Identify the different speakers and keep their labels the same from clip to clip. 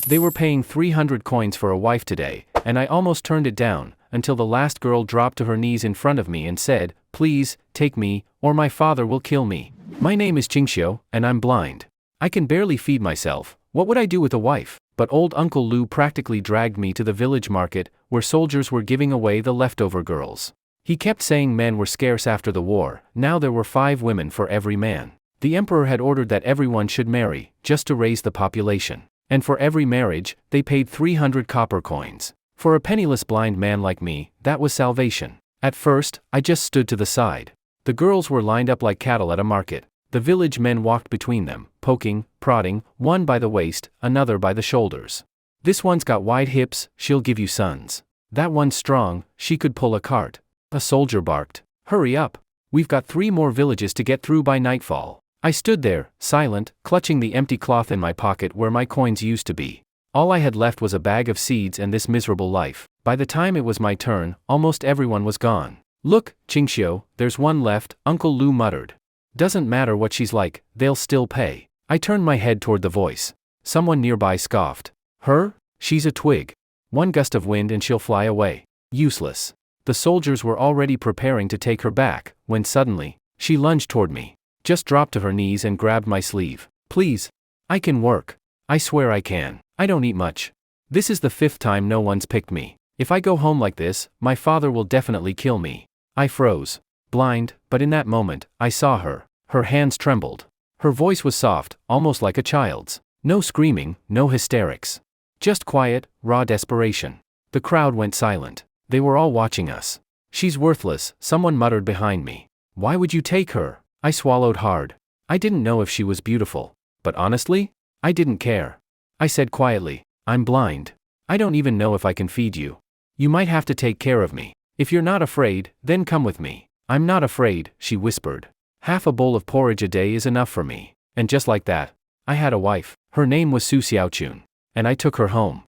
Speaker 1: They were paying 300 coins for a wife today, and I almost turned it down, until the last girl dropped to her knees in front of me and said, "Please, take me, or my father will kill me. My name is Qingxiu, and I'm blind. I can barely feed myself. What would I do with a wife?" But old Uncle Lu practically dragged me to the village market, where soldiers were giving away the leftover girls. He kept saying men were scarce after the war. Now there were 5 women for every man. The emperor had ordered that everyone should marry, just to raise the population. And for every marriage, they paid 300 copper coins. For a penniless blind man like me, that was salvation. At first, I just stood to the side. The girls were lined up like cattle at a market. The village men walked between them, poking, prodding, one by the waist, another by the shoulders. "This one's got wide hips, she'll give you sons. That one's strong, she could pull a cart." A soldier barked, "Hurry up. We've got 3 more villages to get through by nightfall." I stood there, silent, clutching the empty cloth in my pocket where my coins used to be. All I had left was a bag of seeds and this miserable life. By the time it was my turn, almost everyone was gone. "Look, Qingxiu, there's one left," Uncle Lu muttered. "Doesn't matter what she's like, they'll still pay." I turned my head toward the voice. Someone nearby scoffed. "Her? She's a twig. One gust of wind and she'll fly away. Useless." The soldiers were already preparing to take her back, when suddenly, she lunged toward me. Just dropped to her knees and grabbed my sleeve. "Please. I can work. I swear I can. I don't eat much. This is the 5th time no one's picked me. If I go home like this, my father will definitely kill me." I froze. Blind, but in that moment, I saw her. Her hands trembled. Her voice was soft, almost like a child's. No screaming, no hysterics. Just quiet, raw desperation. The crowd went silent. They were all watching us. "She's worthless," someone muttered behind me. "Why would you take her?" I swallowed hard. I didn't know if she was beautiful. But honestly, I didn't care. I said quietly, "I'm blind. I don't even know if I can feed you. You might have to take care of me. If you're not afraid, then come with me." "I'm not afraid," she whispered. "Half a bowl of porridge a day is enough for me." And just like that, I had a wife. Her name was Su Xiaochun. And I took her home.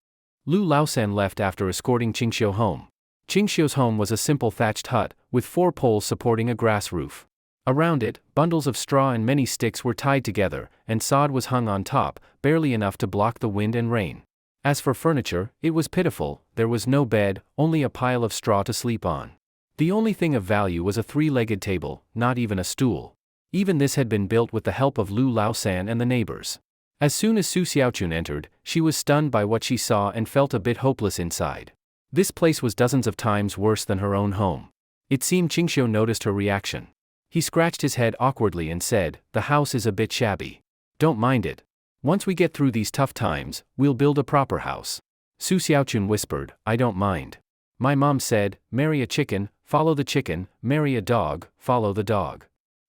Speaker 1: Lu Laosan left after escorting Qingxiu home. Qingxiu's home was a simple thatched hut, with 4 poles supporting a grass roof. Around it, bundles of straw and many sticks were tied together, and sod was hung on top, barely enough to block the wind and rain. As for furniture, it was pitiful. There was no bed, only a pile of straw to sleep on. The only thing of value was a 3-legged table, not even a stool. Even this had been built with the help of Lu Laosan and the neighbors. As soon as Su Xiaochun entered, she was stunned by what she saw and felt a bit hopeless inside. This place was dozens of times worse than her own home. It seemed Qingxiu noticed her reaction. He scratched his head awkwardly and said, "The house is a bit shabby. Don't mind it. Once we get through these tough times, we'll build a proper house." Su Xiaochun whispered, "I don't mind. My mom said, marry a chicken, follow the chicken, marry a dog, follow the dog.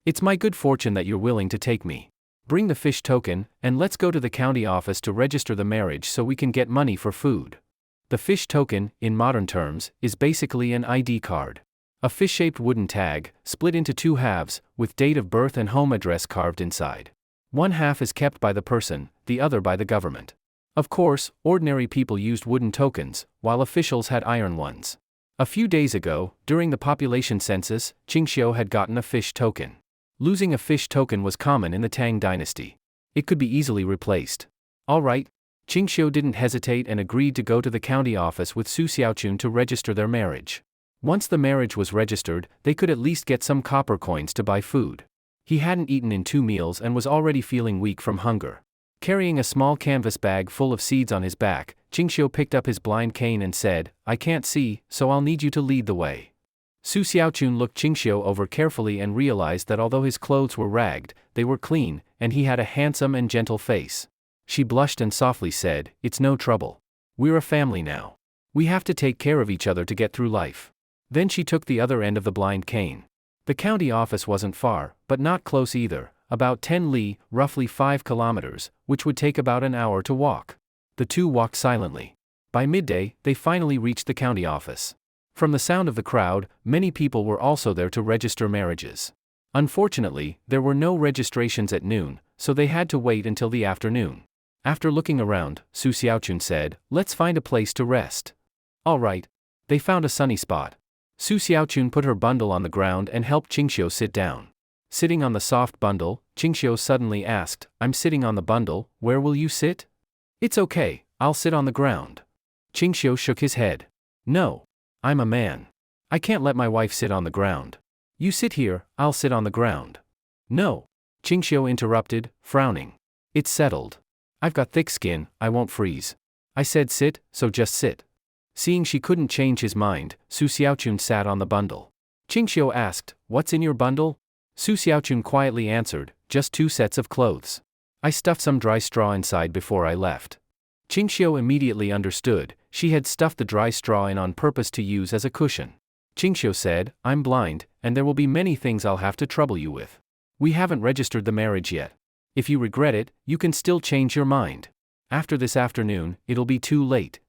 Speaker 1: It's my good fortune that you're willing to take me. Bring the fish token, and let's go to the county office to register the marriage so we can get money for food." The fish token, in modern terms, is basically an ID card. A fish-shaped wooden tag, split into 2 halves, with date of birth and home address carved inside. One half is kept by the person, the other by the government. Of course, ordinary people used wooden tokens, while officials had iron ones. A few days ago, during the population census, Qingxiu had gotten a fish token. Losing a fish token was common in the Tang dynasty. It could be easily replaced. All right. Qingxiu didn't hesitate and agreed to go to the county office with Su Xiaochun to register their marriage. Once the marriage was registered, they could at least get some copper coins to buy food. He hadn't eaten in 2 meals and was already feeling weak from hunger. Carrying a small canvas bag full of seeds on his back, Qingxiu picked up his blind cane and said, "I can't see, so I'll need you to lead the way." Su Xiaochun looked Qingxiu over carefully and realized that although his clothes were ragged, they were clean, and he had a handsome and gentle face. She blushed and softly said, "It's no trouble. We're a family now. We have to take care of each other to get through life." Then she took the other end of the blind cane. The county office wasn't far, but not close either, about 10 li, roughly 5 kilometers, which would take about an hour to walk. The two walked silently. By midday, they finally reached the county office. From the sound of the crowd, many people were also there to register marriages. Unfortunately, there were no registrations at noon, so they had to wait until the afternoon. After looking around, Su Xiaochun said, "Let's find a place to rest." All right. They found a sunny spot. Su Xiaochun put her bundle on the ground and helped Qingxiu sit down. Sitting on the soft bundle, Qingxiu suddenly asked, "I'm sitting on the bundle, where will you sit?" "It's okay, I'll sit on the ground. Qingxiu shook his head. No. I'm a man. I can't let my wife sit on the ground. You sit here, I'll sit on the ground. No. Qingxiu interrupted, frowning. It's settled. I've got thick skin, I won't freeze. I said sit, so just sit. Seeing she couldn't change his mind, Su Xiaochun sat on the bundle. Qingxiu asked, what's in your bundle? Su Xiaochun quietly answered, just 2 sets of clothes. I stuffed some dry straw inside before I left. Qingxiu immediately understood, she had stuffed the dry straw in on purpose to use as a cushion. Qingxiu said, I'm blind, and there will be many things I'll have to trouble you with. We haven't registered the marriage yet. If you regret it, you can still change your mind. After this afternoon, it'll be too late.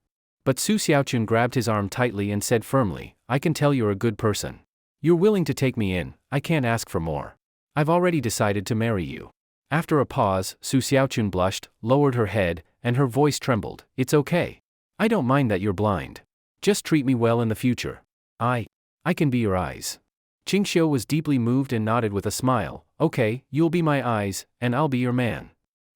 Speaker 1: But Su Xiaochun grabbed his arm tightly and said firmly, I can tell you're a good person. You're willing to take me in, I can't ask for more. I've already decided to marry you. After a pause, Su Xiaochun blushed, lowered her head, and her voice trembled. It's okay. I don't mind that you're blind. Just treat me well in the future. I can be your eyes. Qingxiu was deeply moved and nodded with a smile. Okay, you'll be my eyes, and I'll be your man.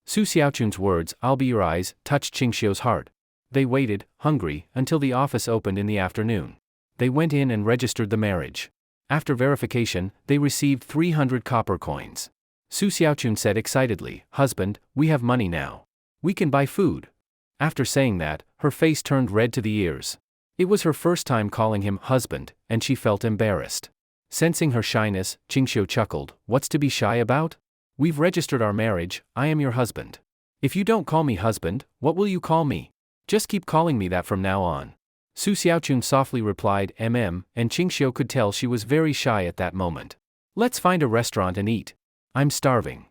Speaker 1: Su Xiaochun's words, I'll be your eyes, touched Qingxiu's heart. They waited, hungry, until the office opened in the afternoon. They went in and registered the marriage. After verification, they received 300 copper coins. Su Xiaochun said excitedly, husband, we have money now. We can buy food. After saying that, her face turned red to the ears. It was her first time calling him husband, and she felt embarrassed. Sensing her shyness, Qingxiu chuckled, what's to be shy about? We've registered our marriage, I am your husband. If you don't call me husband, what will you call me? Just keep calling me that from now on. Su Xiaochun softly replied, and Qingxiu could tell she was very shy at that moment. Let's find a restaurant and eat. I'm starving.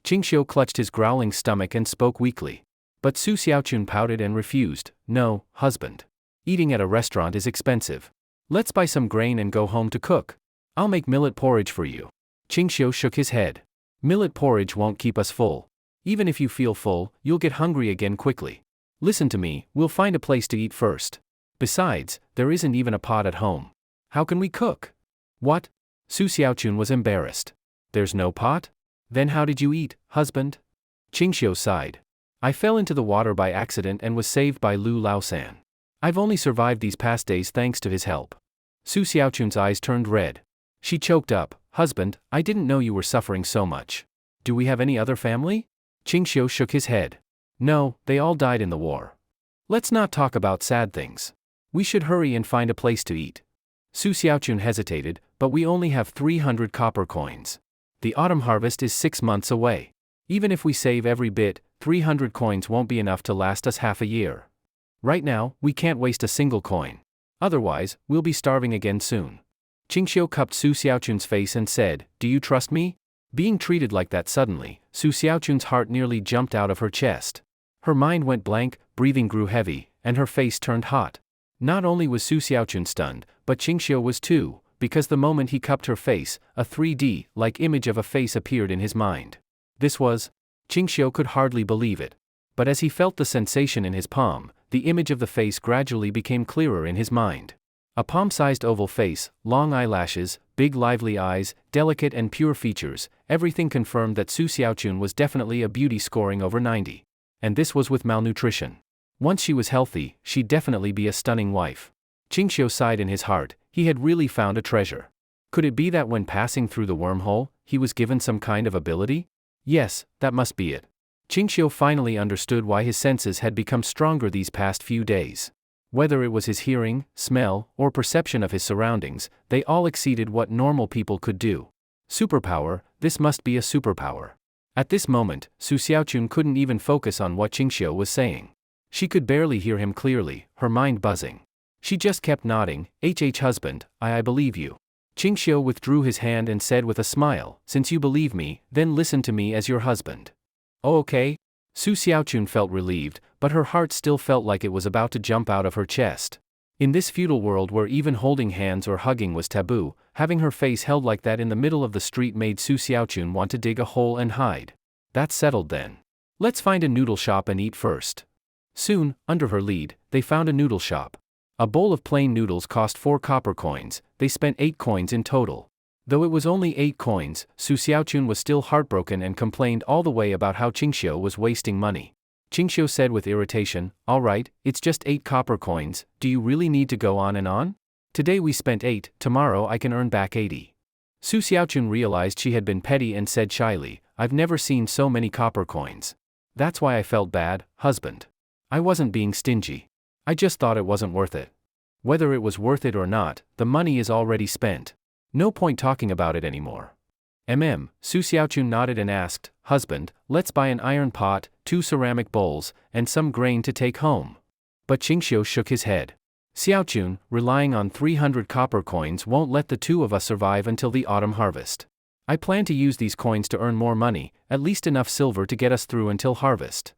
Speaker 1: Qingxiu clutched his growling stomach and spoke weakly. But Su Xiaochun pouted and refused, no, husband. Eating at a restaurant is expensive. Let's buy some grain and go home to cook. I'll make millet porridge for you. Qingxiu shook his head. Millet porridge won't keep us full. Even if you feel full, you'll get hungry again quickly. Listen to me, we'll find a place to eat first. Besides, there isn't even a pot at home. How can we cook? What? Su Xiaochun was embarrassed. There's no pot? Then how did you eat, husband? Qingxiu sighed. I fell into the water by accident and was saved by Lu Laosan. I've only survived these past days thanks to his help. Su Xiaochun's eyes turned red. She choked up, husband, I didn't know you were suffering so much. Do we have any other family? Qingxiu shook his head. No, they all died in the war. Let's not talk about sad things. We should hurry and find a place to eat. Su Xiaochun hesitated, but we only have 300 copper coins. The autumn harvest is 6 months away. Even if we save every bit, 300 coins won't be enough to last us half a year. Right now, we can't waste a single coin. Otherwise, we'll be starving again soon. Qingxiu cupped Su Xiaochun's face and said, do you trust me? Being treated like that suddenly, Su Xiaochun's heart nearly jumped out of her chest. Her mind went blank, breathing grew heavy, and her face turned hot. Not only was Su Xiaochun stunned, but Qingxiu was too, because the moment he cupped her face, a 3D-like image of a face appeared in his mind. This was... Qingxiu could hardly believe it. But as he felt the sensation in his palm, the image of the face gradually became clearer in his mind. A palm-sized oval face, long eyelashes, big lively eyes, delicate and pure features, everything confirmed that Su Xiaochun was definitely a beauty scoring over 90. And this was with malnutrition. Once she was healthy, she'd definitely be a stunning wife. Qingxiu sighed in his heart, he had really found a treasure. Could it be that when passing through the wormhole, he was given some kind of ability? Yes, that must be it. Qingxiu finally understood why his senses had become stronger these past few days. Whether it was his hearing, smell, or perception of his surroundings, they all exceeded what normal people could do. Superpower, this must be a superpower. At this moment, Su Xiaochun couldn't even focus on what Qingxiu was saying. She could barely hear him clearly, her mind buzzing. She just kept nodding, husband, I believe you. Qingxiu withdrew his hand and said with a smile, since you believe me, then listen to me as your husband. Oh okay? Su Xiaochun felt relieved, but her heart still felt like it was about to jump out of her chest. In this feudal world where even holding hands or hugging was taboo, having her face held like that in the middle of the street made Su Xiaochun want to dig a hole and hide. That's settled then. Let's find a noodle shop and eat first. Soon, under her lead, they found a noodle shop. A bowl of plain noodles cost 4 copper coins, they spent 8 coins in total. Though it was only 8 coins, Su Xiaochun was still heartbroken and complained all the way about how Qingxiu was wasting money. Qingxiu said with irritation, all right, it's just 8 copper coins, do you really need to go on and on? Today we spent 8, tomorrow I can earn back 80. Su Xiaochun realized she had been petty and said shyly, I've never seen so many copper coins. That's why I felt bad, husband. I wasn't being stingy. I just thought it wasn't worth it. Whether it was worth it or not, the money is already spent. No point talking about it anymore. Su Xiaochun nodded and asked, husband, let's buy an iron pot, 2 ceramic bowls, and some grain to take home. But Qingxiu shook his head. Xiaochun, relying on 300 copper coins won't let the two of us survive until the autumn harvest. I plan to use these coins to earn more money, at least enough silver to get us through until harvest.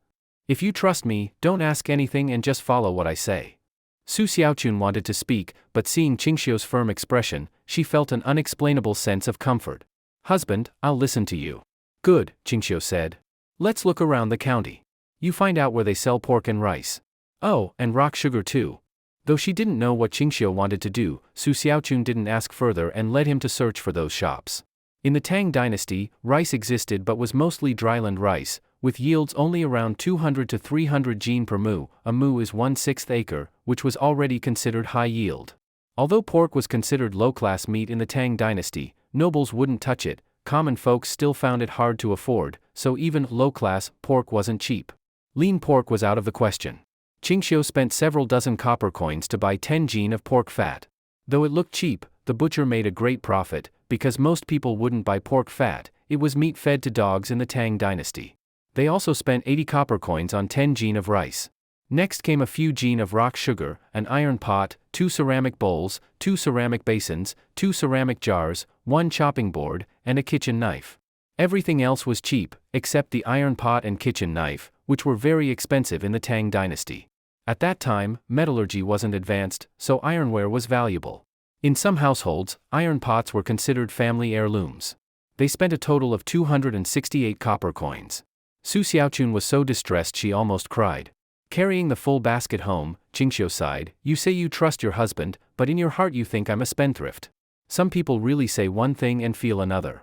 Speaker 1: If you trust me, don't ask anything and just follow what I say. Su Xiaochun wanted to speak, but seeing Qingxiu's firm expression, she felt an unexplainable sense of comfort. Husband, I'll listen to you. Good, Qingxiu said. Let's look around the county. You find out where they sell pork and rice. Oh, and rock sugar too. Though she didn't know what Qingxiu wanted to do, Su Xiaochun didn't ask further and led him to search for those shops. In the Tang dynasty, rice existed but was mostly dryland rice, with yields only around 200 to 300 jin per mu. A mu is 1/6 acre, which was already considered high yield. Although pork was considered low-class meat in the Tang dynasty, nobles wouldn't touch it, common folks still found it hard to afford, so even low-class pork wasn't cheap. Lean pork was out of the question. Qingxiu spent several dozen copper coins to buy 10 jin of pork fat. Though it looked cheap, the butcher made a great profit, because most people wouldn't buy pork fat, it was meat fed to dogs in the Tang dynasty. They also spent 80 copper coins on 10 jin of rice. Next came a few jin of rock sugar, an iron pot, 2 ceramic bowls, 2 ceramic basins, 2 ceramic jars, 1 chopping board, and a kitchen knife. Everything else was cheap, except the iron pot and kitchen knife, which were very expensive in the Tang dynasty. At that time, metallurgy wasn't advanced, so ironware was valuable. In some households, iron pots were considered family heirlooms. They spent a total of 268 copper coins. Su Xiaochun was so distressed she almost cried. Carrying the full basket home, Qingxiu sighed, you say you trust your husband, but in your heart you think I'm a spendthrift. Some people really say one thing and feel another.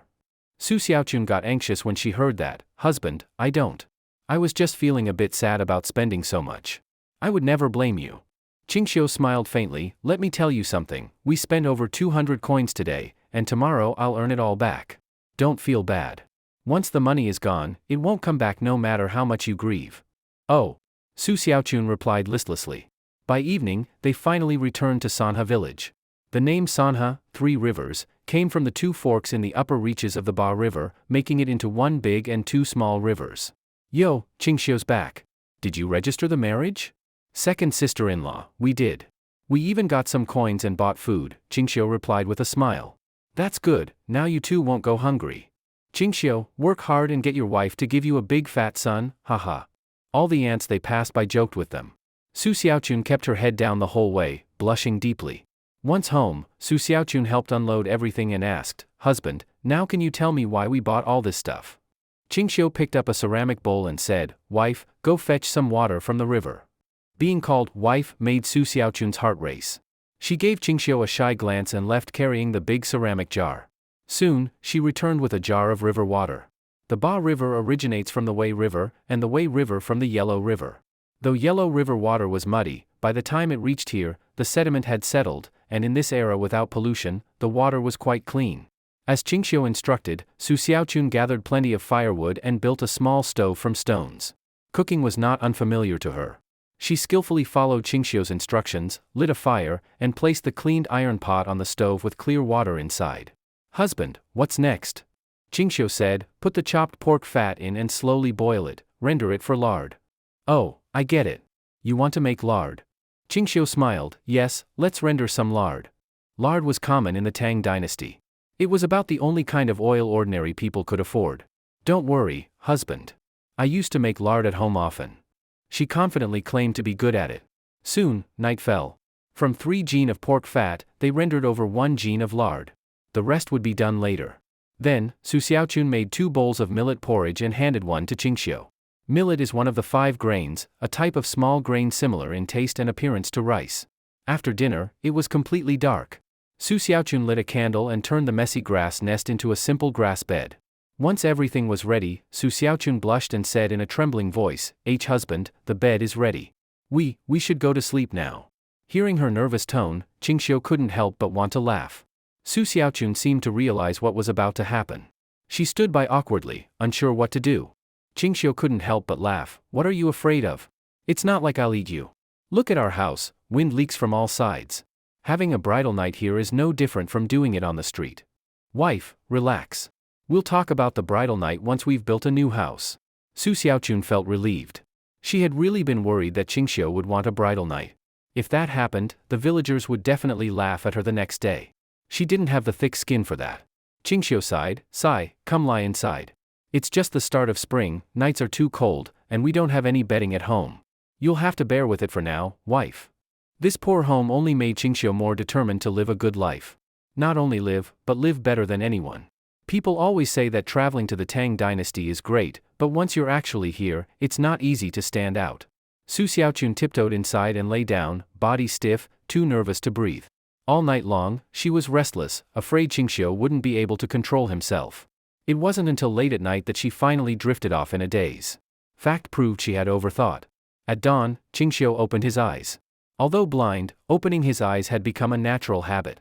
Speaker 1: Su Xiaochun got anxious when she heard that. Husband, I don't. I was just feeling a bit sad about spending so much. I would never blame you. Qingxiu smiled faintly, let me tell you something, we spent over 200 coins today, and tomorrow I'll earn it all back. Don't feel bad. Once the money is gone, it won't come back no matter how much you grieve. Oh. Su Xiaochun replied listlessly. By evening, they finally returned to Sanha village. The name Sanha, 3 rivers, came from the 2 forks in the upper reaches of the Ba River, making it into 1 big and 2 small rivers. Yo, Qingxiu's back. Did you register the marriage? Second sister-in-law, we did. We even got some coins and bought food, Qingxiu replied with a smile. That's good, now you two won't go hungry. Qingxiu, work hard and get your wife to give you a big fat son, haha. All the ants they passed by joked with them. Su Xiaochun kept her head down the whole way, blushing deeply. Once home, Su Xiaochun helped unload everything and asked, husband, now can you tell me why we bought all this stuff? Qingxiu picked up a ceramic bowl and said, wife, go fetch some water from the river. Being called wife made Su Xiaochun's heart race. She gave Qingxiu a shy glance and left carrying the big ceramic jar. Soon, she returned with a jar of river water. The Ba River originates from the Wei River, and the Wei River from the Yellow River. Though Yellow River water was muddy, by the time it reached here, the sediment had settled, and in this era without pollution, the water was quite clean. As Qingxiu instructed, Su Xiaochun gathered plenty of firewood and built a small stove from stones. Cooking was not unfamiliar to her. She skillfully followed Qingxiu's instructions, lit a fire, and placed the cleaned iron pot on the stove with clear water inside. Husband, what's next? Qingxiu said, put the chopped pork fat in and slowly boil it, render it for lard. Oh, I get it. You want to make lard. Qingxiu smiled, yes, let's render some lard. Lard was common in the Tang dynasty. It was about the only kind of oil ordinary people could afford. Don't worry, husband. I used to make lard at home often. She confidently claimed to be good at it. Soon, night fell. From 3 jin of pork fat, they rendered over 1 jin of lard. The rest would be done later. Then, Su Xiaochun made 2 bowls of millet porridge and handed one to Qingxiu. Millet is one of the 5 grains, a type of small grain similar in taste and appearance to rice. After dinner, it was completely dark. Su Xiaochun lit a candle and turned the messy grass nest into a simple grass bed. Once everything was ready, Su Xiaochun blushed and said in a trembling voice, Husband, the bed is ready. We should go to sleep now. Hearing her nervous tone, Qingxiu couldn't help but want to laugh. Su Xiaochun seemed to realize what was about to happen. She stood by awkwardly, unsure what to do. Qingxiu couldn't help but laugh. What are you afraid of? It's not like I'll eat you. Look at our house, wind leaks from all sides. Having a bridal night here is no different from doing it on the street. Wife, relax. We'll talk about the bridal night once we've built a new house. Su Xiaochun felt relieved. She had really been worried that Qingxiu would want a bridal night. If that happened, the villagers would definitely laugh at her the next day. She didn't have the thick skin for that. Qingxiu sighed, Sigh, come lie inside. It's just the start of spring, nights are too cold, and we don't have any bedding at home. You'll have to bear with it for now, wife. This poor home only made Qingxiu more determined to live a good life. Not only live, but live better than anyone. People always say that traveling to the Tang dynasty is great, but once you're actually here, it's not easy to stand out. Su Xiaochun tiptoed inside and lay down, body stiff, too nervous to breathe. All night long, she was restless, afraid Qingxiu wouldn't be able to control himself. It wasn't until late at night that she finally drifted off in a daze. Fact proved she had overthought. At dawn, Qingxiu opened his eyes. Although blind, opening his eyes had become a natural habit.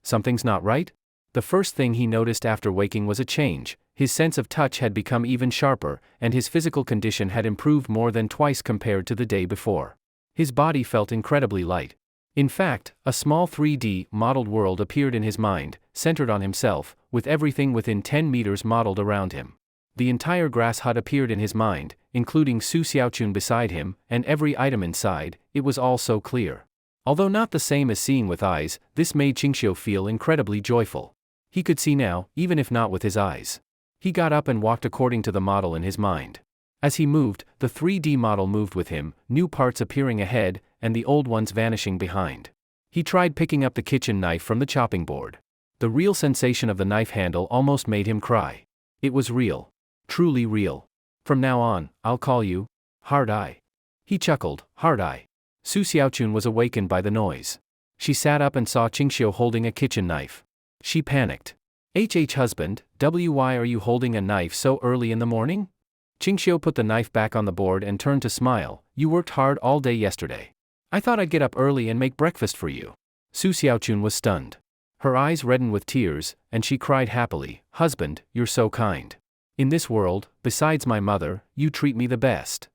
Speaker 1: Something's not right? The first thing he noticed after waking was a change. His sense of touch had become even sharper, and his physical condition had improved more than twice compared to the day before. His body felt incredibly light. In fact, a small 3D modeled world appeared in his mind, centered on himself, with everything within 10 meters modeled around him. The entire grass hut appeared in his mind, including Su Xiaochun beside him, and every item inside. It was all so clear. Although not the same as seeing with eyes, this made Qingxiu feel incredibly joyful. He could see now, even if not with his eyes. He got up and walked according to the model in his mind. As he moved, the 3D model moved with him, new parts appearing ahead, and the old ones vanishing behind. He tried picking up the kitchen knife from the chopping board. The real sensation of the knife handle almost made him cry. It was real. Truly real. From now on, I'll call you Hard Eye. He chuckled, Hard Eye. Su Xiaochun was awakened by the noise. She sat up and saw Qingxiu holding a kitchen knife. She panicked. Husband, why are you holding a knife so early in the morning? Qingxiu put the knife back on the board and turned to smile. You worked hard all day yesterday. I thought I'd get up early and make breakfast for you. Su Xiaochun was stunned. Her eyes reddened with tears, and she cried happily, Husband, you're so kind. In this world, besides my mother, you treat me the best.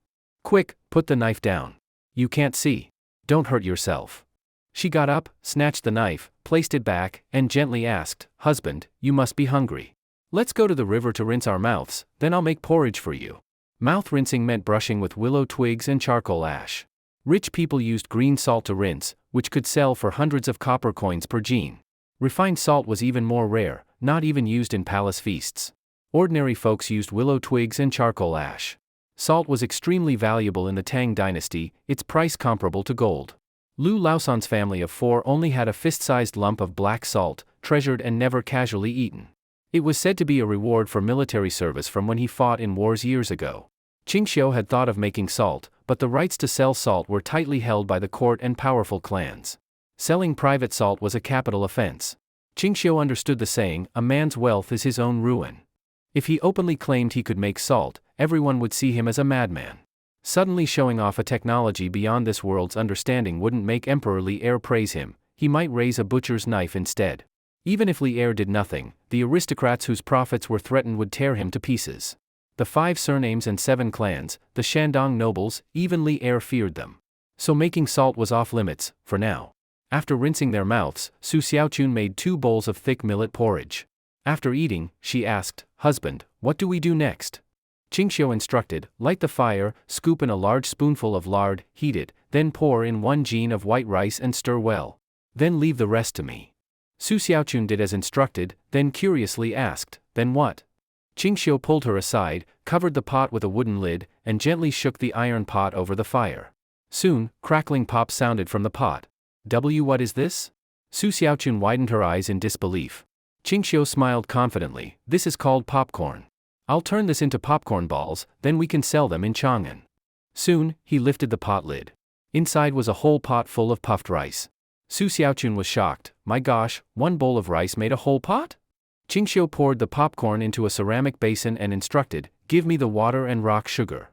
Speaker 1: Quick, put the knife down. You can't see. Don't hurt yourself. She got up, snatched the knife, placed it back, and gently asked, Husband, you must be hungry. Let's go to the river to rinse our mouths, then I'll make porridge for you. Mouth rinsing meant brushing with willow twigs and charcoal ash. Rich people used green salt to rinse, which could sell for hundreds of copper coins per gene. Refined salt was even more rare, not even used in palace feasts. Ordinary folks used willow twigs and charcoal ash. Salt was extremely valuable in the Tang dynasty, its price comparable to gold. Lu Laosan's family of 4 only had a fist-sized lump of black salt, treasured and never casually eaten. It was said to be a reward for military service from when he fought in wars years ago. Qingxiu had thought of making salt, but the rights to sell salt were tightly held by the court and powerful clans. Selling private salt was a capital offense. Qingxiu understood the saying, a man's wealth is his own ruin. If he openly claimed he could make salt, everyone would see him as a madman. Suddenly showing off a technology beyond this world's understanding wouldn't make Emperor Li Er praise him, he might raise a butcher's knife instead. Even if Li Er did nothing, the aristocrats whose profits were threatened would tear him to pieces. The 5 surnames and 7 clans, the Shandong nobles, even Li Er feared them. So making salt was off limits, for now. After rinsing their mouths, Su Xiaochun made 2 bowls of thick millet porridge. After eating, she asked, Husband, what do we do next? Qingxiu instructed, light the fire, scoop in a large spoonful of lard, heat it, then pour in 1 gene of white rice and stir well. Then leave the rest to me. Su Xiaochun did as instructed, then curiously asked, then what? Qingxiu pulled her aside, covered the pot with a wooden lid, and gently shook the iron pot over the fire. Soon, crackling pops sounded from the pot. What is this? Su Xiaochun widened her eyes in disbelief. Qingxiu smiled confidently, this is called popcorn. I'll turn this into popcorn balls, then we can sell them in Chang'an. Soon, he lifted the pot lid. Inside was a whole pot full of puffed rice. Su Xiaochun was shocked, my gosh, 1 bowl of rice made a whole pot? Qingxiu poured the popcorn into a ceramic basin and instructed, "Give me the water and rock sugar."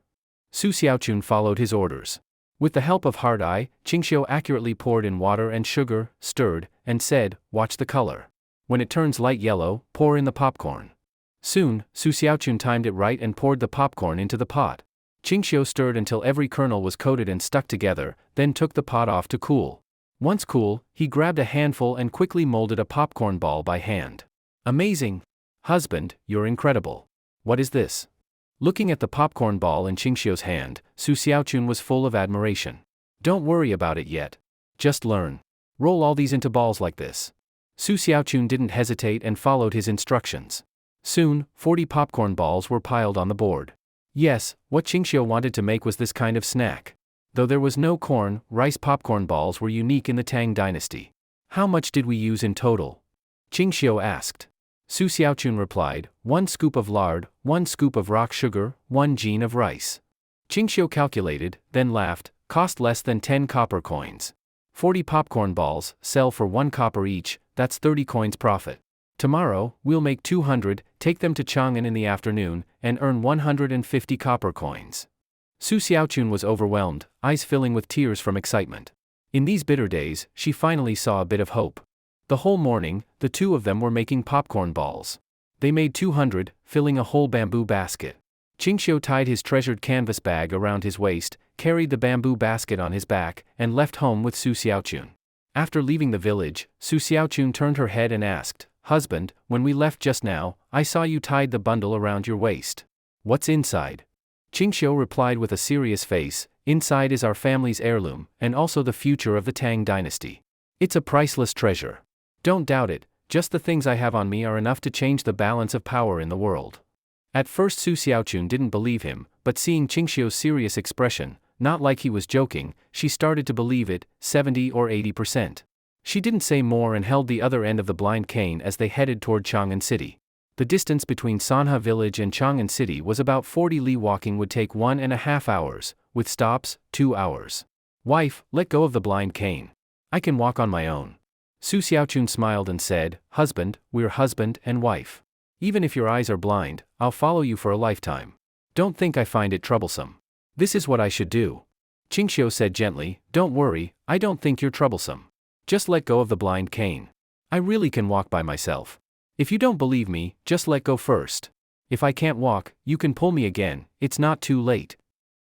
Speaker 1: Su Xiaochun followed his orders. With the help of hard eye, Qingxiu accurately poured in water and sugar, stirred, and said, "Watch the color. When it turns light yellow, pour in the popcorn." Soon, Su Xiaochun timed it right and poured the popcorn into the pot. Qingxiu stirred until every kernel was coated and stuck together, then took the pot off to cool. Once cool, he grabbed a handful and quickly molded a popcorn ball by hand. "Amazing! Husband, you're incredible. What is this?" Looking at the popcorn ball in Qingxiu's hand, Su Xiaochun was full of admiration. "Don't worry about it yet. Just learn. Roll all these into balls like this." Su Xiaochun didn't hesitate and followed his instructions. Soon, 40 popcorn balls were piled on the board. Yes, what Qingxiu wanted to make was this kind of snack. Though there was no corn, rice popcorn balls were unique in the Tang dynasty. "How much did we use in total?" Qingxiu asked. Su Xiaochun replied, 1 scoop of lard, 1 scoop of rock sugar, 1 jean of rice. Qingxiu calculated, then laughed, "Cost less than 10 copper coins. 40 popcorn balls, sell for 1 copper each, that's 30 coins profit. Tomorrow, we'll make 200, take them to Chang'an in the afternoon, and earn 150 copper coins." Su Xiaochun was overwhelmed, eyes filling with tears from excitement. In these bitter days, she finally saw a bit of hope. The whole morning, the two of them were making popcorn balls. They made 200, filling a whole bamboo basket. Qingxiu tied his treasured canvas bag around his waist, carried the bamboo basket on his back, and left home with Su Xiaochun. After leaving the village, Su Xiaochun turned her head and asked, "Husband, when we left just now, I saw you tied the bundle around your waist. What's inside?" Qingxiu replied with a serious face, "Inside is our family's heirloom, and also the future of the Tang dynasty. It's a priceless treasure. Don't doubt it, just the things I have on me are enough to change the balance of power in the world." At first Su Xiaochun didn't believe him, but seeing Qingxiu's serious expression, not like he was joking, she started to believe it, 70 or 80%. She didn't say more and held the other end of the blind cane as they headed toward Chang'an City. The distance between Sanha village and Chang'an City was about 40 li. Walking would take 1.5 hours, with stops, 2 hours. "Wife, let go of the blind cane. I can walk on my own." Su Xiaochun smiled and said, "Husband, we're husband and wife. Even if your eyes are blind, I'll follow you for a lifetime. Don't think I find it troublesome. This is what I should do." Qingxiu said gently, "Don't worry, I don't think you're troublesome. Just let go of the blind cane. I really can walk by myself. If you don't believe me, just let go first. If I can't walk, you can pull me again, it's not too late."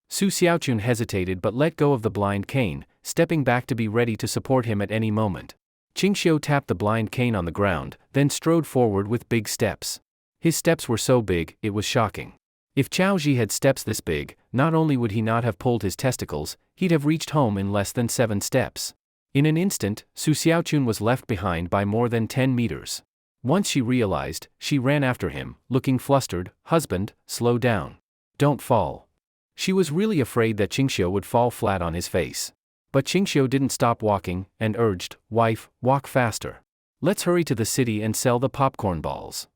Speaker 1: Su Xiaochun hesitated but let go of the blind cane, stepping back to be ready to support him at any moment. Qingxiu tapped the blind cane on the ground, then strode forward with big steps. His steps were so big, it was shocking. If Chao Ji had steps this big, not only would he not have pulled his testicles, he'd have reached home in less than 7 steps. In an instant, Su Xiaochun was left behind by more than 10 meters. Once she realized, she ran after him, looking flustered, "Husband, slow down. Don't fall." She was really afraid that Qingxiu would fall flat on his face. But Qingxiu didn't stop walking, and urged, "Wife, walk faster. Let's hurry to the city and sell the popcorn balls."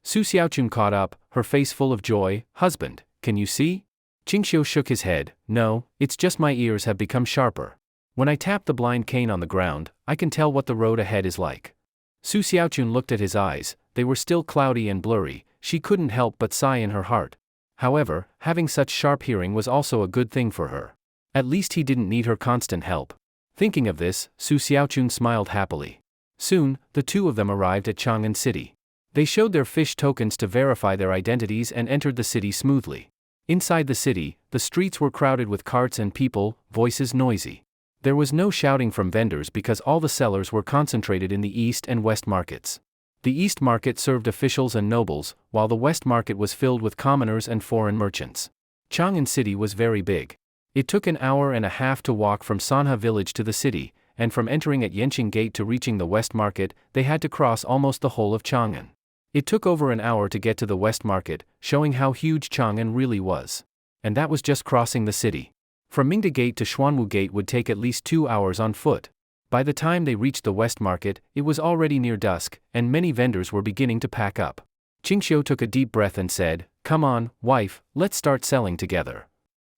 Speaker 1: Su Xiaochun caught up, her face full of joy, "Husband, can you see?" Qingxiu shook his head, "No, it's just my ears have become sharper. When I tap the blind cane on the ground, I can tell what the road ahead is like." Su Xiaochun looked at his eyes, they were still cloudy and blurry, she couldn't help but sigh in her heart. However, having such sharp hearing was also a good thing for her. At least he didn't need her constant help. Thinking of this, Su Xiaochun smiled happily. Soon, the two of them arrived at Chang'an City. They showed their fish tokens to verify their identities and entered the city smoothly. Inside the city, the streets were crowded with carts and people, voices noisy. There was no shouting from vendors because all the sellers were concentrated in the East and West markets. The East market served officials and nobles, while the West market was filled with commoners and foreign merchants. Chang'an City was very big. It took 1.5 hours to walk from Sanha village to the city, and from entering at Yanqing Gate to reaching the West Market, they had to cross almost the whole of Chang'an. It took over an hour to get to the West Market, showing how huge Chang'an really was. And that was just crossing the city. From Mingda Gate to Xuanwu Gate would take at least 2 hours on foot. By the time they reached the West Market, it was already near dusk, and many vendors were beginning to pack up. Qingxiu took a deep breath and said, "Come on, wife, let's start selling together."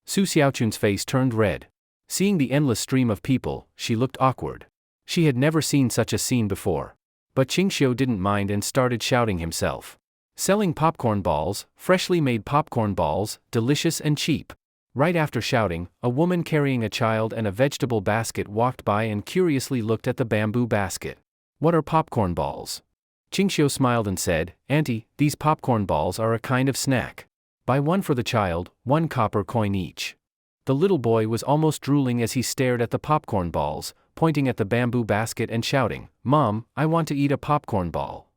Speaker 1: Su Xiaochun's face turned red. Seeing the endless stream of people, she looked awkward. She had never seen such a scene before. But Qingxiu didn't mind and started shouting himself. Selling popcorn balls, freshly made popcorn balls, delicious and cheap. Right after shouting, a woman carrying a child and a vegetable basket walked by and curiously looked at the bamboo basket. What are popcorn balls? Qingxiu smiled and said, Auntie, these popcorn balls are a kind of snack. Buy one for the child, 1 copper coin each. The little boy was almost drooling as he stared at the popcorn balls, pointing at the bamboo basket and shouting, Mom, I want to eat a popcorn ball.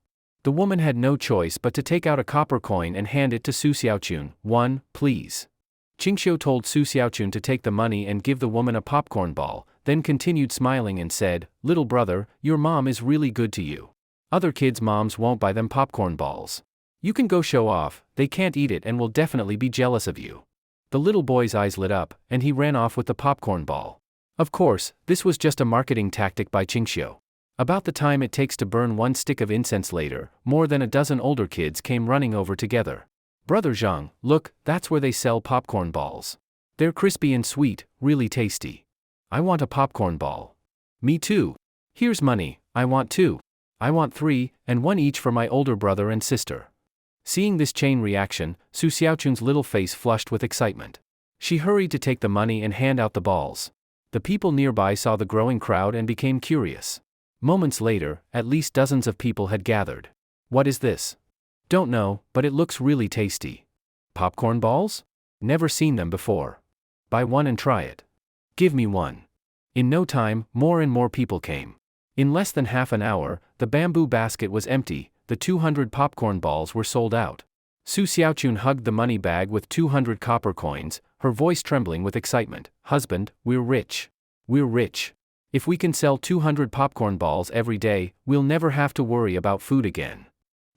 Speaker 1: The woman had no choice but to take out a copper coin and hand it to Su Xiaochun. 1, please. Qingxiu told Su Xiaochun to take the money and give the woman a popcorn ball, then continued smiling and said, Little brother, your mom is really good to you. Other kids' moms won't buy them popcorn balls. You can go show off, they can't eat it and will definitely be jealous of you. The little boy's eyes lit up, and he ran off with the popcorn ball. Of course, this was just a marketing tactic by Qingxiu. About the time it takes to burn 1 stick of incense later, more than a dozen older kids came running over together. Brother Zhang, look, that's where they sell popcorn balls. They're crispy and sweet, really tasty. I want a popcorn ball. Me too. Here's money, I want 2. I want 3, and 1 each for my older brother and sister. Seeing this chain reaction, Su Xiaochun's little face flushed with excitement. She hurried to take the money and hand out the balls. The people nearby saw the growing crowd and became curious. Moments later, at least dozens of people had gathered. What is this? Don't know, but it looks really tasty. Popcorn balls? Never seen them before. Buy one and try it. Give me one. In no time, more and more people came. In less than half an hour, the bamboo basket was empty, the 200 popcorn balls were sold out. Su Xiaochun hugged the money bag with 200 copper coins, her voice trembling with excitement. Husband, we're rich. We're rich. If we can sell 200 popcorn balls every day, we'll never have to worry about food again.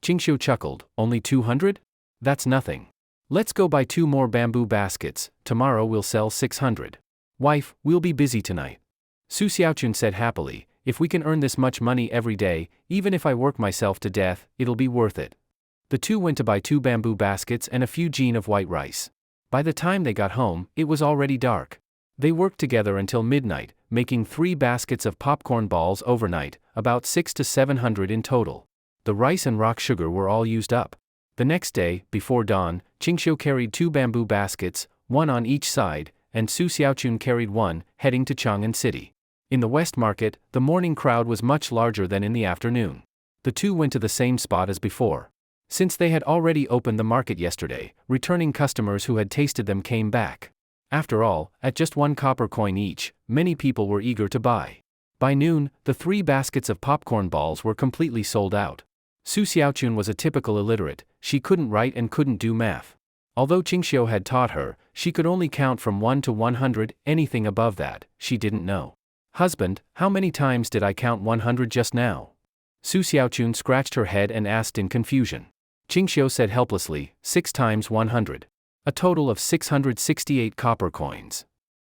Speaker 1: Qingxiu chuckled, only 200? That's nothing. Let's go buy 2 more bamboo baskets, tomorrow we'll sell 600. Wife, we'll be busy tonight. Su Xiaochun said happily, if we can earn this much money every day, even if I work myself to death, it'll be worth it. The two went to buy 2 bamboo baskets and a few jean of white rice. By the time they got home, it was already dark. They worked together until midnight, making 3 baskets of popcorn balls overnight, about 600 to 700 in total. The rice and rock sugar were all used up. The next day, before dawn, Qingxiu carried 2 bamboo baskets, 1 on each side, and Su Xiaochun carried 1, heading to Chang'an City. In the West Market, the morning crowd was much larger than in the afternoon. The two went to the same spot as before. Since they had already opened the market yesterday, returning customers who had tasted them came back. After all, at just 1 copper coin each, many people were eager to buy. By noon, the 3 baskets of popcorn balls were completely sold out. Su Xiaochun was a typical illiterate, she couldn't write and couldn't do math. Although Qingxiu had taught her, she could only count from 1 to 100, anything above that, she didn't know. Husband, how many times did I count 100 just now? Su Xiaochun scratched her head and asked in confusion. Qingxiu said helplessly, 6 times 100. A total of 668 copper coins.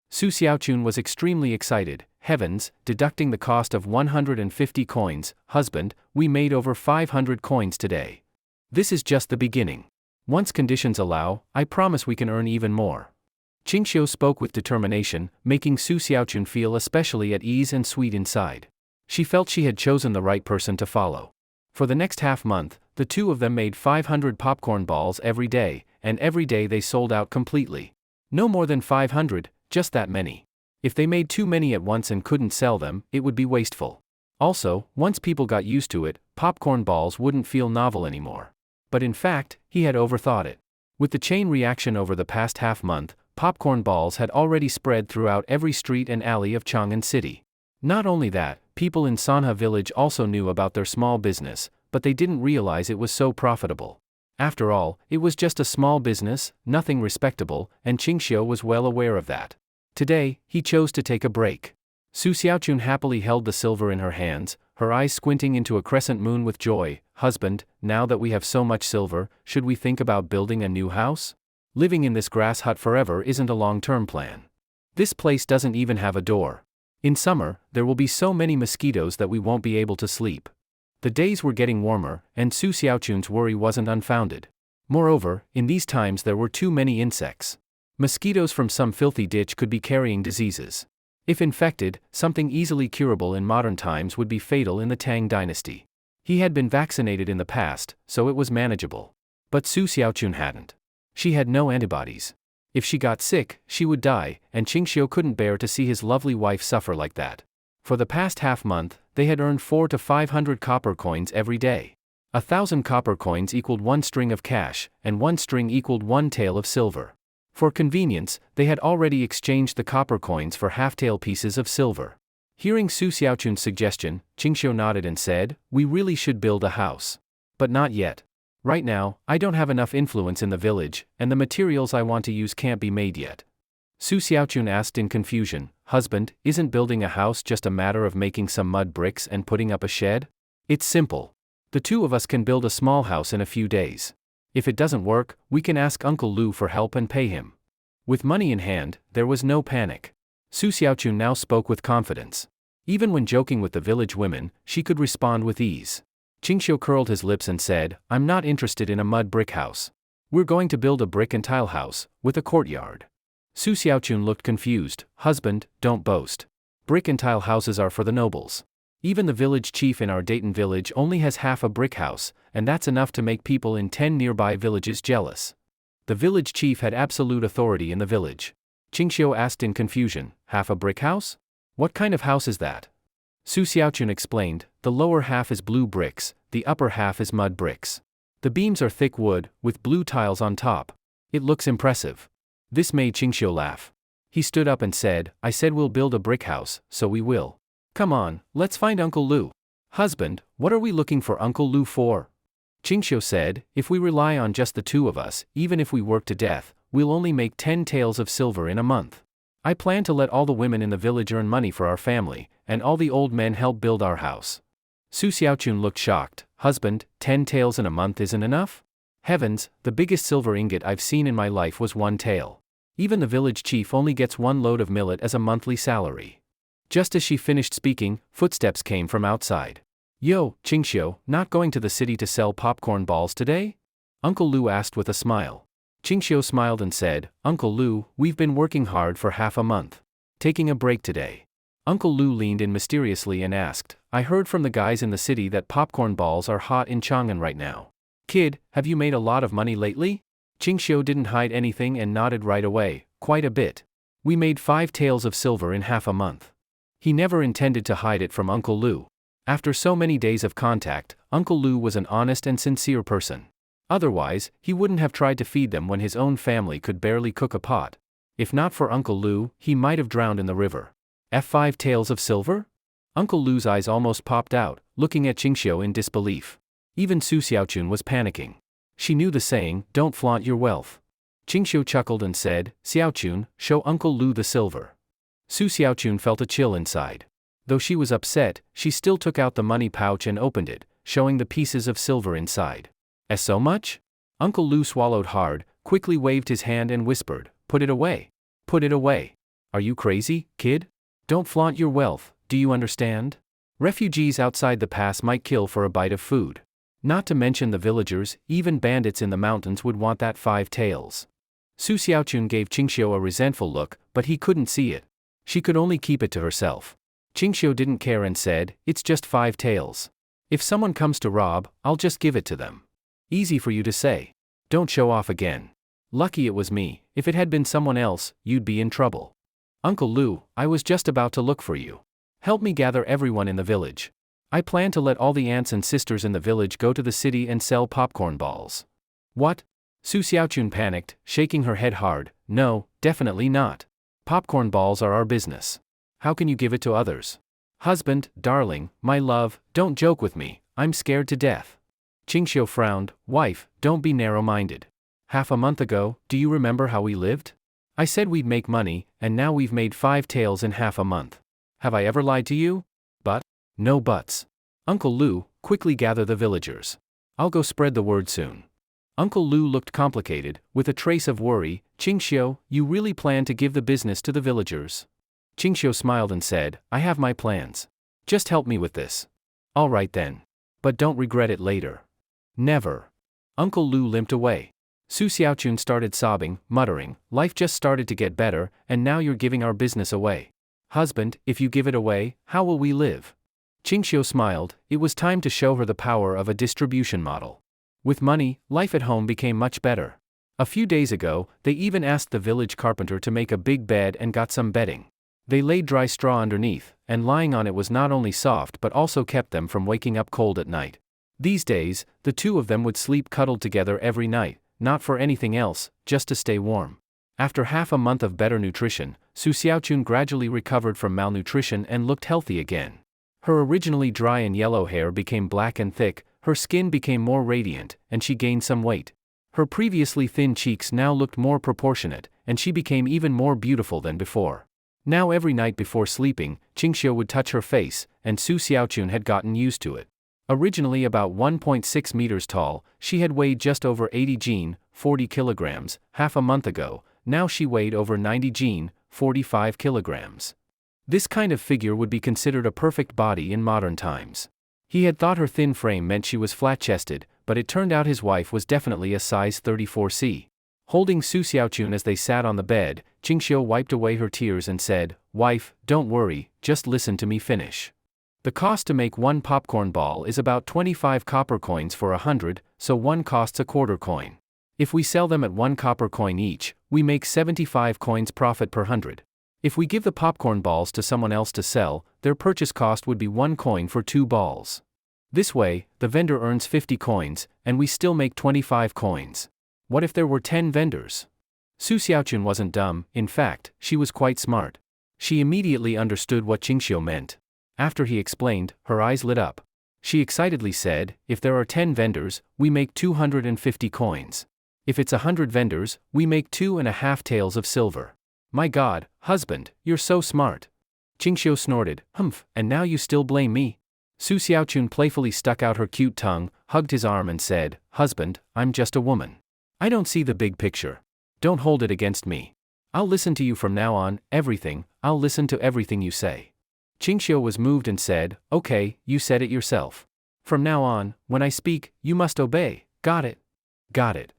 Speaker 1: Su Xiaochun was extremely excited. Heavens, deducting the cost of 150 coins, husband, we made over 500 coins today. This is just the beginning. Once conditions allow, I promise we can earn even more. Qingxiu spoke with determination, making Su Xiaochun feel especially at ease and sweet inside. She felt she had chosen the right person to follow. For the next half-month, the two of them made 500 popcorn balls every day, and every day they sold out completely. No more than 500, just that many. If they made too many at once and couldn't sell them, it would be wasteful. Also, once people got used to it, popcorn balls wouldn't feel novel anymore. But in fact, he had overthought it. With the chain reaction over the past half-month, popcorn balls had already spread throughout every street and alley of Chang'an City. Not only that, people in Manhwa village also knew about their small business, but they didn't realize it was so profitable. After all, it was just a small business, nothing respectable, and Qingxiu was well aware of that. Today, he chose to take a break. Su Xiaochun happily held the silver in her hands, her eyes squinting into a crescent moon with joy. Husband, now that we have so much silver, should we think about building a new house? Living in this grass hut forever isn't a long-term plan. This place doesn't even have a door. In summer, there will be so many mosquitoes that we won't be able to sleep. The days were getting warmer, and Su Xiaochun's worry wasn't unfounded. Moreover, in these times there were too many insects. Mosquitoes from some filthy ditch could be carrying diseases. If infected, something easily curable in modern times would be fatal in the Tang dynasty. He had been vaccinated in the past, so it was manageable. But Su Xiaochun hadn't. She had no antibodies. If she got sick, she would die, and Qingxiu couldn't bear to see his lovely wife suffer like that. For the past half-month, they had earned 400 to 500 copper coins every day. 1,000 copper coins equaled 1 string of cash, and 1 string equaled 1 tael of silver. For convenience, they had already exchanged the copper coins for half-tael pieces of silver. Hearing Su Xiaochun's suggestion, Qingxiu nodded and said, "We really should build a house. But not yet. Right now, I don't have enough influence in the village, and the materials I want to use can't be made yet." Su Xiaochun asked in confusion, "Husband, isn't building a house just a matter of making some mud bricks and putting up a shed? It's simple. The two of us can build a small house in a few days. If it doesn't work, we can ask Uncle Lu for help and pay him." With money in hand, there was no panic. Su Xiaochun now spoke with confidence. Even when joking with the village women, she could respond with ease. Qingxiu curled his lips and said, "I'm not interested in a mud brick house. We're going to build a brick and tile house, with a courtyard." Su Xiaochun looked confused. "Husband, don't boast. Brick and tile houses are for the nobles. Even the village chief in our Dayton village only has half a brick house, and that's enough to make people in 10 nearby villages jealous." The village chief had absolute authority in the village. Qingxiu asked in confusion, "Half a brick house? What kind of house is that?" Su Xiaochun explained, "The lower half is blue bricks, the upper half is mud bricks. The beams are thick wood, with blue tiles on top. It looks impressive." This made Qingxiu laugh. He stood up and said, "I said we'll build a brick house, so we will. Come on, let's find Uncle Lu." "Husband, what are we looking for Uncle Lu for?" Qingxiu said, "If we rely on just the two of us, even if we work to death, we'll only make 10 taels of silver in a month. I plan to let all the women in the village earn money for our family, and all the old men help build our house." Su Xiaochun looked shocked. "Husband, 10 taels in a month isn't enough? Heavens, the biggest silver ingot I've seen in my life was 1 tael. Even the village chief only gets 1 load of millet as a monthly salary." Just as she finished speaking, footsteps came from outside. "Yo, Qingxiu, not going to the city to sell popcorn balls today?" Uncle Lu asked with a smile. Qingxiu smiled and said, "Uncle Lu, we've been working hard for half a month. Taking a break today." Uncle Lu leaned in mysteriously and asked, "I heard from the guys in the city that popcorn balls are hot in Chang'an right now. Kid, have you made a lot of money lately?" Qingxiu didn't hide anything and nodded right away, "Quite a bit. We made 5 taels of silver in half a month." He never intended to hide it from Uncle Lu. After so many days of contact, Uncle Lu was an honest and sincere person. Otherwise, he wouldn't have tried to feed them when his own family could barely cook a pot. If not for Uncle Lu, he might have drowned in the river. "5 taels of silver?" Uncle Lu's eyes almost popped out, looking at Qingxiu in disbelief. Even Su Xiaochun was panicking. She knew the saying, "Don't flaunt your wealth." Qingxiu chuckled and said, "Xiaochun, show Uncle Lu the silver." Su Xiaochun felt a chill inside. Though she was upset, she still took out the money pouch and opened it, showing the pieces of silver inside. "So much?" Uncle Lu swallowed hard, quickly waved his hand and whispered, "Put it away. Put it away. Are you crazy, kid? Don't flaunt your wealth, do you understand? Refugees outside the pass might kill for a bite of food. Not to mention the villagers, even bandits in the mountains would want that 5 taels." Su Xiaochun gave Qingxiu a resentful look, but he couldn't see it. She could only keep it to herself. Qingxiu didn't care and said, "It's just 5 taels. If someone comes to rob, I'll just give it to them." "Easy for you to say. Don't show off again. Lucky it was me, if it had been someone else, you'd be in trouble." "Uncle Lu, I was just about to look for you. Help me gather everyone in the village. I plan to let all the aunts and sisters in the village go to the city and sell popcorn balls." "What?" Su Xiaochun panicked, shaking her head hard. "No, definitely not. Popcorn balls are our business. How can you give it to others?" "Husband, darling, my love, don't joke with me, I'm scared to death." Qingxiu frowned. "Wife, don't be narrow-minded. Half a month ago, do you remember how we lived? I said we'd make money, and now we've made 5 taels in half a month. Have I ever lied to you?" "But?" "No buts. Uncle Lu, quickly gather the villagers. I'll go spread the word soon." Uncle Lu looked complicated, with a trace of worry. "Qingxiu, you really plan to give the business to the villagers?" Qingxiu smiled and said, "I have my plans. Just help me with this." "All right then. But don't regret it later." "Never." Uncle Lu limped away. Su Xiaochun started sobbing, muttering, "Life just started to get better, and now you're giving our business away. Husband, if you give it away, how will we live?" Qingxiu smiled. It was time to show her the power of a distribution model. With money, life at home became much better. A few days ago, they even asked the village carpenter to make a big bed and got some bedding. They laid dry straw underneath, and lying on it was not only soft but also kept them from waking up cold at night. These days, the two of them would sleep cuddled together every night, not for anything else, just to stay warm. After half a month of better nutrition, Su Xiaochun gradually recovered from malnutrition and looked healthy again. Her originally dry and yellow hair became black and thick, her skin became more radiant, and she gained some weight. Her previously thin cheeks now looked more proportionate, and she became even more beautiful than before. Now every night before sleeping, Qingxiu would touch her face, and Su Xiaochun had gotten used to it. Originally about 1.6 meters tall, she had weighed just over 80 jin, 40 kilograms, half a month ago. Now she weighed over 90 jin, 45 kilograms. This kind of figure would be considered a perfect body in modern times. He had thought her thin frame meant she was flat-chested, but it turned out his wife was definitely a size 34C. Holding Su Xiaochun as they sat on the bed, Qingxiu wiped away her tears and said, "Wife, don't worry, just listen to me finish. The cost to make one popcorn ball is about 25 copper coins for 100, so one costs a quarter coin. If we sell them at 1 copper coin each, we make 75 coins profit per 100. If we give the popcorn balls to someone else to sell, their purchase cost would be 1 coin for 2 balls. This way, the vendor earns 50 coins, and we still make 25 coins. What if there were 10 vendors?" Su Xiaochun wasn't dumb, in fact, she was quite smart. She immediately understood what Qingxiu meant. After he explained, her eyes lit up. She excitedly said, "If there are 10 vendors, we make 250 coins. If it's 100 vendors, we make 2.5 taels of silver. My God, husband, you're so smart." Qingxiu snorted, "Humph, and now you still blame me?" Su Xiaochun playfully stuck out her cute tongue, hugged his arm and said, "Husband, I'm just a woman. I don't see the big picture. Don't hold it against me. I'll listen to you from now on, I'll listen to everything you say." Qingxiu was moved and said, "Okay, you said it yourself. From now on, when I speak, you must obey, got it?" "Got it."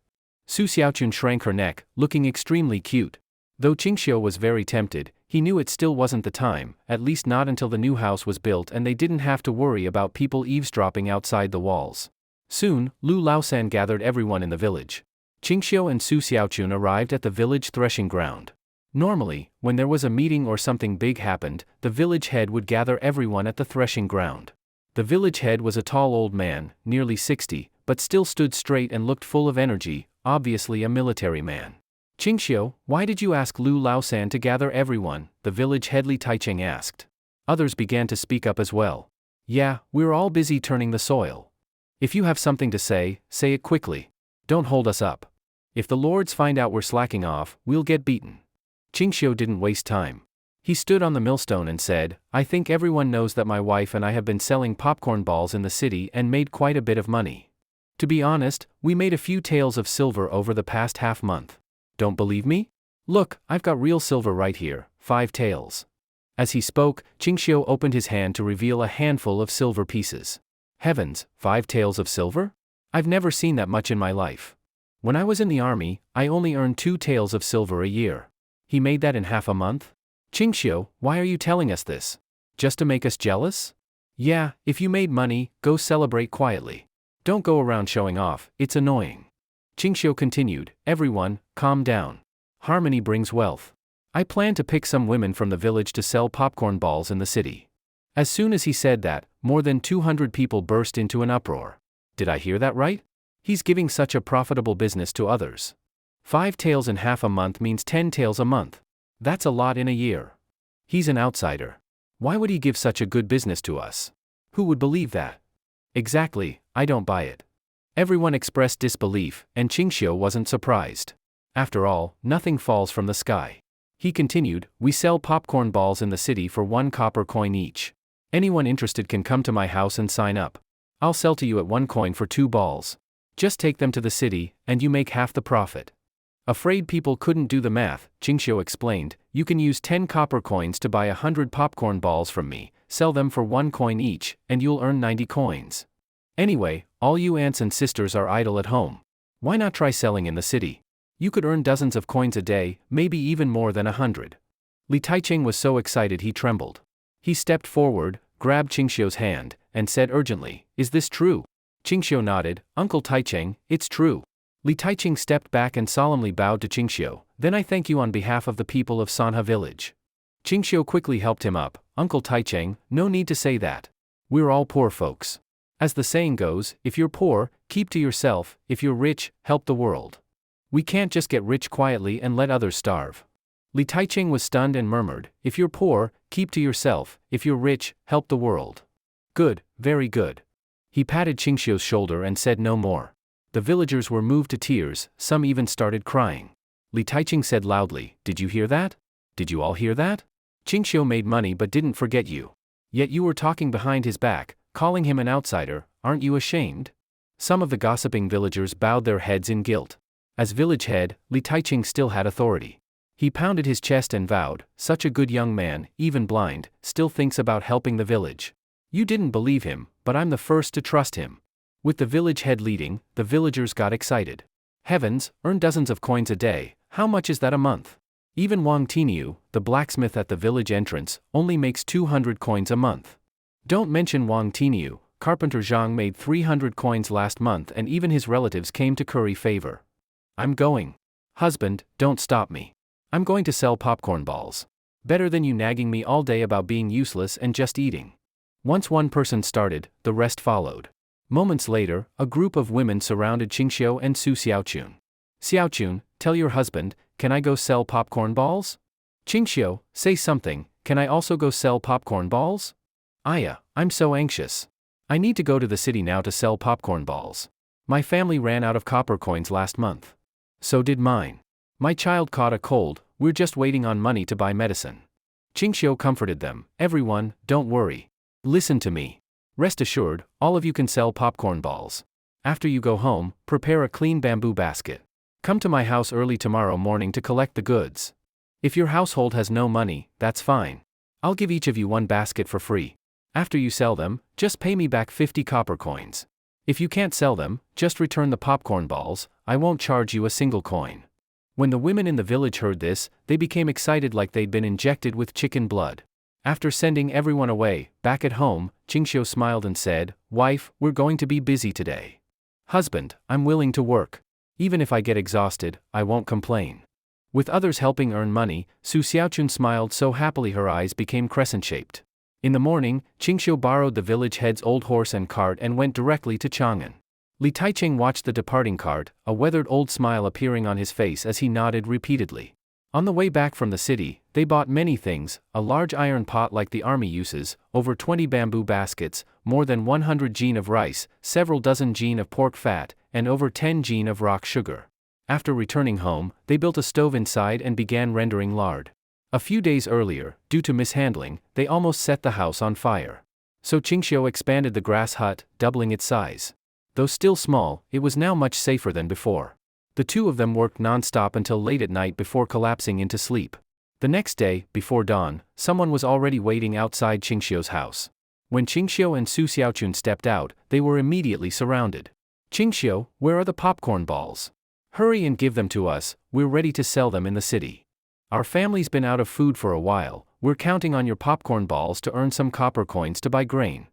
Speaker 1: Su Xiaochun shrank her neck, looking extremely cute. Though Qingxiu was very tempted, he knew it still wasn't the time, at least not until the new house was built and they didn't have to worry about people eavesdropping outside the walls. Soon, Lu Laosan gathered everyone in the village. Qingxiu and Su Xiaochun arrived at the village threshing ground. Normally, when there was a meeting or something big happened, the village head would gather everyone at the threshing ground. The village head was a tall old man, nearly 60, but still stood straight and looked full of energy, obviously a military man. "Qingxiu, why did you ask Lu Laosan to gather everyone?" the village head Li Taicheng asked. Others began to speak up as well. "Yeah, we're all busy turning the soil. If you have something to say it quickly. Don't hold us up. If the lords find out we're slacking off, we'll get beaten." Qingxiu didn't waste time. He stood on the millstone and said, "I think everyone knows that my wife and I have been selling popcorn balls in the city and made quite a bit of money. To be honest, we made a few taels of silver over the past half month. Don't believe me? Look, I've got real silver right here, 5 taels." As he spoke, Qingxiu opened his hand to reveal a handful of silver pieces. Heavens, 5 taels of silver? I've never seen that much in my life. When I was in the army, I only earned 2 taels of silver a year. He made that in half a month? Qingxiu, why are you telling us this? Just to make us jealous? Yeah, if you made money, go celebrate quietly. Don't go around showing off, it's annoying. Qingxiu continued, "Everyone, calm down. Harmony brings wealth. I plan to pick some women from the village to sell popcorn balls in the city." As soon as he said that, more than 200 people burst into an uproar. Did I hear that right? He's giving such a profitable business to others. 5 taels in half a month means 10 taels a month. That's a lot in a year. He's an outsider. Why would he give such a good business to us? Who would believe that? Exactly, I don't buy it. Everyone expressed disbelief, and Qingxiu wasn't surprised. After all, nothing falls from the sky. He continued, "We sell popcorn balls in the city for 1 copper coin each. Anyone interested can come to my house and sign up. I'll sell to you at 1 coin for 2 balls. Just take them to the city, and you make half the profit." Afraid people couldn't do the math, Qingxiu explained, "You can use 10 copper coins to buy 100 popcorn balls from me, sell them for 1 coin each, and you'll earn 90 coins. Anyway, all you aunts and sisters are idle at home. Why not try selling in the city? You could earn dozens of coins a day, maybe even more than 100. Li Taicheng was so excited he trembled. He stepped forward, grabbed Qingxiu's hand, and said urgently, "Is this true?" Qingxiu nodded. "Uncle Taicheng, it's true." Li Taicheng stepped back and solemnly bowed to Qingxiu. "Then I thank you on behalf of the people of Sanha village." Qingxiu quickly helped him up. "Uncle Taicheng, no need to say that. We're all poor folks. As the saying goes, if you're poor, keep to yourself, if you're rich, help the world. We can't just get rich quietly and let others starve." Li Taicheng was stunned and murmured, "If you're poor, keep to yourself, if you're rich, help the world." "Good, very good." He patted Qingxiu's shoulder and said no more. The villagers were moved to tears, some even started crying. Li Taicheng said loudly, "Did you hear that? Did you all hear that? Qingxiu made money but didn't forget you. Yet you were talking behind his back, calling him an outsider, aren't you ashamed?" Some of the gossiping villagers bowed their heads in guilt. As village head, Li Taicheng still had authority. He pounded his chest and vowed, "Such a good young man, even blind, still thinks about helping the village. You didn't believe him, but I'm the first to trust him." With the village head leading, the villagers got excited. "Heavens, earn dozens of coins a day, how much is that a month?" Even Wang Tiniu, the blacksmith at the village entrance, only makes 200 coins a month. Don't mention Wang Tiniu, Carpenter Zhang made 300 coins last month and even his relatives came to curry favor. "I'm going. Husband, don't stop me. I'm going to sell popcorn balls. Better than you nagging me all day about being useless and just eating." Once one person started, the rest followed. Moments later, a group of women surrounded Qingxiu and Su Xiaochun. "Xiaochun, tell your husband, can I go sell popcorn balls?" "Qingxiu, say something, can I also go sell popcorn balls?" "Aya, I'm so anxious. I need to go to the city now to sell popcorn balls. My family ran out of copper coins last month. So did mine. My child caught a cold, we're just waiting on money to buy medicine." Qingxiu comforted them. "Everyone, don't worry. Listen to me. Rest assured, all of you can sell popcorn balls. After you go home, prepare a clean bamboo basket. Come to my house early tomorrow morning to collect the goods. If your household has no money, that's fine. I'll give each of you one basket for free. After you sell them, just pay me back 50 copper coins. If you can't sell them, just return the popcorn balls, I won't charge you a single coin." When the women in the village heard this, they became excited like they'd been injected with chicken blood. After sending everyone away, back at home, Qingxiu smiled and said, "Wife, we're going to be busy today. Husband, I'm willing to work. Even if I get exhausted, I won't complain." With others helping earn money, Su Xiaochun smiled so happily her eyes became crescent-shaped. In the morning, Qingxiu borrowed the village head's old horse and cart and went directly to Chang'an. Li Taicheng watched the departing cart, a weathered old smile appearing on his face as he nodded repeatedly. On the way back from the city, they bought many things: a large iron pot like the army uses, over 20 bamboo baskets, more than 100 jin of rice, several dozen jin of pork fat, and over 10 jin of rock sugar. After returning home, they built a stove inside and began rendering lard. A few days earlier, due to mishandling, they almost set the house on fire. So Qingxiu expanded the grass hut, doubling its size. Though still small, it was now much safer than before. The two of them worked non-stop until late at night before collapsing into sleep. The next day, before dawn, someone was already waiting outside Qingxiu's house. When Qingxiu and Su Xiaochun stepped out, they were immediately surrounded. "Qingxiu, where are the popcorn balls? Hurry and give them to us, we're ready to sell them in the city. Our family's been out of food for a while, we're counting on your popcorn balls to earn some copper coins to buy grain.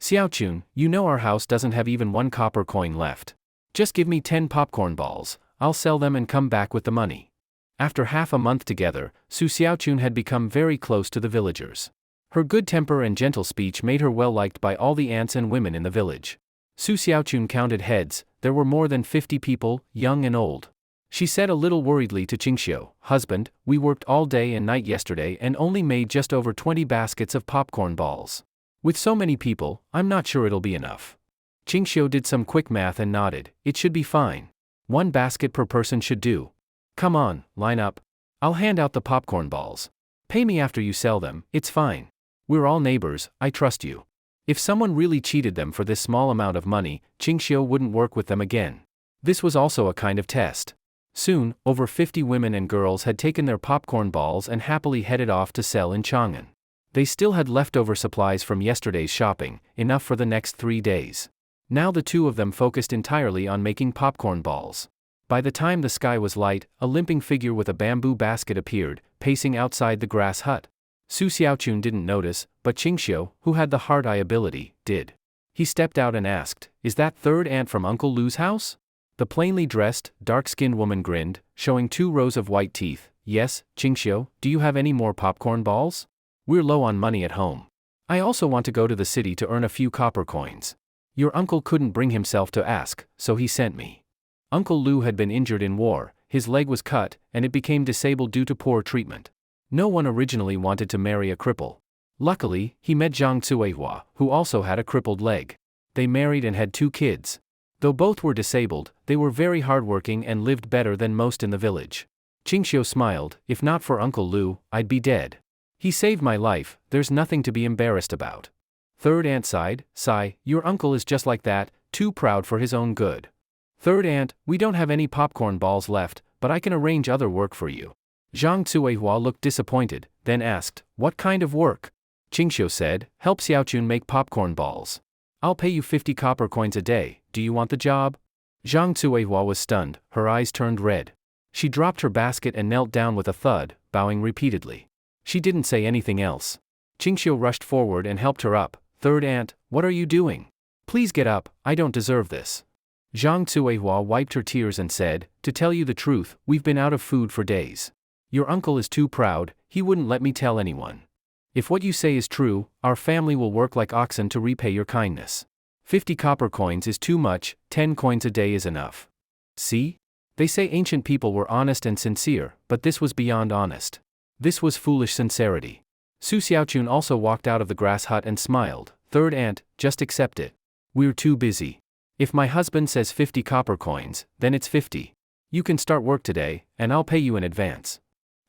Speaker 1: Xiaochun, you know our house doesn't have even one copper coin left. Just give me 10 popcorn balls, I'll sell them and come back with the money." After half a month together, Su Xiaochun had become very close to the villagers. Her good temper and gentle speech made her well liked by all the aunts and women in the village. Su Xiaochun counted heads, there were more than 50 people, young and old. She said a little worriedly to Qingxiu, "Husband, we worked all day and night yesterday and only made just over 20 baskets of popcorn balls. With so many people, I'm not sure it'll be enough." Qingxiu did some quick math and nodded, "It should be fine. 1 basket per person should do. Come on, line up. I'll hand out the popcorn balls. Pay me after you sell them, it's fine. We're all neighbors, I trust you." If someone really cheated them for this small amount of money, Qingxiu wouldn't work with them again. This was also a kind of test. Soon, over 50 women and girls had taken their popcorn balls and happily headed off to sell in Chang'an. They still had leftover supplies from yesterday's shopping, enough for the next 3 days. Now the two of them focused entirely on making popcorn balls. By the time the sky was light, a limping figure with a bamboo basket appeared, pacing outside the grass hut. Su Xiaochun didn't notice, but Qingxiu, who had the hard eye ability, did. He stepped out and asked, "Is that third aunt from Uncle Lu's house?" The plainly dressed, dark-skinned woman grinned, showing 2 rows of white teeth. "Yes, Qingxiu, do you have any more popcorn balls? We're low on money at home. I also want to go to the city to earn a few copper coins. Your uncle couldn't bring himself to ask, so he sent me." Uncle Lu had been injured in war, his leg was cut, and it became disabled due to poor treatment. No one originally wanted to marry a cripple. Luckily, he met Zhang Cuihua, who also had a crippled leg. They married and had 2 kids. Though both were disabled, they were very hardworking and lived better than most in the village. Qingxiu smiled, "If not for Uncle Lu, I'd be dead. He saved my life, there's nothing to be embarrassed about." Third aunt sighed, "Sigh, your uncle is just like that, too proud for his own good." Third aunt, "We don't have any popcorn balls left, but I can arrange other work for you." Zhang Cuihua looked disappointed, then asked, "What kind of work?" Qingxiu said, "Help Xiaochun make popcorn balls. I'll pay you 50 copper coins a day, do you want the job?" Zhang Cuihua was stunned, her eyes turned red. She dropped her basket and knelt down with a thud, bowing repeatedly. She didn't say anything else. Qingxiu rushed forward and helped her up. "Third aunt, what are you doing? Please get up, I don't deserve this." Zhang Cuihua wiped her tears and said, "To tell you the truth, we've been out of food for days. Your uncle is too proud, he wouldn't let me tell anyone. If what you say is true, our family will work like oxen to repay your kindness. 50 copper coins is too much, 10 coins a day is enough." See? They say ancient people were honest and sincere, but this was beyond honest. This was foolish sincerity. Su Xiaochun also walked out of the grass hut and smiled. "Third aunt, just accept it. We're too busy. If my husband says 50 copper coins, then it's 50. You can start work today, and I'll pay you in advance."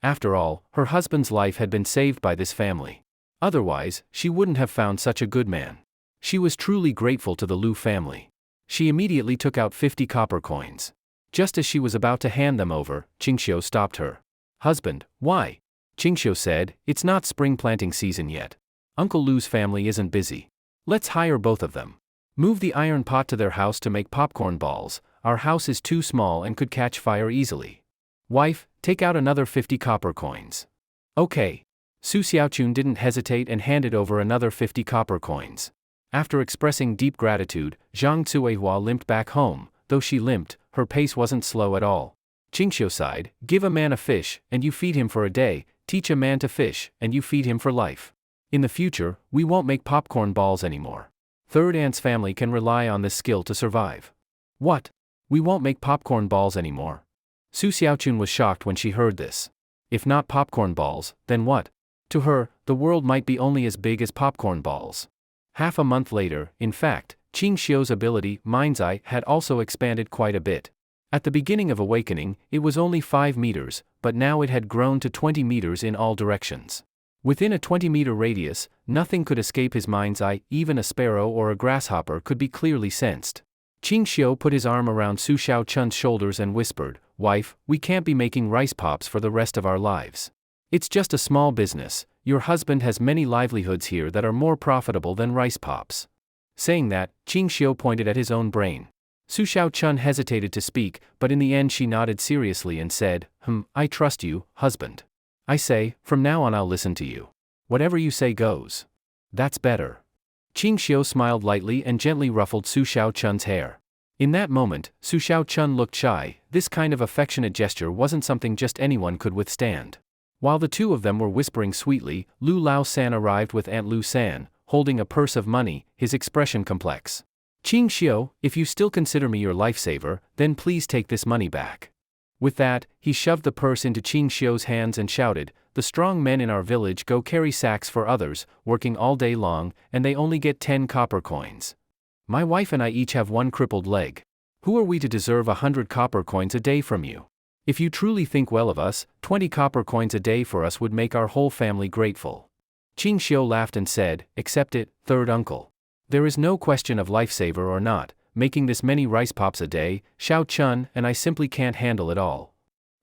Speaker 1: After all, her husband's life had been saved by this family. Otherwise, she wouldn't have found such a good man. She was truly grateful to the Lu family. She immediately took out 50 copper coins. Just as she was about to hand them over, Qingxiu stopped her. "Husband, why?" Qingxiu said, "It's not spring planting season yet. Uncle Lu's family isn't busy. Let's hire both of them. Move the iron pot to their house to make popcorn balls, our house is too small and could catch fire easily. Wife, take out another 50 copper coins." "Okay." Su Xiaochun didn't hesitate and handed over another 50 copper coins. After expressing deep gratitude, Zhang Cuihua limped back home. Though she limped, her pace wasn't slow at all. Qingxiu sighed, "Give a man a fish, and you feed him for a day, teach a man to fish, and you feed him for life. In the future, we won't make popcorn balls anymore. Third aunt's family can rely on this skill to survive." "What? We won't make popcorn balls anymore?" Su Xiaochun was shocked when she heard this. If not popcorn balls, then what? To her, the world might be only as big as popcorn balls. Half a month later, in fact, Qingxiu's ability, Mind's Eye, had also expanded quite a bit. At the beginning of awakening, it was only 5 meters, but now it had grown to 20 meters in all directions. Within a 20-meter radius, nothing could escape his mind's eye, even a sparrow or a grasshopper could be clearly sensed. Qingxiu put his arm around Su Xiaochun's shoulders and whispered, "Wife, we can't be making rice pops for the rest of our lives. It's just a small business, your husband has many livelihoods here that are more profitable than rice pops." Saying that, Qingxiu pointed at his own brain. Su Xiaochun hesitated to speak, but in the end she nodded seriously and said, I trust you, husband. I say, from now on I'll listen to you. Whatever you say goes. That's better." Qingxiu smiled lightly and gently ruffled Su Xiaochun's hair. In that moment, Su Xiaochun looked shy. This kind of affectionate gesture wasn't something just anyone could withstand. While the two of them were whispering sweetly, Lu Lao-san arrived with Aunt Lu-san, holding a purse of money, his expression complex. "Qingxiu, if you still consider me your lifesaver, then please take this money back." With that, he shoved the purse into Qingxiu's hands and shouted, "The strong men in our village go carry sacks for others, working all day long, and they only get 10 copper coins. My wife and I each have 1 crippled leg. Who are we to deserve 100 copper coins a day from you? If you truly think well of us, 20 copper coins a day for us would make our whole family grateful." Qingxiu laughed and said, "Accept it, third uncle. There is no question of lifesaver or not. Making this many rice pops a day, Xiaochun and I simply can't handle it all.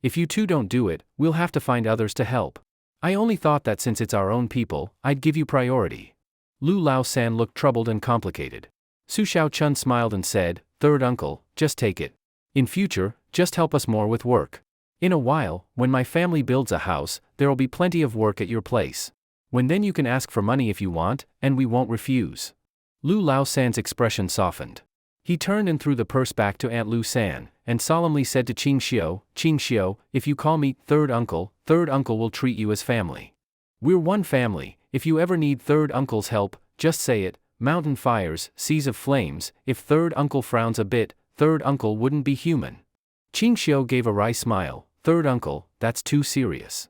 Speaker 1: If you two don't do it, we'll have to find others to help. I only thought that since it's our own people, I'd give you priority." Lu Lao-san looked troubled and complicated. Su Xiaochun smiled and said, "Third uncle, just take it. In future, just help us more with work. In a while, when my family builds a house, there'll be plenty of work at your place. When then you can ask for money if you want, and we won't refuse. Lu Lao San's expression softened. He turned and threw the purse back to Aunt Lu San, and solemnly said to Qingxiu, if you call me third uncle will treat you as family. We're one family. If you ever need third uncle's help, just say it. Mountain fires, seas of flames, if third uncle frowns a bit, third uncle wouldn't be human. Qingxiu gave a wry smile. Third uncle, that's too serious.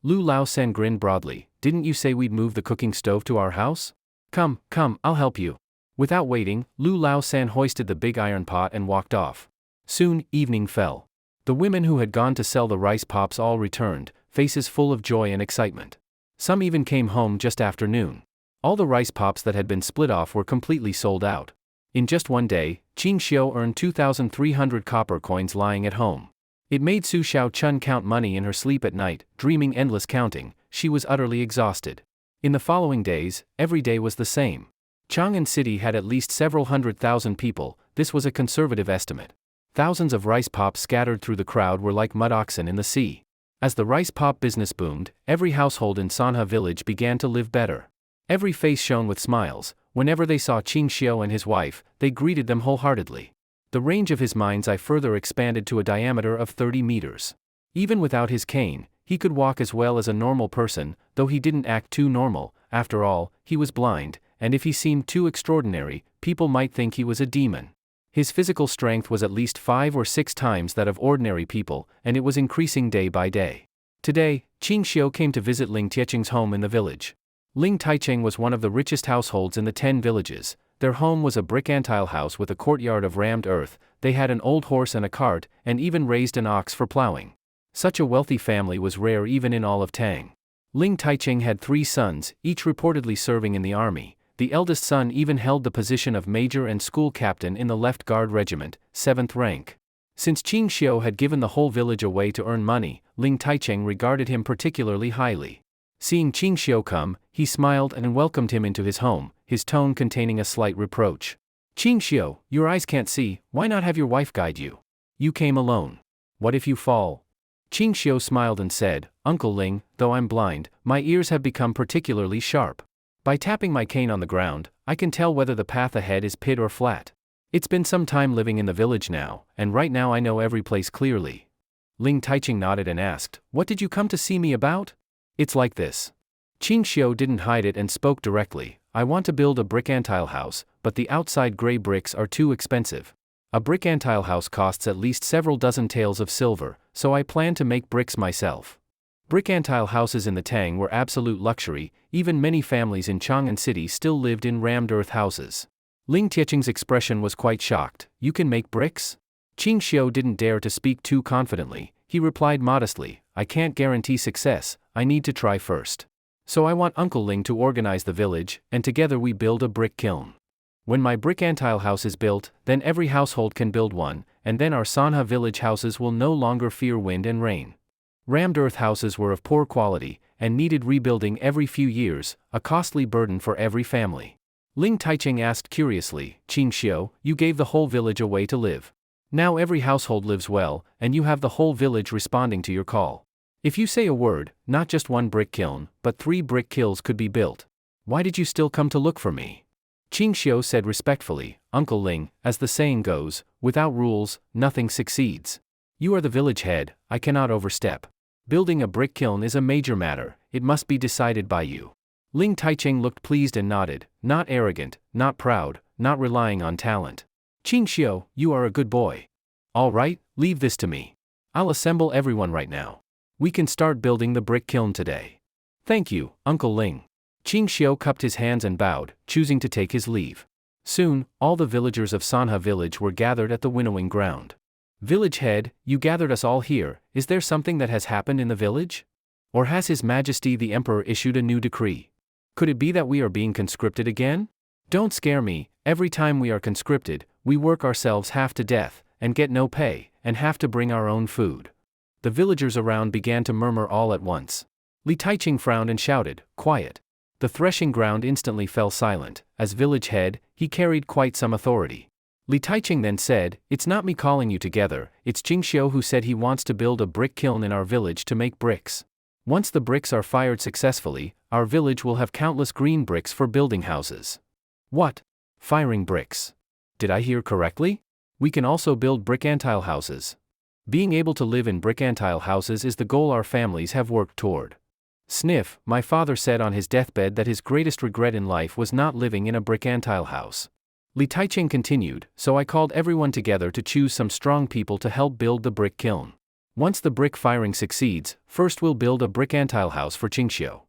Speaker 1: Lu Lao San grinned broadly. Didn't you say we'd move the cooking stove to our house? Come, I'll help you. Without waiting, Lu Lao San hoisted the big iron pot and walked off. Soon, evening fell. The women who had gone to sell the rice pops all returned, faces full of joy and excitement. Some even came home just after noon. All the rice pops that had been split off were completely sold out. In just one day, Qingxiu earned 2,300 copper coins lying at home. It made Su Xiao Chun count money in her sleep at night, dreaming endless counting. She was utterly exhausted. In the following days, every day was the same. Chang'an City had at least several 100,000 people. This was a conservative estimate. Thousands of rice pops scattered through the crowd were like mud oxen in the sea. As the rice pop business boomed, every household in Sanha village began to live better. Every face shone with smiles. Whenever they saw Qingxiu and his wife, they greeted them wholeheartedly. The range of his mind's eye further expanded to a diameter of 30 meters. Even without his cane, he could walk as well as a normal person, though he didn't act too normal. After all, he was blind, and if he seemed too extraordinary, people might think he was a demon. His physical strength was at least 5 or 6 times that of ordinary people, and it was increasing day by day. Today, Qingxiu came to visit Ling Tiecheng's home in the village. Ling Taicheng was one of the richest households in the 10 villages. Their home was a brick antile house with a courtyard of rammed earth. They had an old horse and a cart, and even raised an ox for plowing. Such a wealthy family was rare even in all of Tang. Ling Taicheng had 3 sons, each reportedly serving in the army. The eldest son even held the position of major and school captain in the Left Guard Regiment, 7th rank. Since Qingxiu had given the whole village away to earn money, Ling Taicheng regarded him particularly highly. Seeing Qingxiu come, he smiled and welcomed him into his home, his tone containing a slight reproach. Qingxiu, your eyes can't see, why not have your wife guide you? You came alone. What if you fall? Qingxiu smiled and said, Uncle Ling, though I'm blind, my ears have become particularly sharp. By tapping my cane on the ground, I can tell whether the path ahead is pit or flat. It's been some time living in the village now, and right now I know every place clearly. Ling Taicheng nodded and asked, What did you come to see me about? It's like this. Qingxiu didn't hide it and spoke directly. I want to build a brick antile house, but the outside gray bricks are too expensive. A brick antile house costs at least several dozen taels of silver, so I plan to make bricks myself. Brick antile houses in the Tang were absolute luxury. Even many families in Chang'an City still lived in rammed earth houses. Ling Tiecheng's expression was quite shocked. You can make bricks? Qingxiu didn't dare to speak too confidently. He replied modestly, I can't guarantee success, I need to try first. So I want Uncle Ling to organize the village, and together we build a brick kiln. When my brick antile house is built, then every household can build one, and then our Sanha village houses will no longer fear wind and rain. Rammed earth houses were of poor quality, and needed rebuilding every few years, a costly burden for every family. Ling Taicheng asked curiously, Qingxiu, you gave the whole village a way to live. Now every household lives well, and you have the whole village responding to your call. If you say a word, not just 1 brick kiln, but 3 brick kilns could be built. Why did you still come to look for me? Qingxiu said respectfully, Uncle Ling, as the saying goes, without rules, nothing succeeds. You are the village head, I cannot overstep. Building a brick kiln is a major matter, it must be decided by you. Ling Taicheng looked pleased and nodded, not arrogant, not proud, not relying on talent. Qingxiu, you are a good boy. All right, leave this to me. I'll assemble everyone right now. We can start building the brick kiln today. Thank you, Uncle Ling. Qingxiu cupped his hands and bowed, choosing to take his leave. Soon, all the villagers of Sanha village were gathered at the winnowing ground. Village head, you gathered us all here, is there something that has happened in the village? Or has His Majesty the Emperor issued a new decree? Could it be that we are being conscripted again? Don't scare me, every time we are conscripted, we work ourselves half to death, and get no pay, and have to bring our own food. The villagers around began to murmur all at once. Li Taicheng frowned and shouted, Quiet. The threshing ground instantly fell silent. As village head, he carried quite some authority. Li Taicheng then said, It's not me calling you together, it's Qingxiu who said he wants to build a brick kiln in our village to make bricks. Once the bricks are fired successfully, our village will have countless green bricks for building houses. What? Firing bricks. Did I hear correctly? We can also build brick-and-tile houses. Being able to live in brick-and-tile houses is the goal our families have worked toward. Sniff, my father said on his deathbed that his greatest regret in life was not living in a brick-and-tile house. Li Taicheng continued, so I called everyone together to choose some strong people to help build the brick kiln. Once the brick firing succeeds, first we'll build a brick-and-tile house for Qingxiu.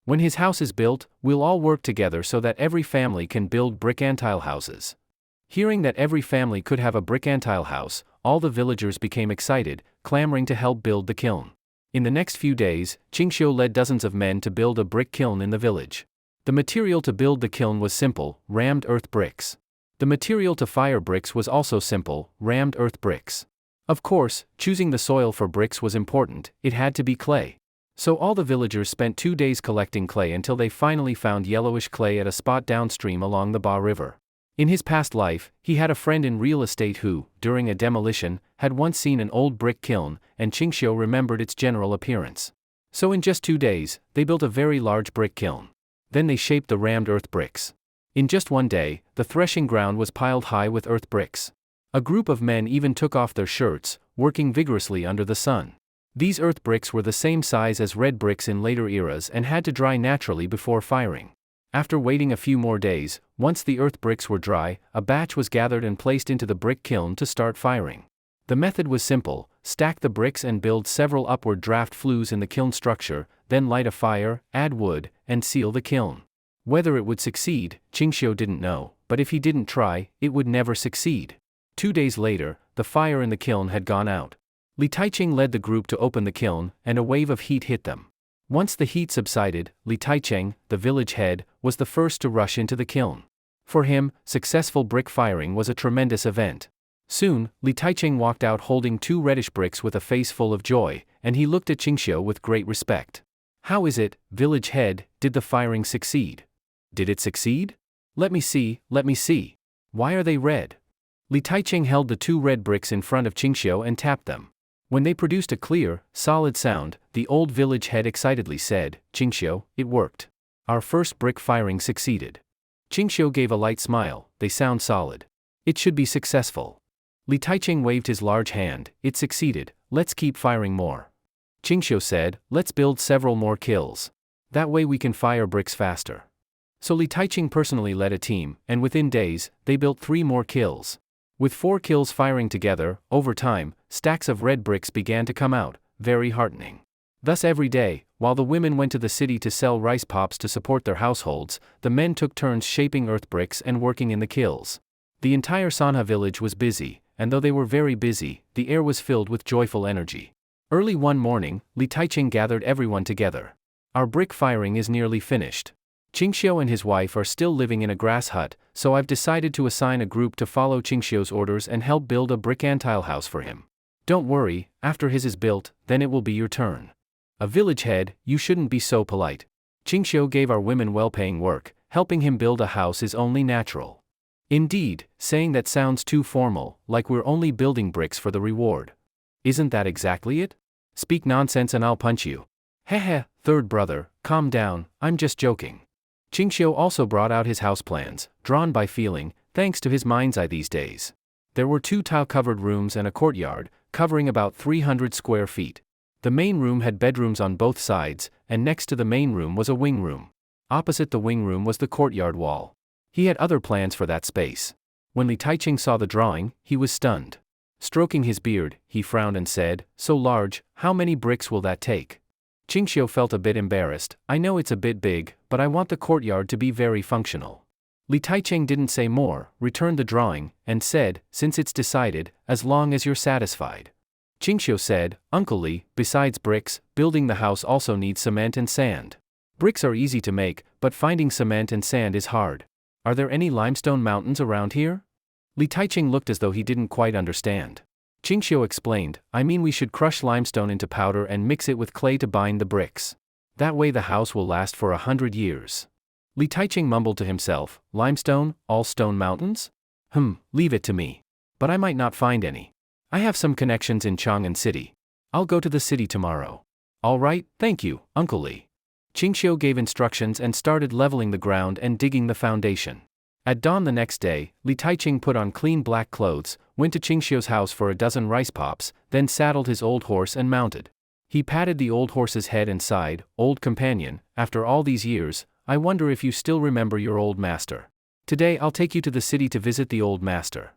Speaker 1: When his house is built, we'll all work together so that every family can build brick-and-tile houses. Hearing that every family could have a brick-and-tile house, all the villagers became excited, clamoring to help build the kiln. In the next few days, Qingxiu led dozens of men to build a brick kiln in the village. The material to build the kiln was simple, rammed earth bricks. The material to fire bricks was also simple, rammed earth bricks. Of course, choosing the soil for bricks was important, it had to be clay. So all the villagers spent 2 days collecting clay until they finally found yellowish clay at a spot downstream along the Ba River. In his past life, he had a friend in real estate who, during a demolition, had once seen an old brick kiln, and Qingxiu remembered its general appearance. So in just 2 days, they built a very large brick kiln. Then they shaped the rammed earth bricks. In just 1 day, the threshing ground was piled high with earth bricks. A group of men even took off their shirts, working vigorously under the sun. These earth bricks were the same size as red bricks in later eras and had to dry naturally before firing. After waiting a few more days, once the earth bricks were dry, a batch was gathered and placed into the brick kiln to start firing. The method was simple: stack the bricks and build several upward draft flues in the kiln structure, then light a fire, add wood, and seal the kiln. Whether it would succeed, Qingxiu didn't know, but if he didn't try, it would never succeed. 2 days later, the fire in the kiln had gone out. Li Taicheng led the group to open the kiln, and a wave of heat hit them. Once the heat subsided, Li Taicheng, the village head, was the first to rush into the kiln. For him, successful brick firing was a tremendous event. Soon, Li Taicheng walked out holding 2 reddish bricks with a face full of joy, and he looked at Qingxiu with great respect. How is it, village head, did the firing succeed? Did it succeed? Let me see, let me see. Why are they red? Li Taicheng held the 2 red bricks in front of Qingxiu and tapped them. When they produced a clear, solid sound, the old village head excitedly said, "Qingxiu, it worked. Our first brick firing succeeded." Qingxiu gave a light smile, "They sound solid. It should be successful." Li Taicheng waved his large hand, "It succeeded, let's keep firing more." Qingxiu said, "Let's build several more kilns. That way we can fire bricks faster." So Li Taicheng personally led a team, and within days, they built 3 more kilns. With 4 kilns firing together, over time, stacks of red bricks began to come out, very heartening. Thus every day, while the women went to the city to sell rice pops to support their households, the men took turns shaping earth bricks and working in the kilns. The entire Sanha village was busy, and though they were very busy, the air was filled with joyful energy. Early one morning, Li Taicheng gathered everyone together. "Our brick firing is nearly finished. Qingxiu and his wife are still living in a grass hut, so I've decided to assign a group to follow Qingxiu's orders and help build a brick-and-tile house for him. Don't worry, after his is built, then it will be your turn. A village head, you shouldn't be so polite. Qingxiu gave our women well-paying work, helping him build a house is only natural. Indeed, saying that sounds too formal, like we're only building bricks for the reward. Isn't that exactly it? Speak nonsense and I'll punch you." "Heh, third brother, calm down, I'm just joking." Qingxiu also brought out his house plans, drawn by feeling, thanks to his mind's eye these days. There were 2 tile-covered rooms and a courtyard, covering about 300 square feet. The main room had bedrooms on both sides, and next to the main room was a wing room. Opposite the wing room was the courtyard wall. He had other plans for that space. When Li Taicheng saw the drawing, he was stunned. Stroking his beard, he frowned and said, "So large, how many bricks will that take?" Qingxiu felt a bit embarrassed. "I know it's a bit big, but I want the courtyard to be very functional." Li Taicheng didn't say more, returned the drawing, and said, "Since it's decided, as long as you're satisfied." Qingxiu said, "Uncle Li, besides bricks, building the house also needs cement and sand. Bricks are easy to make, but finding cement and sand is hard. Are there any limestone mountains around here?" Li Taicheng looked as though he didn't quite understand. Qingxiu explained, "I mean we should crush limestone into powder and mix it with clay to bind the bricks. That way the house will last for 100 years. Li Taicheng mumbled to himself, "Limestone, all stone mountains? Leave it to me. But I might not find any. I have some connections in Chang'an City. I'll go to the city tomorrow." "All right, thank you, Uncle Li." Qingxiu gave instructions and started leveling the ground and digging the foundation. At dawn the next day, Li Taiqing put on clean black clothes, went to Qingxiu's house for a dozen rice pops, then saddled his old horse and mounted. He patted the old horse's head and sighed, "Old companion, after all these years, I wonder if you still remember your old master. Today I'll take you to the city to visit the old master."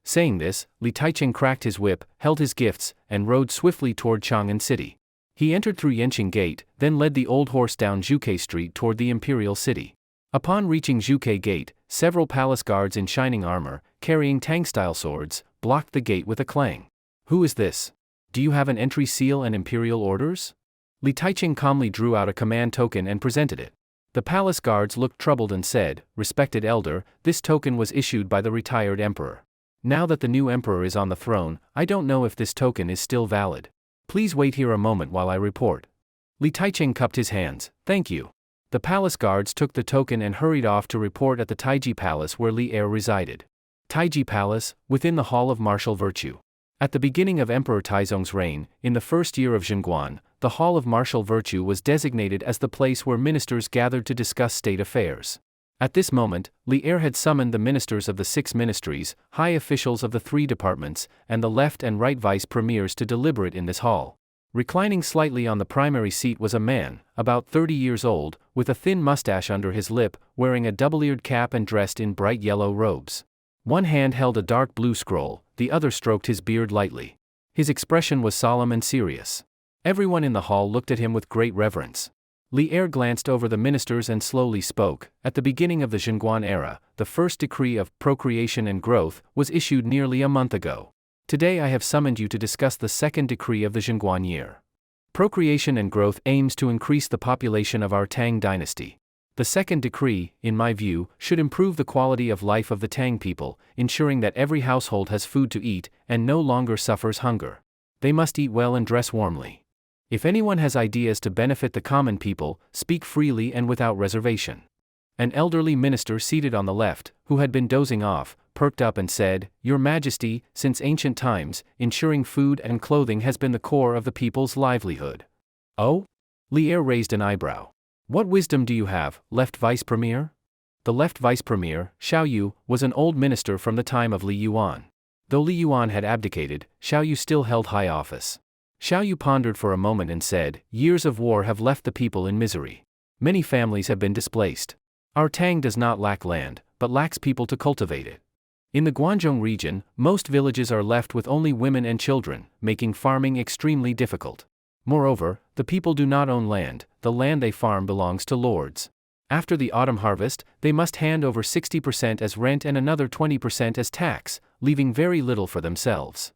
Speaker 1: Saying this, Li Taiqing cracked his whip, held his gifts, and rode swiftly toward Chang'an City. He entered through Yanqing Gate, then led the old horse down Zhuke Street toward the Imperial City. Upon reaching Zhuke Gate, several palace guards in shining armor, carrying Tang-style swords, blocked the gate with a clang. "Who is this? Do you have an entry seal and imperial orders?" Li Taiqing calmly drew out a command token and presented it. The palace guards looked troubled and said, "Respected elder, this token was issued by the retired emperor. Now that the new emperor is on the throne, I don't know if this token is still valid. Please wait here a moment while I report." Li Taiqing cupped his hands, "Thank you." The palace guards took the token and hurried off to report at the Taiji Palace where Li Er resided. Taiji Palace, within the Hall of Martial Virtue. At the beginning of Emperor Taizong's reign, in the first year of Zhenguan, the Hall of Martial Virtue was designated as the place where ministers gathered to discuss state affairs. At this moment, Li Er had summoned the ministers of the 6 ministries, high officials of the 3 departments, and the left and right vice premiers to deliberate in this hall. Reclining slightly on the primary seat was a man, about 30 years old, with a thin mustache under his lip, wearing a double-eared cap and dressed in bright yellow robes. One hand held a dark blue scroll, the other stroked his beard lightly. His expression was solemn and serious. Everyone in the hall looked at him with great reverence. Li Er glanced over the ministers and slowly spoke. At the beginning of the Zhenguan era, the first decree of procreation and growth was issued nearly a month ago. Today I have summoned you to discuss the second decree of the Zhenguan year. Procreation and growth aims to increase the population of our Tang dynasty. The second decree, in my view, should improve the quality of life of the Tang people, ensuring that every household has food to eat and no longer suffers hunger. They must eat well and dress warmly. If anyone has ideas to benefit the common people, speak freely and without reservation. An elderly minister seated on the left, who had been dozing off, perked up and said, "Your Majesty, since ancient times, ensuring food and clothing has been the core of the people's livelihood." "Oh?" Li Er raised an eyebrow. "What wisdom do you have, left vice premier?" The left vice premier, Xiao Yu, was an old minister from the time of Li Yuan. Though Li Yuan had abdicated, Xiao Yu still held high office. Xiao Yu pondered for a moment and said, "Years of war have left the people in misery. Many families have been displaced. Our Tang does not lack land, but lacks people to cultivate it. In the Guangzhou region, most villages are left with only women and children, making farming extremely difficult. Moreover, the people do not own land, the land they farm belongs to lords. After the autumn harvest, they must hand over 60% as rent and another 20% as tax, leaving very little for themselves.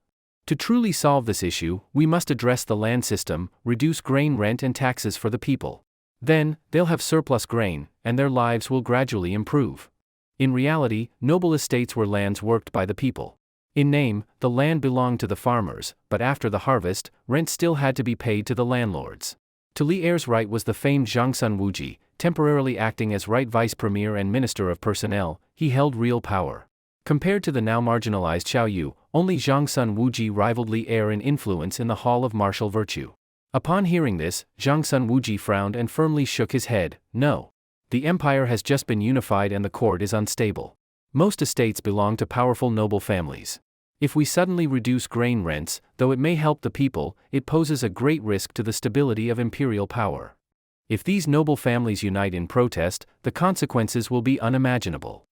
Speaker 1: To truly solve this issue, we must address the land system, reduce grain rent and taxes for the people. Then, they'll have surplus grain, and their lives will gradually improve." In reality, noble estates were lands worked by the people. In name, the land belonged to the farmers, but after the harvest, rent still had to be paid to the landlords. To Li Er's right was the famed Zhang Sun Wuji, temporarily acting as right vice premier and minister of personnel. He held real power. Compared to the now marginalized Xiao Yu, only Zhang Sun Wuji rivaled Li Er in influence in the Hall of Martial Virtue. Upon hearing this, Zhang Sun Wuji frowned and firmly shook his head. "No. The empire has just been unified and the court is unstable. Most estates belong to powerful noble families. If we suddenly reduce grain rents, though it may help the people, it poses a great risk to the stability of imperial power. If these noble families unite in protest, the consequences will be unimaginable."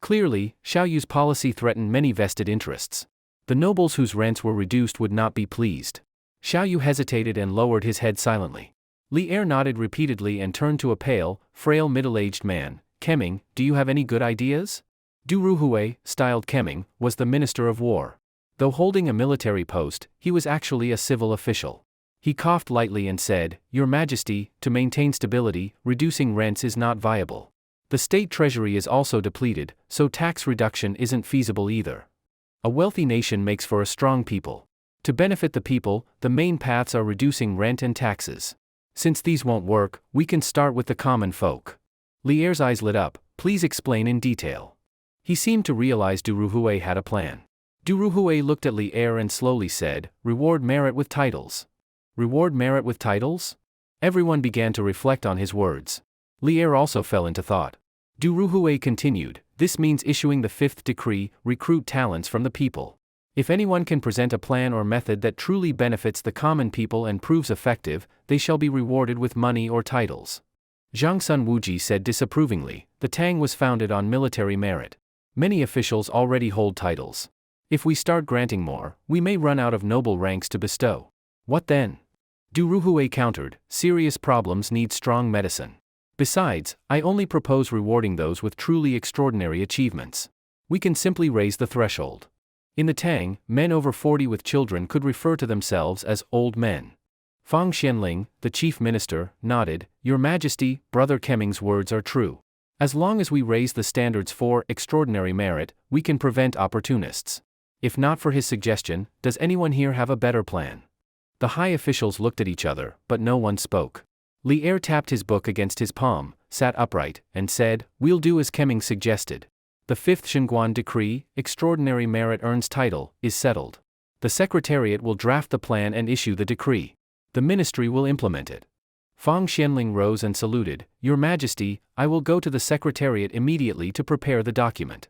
Speaker 1: Clearly, Xiao Yu's policy threatened many vested interests. The nobles whose rents were reduced would not be pleased. Xiao Yu hesitated and lowered his head silently. Li Er nodded repeatedly and turned to a pale, frail middle-aged man. "Kemming, do you have any good ideas?" Du Ruhui, styled Kemming, was the Minister of War. Though holding a military post, he was actually a civil official. He coughed lightly and said, "Your Majesty, to maintain stability, reducing rents is not viable. The state treasury is also depleted, so tax reduction isn't feasible either. A wealthy nation makes for a strong people. To benefit the people, the main paths are reducing rent and taxes. Since these won't work, we can start with the common folk." Li Er's eyes lit up. "Please explain in detail." He seemed to realize Du Ruhui had a plan. Du Ruhui looked at Li Er and slowly said, "Reward merit with titles." "Reward merit with titles?" Everyone began to reflect on his words. Li Er also fell into thought. Du Ruhui continued, this means issuing the fifth decree, recruit talents from the people. If anyone can present a plan or method that truly benefits the common people and proves effective, they shall be rewarded with money or titles. Zhang Sun Wuji said disapprovingly, the Tang was founded on military merit. Many officials already hold titles. If we start granting more, we may run out of noble ranks to bestow. What then? Du Ruhui countered, serious problems need strong medicine. Besides, I only propose rewarding those with truly extraordinary achievements. We can simply raise the threshold. In the Tang, men over 40 with children could refer to themselves as old men. Fang Xianling, the chief minister, nodded, Your Majesty, Brother Kemming's words are true. As long as we raise the standards for extraordinary merit, we can prevent opportunists. If not for his suggestion, does anyone here have a better plan? The high officials looked at each other, but no one spoke. Li Er tapped his book against his palm, sat upright, and said, We'll do as Kemming suggested. The fifth Xinguan decree, extraordinary merit earns title, is settled. The Secretariat will draft the plan and issue the decree. The ministry will implement it. Fang Xianling rose and saluted, Your Majesty, I will go to the Secretariat immediately to prepare the document.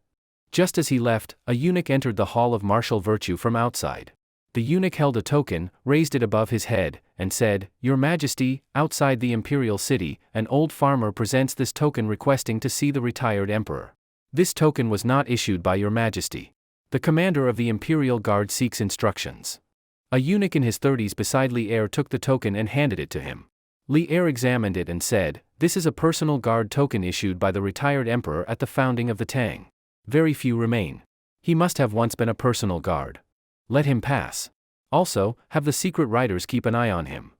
Speaker 1: Just as he left, a eunuch entered the Hall of Martial Virtue from outside. The eunuch held a token, raised it above his head, and said, Your Majesty, outside the Imperial city, an old farmer presents this token requesting to see the retired emperor. This token was not issued by Your Majesty. The commander of the Imperial Guard seeks instructions. A eunuch in his 30s beside Li Er took the token and handed it to him. Li Er examined it and said, This is a personal guard token issued by the retired emperor at the founding of the Tang. Very few remain. He must have once been a personal guard. Let him pass. Also, have the secret riders keep an eye on him.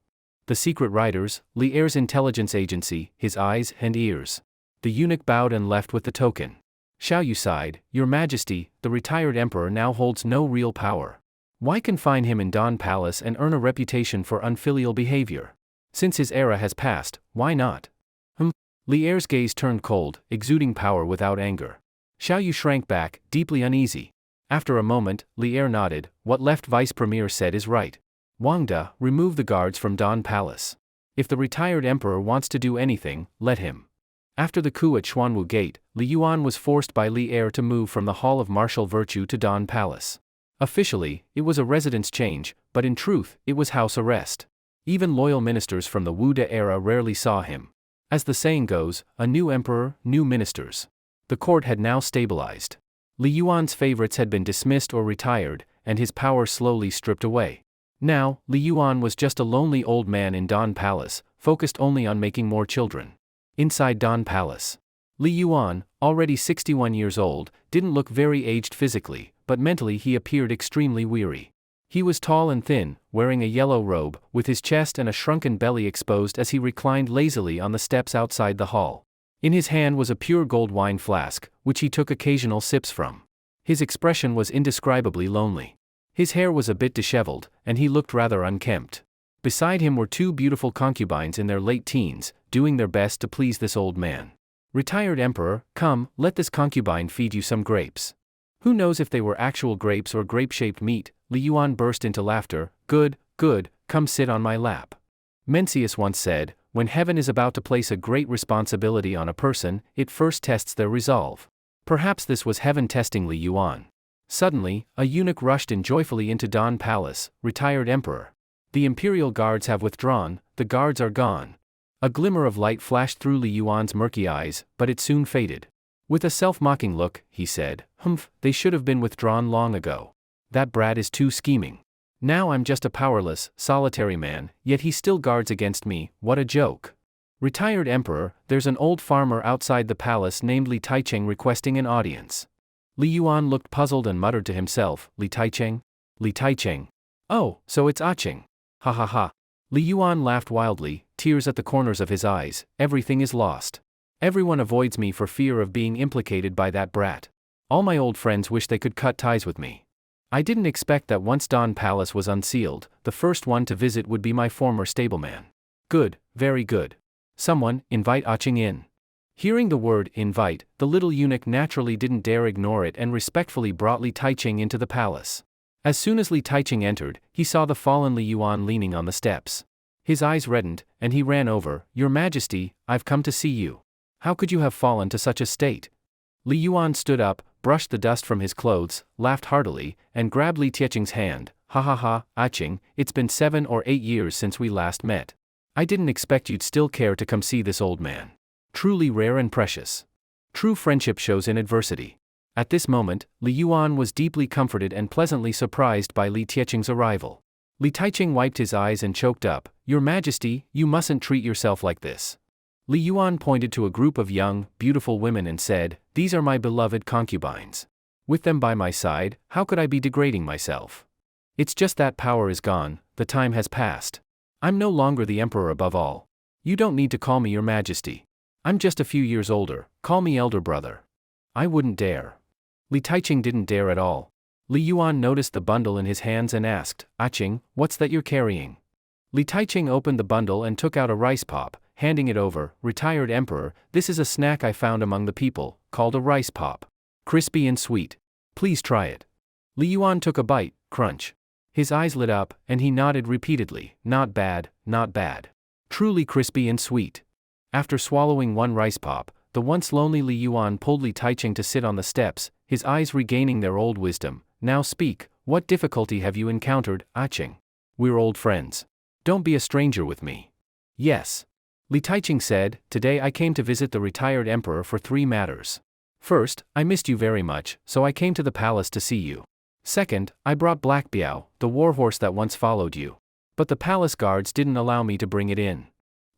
Speaker 1: The secret riders, Li Er's intelligence agency, his eyes and ears. The eunuch bowed and left with the token. Xiao Yu sighed, Your Majesty, the retired emperor now holds no real power. Why confine him in Dawn Palace and earn a reputation for unfilial behavior? Since his era has passed, why not? Li Er's gaze turned cold, exuding power without anger. Xiao Yu shrank back, deeply uneasy. After a moment, Li Er nodded, What left Vice Premier said is right. Wang De, remove the guards from Dawn Palace. If the retired emperor wants to do anything, let him. After the coup at Xuanwu Gate, Li Yuan was forced by Li Er to move from the Hall of Martial Virtue to Dawn Palace. Officially, it was a residence change, but in truth, it was house arrest. Even loyal ministers from the Wu De era rarely saw him. As the saying goes, a new emperor, new ministers. The court had now stabilized. Li Yuan's favorites had been dismissed or retired, and his power slowly stripped away. Now, Li Yuan was just a lonely old man in Dawn Palace, focused only on making more children. Inside Dawn Palace, Li Yuan, already 61 years old, didn't look very aged physically, but mentally he appeared extremely weary. He was tall and thin, wearing a yellow robe, with his chest and a shrunken belly exposed as he reclined lazily on the steps outside the hall. In his hand was a pure gold wine flask, which he took occasional sips from. His expression was indescribably lonely. His hair was a bit disheveled, and he looked rather unkempt. Beside him were two beautiful concubines in their late teens, doing their best to please this old man. Retired emperor, come, let this concubine feed you some grapes. Who knows if they were actual grapes or grape-shaped meat? Li Yuan burst into laughter, good, good, come sit on my lap. Mencius once said, when heaven is about to place a great responsibility on a person, it first tests their resolve. Perhaps this was heaven testing Li Yuan. Suddenly, a eunuch rushed in joyfully into Dawn Palace, retired emperor. The Imperial guards have withdrawn, the guards are gone. A glimmer of light flashed through Li Yuan's murky eyes, but it soon faded. With a self-mocking look, he said, Humph, they should have been withdrawn long ago. That brat is too scheming. Now I'm just a powerless, solitary man, yet he still guards against me, what a joke. Retired emperor, there's an old farmer outside the palace named Li Taicheng requesting an audience. Li Yuan looked puzzled and muttered to himself, Li Taicheng? Li Taicheng. Oh, so it's Cheng. Ha ha ha. Li Yuan laughed wildly, tears at the corners of his eyes, everything is lost. Everyone avoids me for fear of being implicated by that brat. All my old friends wish they could cut ties with me. I didn't expect that once Dawn Palace was unsealed, the first one to visit would be my former stableman. Good, very good. Someone, invite Cheng in. Hearing the word, invite, the little eunuch naturally didn't dare ignore it and respectfully brought Li Taicheng into the palace. As soon as Li Taicheng entered, he saw the fallen Li Yuan leaning on the steps. His eyes reddened, and he ran over. Your Majesty, I've come to see you. How could you have fallen to such a state? Li Yuan stood up, brushed the dust from his clothes, laughed heartily, and grabbed Li Tieching's hand. Ha ha ha, Ching, it's been 7 or 8 years since we last met. I didn't expect you'd still care to come see this old man. Truly rare and precious. True friendship shows in adversity. At this moment, Li Yuan was deeply comforted and pleasantly surprised by Li Tieching's arrival. Li Taiching wiped his eyes and choked up. Your Majesty, you mustn't treat yourself like this. Li Yuan pointed to a group of young, beautiful women and said, these are my beloved concubines. With them by my side, how could I be degrading myself? It's just that power is gone, the time has passed. I'm no longer the emperor above all. You don't need to call me your Majesty. I'm just a few years older, call me elder brother. I wouldn't dare. Li Taiching didn't dare at all. Li Yuan noticed the bundle in his hands and asked, Ching, what's that you're carrying? Li Taiching opened the bundle and took out a rice pop, handing it over. Retired emperor, this is a snack I found among the people, called a rice pop. Crispy and sweet. Please try it. Li Yuan took a bite, crunch. His eyes lit up, and he nodded repeatedly, not bad, not bad. Truly crispy and sweet. After swallowing one rice pop, the once lonely Li Yuan pulled Li Taiching to sit on the steps, his eyes regaining their old wisdom. Now speak, what difficulty have you encountered, Ching? We're old friends. Don't be a stranger with me. Yes. Li Taiching said, today I came to visit the retired emperor for 3 matters. First, I missed you very much, so I came to the palace to see you. Second, I brought Black Biao, the warhorse that once followed you. But the palace guards didn't allow me to bring it in.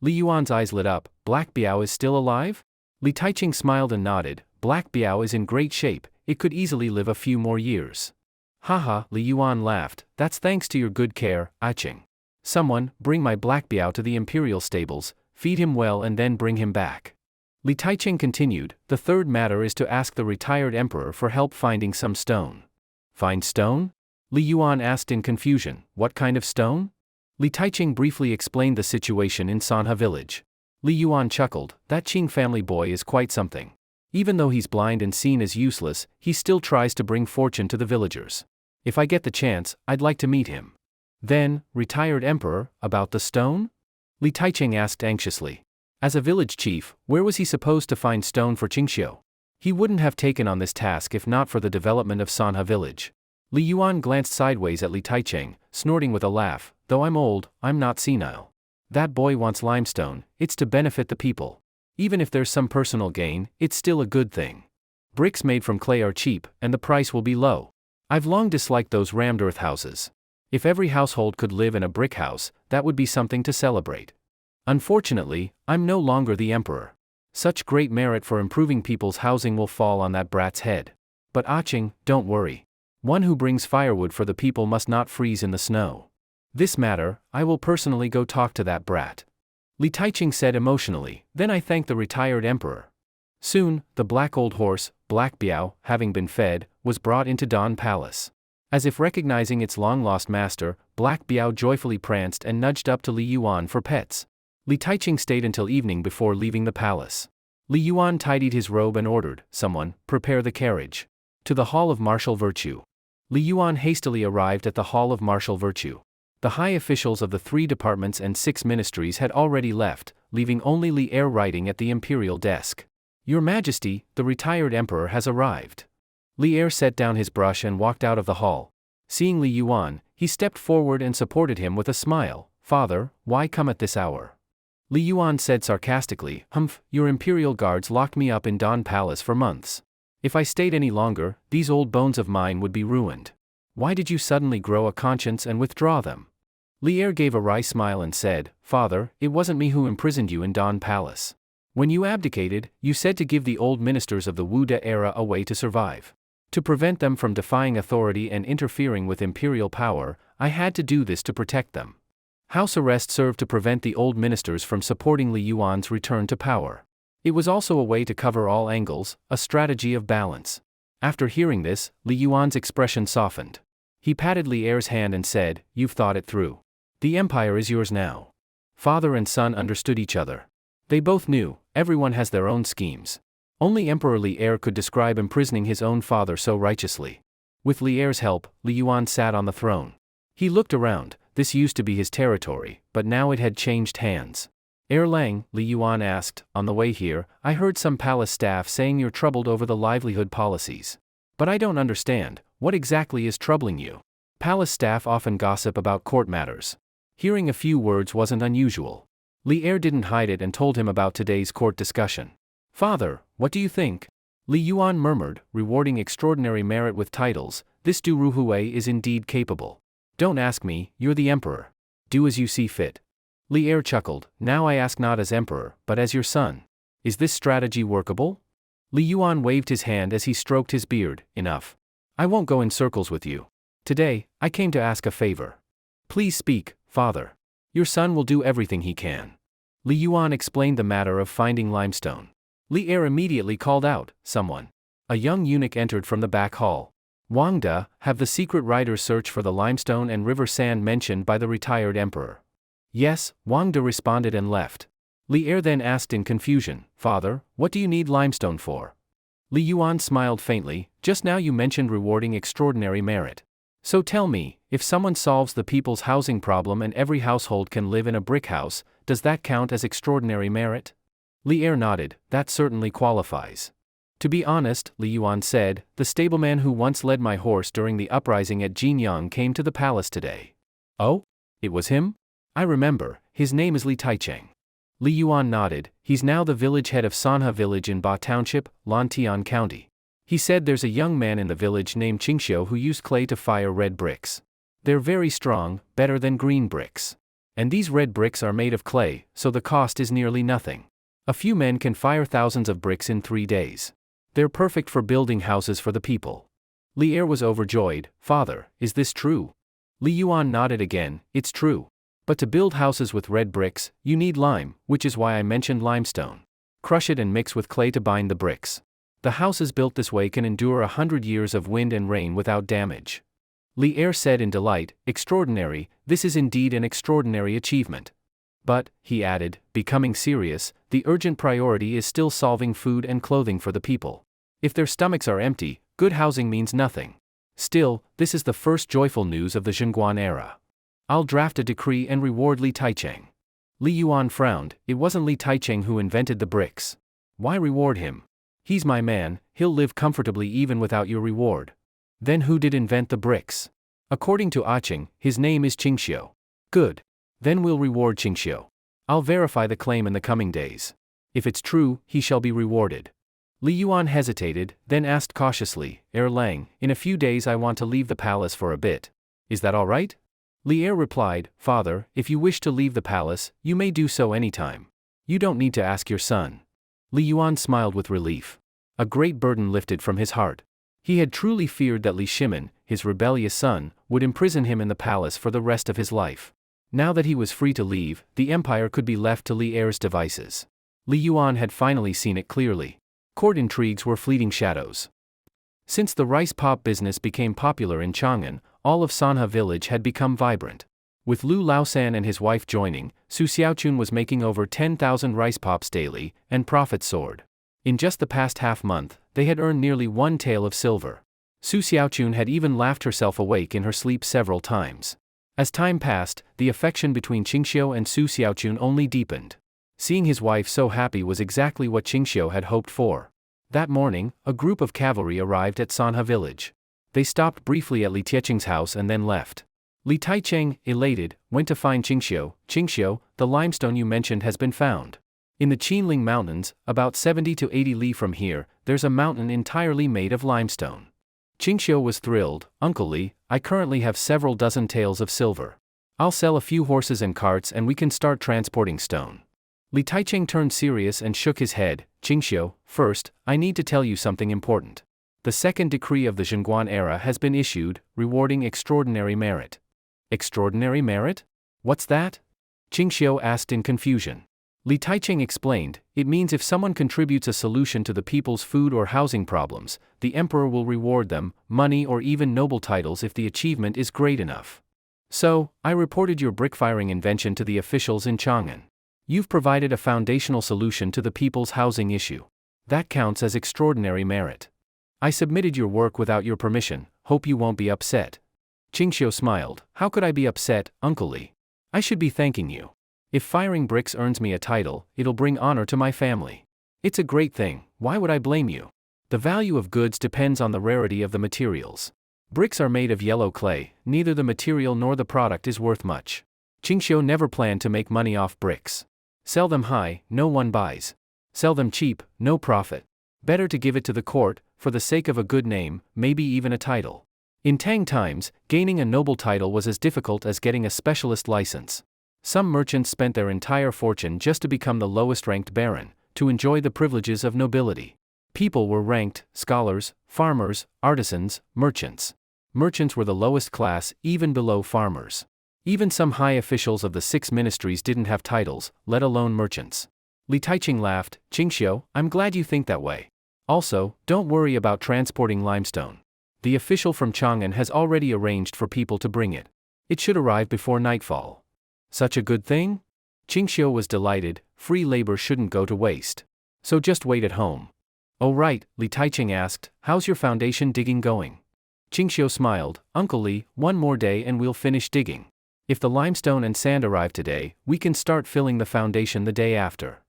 Speaker 1: Li Yuan's eyes lit up. Black Biao is still alive? Li Taiching smiled and nodded. Black Biao is in great shape, it could easily live a few more years. Haha, Li Yuan laughed, that's thanks to your good care, Ching. Someone, bring my Black Biao to the Imperial stables, feed him well and then bring him back. Li Taiching continued, the third matter is to ask the retired emperor for help finding some stone. Find stone? Li Yuan asked in confusion, what kind of stone? Li Taiching briefly explained the situation in Manhwa village. Li Yuan chuckled, that Qing family boy is quite something. Even though he's blind and seen as useless, he still tries to bring fortune to the villagers. If I get the chance, I'd like to meet him. Then, retired emperor, about the stone? Li Taiching asked anxiously. As a village chief, where was he supposed to find stone for Qingxiu? He wouldn't have taken on this task if not for the development of Manhwa village. Li Yuan glanced sideways at Li Taiching, snorting with a laugh, though I'm old, I'm not senile. That boy wants limestone, it's to benefit the people. Even if there's some personal gain, it's still a good thing. Bricks made from clay are cheap, and the price will be low. I've long disliked those rammed earth houses. If every household could live in a brick house, that would be something to celebrate. Unfortunately, I'm no longer the emperor. Such great merit for improving people's housing will fall on that brat's head. But Ching, don't worry. One who brings firewood for the people must not freeze in the snow. This matter, I will personally go talk to that brat. Li Taiching said emotionally, then I thank the retired emperor. Soon, the black old horse, Black Biao, having been fed, was brought into Dawn Palace. As if recognizing its long-lost master, Black Biao joyfully pranced and nudged up to Li Yuan for pets. Li Taiching stayed until evening before leaving the palace. Li Yuan tidied his robe and ordered, someone, prepare the carriage. To the Hall of Martial Virtue. Li Yuan hastily arrived at the Hall of Martial Virtue. The high officials of the 3 departments and 6 ministries had already left, leaving only Li Er writing at the Imperial desk. Your Majesty, the retired emperor has arrived. Li Er set down his brush and walked out of the hall. Seeing Li Yuan, he stepped forward and supported him with a smile. Father, why come at this hour? Li Yuan said sarcastically, Humph, your imperial guards locked me up in Dawn Palace for months. If I stayed any longer, these old bones of mine would be ruined. Why did you suddenly grow a conscience and withdraw them? Li Er gave a wry smile and said, Father, it wasn't me who imprisoned you in Dawn Palace. When you abdicated, you said to give the old ministers of the Wu De era a way to survive. To prevent them from defying authority and interfering with imperial power, I had to do this to protect them. House arrest served to prevent the old ministers from supporting Li Yuan's return to power. It was also a way to cover all angles, a strategy of balance. After hearing this, Li Yuan's expression softened. He patted Li Er's hand and said, You've thought it through. The empire is yours now. Father and son understood each other. They both knew, everyone has their own schemes. Only Emperor Li Er could describe imprisoning his own father so righteously. With Li Er's help, Li Yuan sat on the throne. He looked around, this used to be his territory, but now it had changed hands. Erlang, Li Yuan asked, on the way here, I heard some palace staff saying you're troubled over the livelihood policies. But I don't understand, what exactly is troubling you? Palace staff often gossip about court matters. Hearing a few words wasn't unusual. Li Er didn't hide it and told him about today's court discussion. Father, what do you think? Li Yuan murmured, rewarding extraordinary merit with titles, this Du Ruhui is indeed capable. Don't ask me, you're the emperor. Do as you see fit. Li Er chuckled, now I ask not as emperor, but as your son. Is this strategy workable? Li Yuan waved his hand as he stroked his beard, enough. I won't go in circles with you. Today, I came to ask a favor. Please speak, father. Your son will do everything he can. Li Yuan explained the matter of finding limestone. Li Er immediately called out, someone. A young eunuch entered from the back hall. Wang De, have the secret riders search for the limestone and river sand mentioned by the retired emperor. Yes, Wang De responded and left. Li Er then asked in confusion, Father, what do you need limestone for? Li Yuan smiled faintly, just now you mentioned rewarding extraordinary merit. So tell me, if someone solves the people's housing problem and every household can live in a brick house, does that count as extraordinary merit? Li Er nodded, that certainly qualifies. To be honest, Li Yuan said, the stableman who once led my horse during the uprising at Jinyang came to the palace today. Oh? It was him? I remember, his name is Li Taicheng. Li Yuan nodded, he's now the village head of Sanha village in Ba Township, Lantian County. He said there's a young man in the village named Qingxiu who used clay to fire red bricks. They're very strong, better than green bricks. And these red bricks are made of clay, so the cost is nearly nothing. A few men can fire thousands of bricks in 3 days. They're perfect for building houses for the people. Li Er was overjoyed, Father, is this true? Li Yuan nodded again, it's true. But to build houses with red bricks, you need lime, which is why I mentioned limestone. Crush it and mix with clay to bind the bricks. The houses built this way can endure 100 years of wind and rain without damage. Li Er said in delight, extraordinary, this is indeed an extraordinary achievement. But, he added, becoming serious, the urgent priority is still solving food and clothing for the people. If their stomachs are empty, good housing means nothing. Still, this is the first joyful news of the Zhenguan era. I'll draft a decree and reward Li Taicheng. Li Yuan frowned, it wasn't Li Taicheng who invented the bricks. Why reward him? He's my man, he'll live comfortably even without your reward. Then who did invent the bricks? According to Acheng, his name is Qingxiu. Good. Then we'll reward Qingxiu. I'll verify the claim in the coming days. If it's true, he shall be rewarded. Li Yuan hesitated, then asked cautiously, Erlang, in a few days I want to leave the palace for a bit. Is that all right? Li Er replied, Father, if you wish to leave the palace, you may do so anytime. You don't need to ask your son. Li Yuan smiled with relief. A great burden lifted from his heart. He had truly feared that Li Shimin, his rebellious son, would imprison him in the palace for the rest of his life. Now that he was free to leave, the empire could be left to Li Er's devices. Li Yuan had finally seen it clearly. Court intrigues were fleeting shadows. Since the rice pop business became popular in Chang'an, all of Sanha village had become vibrant. With Lu Laosan and his wife joining, Su Xiaochun was making over 10,000 rice pops daily, and profits soared. In just the past half-month, they had earned nearly 1 tael of silver. Su Xiaochun had even laughed herself awake in her sleep several times. As time passed, the affection between Qingxiu and Su Xiaochun only deepened. Seeing his wife so happy was exactly what Qingxiu had hoped for. That morning, a group of cavalry arrived at Sanha village. They stopped briefly at Li Tiecheng's house and then left. Li Taicheng, elated, went to find Qingxiu. Qingxiu, the limestone you mentioned has been found. In the Qinling Mountains, about 70 to 80 li from here, there's a mountain entirely made of limestone. Qingxiu was thrilled, Uncle Li, I currently have several dozen taels of silver. I'll sell a few horses and carts and we can start transporting stone. Li Taicheng turned serious and shook his head, Qingxiu, first, I need to tell you something important. The second decree of the Zhenguan era has been issued, rewarding extraordinary merit. Extraordinary merit? What's that? Qingxiu asked in confusion. Li Taicheng explained, it means if someone contributes a solution to the people's food or housing problems, the emperor will reward them, money or even noble titles if the achievement is great enough. So, I reported your brick-firing invention to the officials in Chang'an. You've provided a foundational solution to the people's housing issue. That counts as extraordinary merit. I submitted your work without your permission, hope you won't be upset. Qingxiu smiled. How could I be upset, Uncle Li? I should be thanking you. If firing bricks earns me a title, it'll bring honor to my family. It's a great thing, why would I blame you? The value of goods depends on the rarity of the materials. Bricks are made of yellow clay, neither the material nor the product is worth much. Qingxiu never planned to make money off bricks. Sell them high, no one buys. Sell them cheap, no profit. Better to give it to the court, for the sake of a good name, maybe even a title. In Tang times, gaining a noble title was as difficult as getting a specialist license. Some merchants spent their entire fortune just to become the lowest-ranked baron, to enjoy the privileges of nobility. People were ranked: scholars, farmers, artisans, merchants. Merchants were the lowest class, even below farmers. Even some high officials of the 6 ministries didn't have titles, let alone merchants. Li Taiqing laughed. Qingxiu, I'm glad you think that way. Also, don't worry about transporting limestone. The official from Chang'an has already arranged for people to bring it. It should arrive before nightfall. Such a good thing? Qingxiu was delighted. Free labor shouldn't go to waste. So just wait at home. Oh right, Li Taiqing asked, how's your foundation digging going? Qingxiu smiled. Uncle Li, one more day and we'll finish digging. If the limestone and sand arrive today, we can start filling the foundation the day after.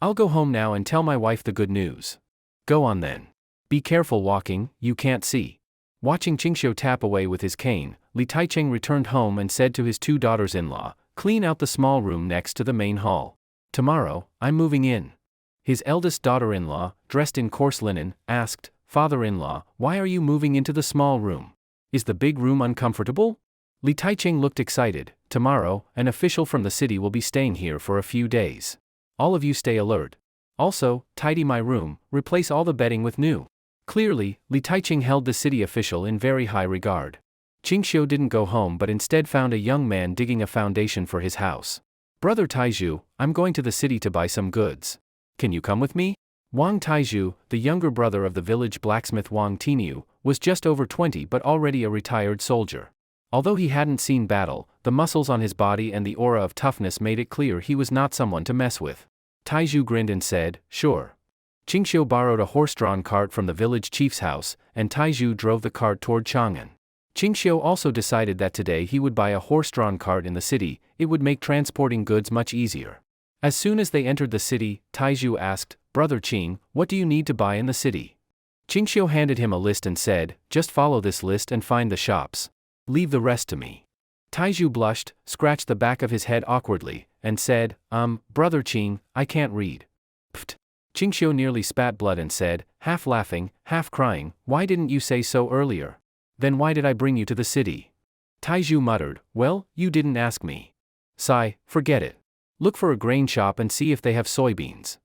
Speaker 1: I'll go home now and tell my wife the good news. Go on then. Be careful walking, you can't see. Watching Qingxiu tap away with his cane, Li Taiqing returned home and said to his 2 daughters-in-law, clean out the small room next to the main hall. Tomorrow, I'm moving in. His eldest daughter-in-law, dressed in coarse linen, asked, Father-in-law, why are you moving into the small room? Is the big room uncomfortable? Li Taiqing looked excited. Tomorrow, an official from the city will be staying here for a few days. All of you stay alert. Also, tidy my room, replace all the bedding with new. Clearly, Li Taiqing held the city official in very high regard. Qingxiu didn't go home but instead found a young man digging a foundation for his house. Brother Taizhu, I'm going to the city to buy some goods. Can you come with me? Wang Taizhu, the younger brother of the village blacksmith Wang Tiniu, was just over 20 but already a retired soldier. Although he hadn't seen battle, the muscles on his body and the aura of toughness made it clear he was not someone to mess with. Taizhu grinned and said, sure. Qingxiu borrowed a horse-drawn cart from the village chief's house, and Taizhu drove the cart toward Chang'an. Qingxiu also decided that today he would buy a horse-drawn cart in the city. It would make transporting goods much easier. As soon as they entered the city, Taizhu asked, Brother Qing, what do you need to buy in the city? Qingxiu handed him a list and said, just follow this list and find the shops. Leave the rest to me. Taizhu blushed, scratched the back of his head awkwardly, and said, Brother Qing, I can't read. Pfft. Qingxiu nearly spat blood and said, half laughing, half crying, why didn't you say so earlier? Then why did I bring you to the city? Taizhu muttered, well, you didn't ask me. Sigh, forget it. Look for a grain shop and see if they have soybeans.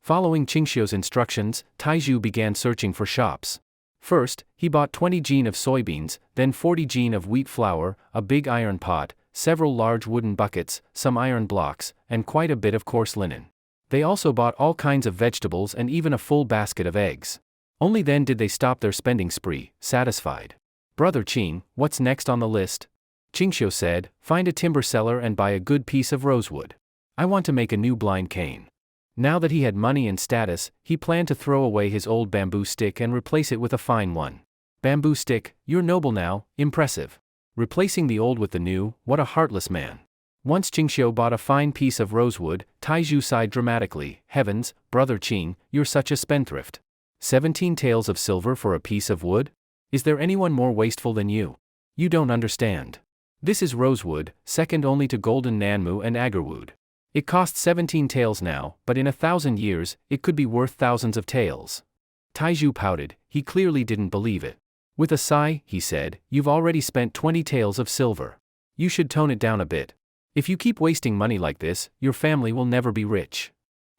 Speaker 1: Following Qingxiu's instructions, Taizhu began searching for shops. First, he bought 20 jin of soybeans, then 40 jin of wheat flour, a big iron pot, several large wooden buckets, some iron blocks, and quite a bit of coarse linen. They also bought all kinds of vegetables and even a full basket of eggs. Only then did they stop their spending spree, satisfied. Brother Qing, what's next on the list? Qingxiu said, find a timber seller and buy a good piece of rosewood. I want to make a new blind cane. Now that he had money and status, he planned to throw away his old bamboo stick and replace it with a fine one. Bamboo stick, you're noble now, impressive. Replacing the old with the new, what a heartless man. Once Qingxiu bought a fine piece of rosewood, Taizhu sighed dramatically, heavens, Brother Qing, you're such a spendthrift. 17 taels of silver for a piece of wood? Is there anyone more wasteful than you? You don't understand. This is rosewood, second only to golden nanmu and agarwood. It costs 17 taels now, but in 1,000 years, it could be worth thousands of taels. Taizhu pouted, he clearly didn't believe it. With a sigh, he said, you've already spent 20 taels of silver. You should tone it down a bit. If you keep wasting money like this, your family will never be rich.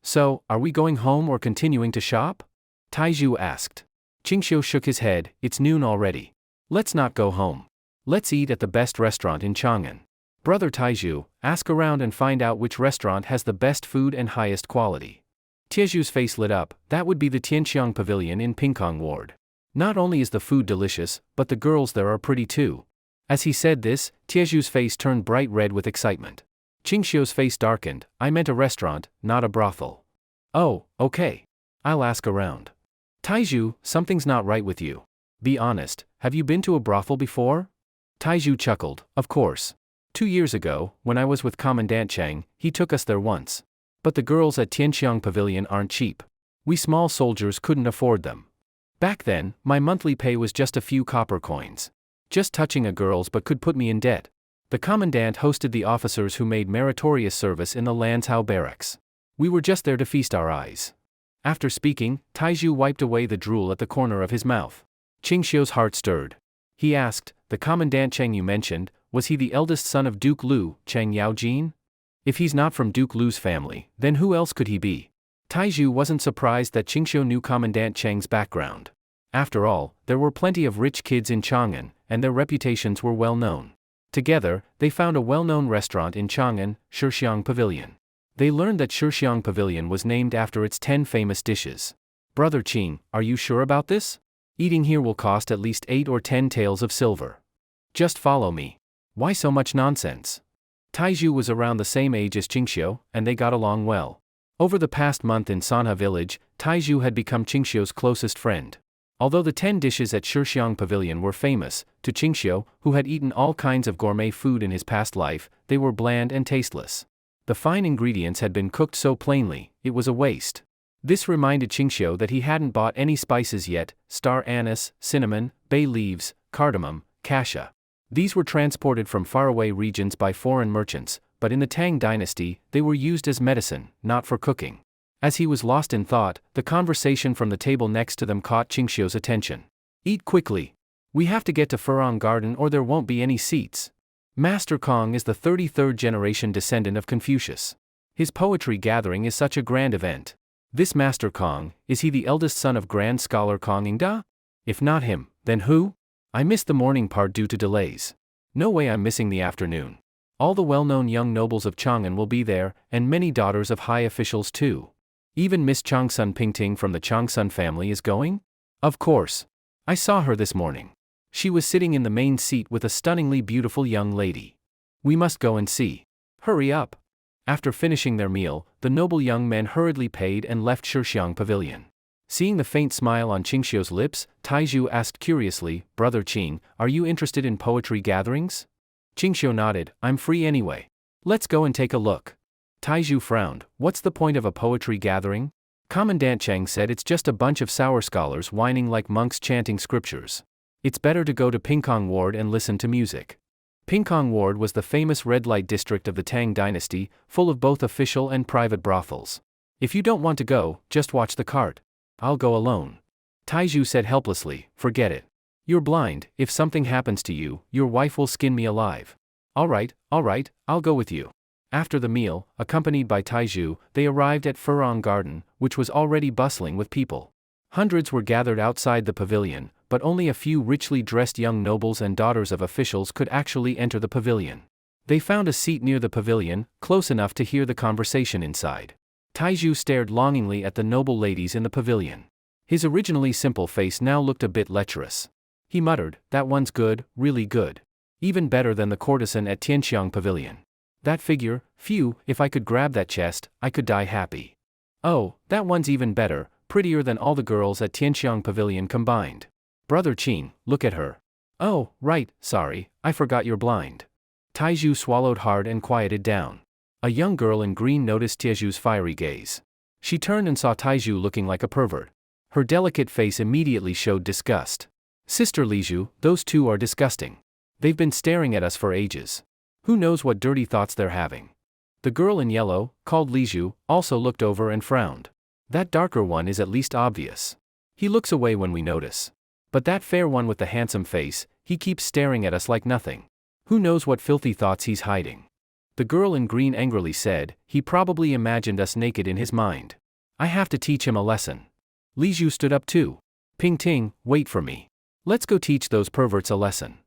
Speaker 1: So, are we going home or continuing to shop? Taizhu asked. Qingxiu shook his head, it's noon already. Let's not go home. Let's eat at the best restaurant in Chang'an. Brother Taizhu, ask around and find out which restaurant has the best food and highest quality. Tiezhu's face lit up, that would be the Tianxiang Pavilion in Pingkong Ward. Not only is the food delicious, but the girls there are pretty too. As he said this, Tiezhu's face turned bright red with excitement. Qingxiu's face darkened, I meant a restaurant, not a brothel. Oh, okay. I'll ask around. Taizhu, something's not right with you. Be honest, have you been to a brothel before? Taiju chuckled, of course. 2 years ago, when I was with Commandant Chang, he took us there once. But the girls at Tianxiang Pavilion aren't cheap. We small soldiers couldn't afford them. Back then, my monthly pay was just a few copper coins. Just touching a girl's but could put me in debt. The commandant hosted the officers who made meritorious service in the Landshau barracks. We were just there to feast our eyes. After speaking, Taiju wiped away the drool at the corner of his mouth. Qingxiu's heart stirred. He asked, the Commandant Chang you mentioned, was he the eldest son of Duke Lu, Chang Yaojin? If he's not from Duke Lu's family, then who else could he be? Taiju wasn't surprised that Qingxiu knew Commandant Chang's background. After all, there were plenty of rich kids in Chang'an, and their reputations were well known. Together, they found a well-known restaurant in Chang'an, Shixiang Pavilion. They learned that Shixiang Pavilion was named after its 10 famous dishes. Brother Qing, are you sure about this? Eating here will cost at least 8 or 10 taels of silver. Just follow me. Why so much nonsense? Taiju was around the same age as Qingxiu, and they got along well. Over the past month in Sanha village, Taiju had become Qingxiu's closest friend. Although the 10 dishes at Shixiang Pavilion were famous, to Qingxiu, who had eaten all kinds of gourmet food in his past life, they were bland and tasteless. The fine ingredients had been cooked so plainly, it was a waste. This reminded Qingxiu that he hadn't bought any spices yet: star anise, cinnamon, bay leaves, cardamom, cassia. These were transported from faraway regions by foreign merchants, but in the Tang dynasty, they were used as medicine, not for cooking. As he was lost in thought, the conversation from the table next to them caught Qingxiu's attention. Eat quickly. We have to get to Furong Garden or there won't be any seats. Master Kong is the 33rd generation descendant of Confucius. His poetry gathering is such a grand event. This Master Kong, is he the eldest son of Grand Scholar Kong Ingda? If not him, then who? I missed the morning part due to delays. No way I'm missing the afternoon. All the well-known young nobles of Chang'an will be there, and many daughters of high officials too. Even Miss Changsun Pingting from the Changsun family is going? Of course. I saw her this morning. She was sitting in the main seat with a stunningly beautiful young lady. We must go and see. Hurry up. After finishing their meal, the noble young men hurriedly paid and left Shixiang Pavilion. Seeing the faint smile on Qingxiu's lips, Taiju asked curiously, Brother Qing, are you interested in poetry gatherings? Qingxiu nodded, I'm free anyway. Let's go and take a look. Taiju frowned, what's the point of a poetry gathering? Commandant Chang said it's just a bunch of sour scholars whining like monks chanting scriptures. It's better to go to Pingkong Ward and listen to music. Pingkong Ward was the famous red light district of the Tang dynasty, full of both official and private brothels. If you don't want to go, just watch the cart. I'll go alone. Taiju said helplessly, forget it. You're blind, if something happens to you, your wife will skin me alive. All right, I'll go with you. After the meal, accompanied by Taiju, they arrived at Furong Garden, which was already bustling with people. Hundreds were gathered outside the pavilion, but only a few richly dressed young nobles and daughters of officials could actually enter the pavilion. They found a seat near the pavilion, close enough to hear the conversation inside. Taiju stared longingly at the noble ladies in the pavilion. His originally simple face now looked a bit lecherous. He muttered, that one's good, really good. Even better than the courtesan at Tianxiang Pavilion. That figure, phew, if I could grab that chest, I could die happy. Oh, that one's even better, prettier than all the girls at Tianxiang Pavilion combined. Brother Qing, look at her. Oh, right, sorry, I forgot you're blind. Taiju swallowed hard and quieted down. A young girl in green noticed Taiju's fiery gaze. She turned and saw Taiju looking like a pervert. Her delicate face immediately showed disgust. Sister Liju, those two are disgusting. They've been staring at us for ages. Who knows what dirty thoughts they're having? The girl in yellow, called Liju, also looked over and frowned. That darker one is at least obvious. He looks away when we notice. But that fair one with the handsome face, he keeps staring at us like nothing. Who knows what filthy thoughts he's hiding? The girl in green angrily said, he probably imagined us naked in his mind. I have to teach him a lesson. Liju stood up too. Ping Ting, wait for me. Let's go teach those perverts a lesson.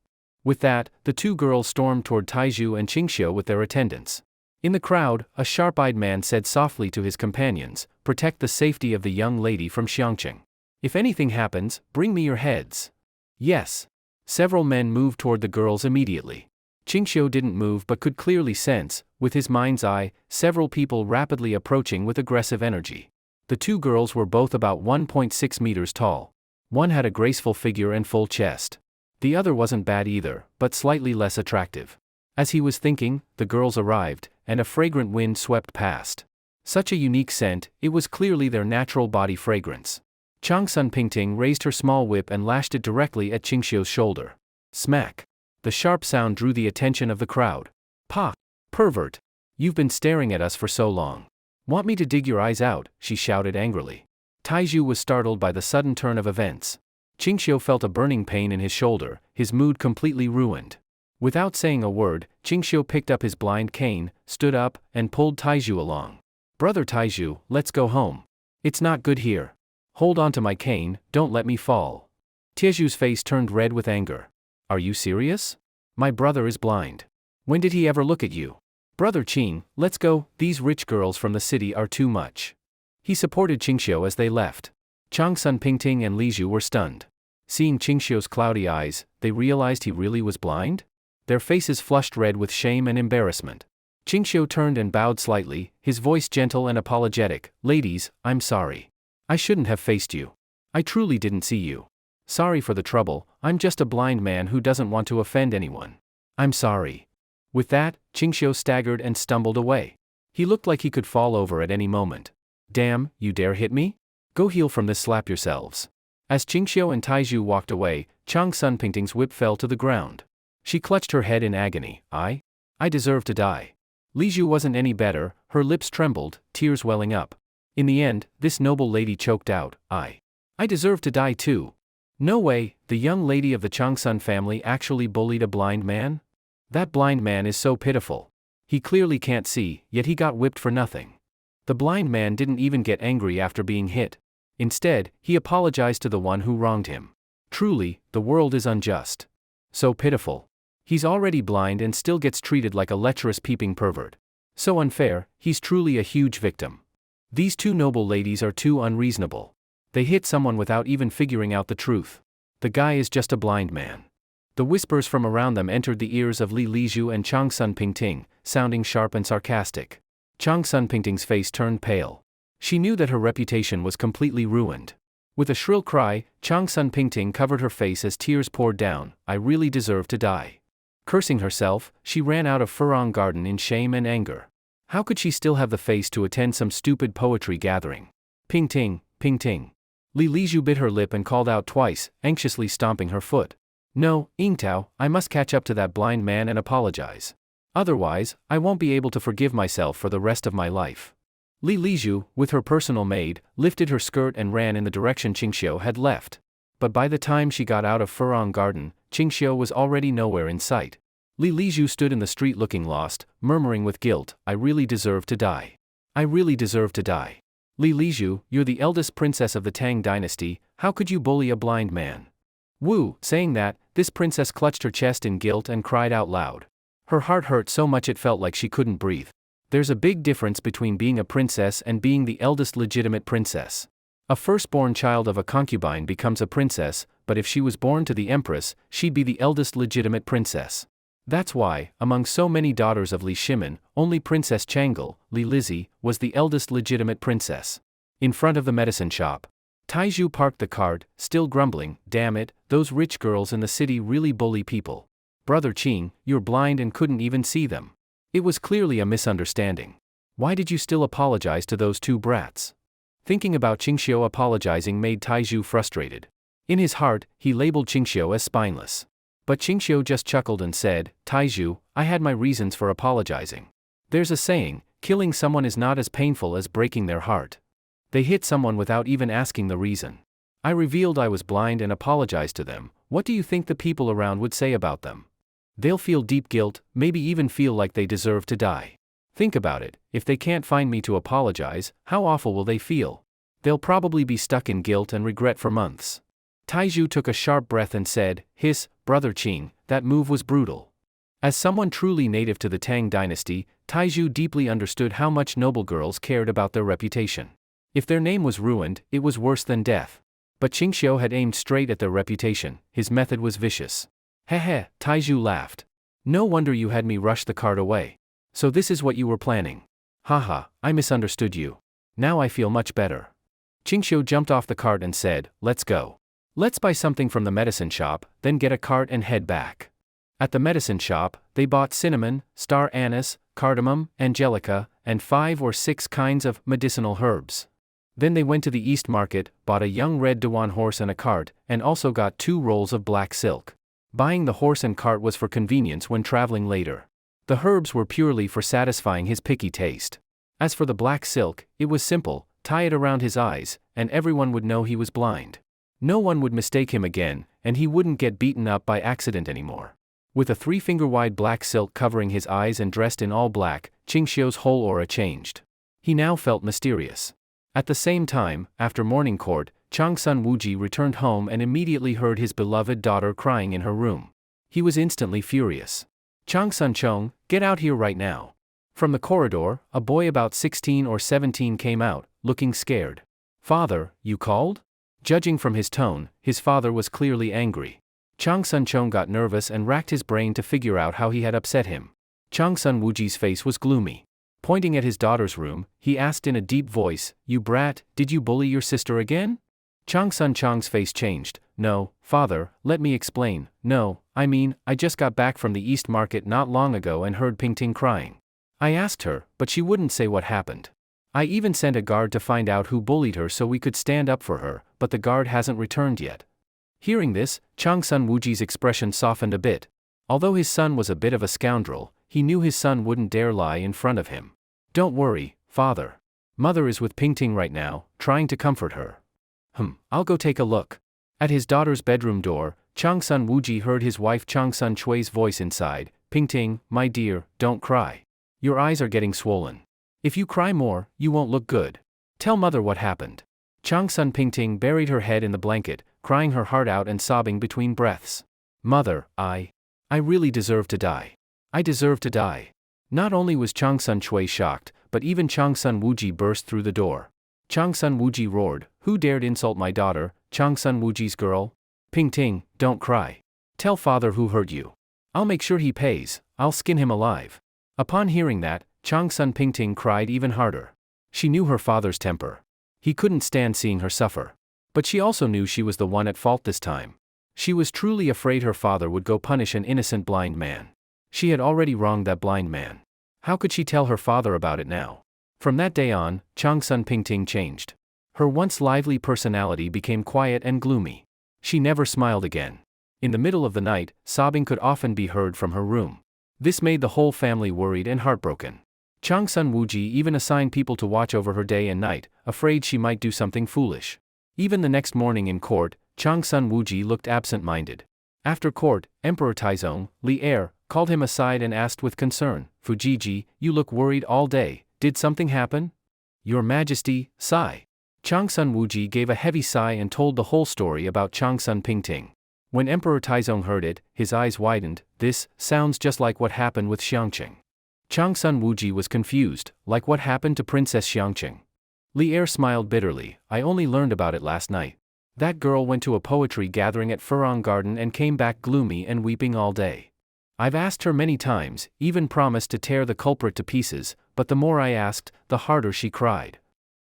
Speaker 1: With that, the two girls stormed toward Taiju and Qingxiu with their attendants. In the crowd, a sharp-eyed man said softly to his companions, protect the safety of the young lady from Xiangqing. If anything happens, bring me your heads. Yes. Several men moved toward the girls immediately. Qingxiu didn't move but could clearly sense, with his mind's eye, several people rapidly approaching with aggressive energy. The two girls were both about 1.6 meters tall. One had a graceful figure and full chest. The other wasn't bad either, but slightly less attractive. As he was thinking, the girls arrived, and a fragrant wind swept past. Such a unique scent, it was clearly their natural body fragrance. Chang Sun Pingting raised her small whip and lashed it directly at Qingxiu's shoulder. Smack! The sharp sound drew the attention of the crowd. "Pa! Pervert! You've been staring at us for so long. Want me to dig your eyes out?" she shouted angrily. Taizhu was startled by the sudden turn of events. Qingxiu felt a burning pain in his shoulder, his mood completely ruined. Without saying a word, Qingxiu picked up his blind cane, stood up, and pulled Taizhu along. "Brother Taizhu, let's go home. It's not good here. Hold on to my cane, don't let me fall." Taizhu's face turned red with anger. "Are you serious? My brother is blind. When did he ever look at you? Brother Qing, let's go, these rich girls from the city are too much." He supported Qingxiu as they left. Chang Sun Pingting and Li Zhu were stunned. Seeing Qingxiu's cloudy eyes, they realized he really was blind? Their faces flushed red with shame and embarrassment. Qingxiu turned and bowed slightly, his voice gentle and apologetic. "Ladies, I'm sorry. I shouldn't have faced you. I truly didn't see you. Sorry for the trouble, I'm just a blind man who doesn't want to offend anyone. I'm sorry." With that, Qingxiu staggered and stumbled away. He looked like he could fall over at any moment. "Damn, you dare hit me? Go heal from this slap yourselves." As Qingxiu and Taizhu walked away, Chang Sun Pingting's whip fell to the ground. She clutched her head in agony. I deserve to die." Li Zhu wasn't any better, her lips trembled, tears welling up. In the end, this noble lady choked out, I deserve to die too." No way, the young lady of the Changsun family actually bullied a blind man? That blind man is so pitiful. He clearly can't see, yet he got whipped for nothing. The blind man didn't even get angry after being hit. Instead, he apologized to the one who wronged him. Truly, the world is unjust. So pitiful. He's already blind and still gets treated like a lecherous peeping pervert. So unfair, he's truly a huge victim. These two noble ladies are too unreasonable. They hit someone without even figuring out the truth. The guy is just a blind man. The whispers from around them entered the ears of Li Lizhu and Chang Sun Pingting, sounding sharp and sarcastic. Chang Sun Pingting's face turned pale. She knew that her reputation was completely ruined. With a shrill cry, Chang Sun Pingting covered her face as tears poured down. I really deserve to die. Cursing herself, she ran out of Furong Garden in shame and anger. How could she still have the face to attend some stupid poetry gathering? Pingting, Pingting. Li Lizhu bit her lip and called out twice, anxiously stomping her foot. No, Yingtao, I must catch up to that blind man and apologize. Otherwise, I won't be able to forgive myself for the rest of my life. Li Lizhu, with her personal maid, lifted her skirt and ran in the direction Qingxiu had left. But by the time she got out of Furong Garden, Qingxiu was already nowhere in sight. Li Lizhu stood in the street looking lost, murmuring with guilt, I really deserve to die. I really deserve to die. Li Lizhu, you're the eldest princess of the Tang dynasty, how could you bully a blind man? Wu, saying that, this princess clutched her chest in guilt and cried out loud. Her heart hurt so much it felt like she couldn't breathe. There's a big difference between being a princess and being the eldest legitimate princess. A firstborn child of a concubine becomes a princess, but if she was born to the empress, she'd be the eldest legitimate princess. That's why, among so many daughters of Li Shimin, only Princess Changle, Li Lizzie, was the eldest legitimate princess. In front of the medicine shop, Taizhu parked the cart, still grumbling, damn it, those rich girls in the city really bully people. Brother Qing, you're blind and couldn't even see them. It was clearly a misunderstanding. Why did you still apologize to those two brats? Thinking about Qingxiu apologizing made Taizhu frustrated. In his heart, he labeled Qingxiu as spineless. But Qingxiu just chuckled and said, Taizhu, I had my reasons for apologizing. There's a saying, killing someone is not as painful as breaking their heart. They hit someone without even asking the reason. I revealed I was blind and apologized to them. What do you think the people around would say about them? They'll feel deep guilt, maybe even feel like they deserve to die. Think about it, if they can't find me to apologize, how awful will they feel? They'll probably be stuck in guilt and regret for months. Taizhu took a sharp breath and said, Hiss, Brother Qing, that move was brutal. As someone truly native to the Tang dynasty, Taizhu deeply understood how much noble girls cared about their reputation. If their name was ruined, it was worse than death. But Qingxiu had aimed straight at their reputation, his method was vicious. Heh, Taizhu laughed. No wonder you had me rush the cart away. So this is what you were planning. Haha, I misunderstood you. Now I feel much better. Qingxiu jumped off the cart and said, let's go. Let's buy something from the medicine shop, then get a cart and head back. At the medicine shop, they bought cinnamon, star anise, cardamom, angelica, and 5 or 6 kinds of medicinal herbs. Then they went to the East Market, bought a young red Dewan horse and a cart, and also got 2 rolls of black silk. Buying the horse and cart was for convenience when traveling later. The herbs were purely for satisfying his picky taste. As for the black silk, it was simple: tie it around his eyes, and everyone would know he was blind. No one would mistake him again, and he wouldn't get beaten up by accident anymore. With a 3-finger-wide black silk covering his eyes and dressed in all black, Qingxiu's whole aura changed. He now felt mysterious. At the same time, after morning court, Changsun Wuji returned home and immediately heard his beloved daughter crying in her room. He was instantly furious. "Changsun Chong, get out here right now." From the corridor, a boy about 16 or 17 came out, looking scared. "Father, you called?" Judging from his tone, his father was clearly angry. Changsun Chong got nervous and racked his brain to figure out how he had upset him. Changsun Wuji's face was gloomy. Pointing at his daughter's room, he asked in a deep voice, "You brat, did you bully your sister again?" Changsun Chong's face changed. "No, father, let me explain. No, I just got back from the East Market not long ago and heard Pingting crying. I asked her, but she wouldn't say what happened. I even sent a guard to find out who bullied her so we could stand up for her, but the guard hasn't returned yet." Hearing this, Changsun Wuji's expression softened a bit. Although his son was a bit of a scoundrel, he knew his son wouldn't dare lie in front of him. "Don't worry, father. Mother is with Pingting right now, trying to comfort her." I'll go take a look." At his daughter's bedroom door, Changsun Wuji heard his wife Changsun Chui's voice inside. "Pingting, my dear, don't cry. Your eyes are getting swollen. If you cry more, you won't look good. Tell mother what happened." Changsun Pingting buried her head in the blanket, crying her heart out and sobbing between breaths. "Mother, I really deserve to die. I deserve to die." Not only was Changsun Chui shocked, but even Changsun Wuji burst through the door. Changsun Wuji roared, "Who dared insult my daughter, Changsun Wuji's girl? Pingting, don't cry. Tell father who hurt you. I'll make sure he pays. I'll skin him alive." Upon hearing that, Changsun Pingting cried even harder. She knew her father's temper. He couldn't stand seeing her suffer. But she also knew she was the one at fault this time. She was truly afraid her father would go punish an innocent blind man. She had already wronged that blind man. How could she tell her father about it now? From that day on, Changsun Pingting changed. Her once lively personality became quiet and gloomy. She never smiled again. In the middle of the night, sobbing could often be heard from her room. This made the whole family worried and heartbroken. Changsun Wuji even assigned people to watch over her day and night, afraid she might do something foolish. Even the next morning in court, Changsun Wuji looked absent-minded. After court, Emperor Taizong, Li Er, called him aside and asked with concern, "Fujiji, you look worried all day. Did something happen?" "Your Majesty, sigh." Changsun Wuji gave a heavy sigh and told the whole story about Changsun Pingting. When Emperor Taizong heard it, his eyes widened. "This sounds just like what happened with Xiangqing." Changsun Wuji was confused, like what happened to Princess Xiangqing. Li Er smiled bitterly. "I only learned about it last night. That girl went to a poetry gathering at Furong Garden and came back gloomy and weeping all day. I've asked her many times, even promised to tear the culprit to pieces, but the more I asked, the harder she cried."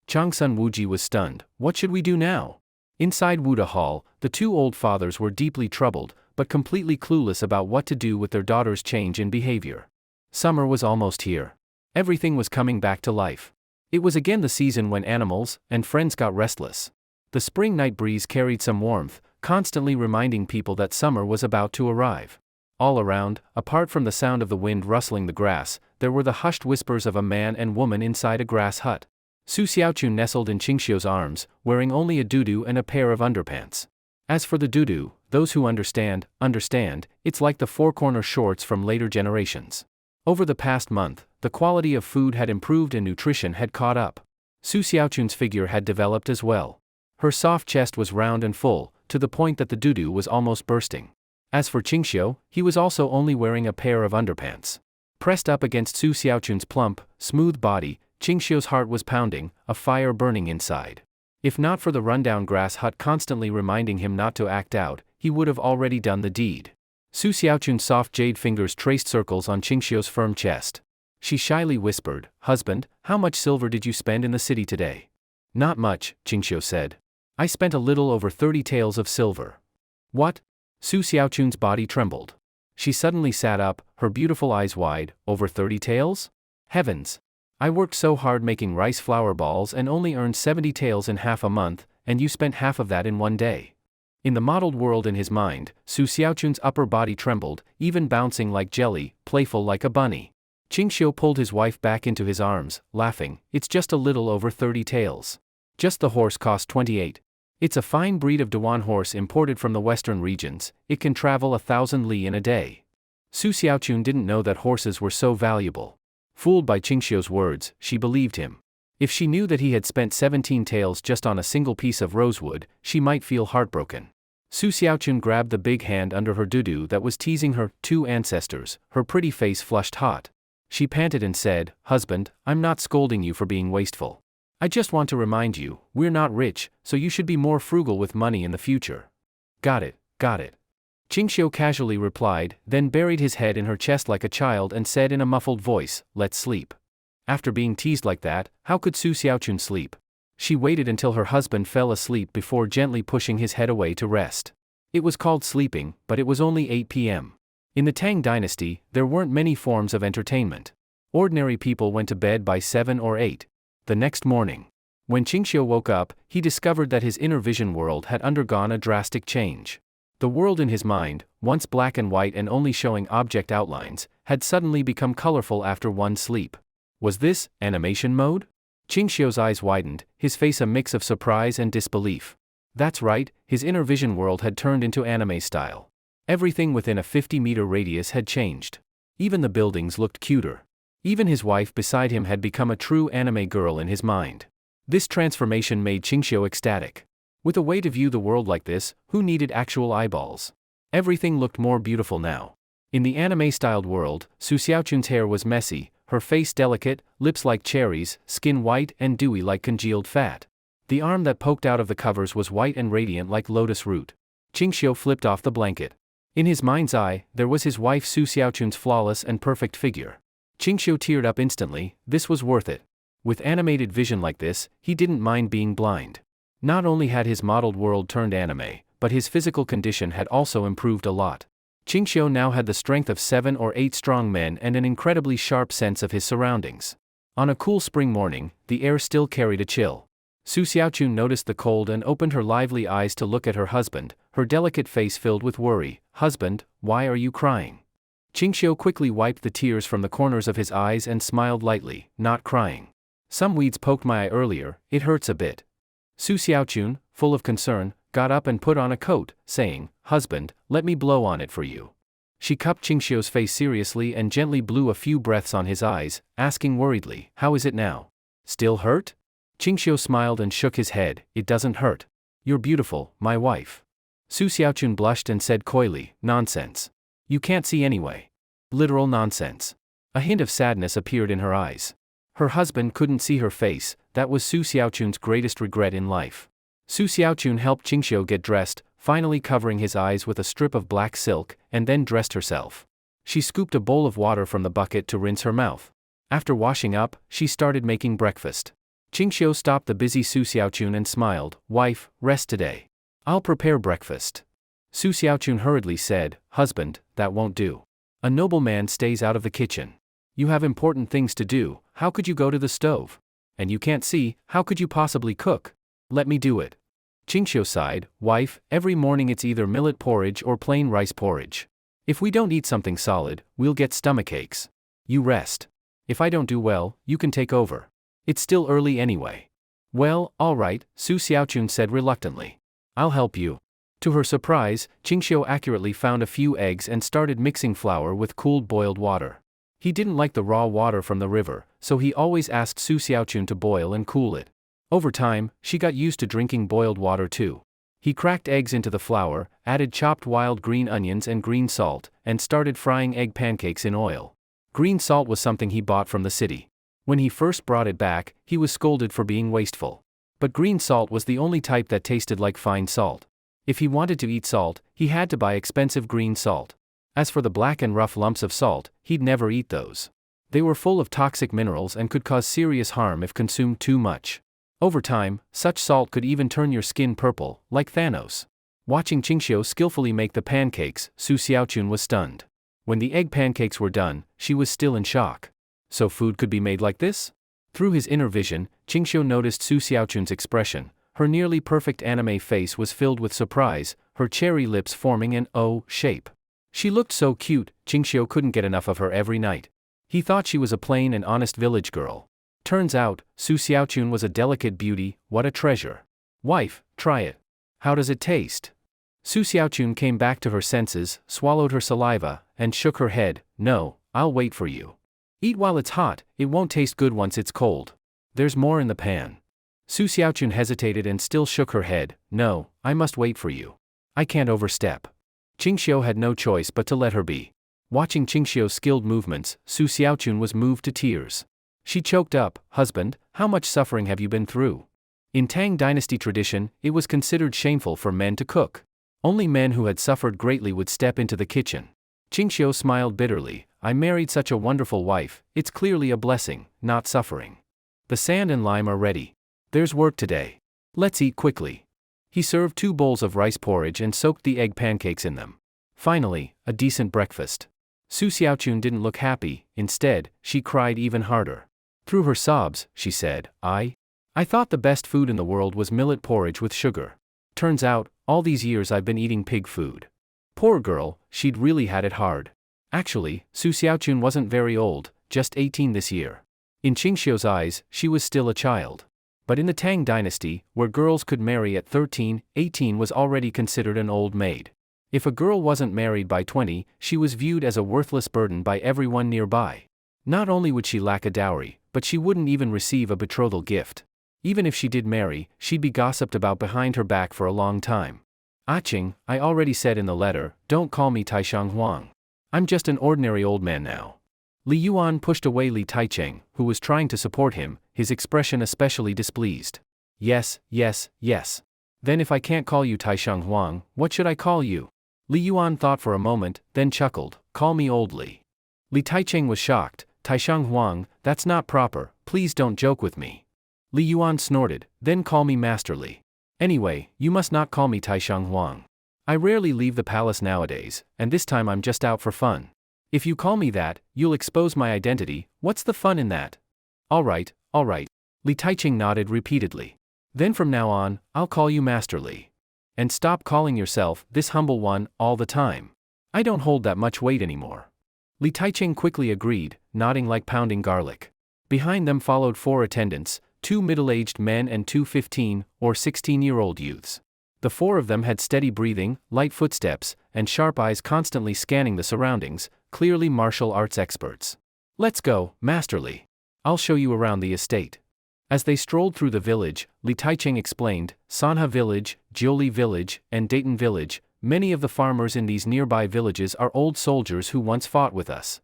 Speaker 1: Changsun Wuji was stunned. "What should we do now?" Inside Wuda Hall, the 2 old fathers were deeply troubled, but completely clueless about what to do with their daughter's change in behavior. Summer was almost here. Everything was coming back to life. It was again the season when animals and friends got restless. The spring night breeze carried some warmth, constantly reminding people that summer was about to arrive. All around, apart from the sound of the wind rustling the grass, there were the hushed whispers of a man and woman inside a grass hut. Su Xiaochun nestled in Qingxiu's arms, wearing only a dudu and a pair of underpants. As for the dudu, those who understand, it's like the four-corner shorts from later generations. Over the past month, the quality of food had improved and nutrition had caught up. Su Xiaochun's figure had developed as well. Her soft chest was round and full, to the point that the dudu was almost bursting. As for Qingxiu, he was also only wearing a pair of underpants. Pressed up against Su Xiaochun's plump, smooth body, Qingxiu's heart was pounding, a fire burning inside. If not for the rundown grass hut constantly reminding him not to act out, he would have already done the deed. Su Xiaochun's soft jade fingers traced circles on Qingxiu's firm chest. She shyly whispered, "Husband, how much silver did you spend in the city today?" "Not much," Qingxiu said. I spent a little over 30 taels of silver. What? Su Xiaochun's body trembled. She suddenly sat up, her beautiful eyes wide. Over 30 taels? Heavens! I worked so hard making rice flour balls and only earned 70 taels in half a month, and you spent half of that in one day. In the modeled world in his mind, Su Xiaochun's upper body trembled, even bouncing like jelly, playful like a bunny. Qingxiu pulled his wife back into his arms, laughing. It's just a little over 30 taels. Just the horse cost 28. It's a fine breed of Dewan horse imported from the western regions. It can travel 1,000 li in a day. Su Xiaochun didn't know that horses were so valuable. Fooled by Qingxiu's words, she believed him. If she knew that he had spent 17 taels just on a single piece of rosewood, she might feel heartbroken. Su Xiaochun grabbed the big hand under her doo-doo that was teasing her two ancestors, her pretty face flushed hot. She panted and said, "Husband, I'm not scolding you for being wasteful. I just want to remind you, we're not rich, so you should be more frugal with money in the future." Got it, got it. Qingxiu casually replied, then buried his head in her chest like a child and said in a muffled voice, "Let's sleep." After being teased like that, how could Su Xiaochun sleep? She waited until her husband fell asleep before gently pushing his head away to rest. It was called sleeping, but it was only 8 p.m. In the Tang dynasty, there weren't many forms of entertainment. Ordinary people went to bed by 7 or 8. The next morning, when Qingxiu woke up, he discovered that his inner vision world had undergone a drastic change. The world in his mind, once black and white and only showing object outlines, had suddenly become colorful after one sleep. Was this animation mode? Qingxiu's eyes widened, his face a mix of surprise and disbelief. That's right, his inner vision world had turned into anime style. Everything within a 50-meter radius had changed. Even the buildings looked cuter. Even his wife beside him had become a true anime girl in his mind. This transformation made Qingxiu ecstatic. With a way to view the world like this, who needed actual eyeballs? Everything looked more beautiful now. In the anime-styled world, Su Xiaochun's hair was messy, her face delicate, lips like cherries, skin white and dewy like congealed fat. The arm that poked out of the covers was white and radiant like lotus root. Qingxiu flipped off the blanket. In his mind's eye, there was his wife Su Xiaochun's flawless and perfect figure. Qingxiu teared up instantly. This was worth it. With animated vision like this, he didn't mind being blind. Not only had his modeled world turned anime, but his physical condition had also improved a lot. Qingxiu now had the strength of 7 or 8 strong men and an incredibly sharp sense of his surroundings. On a cool spring morning, the air still carried a chill. Su Xiaochun noticed the cold and opened her lively eyes to look at her husband, her delicate face filled with worry. "Husband, why are you crying?" Qingxiu quickly wiped the tears from the corners of his eyes and smiled lightly. "Not crying. Some weeds poked my eye earlier, it hurts a bit." Su Xiaochun, full of concern, got up and put on a coat, saying, "Husband, let me blow on it for you." She cupped Qingxiu's face seriously and gently blew a few breaths on his eyes, asking worriedly, "How is it now? Still hurt?" Qingxiu smiled and shook his head. "It doesn't hurt. You're beautiful, my wife." Su Xiaochun blushed and said coyly, "Nonsense. You can't see anyway." Literal nonsense. A hint of sadness appeared in her eyes. Her husband couldn't see her face. That was Su Xiaochun's greatest regret in life. Su Xiaochun helped Qingxiu get dressed, finally covering his eyes with a strip of black silk, and then dressed herself. She scooped a bowl of water from the bucket to rinse her mouth. After washing up, she started making breakfast. Qingxiu stopped the busy Su Xiaochun and smiled. "Wife, rest today. I'll prepare breakfast." Su Xiaochun hurriedly said, "Husband, that won't do. A noble man stays out of the kitchen. You have important things to do. How could you go to the stove? And you can't see, how could you possibly cook? Let me do it." Qingxiu sighed. "Wife, every morning it's either millet porridge or plain rice porridge. If we don't eat something solid, we'll get stomachaches. You rest. If I don't do well, you can take over. It's still early anyway." "Well, all right," Su Xiaochun said reluctantly. "I'll help you." To her surprise, Qingxiu accurately found a few eggs and started mixing flour with cooled boiled water. He didn't like the raw water from the river, so he always asked Su Xiaochun to boil and cool it. Over time, she got used to drinking boiled water too. He cracked eggs into the flour, added chopped wild green onions and green salt, and started frying egg pancakes in oil. Green salt was something he bought from the city. When he first brought it back, he was scolded for being wasteful. But green salt was the only type that tasted like fine salt. If he wanted to eat salt, he had to buy expensive green salt. As for the black and rough lumps of salt, he'd never eat those. They were full of toxic minerals and could cause serious harm if consumed too much. Over time, such salt could even turn your skin purple, like Thanos. Watching Qingxiu skillfully make the pancakes, Su Xiaochun was stunned. When the egg pancakes were done, she was still in shock. So food could be made like this? Through his inner vision, Qingxiu noticed Su Xiaochun's expression. Her nearly perfect anime face was filled with surprise, her cherry lips forming an O shape. She looked so cute, Qingxiu couldn't get enough of her every night. He thought she was a plain and honest village girl. Turns out, Su Xiaochun was a delicate beauty. What a treasure. Wife, try it. How does it taste? Su Xiaochun came back to her senses, swallowed her saliva, and shook her head. No, I'll wait for you. Eat while it's hot, it won't taste good once it's cold. There's more in the pan. Su Xiaochun hesitated and still shook her head. No, I must wait for you. I can't overstep. Qingxiu had no choice but to let her be. Watching Qingxiu's skilled movements, Su Xiaochun was moved to tears. She choked up. Husband, how much suffering have you been through? In Tang Dynasty tradition, it was considered shameful for men to cook. Only men who had suffered greatly would step into the kitchen. Qingxiu smiled bitterly. I married such a wonderful wife, it's clearly a blessing, not suffering. The sand and lime are ready. There's work today. Let's eat quickly. He served 2 bowls of rice porridge and soaked the egg pancakes in them. Finally, a decent breakfast. Su Xiaochun didn't look happy, instead, she cried even harder. Through her sobs, she said, I thought the best food in the world was millet porridge with sugar. Turns out, all these years I've been eating pig food. Poor girl, she'd really had it hard. Actually, Su Xiaochun wasn't very old, just 18 this year. In Qingxiu's eyes, she was still a child. But in the Tang Dynasty, where girls could marry at 13, 18 was already considered an old maid. If a girl wasn't married by 20, she was viewed as a worthless burden by everyone nearby. Not only would she lack a dowry, but she wouldn't even receive a betrothal gift. Even if she did marry, she'd be gossiped about behind her back for a long time. Qing, I already said in the letter, don't call me Taishang Huang. I'm just an ordinary old man now. Li Yuan pushed away Li Taicheng, who was trying to support him, his expression especially displeased. Yes, yes, yes. Then if I can't call you Taishang Huang, what should I call you? Li Yuan thought for a moment, then chuckled, call me Old Li. Li Taicheng was shocked. Taishang Huang, that's not proper, please don't joke with me. Li Yuan snorted, then call me Master Li. Anyway, you must not call me Taishang Huang. I rarely leave the palace nowadays, and this time I'm just out for fun. If you call me that, you'll expose my identity. What's the fun in that? All right. Li Taicheng nodded repeatedly. Then from now on, I'll call you Master Li. And stop calling yourself this humble one all the time. I don't hold that much weight anymore. Li Taicheng quickly agreed, nodding like pounding garlic. Behind them followed 4 attendants, 2 middle-aged men and 2 15 or 16-year-old youths. The 4 of them had steady breathing, light footsteps, and sharp eyes constantly scanning the surroundings, clearly martial arts experts. Let's go, Master Li. I'll show you around the estate. As they strolled through the village, Li Taicheng explained, Sanha Village, Jiuli Village, and Dayton Village, many of the farmers in these nearby villages are old soldiers who once fought with us.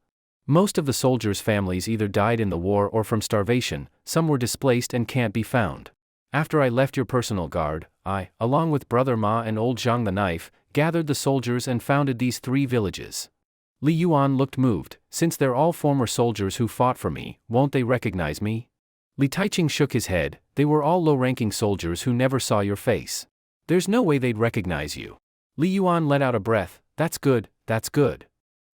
Speaker 1: Most of the soldiers' families either died in the war or from starvation, some were displaced and can't be found. After I left your personal guard, I, along with Brother Ma and Old Zhang the Knife, gathered the soldiers and founded these 3 villages. Li Yuan looked moved. Since they're all former soldiers who fought for me, won't they recognize me? Li Taicheng shook his head. They were all low-ranking soldiers who never saw your face. There's no way they'd recognize you. Li Yuan let out a breath. That's good.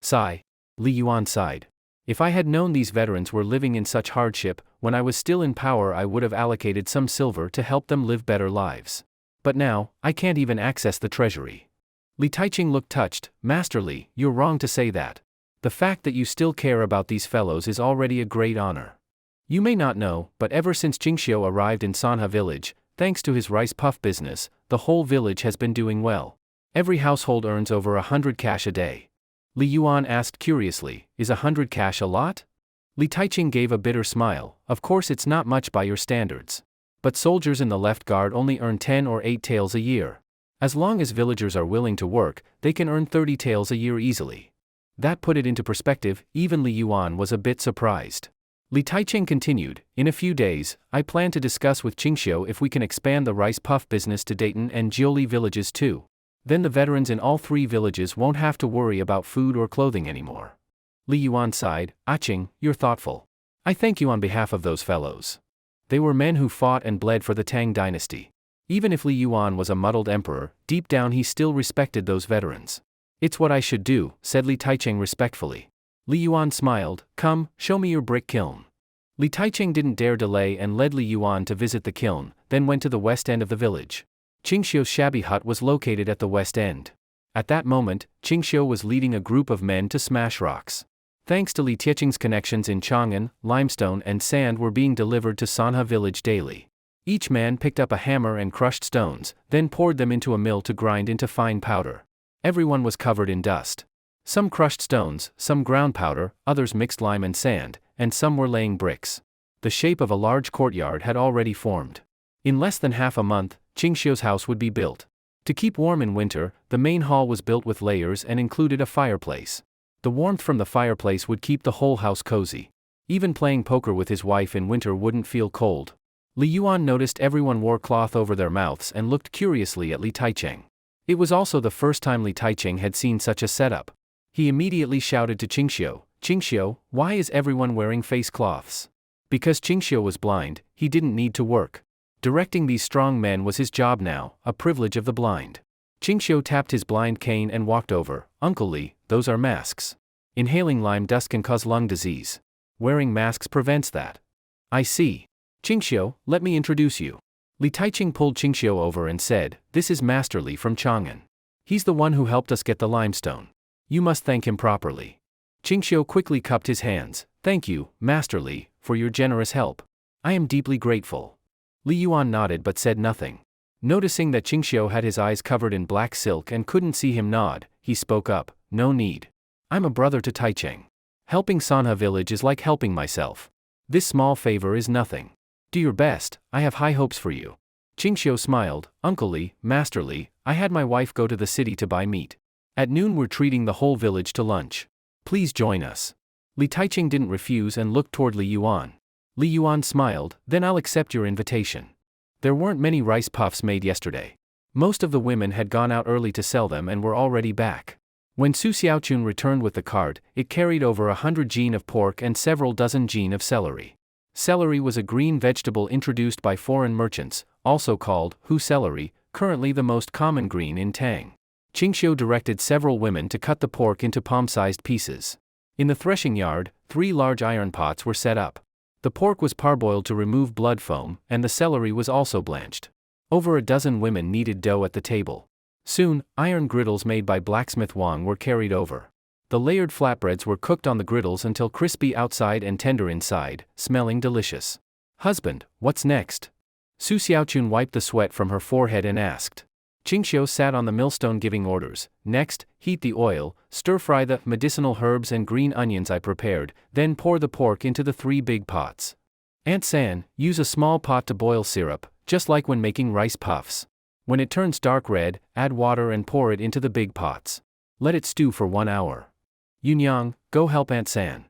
Speaker 1: Sigh. Li Yuan sighed. If I had known these veterans were living in such hardship, when I was still in power I would have allocated some silver to help them live better lives. But now, I can't even access the treasury. Li Taicheng looked touched. Master Li, you're wrong to say that. The fact that you still care about these fellows is already a great honor. You may not know, but ever since Qingxiu arrived in Sanha village, thanks to his rice puff business, the whole village has been doing well. Every household earns over 100 cash a day. Li Yuan asked curiously, is 100 cash a lot? Li Taicheng gave a bitter smile. Of course it's not much by your standards. But soldiers in the left guard only earn 10 or 8 taels a year. As long as villagers are willing to work, they can earn 30 taels a year easily. That put it into perspective. Even Li Yuan was a bit surprised. Li Taicheng continued, in a few days, I plan to discuss with Qingxiu if we can expand the rice puff business to Dayton and Jiuli villages too. Then the veterans in all 3 villages won't have to worry about food or clothing anymore. Li Yuan sighed. Qing, you're thoughtful. I thank you on behalf of those fellows. They were men who fought and bled for the Tang dynasty. Even if Li Yuan was a muddled emperor, deep down he still respected those veterans. "It's what I should do," said Li Taicheng respectfully. Li Yuan smiled. "Come, show me your brick kiln." Li Taicheng didn't dare delay and led Li Yuan to visit the kiln, then went to the west end of the village. Qingxiu's shabby hut was located at the west end. At that moment, Qingxiu was leading a group of men to smash rocks. Thanks to Li Taicheng's connections in Chang'an, limestone and sand were being delivered to Sanha village daily. Each man picked up a hammer and crushed stones, then poured them into a mill to grind into fine powder. Everyone was covered in dust. Some crushed stones, some ground powder, others mixed lime and sand, and some were laying bricks. The shape of a large courtyard had already formed. In less than half a month, Qingxiu's house would be built. To keep warm in winter, the main hall was built with layers and included a fireplace. The warmth from the fireplace would keep the whole house cozy. Even playing poker with his wife in winter wouldn't feel cold. Li Yuan noticed everyone wore cloth over their mouths and looked curiously at Li Taicheng. It was also the first time Li Taicheng had seen such a setup. He immediately shouted to Qingxiu, "Qingxiu, why is everyone wearing face cloths?" Because Qingxiu was blind, he didn't need to work. Directing these strong men was his job now, a privilege of the blind. Qingxiu tapped his blind cane and walked over. "Uncle Li, those are masks. Inhaling lime dust can cause lung disease. Wearing masks prevents that." "I see. Qingxiu, let me introduce you." Li Taicheng pulled Qingxiu over and said, "This is Master Li from Chang'an. He's the one who helped us get the limestone. You must thank him properly." Qingxiu quickly cupped his hands. "Thank you, Master Li, for your generous help. I am deeply grateful." Li Yuan nodded but said nothing. Noticing that Qingxiu had his eyes covered in black silk and couldn't see him nod, he spoke up, "No need. I'm a brother to Taicheng. Helping Sanha village is like helping myself. This small favor is nothing. Do your best, I have high hopes for you." Qingxiu smiled. "Uncle Li, Master Li, I had my wife go to the city to buy meat. At noon we're treating the whole village to lunch. Please join us." Li Taicheng didn't refuse and looked toward Li Yuan. Li Yuan smiled, "Then I'll accept your invitation." There weren't many rice puffs made yesterday. Most of the women had gone out early to sell them and were already back. When Su Xiaochun returned with the cart, it carried over 100 jin of pork and several dozen jin of celery. Celery was a green vegetable introduced by foreign merchants, also called hu celery, currently the most common green in Tang. Qingxiu directed several women to cut the pork into palm-sized pieces. In the threshing yard, 3 large iron pots were set up. The pork was parboiled to remove blood foam, and the celery was also blanched. Over a dozen women kneaded dough at the table. Soon, iron griddles made by blacksmith Wang were carried over. The layered flatbreads were cooked on the griddles until crispy outside and tender inside, smelling delicious. "Husband, what's next?" Su Xiaochun wiped the sweat from her forehead and asked. Qingxiu sat on the millstone giving orders. "Next, heat the oil, stir-fry the medicinal herbs and green onions I prepared, then pour the pork into the 3 big pots. Aunt San, use a small pot to boil syrup, just like when making rice puffs. When it turns dark red, add water and pour it into the big pots. Let it stew for 1 hour. Yunyang, go help Aunt San."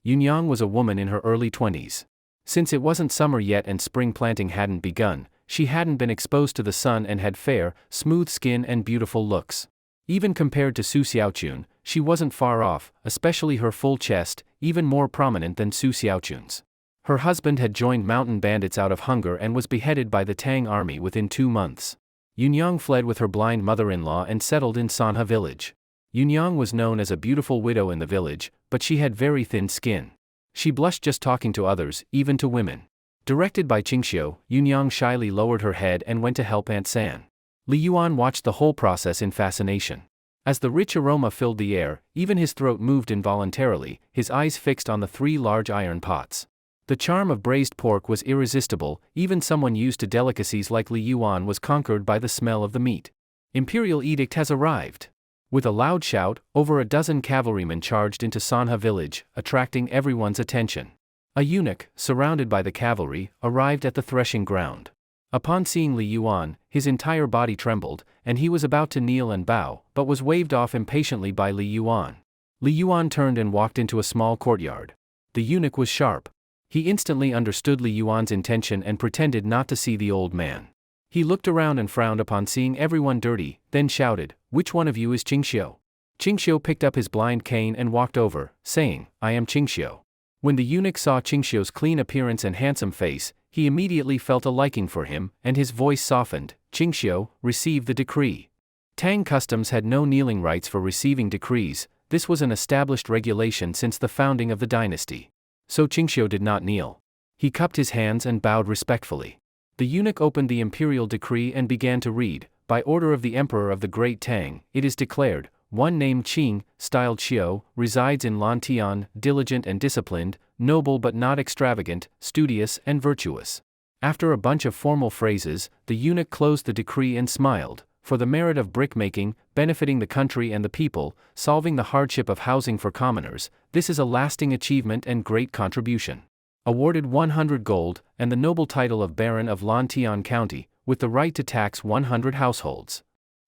Speaker 1: Yunyang was a woman in her early 20s. Since it wasn't summer yet and spring planting hadn't begun, she hadn't been exposed to the sun and had fair, smooth skin and beautiful looks. Even compared to Su Xiaochun, she wasn't far off, especially her full chest, even more prominent than Su Xiaochun's. Her husband had joined mountain bandits out of hunger and was beheaded by the Tang army within 2 months. Yunyang fled with her blind mother-in-law and settled in Sanha village. Yunyang was known as a beautiful widow in the village, but she had very thin skin. She blushed just talking to others, even to women. Directed by Qingxiu, Yunyang shyly lowered her head and went to help Aunt San. Li Yuan watched the whole process in fascination. As the rich aroma filled the air, even his throat moved involuntarily, his eyes fixed on the 3 large iron pots. The charm of braised pork was irresistible, even someone used to delicacies like Li Yuan was conquered by the smell of the meat. Imperial edict has arrived. With a loud shout, over a dozen cavalrymen charged into Sanha village, attracting everyone's attention. A eunuch, surrounded by the cavalry, arrived at the threshing ground. Upon seeing Li Yuan, his entire body trembled, and he was about to kneel and bow, but was waved off impatiently by Li Yuan. Li Yuan turned and walked into a small courtyard. The eunuch was sharp. He instantly understood Li Yuan's intention and pretended not to see the old man. He looked around and frowned upon seeing everyone dirty, then shouted, "Which one of you is Qingxiu?" Qingxiu picked up his blind cane and walked over, saying, "I am Qingxiu." When the eunuch saw Qingxiu's clean appearance and handsome face, He immediately felt a liking for him, and his voice softened. Qingxiu, receive the decree. Tang customs had no kneeling rites for receiving decrees. This was an established regulation since the founding of the dynasty. So Qingxiu did not kneel. He cupped his hands and bowed respectfully. The eunuch opened the imperial decree and began to read. By order of the emperor of the Great Tang, it is declared, one named Qing, styled Xiu, resides in Lantian, diligent and disciplined, noble but not extravagant, studious and virtuous. After a bunch of formal phrases, the eunuch closed the decree and smiled. For the merit of brickmaking, benefiting the country and the people, solving the hardship of housing for commoners, this is a lasting achievement and great contribution. Awarded 100 gold, and the noble title of Baron of Lantian County, with the right to tax 100 households.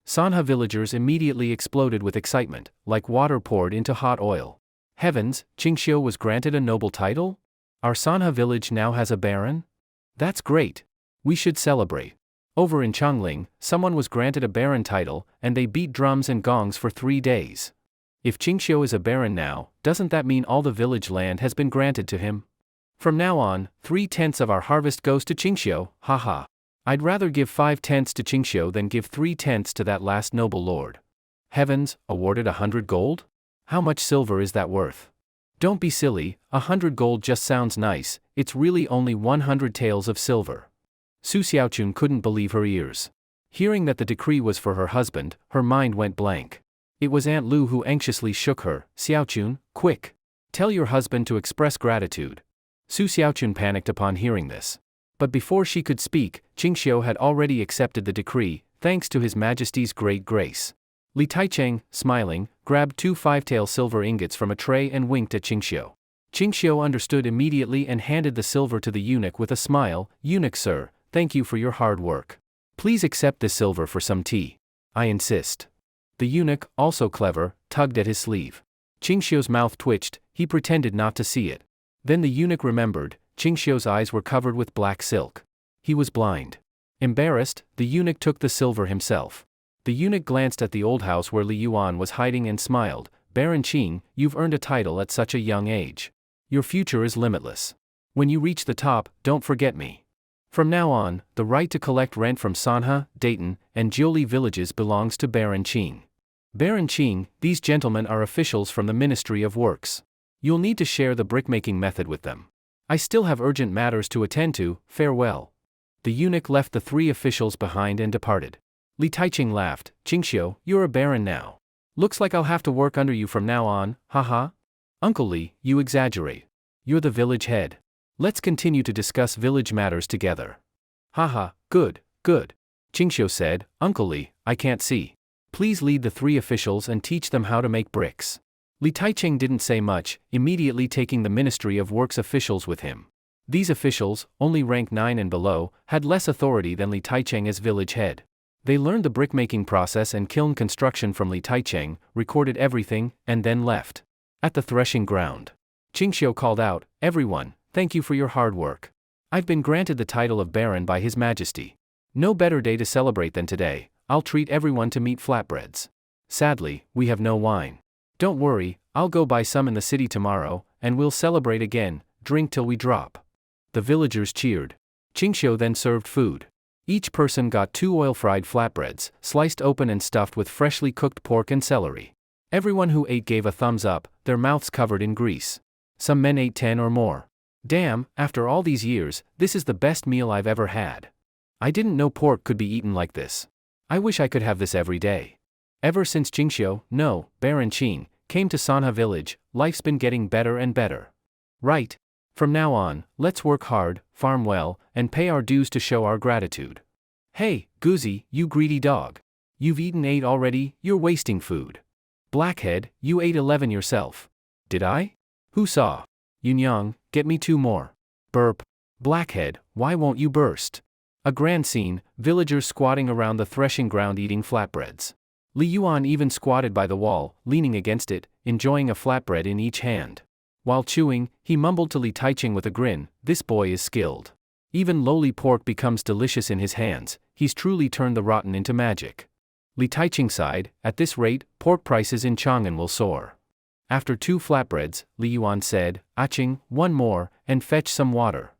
Speaker 1: Manhwa villagers immediately exploded with excitement, like water poured into hot oil. Heavens, Qingxiu was granted a noble title? Our Manhwa village now has a baron? That's great. We should celebrate. Over in Chongling, someone was granted a baron title, and they beat drums and gongs for 3 days. If Qingxiu is a baron now, doesn't that mean all the village land has been granted to him? From now on, 3/10 of our harvest goes to Qingxiu, haha. I'd rather give 5/10 to Qingxiu than give 3/10 to that last noble lord. Heavens, awarded 100 gold? How much silver is that worth? Don't be silly, 100 gold just sounds nice, it's really only 100 taels of silver. Su Xiaochun couldn't believe her ears. Hearing that the decree was for her husband, her mind went blank. It was Aunt Lu who anxiously shook her. Xiaochun, quick! Tell your husband to express gratitude. Su Xiaochun panicked upon hearing this. But before she could speak, Qingxiu had already accepted the decree, thanks to His Majesty's great grace. Li Taicheng, smiling, grabbed 2 5-tael silver ingots from a tray and winked at Qingxiu. Qingxiu understood immediately and handed the silver to the eunuch with a smile. Eunuch sir, thank you for your hard work. Please accept this silver for some tea. I insist. The eunuch, also clever, tugged at his sleeve. Qingxiu's mouth twitched, he pretended not to see it. Then the eunuch remembered, Qingxiu's eyes were covered with black silk. He was blind. Embarrassed, the eunuch took the silver himself. The eunuch glanced at the old house where Li Yuan was hiding and smiled. Baron Qing, you've earned a title at such a young age. Your future is limitless. When you reach the top, don't forget me. From now on, the right to collect rent from Manhwa, Dayton, and Jiuli villages belongs to Baron Qing. Baron Qing, these gentlemen are officials from the Ministry of Works. You'll need to share the brickmaking method with them. I still have urgent matters to attend to, farewell. The eunuch left the 3 officials behind and departed. Li Taicheng laughed. Qingxiu, you're a baron now. Looks like I'll have to work under you from now on, haha. Uncle Li, you exaggerate. You're the village head. Let's continue to discuss village matters together. Haha, good, good. Qingxiu said, Uncle Li, I can't see. Please lead the 3 officials and teach them how to make bricks. Li Taicheng didn't say much, immediately taking the Ministry of Works officials with him. These officials, only rank 9 and below, had less authority than Li Taicheng as village head. They learned the brickmaking process and kiln construction from Li Taicheng, recorded everything, and then left. At the threshing ground, Qingxiu called out, Everyone, thank you for your hard work. I've been granted the title of Baron by His Majesty. No better day to celebrate than today. I'll treat everyone to meat flatbreads. Sadly, we have no wine. Don't worry, I'll go buy some in the city tomorrow, and we'll celebrate again, drink till we drop. The villagers cheered. Qingxiu then served food. Each person got 2 oil-fried flatbreads, sliced open and stuffed with freshly cooked pork and celery. Everyone who ate gave a thumbs up, their mouths covered in grease. Some men ate 10 or more. Damn, after all these years, this is the best meal I've ever had. I didn't know pork could be eaten like this. I wish I could have this every day. Ever since Qingxiu, no, Baron Qing, came to Manhwa village, life's been getting better and better. Right. From now on, let's work hard, farm well, and pay our dues to show our gratitude. Hey, Guzi, you greedy dog. You've eaten 8 already, you're wasting food. Blackhead, you ate 11 yourself. Did I? Who saw? Yunyang, get me 2 more. Burp. Blackhead, why won't you burst? A grand scene, villagers squatting around the threshing ground eating flatbreads. Li Yuan even squatted by the wall, leaning against it, enjoying a flatbread in each hand. While chewing, he mumbled to Li Taicheng with a grin, this boy is skilled. Even lowly pork becomes delicious in his hands, he's truly turned the rotten into magic. Li Taicheng sighed, at this rate, pork prices in Chang'an will soar. After 2 flatbreads, Li Yuan said, Aching, 1 more, and fetch some water.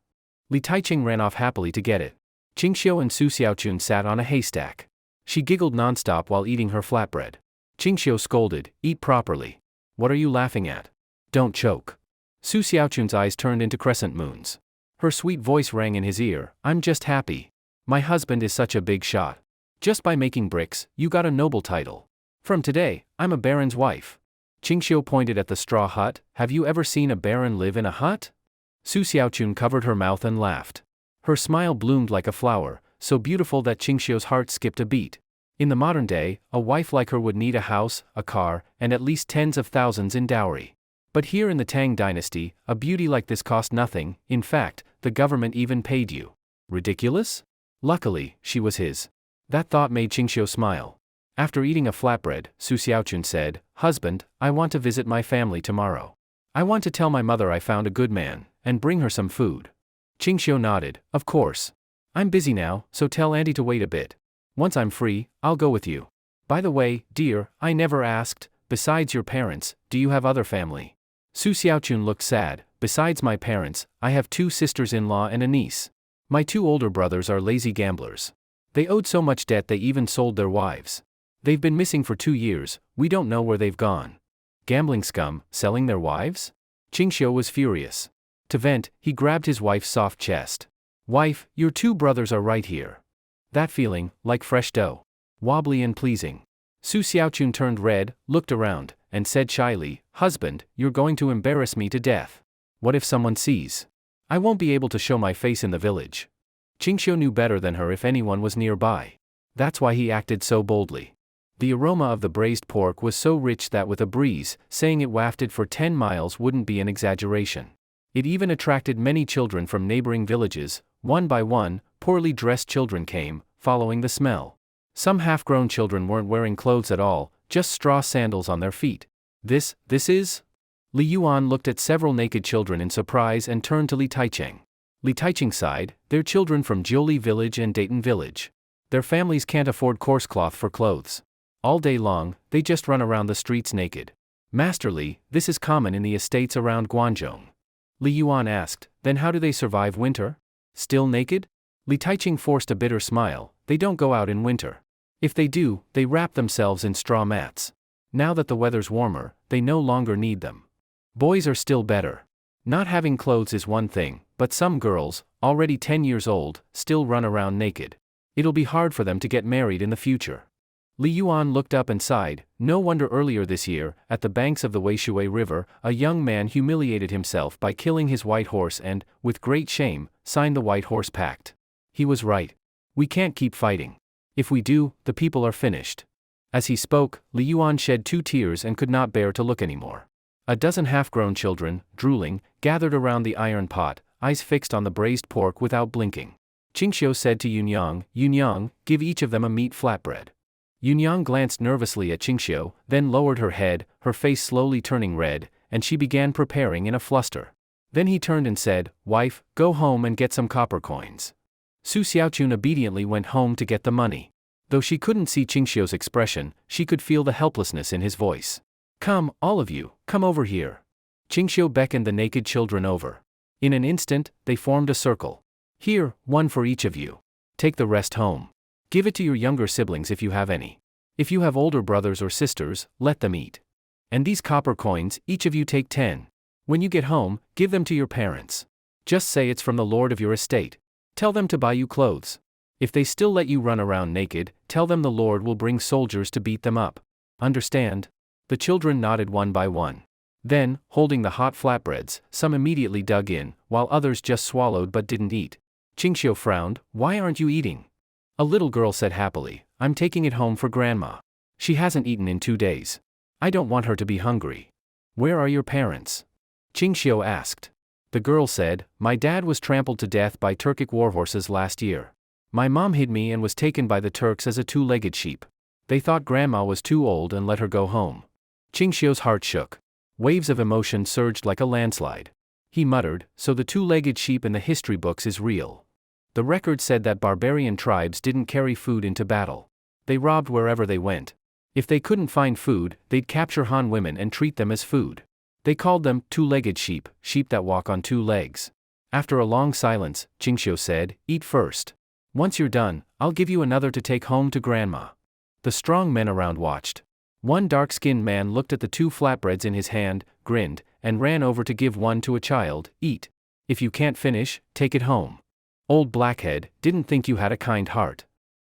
Speaker 1: Li Taiching ran off happily to get it. Qingxiu and Su Xiaochun sat on a haystack. She giggled nonstop while eating her flatbread. Qingxiu scolded, "Eat properly. What are you laughing at? Don't choke." Su Xiaochun's eyes turned into crescent moons. Her sweet voice rang in his ear, "I'm just happy. My husband is such a big shot. Just by making bricks, you got a noble title. From today, I'm a baron's wife." Qingxiu pointed at the straw hut. "Have you ever seen a baron live in a hut?" Su Xiaochun covered her mouth and laughed. Her smile bloomed like a flower, so beautiful that Qingxiu's heart skipped a beat. In the modern day, a wife like her would need a house, a car, and at least tens of thousands in dowry. But here in the Tang dynasty, a beauty like this cost nothing. In fact, the government even paid you. Ridiculous? Luckily, she was his. That thought made Qingxiu smile. After eating a flatbread, Su Xiaochun said, "Husband, I want to visit my family tomorrow. I want to tell my mother I found a good man, and bring her some food." Qingxiu nodded, "Of course. I'm busy now, so tell Auntie to wait a bit. Once I'm free, I'll go with you. By the way, dear, I never asked, besides your parents, do you have other family?" Su Xiaochun looked sad. "Besides my parents, I have 2 sisters-in-law and a niece. My 2 older brothers are lazy gamblers. They owed so much debt they even sold their wives. They've been missing for 2 years, we don't know where they've gone." Gambling scum, selling their wives? Qingxiu was furious. To vent, he grabbed his wife's soft chest. "Wife, your 2 brothers are right here." That feeling, like fresh dough. Wobbly and pleasing. Su Xiaochun turned red, looked around, and said shyly, "Husband, you're going to embarrass me to death. What if someone sees? I won't be able to show my face in the village." Qingxiu knew better than her if anyone was nearby. That's why he acted so boldly. The aroma of the braised pork was so rich that with a breeze, saying it wafted for 10 miles wouldn't be an exaggeration. It even attracted many children from neighboring villages. One by one, poorly dressed children came, following the smell. Some half-grown children weren't wearing clothes at all, just straw sandals on their feet. This is? Li Yuan looked at several naked children in surprise and turned to Li Taicheng. Li Taicheng sighed, "They're children from Jiuli village and Dayton village. Their families can't afford coarse cloth for clothes. All day long, they just run around the streets naked. Master Li, this is common in the estates around Guangzhou." Li Yuan asked, "Then how do they survive winter? Still naked?" Li Taicheng forced a bitter smile, "They don't go out in winter. If they do, they wrap themselves in straw mats. Now that the weather's warmer, they no longer need them. Boys are still better. Not having clothes is one thing, but some girls, already 10 years old, still run around naked. It'll be hard for them to get married in the future." Li Yuan looked up and sighed. No wonder earlier this year, at the banks of the Weishui River, a young man humiliated himself by killing his white horse and, with great shame, signed the White Horse Pact. He was right. We can't keep fighting. If we do, the people are finished. As he spoke, Li Yuan shed 2 tears and could not bear to look anymore. A dozen half-grown children, drooling, gathered around the iron pot, eyes fixed on the braised pork without blinking. Qingxiu said to Yunyang, "Give each of them a meat flatbread." Yunyang glanced nervously at Qingxiu, then lowered her head, her face slowly turning red, and she began preparing in a fluster. Then he turned and said, "Wife, go home and get some copper coins." Su Xiaochun obediently went home to get the money. Though she couldn't see Qingxiu's expression, she could feel the helplessness in his voice. "Come, all of you, come over here." Qingxiu beckoned the naked children over. In an instant, they formed a circle. "Here, one for each of you. Take the rest home. Give it to your younger siblings if you have any. If you have older brothers or sisters, let them eat. And these copper coins, each of you take 10. When you get home, give them to your parents. Just say it's from the lord of your estate. Tell them to buy you clothes. If they still let you run around naked, tell them the lord will bring soldiers to beat them up. Understand?" The children nodded one by one. Then, holding the hot flatbreads, some immediately dug in, while others just swallowed but didn't eat. Qingxiu frowned, "Why aren't you eating?" A little girl said happily, "I'm taking it home for grandma. She hasn't eaten in 2 days. I don't want her to be hungry." "Where are your parents?" Qingxiu asked. The girl said, "My dad was trampled to death by Turkic warhorses last year. My mom hid me and was taken by the Turks as a 2-legged sheep. They thought grandma was too old and let her go home." Qingxiu's heart shook. Waves of emotion surged like a landslide. He muttered, "So the 2-legged sheep in the history books is real." The record said that barbarian tribes didn't carry food into battle. They robbed wherever they went. If they couldn't find food, they'd capture Han women and treat them as food. They called them 2-legged sheep, sheep that walk on 2 legs. After a long silence, Qingxiu said, "Eat first. Once you're done, I'll give you another to take home to grandma." The strong men around watched. One dark-skinned man looked at the 2 flatbreads in his hand, grinned, and ran over to give one to a child. "Eat. If you can't finish, take it home." "Old Blackhead, didn't think you had a kind heart."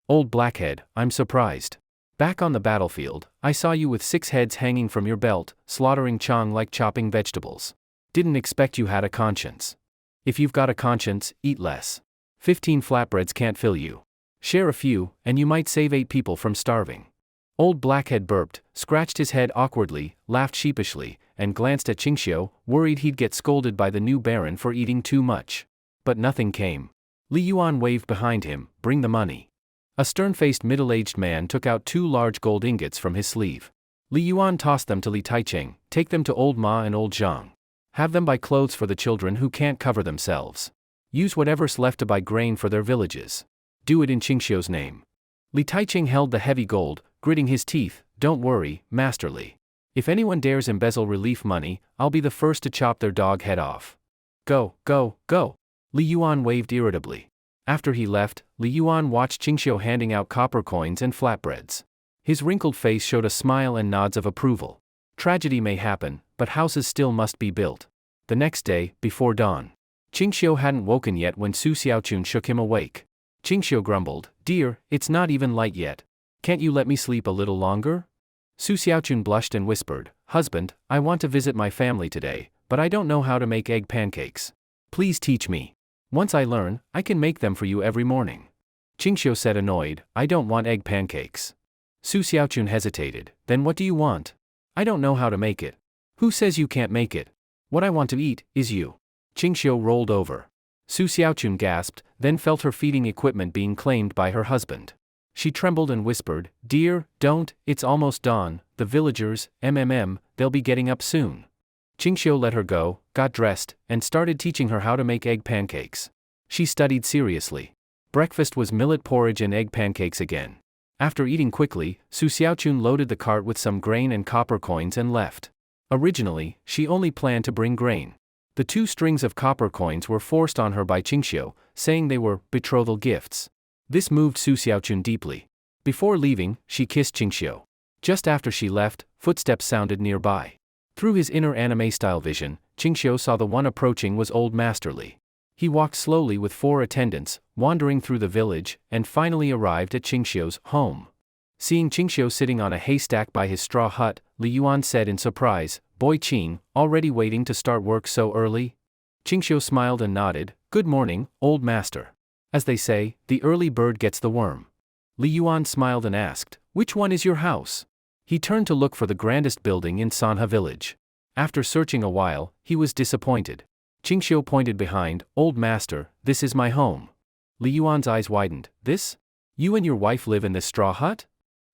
Speaker 1: "Old Blackhead, I'm surprised. Back on the battlefield, I saw you with 6 heads hanging from your belt, slaughtering Chong like chopping vegetables. Didn't expect you had a conscience. If you've got a conscience, eat less. 15 flatbreads can't fill you. Share a few, and you might save 8 people from starving." Old Blackhead burped, scratched his head awkwardly, laughed sheepishly, and glanced at Qingxiu, worried he'd get scolded by the new baron for eating too much. But nothing came. Li Yuan waved behind him, "Bring the money." A stern-faced middle-aged man took out 2 large gold ingots from his sleeve. Li Yuan tossed them to Li Taicheng, "Take them to old Ma and old Zhang. Have them buy clothes for the children who can't cover themselves. Use whatever's left to buy grain for their villages. Do it in Qingxiu's name." Li Taicheng held the heavy gold, gritting his teeth. "Don't worry, Masterly. If anyone dares embezzle relief money, I'll be the first to chop their dog head off. Go, go, go." Li Yuan waved irritably. After he left, Li Yuan watched Qingxiu handing out copper coins and flatbreads. His wrinkled face showed a smile and nods of approval. Tragedy may happen, but houses still must be built. The next day, before dawn. Qingxiu hadn't woken yet when Su Xiaochun shook him awake. Qingxiu grumbled, "Dear, it's not even light yet. Can't you let me sleep a little longer?" Su Xiaochun blushed and whispered, "Husband, I want to visit my family today, but I don't know how to make egg pancakes. Please teach me. Once I learn, I can make them for you every morning." Qingxiu said annoyed, "I don't want egg pancakes." Su Xiaochun hesitated, "Then what do you want?" "I don't know how to make it." "Who says you can't make it? What I want to eat is you." Qingxiu rolled over. Su Xiaochun gasped, then felt her feeding equipment being claimed by her husband. She trembled and whispered, "Dear, don't, it's almost dawn, the villagers, they'll be getting up soon." Qingxiu let her go, got dressed, and started teaching her how to make egg pancakes. She studied seriously. Breakfast was millet porridge and egg pancakes again. After eating quickly, Su Xiaochun loaded the cart with some grain and copper coins and left. Originally, she only planned to bring grain. The 2 strings of copper coins were forced on her by Qingxiu, saying they were betrothal gifts. This moved Su Xiaochun deeply. Before leaving, she kissed Qingxiu. Just after she left, footsteps sounded nearby. Through his inner anime-style vision, Qingxiu saw the one approaching was old Masterly. He walked slowly with 4 attendants, wandering through the village, and finally arrived at Qingxiu's home. Seeing Qingxiu sitting on a haystack by his straw hut, Li Yuan said in surprise, "Boy Qing, already waiting to start work so early?" Qingxiu smiled and nodded, "Good morning, old master. As they say, the early bird gets the worm." Li Yuan smiled and asked, "Which one is your house?" He turned to look for the grandest building in Sanha village. After searching a while, he was disappointed. Qingxiu pointed behind, "Old master, this is my home." Li Yuan's eyes widened, "This? You and your wife live in this straw hut?"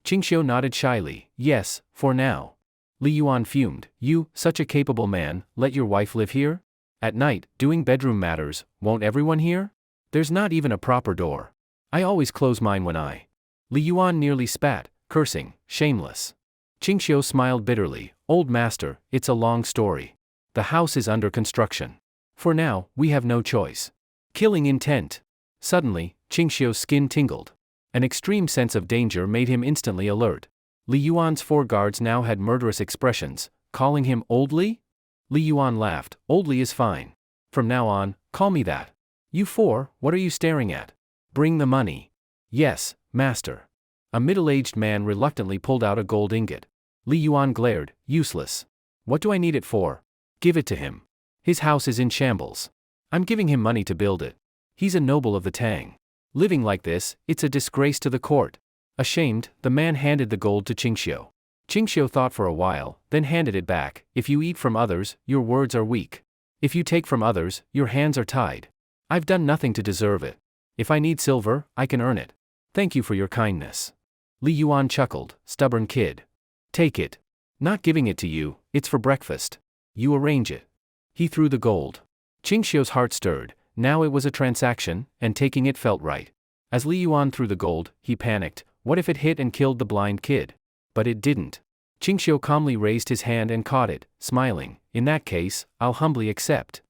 Speaker 1: Qingxiu nodded shyly, "Yes, for now." Li Yuan fumed, "You, such a capable man, let your wife live here? At night, doing bedroom matters, won't everyone hear? There's not even a proper door. I always close mine when I—" Li Yuan nearly spat, cursing, "Shameless." Qingxiu smiled bitterly, "Old master, it's a long story. The house is under construction. For now, we have no choice. Killing intent." Suddenly, Qingxiu's skin tingled. An extreme sense of danger made him instantly alert. Li Yuan's 4 guards now had murderous expressions, calling him Oldly? Li Yuan laughed, "Oldly is fine. From now on, call me that." "You 4, what are you staring at? Bring the money." "Yes, master." A middle-aged man reluctantly pulled out a gold ingot. Li Yuan glared, "Useless. What do I need it for?" "Give it to him. His house is in shambles. I'm giving him money to build it. He's a noble of the Tang. Living like this, it's a disgrace to the court." Ashamed, the man handed the gold to Qingxiu. Qingxiu thought for a while, then handed it back. "If you eat from others, your words are weak. If you take from others, your hands are tied. I've done nothing to deserve it. If I need silver, I can earn it. Thank you for your kindness." Li Yuan chuckled, "Stubborn kid. Take it. Not giving it to you, it's for breakfast. You arrange it." He threw the gold. Qingxiu's heart stirred. Now it was a transaction, and taking it felt right. As Li Yuan threw the gold, he panicked. What if it hit and killed the blind kid? But it didn't. Qingxiu calmly raised his hand and caught it, smiling. "In that case, I'll humbly accept."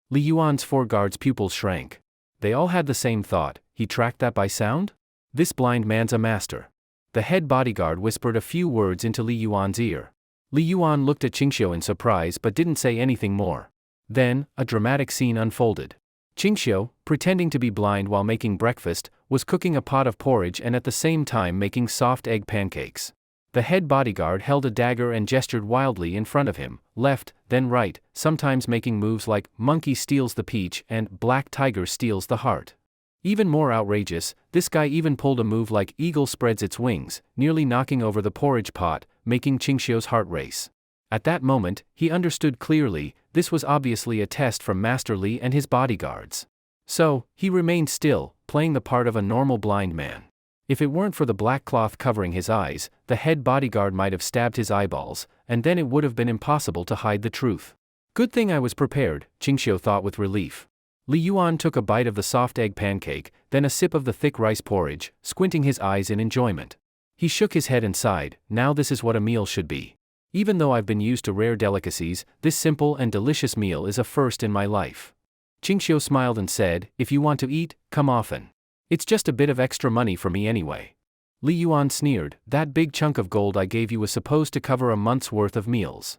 Speaker 1: Li Yuan's 4 guards' pupils shrank. They all had the same thought, he tracked that by sound? This blind man's a master. The head bodyguard whispered a few words into Li Yuan's ear. Li Yuan looked at Qingxiu in surprise but didn't say anything more. Then, a dramatic scene unfolded. Qingxiu, pretending to be blind while making breakfast, was cooking a pot of porridge and at the same time making soft egg pancakes. The head bodyguard held a dagger and gestured wildly in front of him, left, then right, sometimes making moves like monkey steals the peach and black tiger steals the heart. Even more outrageous, this guy even pulled a move like eagle spreads its wings, nearly knocking over the porridge pot, making Qingxiu's heart race. At that moment, he understood clearly, this was obviously a test from Master Li and his bodyguards. So, he remained still, playing the part of a normal blind man. If it weren't for the black cloth covering his eyes, the head bodyguard might have stabbed his eyeballs, and then it would have been impossible to hide the truth. Good thing I was prepared, Qingxiu thought with relief. Li Yuan took a bite of the soft egg pancake, then a sip of the thick rice porridge, squinting his eyes in enjoyment. He shook his head and sighed, now this is what a meal should be. Even though I've been used to rare delicacies, this simple and delicious meal is a first in my life. Qingxiu smiled and said, if you want to eat, come often. It's just a bit of extra money for me anyway. Li Yuan sneered, that big chunk of gold I gave you was supposed to cover a month's worth of meals.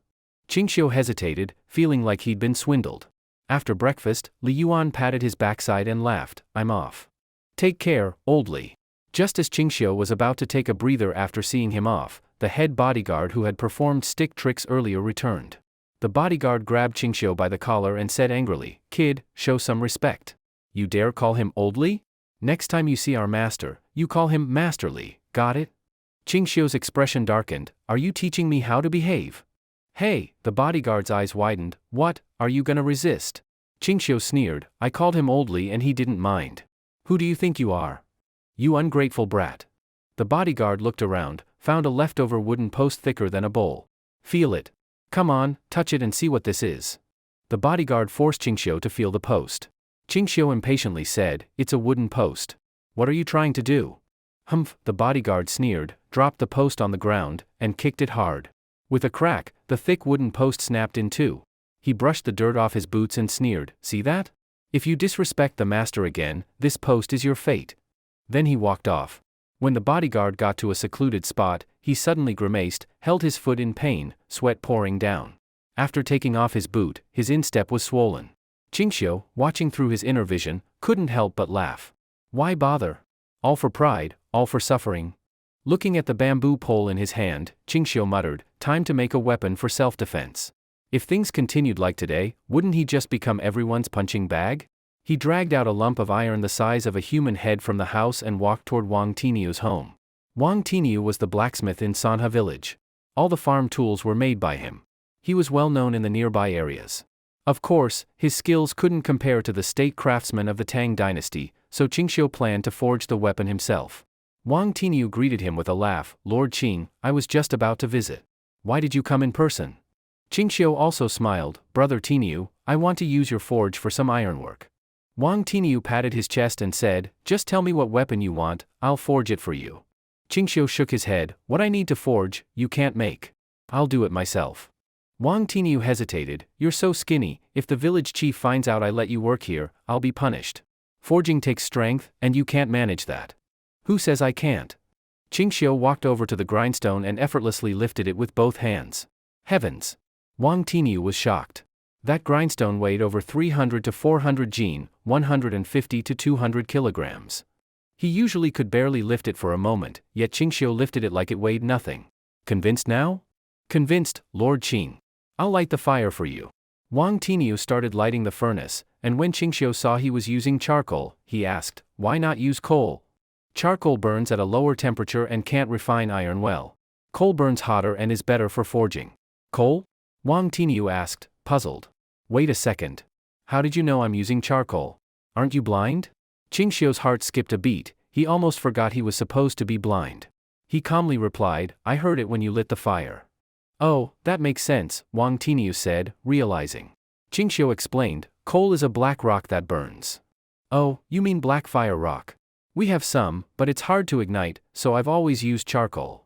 Speaker 1: Qingxiu hesitated, feeling like he'd been swindled. After breakfast, Li Yuan patted his backside and laughed, I'm off. Take care, old Li. Just as Qingxiu was about to take a breather after seeing him off, the head bodyguard who had performed stick tricks earlier returned. The bodyguard grabbed Qingxiu by the collar and said angrily, kid, show some respect. You dare call him old Li? Next time you see our master, you call him Master Li, got it? Qingxiu's expression darkened, are you teaching me how to behave? Hey, the bodyguard's eyes widened, what, are you gonna resist? Qingxiu sneered, I called him old Li and he didn't mind. Who do you think you are? You ungrateful brat. The bodyguard looked around, found a leftover wooden post thicker than a bowl. Feel it. Come on, touch it and see what this is. The bodyguard forced Qingxiu to feel the post. Qingxiu impatiently said, it's a wooden post. What are you trying to do? Humph, the bodyguard sneered, dropped the post on the ground, and kicked it hard. With a crack, the thick wooden post snapped in two. He brushed the dirt off his boots and sneered, see that? If you disrespect the master again, this post is your fate. Then he walked off. When the bodyguard got to a secluded spot, he suddenly grimaced, held his foot in pain, sweat pouring down. After taking off his boot, his instep was swollen. Qingxiu, watching through his inner vision, couldn't help but laugh. Why bother? All for pride, all for suffering. Looking at the bamboo pole in his hand, Qingxiu muttered, time to make a weapon for self-defense. If things continued like today, wouldn't he just become everyone's punching bag? He dragged out a lump of iron the size of a human head from the house and walked toward Wang Tiniu's home. Wang Tiniu was the blacksmith in Manhwa village. All the farm tools were made by him. He was well known in the nearby areas. Of course, his skills couldn't compare to the state craftsmen of the Tang dynasty, so Qingxiu planned to forge the weapon himself. Wang Tiniu greeted him with a laugh, Lord Qing, I was just about to visit. Why did you come in person? Qingxiu also smiled, Brother Tiniu, I want to use your forge for some ironwork. Wang Tiniu patted his chest and said, just tell me what weapon you want, I'll forge it for you. Qingxiu shook his head, what I need to forge, you can't make. I'll do it myself. Wang Tiniu hesitated, you're so skinny, if the village chief finds out I let you work here, I'll be punished. Forging takes strength, and you can't manage that. Who says I can't? Qingxiu walked over to the grindstone and effortlessly lifted it with both hands. Heavens! Wang Tiniu was shocked. That grindstone weighed over 300 to 400 jin, 150 to 200 kilograms. He usually could barely lift it for a moment, yet Qingxiu lifted it like it weighed nothing. Convinced now? Convinced, Lord Qing. I'll light the fire for you. Wang Tiniu started lighting the furnace, and when Qingxiu saw he was using charcoal, he asked, why not use coal? Charcoal burns at a lower temperature and can't refine iron well. Coal burns hotter and is better for forging. Coal? Wang Tiniu asked, puzzled. Wait a second. How did you know I'm using charcoal? Aren't you blind? Qingxiu's heart skipped a beat, he almost forgot he was supposed to be blind. He calmly replied, I heard it when you lit the fire. Oh, that makes sense, Wang Tiniu said, realizing. Qingxiu explained, coal is a black rock that burns. Oh, you mean black fire rock. We have some, but it's hard to ignite, so I've always used charcoal.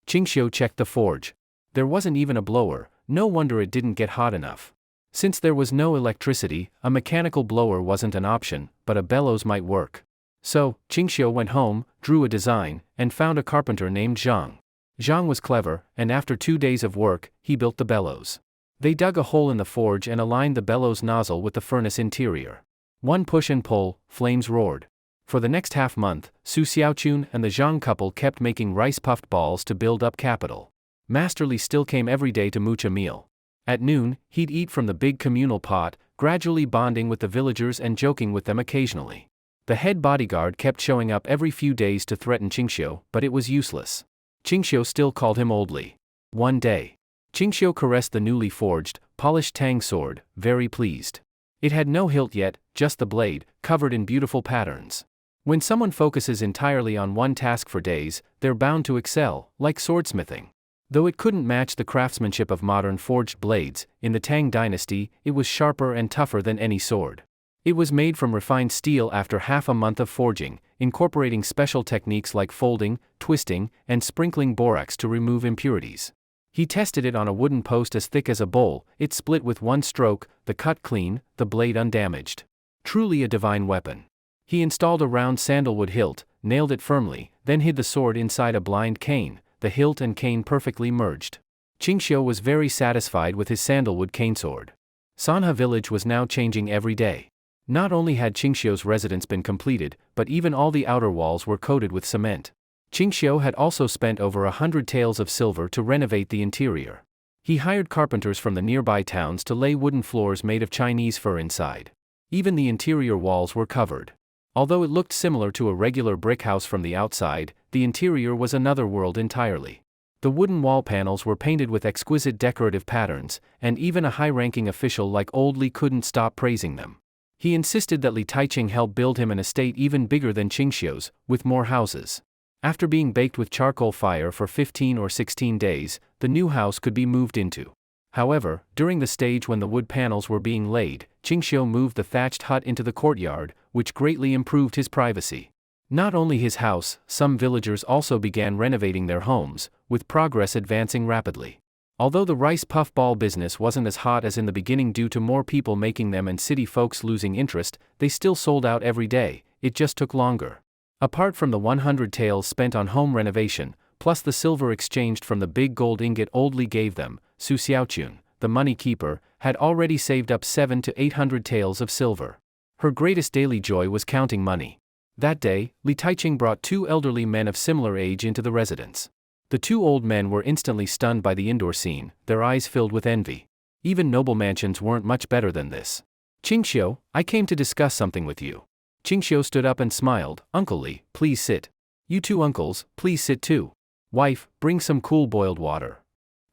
Speaker 1: Qingxiu checked the forge. There wasn't even a blower, no wonder it didn't get hot enough. Since there was no electricity, a mechanical blower wasn't an option, but a bellows might work. So, Qingxiu went home, drew a design, and found a carpenter named Zhang. Zhang was clever, and after 2 days of work, he built the bellows. They dug a hole in the forge and aligned the bellows nozzle with the furnace interior. One push and pull, flames roared. For the next half-month, Su Xiaochun and the Zhang couple kept making rice-puffed balls to build up capital. Master Li still came every day to mooch a meal. At noon, he'd eat from the big communal pot, gradually bonding with the villagers and joking with them occasionally. The head bodyguard kept showing up every few days to threaten Qingxiu, but it was useless. Qingxiu still called him Old Li. One day, Qingxiu caressed the newly forged, polished tang sword, very pleased. It had no hilt yet, just the blade, covered in beautiful patterns. When someone focuses entirely on one task for days, they're bound to excel, like swordsmithing. Though it couldn't match the craftsmanship of modern forged blades, in the Tang dynasty, it was sharper and tougher than any sword. It was made from refined steel after half a month of forging, incorporating special techniques like folding, twisting, and sprinkling borax to remove impurities. He tested it on a wooden post as thick as a bowl, it split with one stroke, the cut clean, the blade undamaged. Truly a divine weapon. He installed a round sandalwood hilt, nailed it firmly, then hid the sword inside a blind cane, the hilt and cane perfectly merged. Qingxiu was very satisfied with his sandalwood cane sword. Sanha village was now changing every day. Not only had Qingxiu's residence been completed, but even all the outer walls were coated with cement. Qingxiu had also spent over 100 taels of silver to renovate the interior. He hired carpenters from the nearby towns to lay wooden floors made of Chinese fur inside. Even the interior walls were covered. Although it looked similar to a regular brick house from the outside, the interior was another world entirely. The wooden wall panels were painted with exquisite decorative patterns, and even a high-ranking official like Old Li couldn't stop praising them. He insisted that Li Taiqing help build him an estate even bigger than Qingxiu's, with more houses. After being baked with charcoal fire for 15 or 16 days, the new house could be moved into. However, during the stage when the wood panels were being laid, Qingxiu moved the thatched hut into the courtyard, which greatly improved his privacy. Not only his house, some villagers also began renovating their homes, with progress advancing rapidly. Although the rice puff ball business wasn't as hot as in the beginning due to more people making them and city folks losing interest, they still sold out every day, it just took longer. Apart from the 100 taels spent on home renovation, plus the silver exchanged from the big gold ingot Old Li gave them, Su Xiaochun, the money keeper, had already saved up 700 to 800 taels of silver. Her greatest daily joy was counting money. That day, Li Taiqing brought 2 elderly men of similar age into the residence. The 2 old men were instantly stunned by the indoor scene, their eyes filled with envy. Even noble mansions weren't much better than this. Qingxiu, I came to discuss something with you. Qingxiu stood up and smiled. Uncle Li, please sit. You 2 uncles, please sit too. Wife, bring some cool boiled water.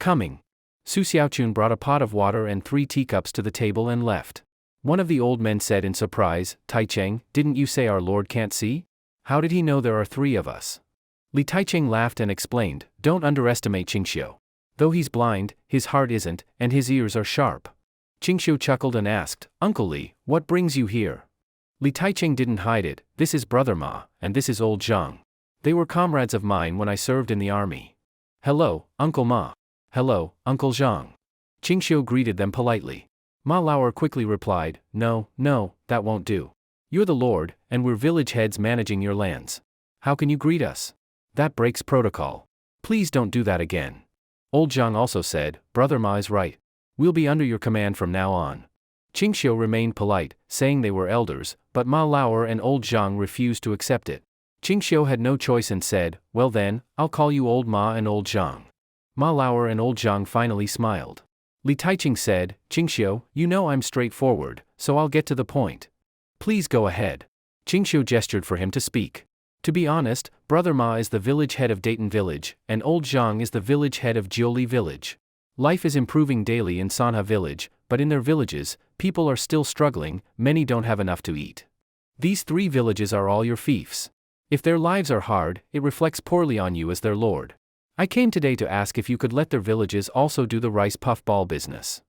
Speaker 1: Coming. Su Xiaochun brought a pot of water and 3 teacups to the table and left. One of the old men said in surprise, Taicheng, didn't you say our Lord can't see? How did he know there are 3 of us? Li Taicheng laughed and explained, don't underestimate Qingxiu. Though he's blind, his heart isn't, and his ears are sharp. Qingxiu chuckled and asked, Uncle Li, what brings you here? Li Taicheng didn't hide it, this is Brother Ma, and this is Old Zhang. They were comrades of mine when I served in the army. Hello, Uncle Ma. Hello, Uncle Zhang. Qingxiu greeted them politely. Ma Lauer quickly replied, no, that won't do. You're the Lord, and we're village heads managing your lands. How can you greet us? That breaks protocol. Please don't do that again. Old Zhang also said, Brother Ma is right. We'll be under your command from now on. Qingxiu remained polite, saying they were elders, but Ma Lauer and Old Zhang refused to accept it. Qingxiu had no choice and said, well then, I'll call you Old Ma and Old Zhang. Ma Lauer and Old Zhang finally smiled. Li Taiching said, Qingxiu, you know I'm straightforward, so I'll get to the point. Please go ahead. Qingxiu gestured for him to speak. To be honest, Brother Ma is the village head of Dayton Village, and Old Zhang is the village head of Jiuli Village. Life is improving daily in Sanha Village, but in their villages, people are still struggling, many don't have enough to eat. These 3 villages are all your fiefs. If their lives are hard, it reflects poorly on you as their lord. I came today to ask if you could let their villages also do the rice puff ball business.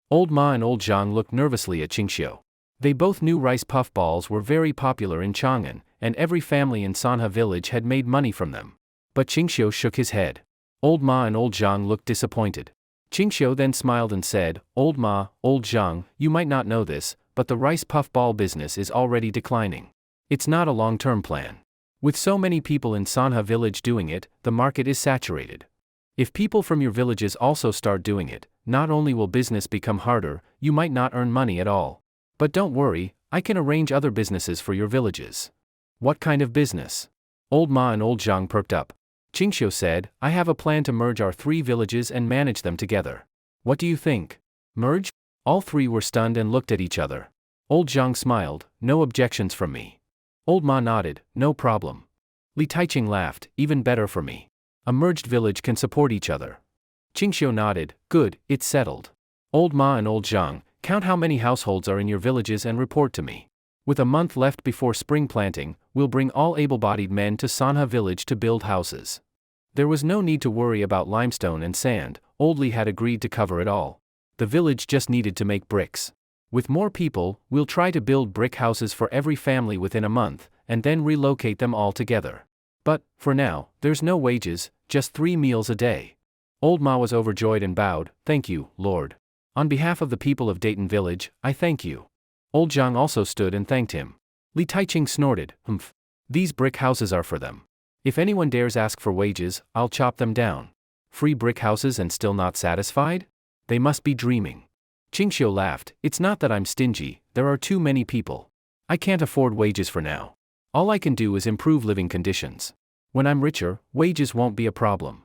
Speaker 1: Old Ma and Old Zhang looked nervously at Qingxiu. They both knew rice puff balls were very popular in Chang'an, and every family in Sanha village had made money from them. But Qingxiu shook his head. Old Ma and Old Zhang looked disappointed. Qingxiu then smiled and said, Old Ma, Old Zhang, you might not know this, but the rice puff ball business is already declining. It's not a long-term plan. With so many people in Sanha village doing it, the market is saturated. If people from your villages also start doing it, not only will business become harder, you might not earn money at all. But don't worry, I can arrange other businesses for your villages. What kind of business? Old Ma and Old Zhang perked up. Qingxiu said, I have a plan to merge our 3 villages and manage them together. What do you think? Merge? All 3 were stunned and looked at each other. Old Zhang smiled, no objections from me. Old Ma nodded, no problem. Li Taiqing laughed, even better for me. A merged village can support each other. Qingxiu nodded, good, it's settled. Old Ma and Old Zhang, count how many households are in your villages and report to me. With a month left before spring planting, we'll bring all able-bodied men to Sanha village to build houses. There was no need to worry about limestone and sand, Old Li had agreed to cover it all. The village just needed to make bricks. With more people, we'll try to build brick houses for every family within a month, and then relocate them all together. But, for now, there's no wages, just 3 meals a day. Old Ma was overjoyed and bowed, thank you, Lord. On behalf of the people of Dayton Village, I thank you. Old Zhang also stood and thanked him. Li Taiqing snorted, humph. These brick houses are for them. If anyone dares ask for wages, I'll chop them down. Free brick houses and still not satisfied? They must be dreaming. Qingxiu laughed, it's not that I'm stingy, there are too many people. I can't afford wages for now. All I can do is improve living conditions. When I'm richer, wages won't be a problem.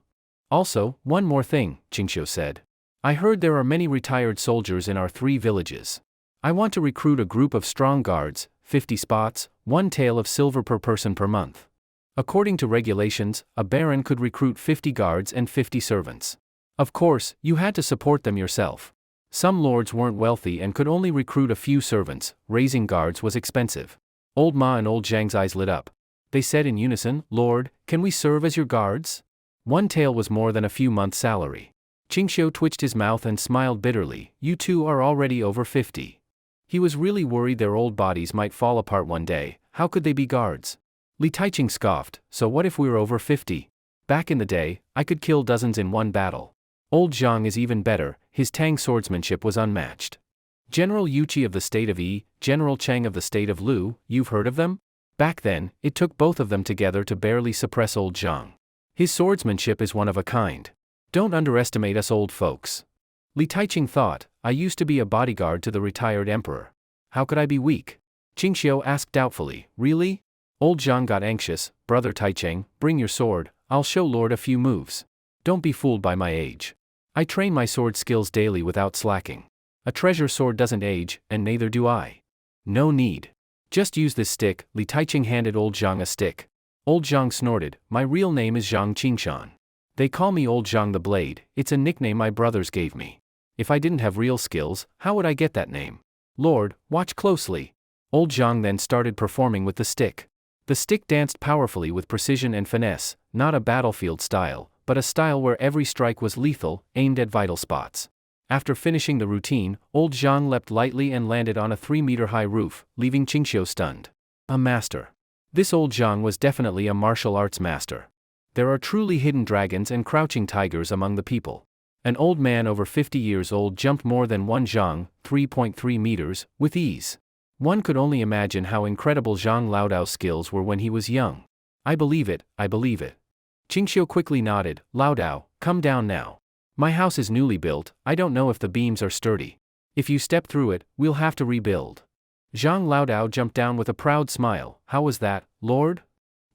Speaker 1: Also, one more thing, Qingxiu said. I heard there are many retired soldiers in our 3 villages. I want to recruit a group of strong guards, 50 spots, 1 tael of silver per person per month. According to regulations, a baron could recruit 50 guards and 50 servants. Of course, you had to support them yourself. Some lords weren't wealthy and could only recruit a few servants, raising guards was expensive. Old Ma and Old Zhang's eyes lit up. They said in unison, Lord, can we serve as your guards? 1 tael was more than a few months' salary. Qingxiu twitched his mouth and smiled bitterly, you 2 are already over 50. He was really worried their old bodies might fall apart one day, how could they be guards? Li Taiqing scoffed, so what if we were over 50? Back in the day, I could kill dozens in one battle. Old Zhang is even better, his Tang swordsmanship was unmatched. General Yuqi of the state of Yi, General Cheng of the state of Lu, you've heard of them? Back then, it took both of them together to barely suppress Old Zhang. His swordsmanship is one of a kind. Don't underestimate us old folks. Li Taiqing thought, I used to be a bodyguard to the retired emperor. How could I be weak? Qingxiu asked doubtfully, really? Old Zhang got anxious, Brother Taicheng, bring your sword, I'll show Lord a few moves. Don't be fooled by my age. I train my sword skills daily without slacking. A treasure sword doesn't age, and neither do I. No need. Just use this stick, Li Taicheng handed Old Zhang a stick. Old Zhang snorted, my real name is Zhang Qingshan. They call me Old Zhang the Blade, it's a nickname my brothers gave me. If I didn't have real skills, how would I get that name? Lord, watch closely. Old Zhang then started performing with the stick. The stick danced powerfully with precision and finesse, not a battlefield style, but a style where every strike was lethal, aimed at vital spots. After finishing the routine, Old Zhang leapt lightly and landed on a 3-meter-high roof, leaving Qingxiu stunned. A master. This Old Zhang was definitely a martial arts master. There are truly hidden dragons and crouching tigers among the people. An old man over 50 years old jumped more than 1 zhang, 3.3 meters, with ease. One could only imagine how incredible Zhang Laodao's skills were when he was young. I believe it, I believe it. Qingxiu quickly nodded, Laodao, come down now. My house is newly built, I don't know if the beams are sturdy. If you step through it, we'll have to rebuild. Zhang Laodao jumped down with a proud smile, how was that, Lord?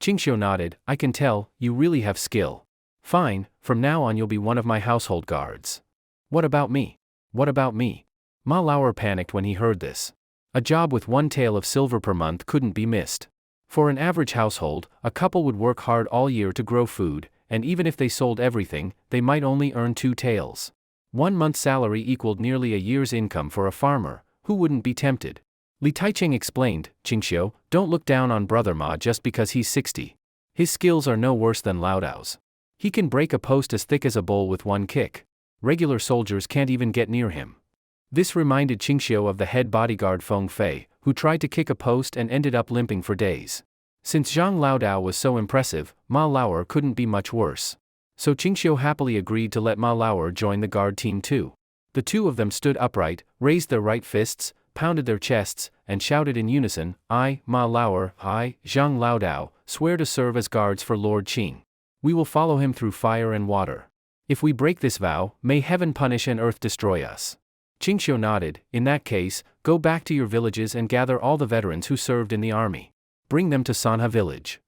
Speaker 1: Qingxiu nodded, I can tell, you really have skill. Fine, from now on you'll be one of my household guards. What about me? What about me? Ma Lauer panicked when he heard this. A job with 1 tael of silver per month couldn't be missed. For an average household, a couple would work hard all year to grow food, and even if they sold everything, they might only earn 2 taels. 1 month's salary equaled nearly a year's income for a farmer, who wouldn't be tempted? Li Taicheng explained, Qingxiu, don't look down on Brother Ma just because he's 60. His skills are no worse than Laodao's. He can break a post as thick as a bowl with 1 kick. Regular soldiers can't even get near him. This reminded Qingxiu of the head bodyguard Feng Fei, who tried to kick a post and ended up limping for days. Since Zhang Laodao was so impressive, Ma Lauer couldn't be much worse. So Qingxiu happily agreed to let Ma Laoer join the guard team too. The two of them stood upright, raised their right fists, pounded their chests, and shouted in unison, I, Ma Laoer, I, Zhang Laodao, swear to serve as guards for Lord Qing. We will follow him through fire and water. If we break this vow, may heaven punish and earth destroy us. Qingxiu nodded. In that case, go back to your villages and gather all the veterans who served in the army. Bring them to Sanha village.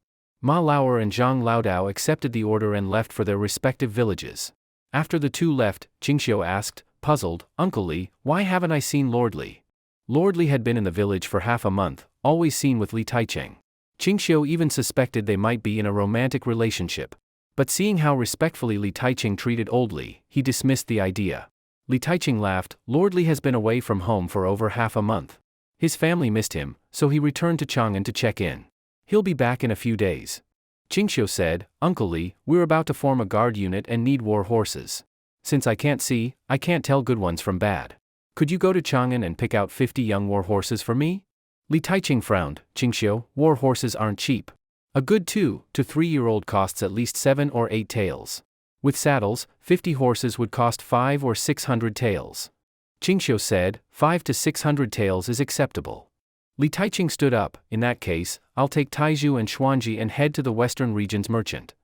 Speaker 1: Ma Laoer and Zhang Laodao accepted the order and left for their respective villages. After the two left, Qingxiu asked, puzzled, Uncle Li, why haven't I seen Lord Li? Lord Li had been in the village for half a month, always seen with Li Taicheng. Qingxiu even suspected they might be in a romantic relationship. But seeing how respectfully Li Taicheng treated old Li, he dismissed the idea. Li Taicheng laughed. Lord Li has been away from home for over half a month. His family missed him, so he returned to Chang'an to check in. He'll be back in a few days. Qingxiu said, Uncle Li, we're about to form a guard unit and need war horses. Since I can't see, I can't tell good ones from bad. Could you go to Chang'an and pick out 50 young war horses for me? Li Taicheng frowned. Qingxiu, war horses aren't cheap. A good 2 to 3-year-old costs at least 7 or 8 taels. With saddles, 50 horses would cost 5 or 600 taels. Qingxiu said, 5 to 600 taels is acceptable. Li Taicheng stood up. In that case, I'll take Taizhu and Xuanji and head to the western region's merchant.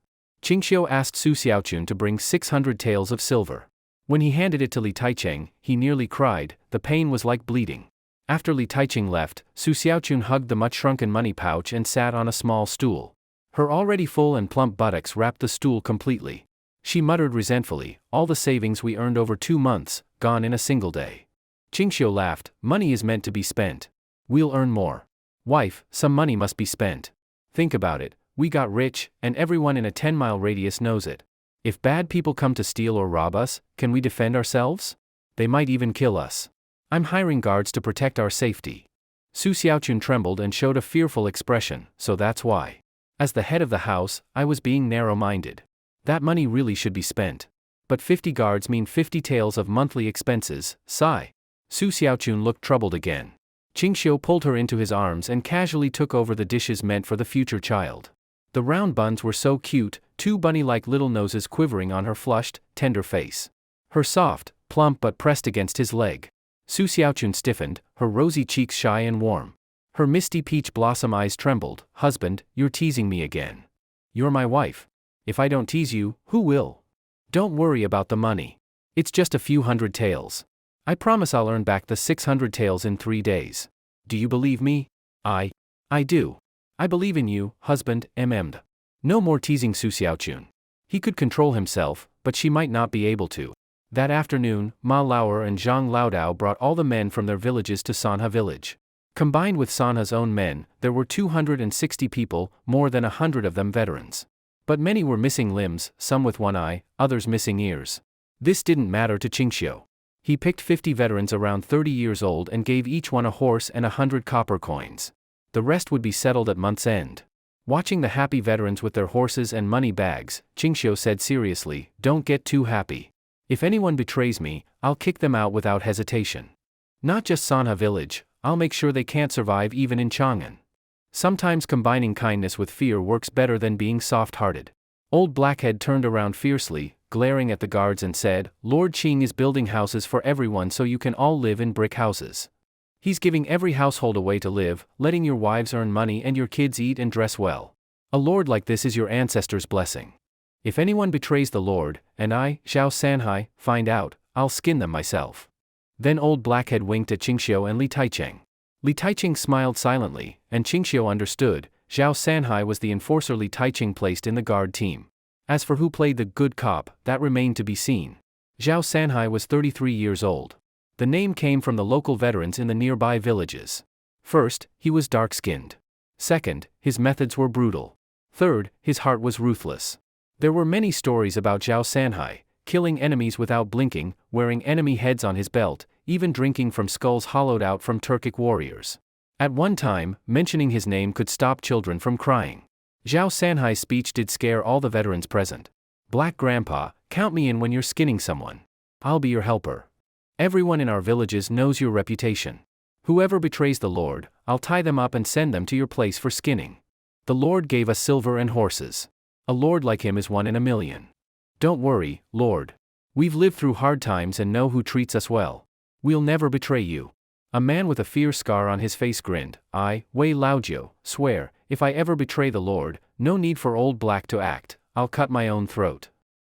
Speaker 1: Qingxiu asked Su Xiaochun to bring 600 taels of silver. When he handed it to Li Taicheng, he nearly cried. The pain was like bleeding. After Li Taicheng left, Su Xiaochun hugged the much-shrunken money pouch and sat on a small stool. Her already full and plump buttocks wrapped the stool completely. She muttered resentfully, all the savings we earned over 2 months, gone in a single day. Qingxiu laughed, money is meant to be spent. We'll earn more. Wife, some money must be spent. Think about it, we got rich, and everyone in a 10-mile radius knows it. If bad people come to steal or rob us, can we defend ourselves? They might even kill us. I'm hiring guards to protect our safety. Su Xiaochun trembled and showed a fearful expression, so that's why. As the head of the house, I was being narrow-minded. That money really should be spent. But 50 guards mean 50 taels of monthly expenses, sigh. Su Xiaochun looked troubled again. Qingxiu pulled her into his arms and casually took over the dishes meant for the future child. The round buns were so cute, 2 bunny-like little noses quivering on her flushed, tender face. Her soft, plump but pressed against his leg. Su Xiaochun stiffened, her rosy cheeks shy and warm. Her misty peach blossom eyes trembled. Husband, you're teasing me again. You're my wife. If I don't tease you, who will? Don't worry about the money. It's just a few hundred taels. I promise I'll earn back the 600 taels in 3 days. Do you believe me? I do. I believe in you, husband, mm'd. No more teasing Su Xiaochun. He could control himself, but she might not be able to. That afternoon, Ma Laoer and Zhang Laodao brought all the men from their villages to Sanha village. Combined with Sanha's own men, there were 260 people, more than 100 of them veterans. But many were missing limbs, some with one eye, others missing ears. This didn't matter to Qingxiu. He picked 50 veterans around 30 years old and gave each one a horse and 100 copper coins. The rest would be settled at month's end. Watching the happy veterans with their horses and money bags, Qingxiu said seriously, don't get too happy. If anyone betrays me, I'll kick them out without hesitation. Not just Sanha village, I'll make sure they can't survive even in Chang'an. Sometimes combining kindness with fear works better than being soft-hearted. Old Blackhead turned around fiercely, glaring at the guards and said, Lord Qing is building houses for everyone so you can all live in brick houses. He's giving every household a way to live, letting your wives earn money and your kids eat and dress well. A lord like this is your ancestors' blessing. If anyone betrays the Lord, and I, Zhao Sanhai, find out, I'll skin them myself. Then old Blackhead winked at Qingxiu and Li Taicheng. Li Taicheng smiled silently, and Qingxiu understood. Zhao Sanhai was the enforcer Li Taicheng placed in the guard team. As for who played the good cop, that remained to be seen. Zhao Sanhai was 33 years old. The name came from the local veterans in the nearby villages. First, he was dark-skinned. Second, his methods were brutal. Third, his heart was ruthless. There were many stories about Zhao Sanhai, killing enemies without blinking, wearing enemy heads on his belt, even drinking from skulls hollowed out from Turkic warriors. At one time, mentioning his name could stop children from crying. Zhao Sanhai's speech did scare all the veterans present. Black Grandpa, count me in when you're skinning someone. I'll be your helper. Everyone in our villages knows your reputation. Whoever betrays the Lord, I'll tie them up and send them to your place for skinning. The Lord gave us silver and horses. A lord like him is 1 in a million. Don't worry, Lord. We've lived through hard times and know who treats us well. We'll never betray you. A man with a fierce scar on his face grinned. I, Wei Laojiu, swear, if I ever betray the Lord, no need for old black to act, I'll cut my own throat.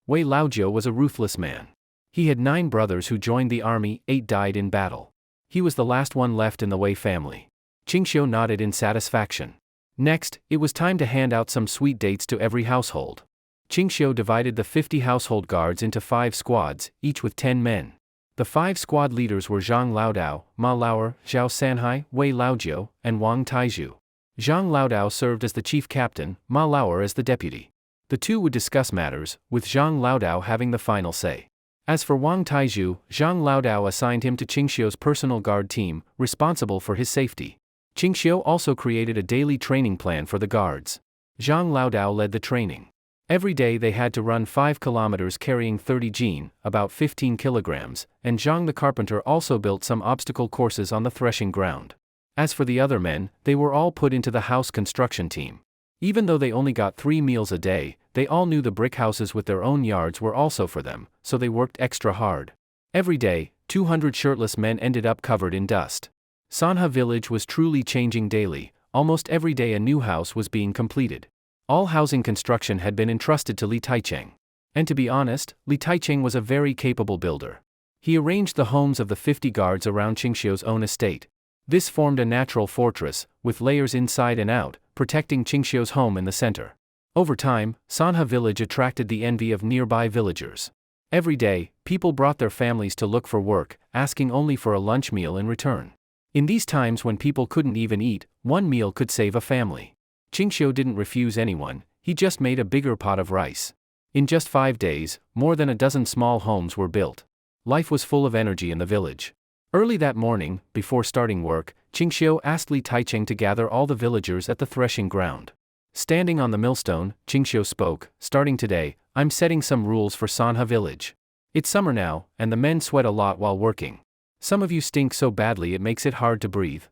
Speaker 1: Wei Laojiu was a ruthless man. He had 9 brothers who joined the army, 8 died in battle. He was the last one left in the Wei family. Qingxiu nodded in satisfaction. Next, it was time to hand out some sweet dates to every household. Qingxiu divided the 50 household guards into 5 squads, each with 10 men. The 5 squad leaders were Zhang Laodao, Ma Laoer, Zhao Sanhai, Wei Laojiu, and Wang Taizhu. Zhang Laodao served as the chief captain, Ma Laoer as the deputy. The two would discuss matters, with Zhang Laodao having the final say. As for Wang Taizhu, Zhang Laodao assigned him to Qingxiu's personal guard team, responsible for his safety. Qingxiu also created a daily training plan for the guards. Zhang Laodao led the training. Every day they had to run 5 kilometers carrying 30 jin, about 15 kilograms, and Zhang the carpenter also built some obstacle courses on the threshing ground. As for the other men, they were all put into the house construction team. Even though they only got 3 meals a day, they all knew the brick houses with their own yards were also for them, so they worked extra hard. Every day, 200 shirtless men ended up covered in dust. Manhwa village was truly changing daily. Almost every day a new house was being completed. All housing construction had been entrusted to Li Taicheng. And to be honest, Li Taicheng was a very capable builder. He arranged the homes of the 50 guards around Qingxiu's own estate. This formed a natural fortress, with layers inside and out, protecting Qingxiu's home in the center. Over time, Manhwa village attracted the envy of nearby villagers. Every day, people brought their families to look for work, asking only for a lunch meal in return. In these times when people couldn't even eat, one meal could save a family. Qingxiu didn't refuse anyone, he just made a bigger pot of rice. In just 5 days, more than a dozen small homes were built. Life was full of energy in the village. Early that morning, before starting work, Qingxiu asked Li Taicheng to gather all the villagers at the threshing ground. Standing on the millstone, Qingxiu spoke, starting today, I'm setting some rules for Manhwa village. It's summer now, and the men sweat a lot while working. Some of you stink so badly it makes it hard to breathe.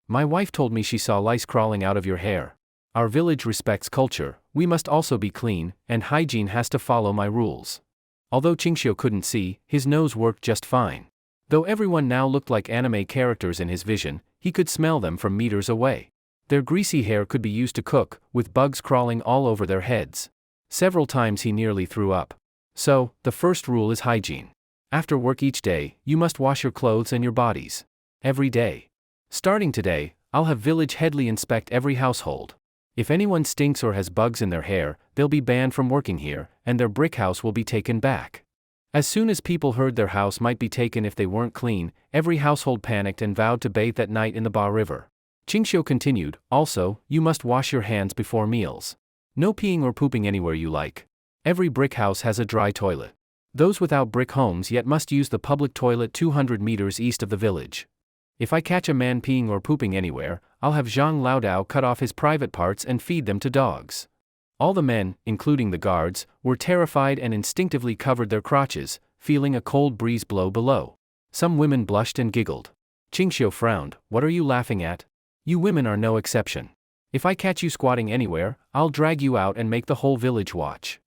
Speaker 1: My wife told me she saw lice crawling out of your hair. Our village respects culture, we must also be clean, and hygiene has to follow my rules. Although Qingxiu couldn't see, his nose worked just fine. Though everyone now looked like anime characters in his vision, he could smell them from meters away. Their greasy hair could be used to cook, with bugs crawling all over their heads. Several times he nearly threw up. So, the first rule is hygiene. After work each day, you must wash your clothes and your bodies. Every day. Starting today, I'll have village headly inspect every household. If anyone stinks or has bugs in their hair, they'll be banned from working here, and their brick house will be taken back. As soon as people heard their house might be taken if they weren't clean, every household panicked and vowed to bathe that night in the Ba River. Qingxiu continued, also, you must wash your hands before meals. No peeing or pooping anywhere you like. Every brick house has a dry toilet. Those without brick homes yet must use the public toilet 200 meters east of the village. If I catch a man peeing or pooping anywhere, I'll have Zhang Laodao cut off his private parts and feed them to dogs. All the men, including the guards, were terrified and instinctively covered their crotches, feeling a cold breeze blow below. Some women blushed and giggled. Qingxiu frowned, what are you laughing at? You women are no exception. If I catch you squatting anywhere, I'll drag you out and make the whole village watch.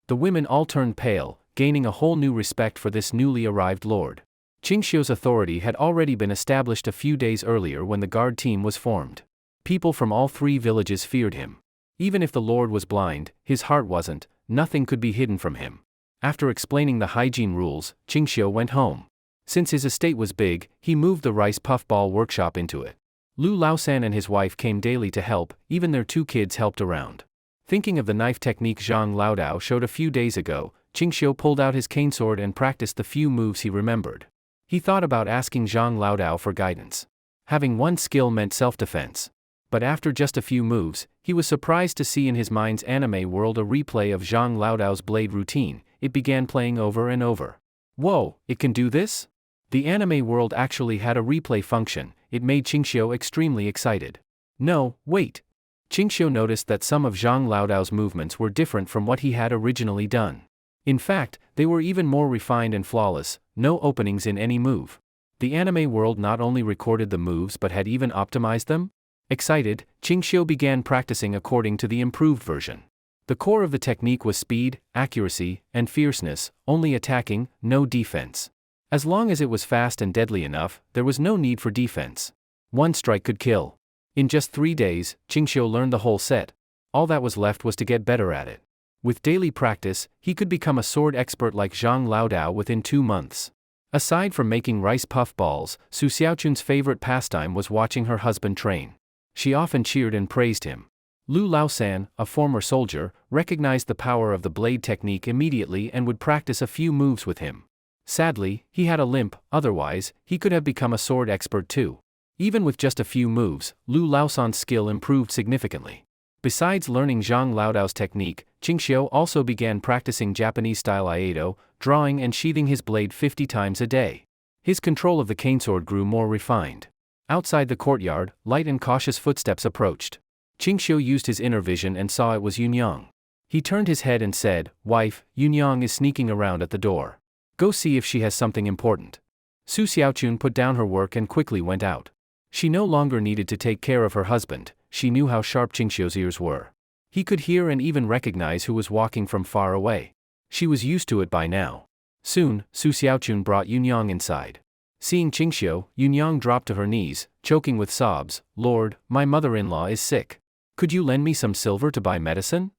Speaker 1: The women all turned pale, gaining a whole new respect for this newly arrived lord. Qingxiu's authority had already been established a few days earlier when the guard team was formed. People from all 3 villages feared him. Even if the lord was blind, his heart wasn't, nothing could be hidden from him. After explaining the hygiene rules, Qingxiu went home. Since his estate was big, he moved the rice puffball workshop into it. Lu Laosan and his wife came daily to help, even their 2 kids helped around. Thinking of the knife technique Zhang Laodao showed a few days ago, Qingxiu pulled out his cane sword and practiced the few moves he remembered. He thought about asking Zhang Laodao for guidance. Having one skill meant self-defense. But after just a few moves, he was surprised to see in his mind's anime world a replay of Zhang Laodao's blade routine. It began playing over and over. Whoa, it can do this? The anime world actually had a replay function. It made Qingxiu extremely excited. No, wait. Qingxiu noticed that some of Zhang Laodao's movements were different from what he had originally done. In fact, they were even more refined and flawless, no openings in any move. The anime world not only recorded the moves but had even optimized them? Excited, Qingxiu began practicing according to the improved version. The core of the technique was speed, accuracy, and fierceness, only attacking, no defense. As long as it was fast and deadly enough, there was no need for defense. One strike could kill. In just 3 days, Qingxiu learned the whole set. All that was left was to get better at it. With daily practice, he could become a sword expert like Zhang Laodao within 2 months. Aside from making rice puff balls, Su Xiaochun's favorite pastime was watching her husband train. She often cheered and praised him. Lu Laosan, a former soldier, recognized the power of the blade technique immediately and would practice a few moves with him. Sadly, he had a limp, otherwise, he could have become a sword expert too. Even with just a few moves, Lu Laosan's skill improved significantly. Besides learning Zhang Laodao's technique, Qingxiu also began practicing Japanese-style aikido, drawing and sheathing his blade 50 times a day. His control of the cane sword grew more refined. Outside the courtyard, light and cautious footsteps approached. Qingxiu used his inner vision and saw it was Yunyang. He turned his head and said, "Wife, Yunyang is sneaking around at the door. Go see if she has something important." Su Xiaochun put down her work and quickly went out. She no longer needed to take care of her husband, she knew how sharp Qingxiu's ears were. He could hear and even recognize who was walking from far away. She was used to it by now. Soon, Su Xiaochun brought Yunyang inside. Seeing Qingxiu, Yunyang dropped to her knees, choking with sobs. "Lord, my mother-in-law is sick. Could you lend me some silver to buy medicine?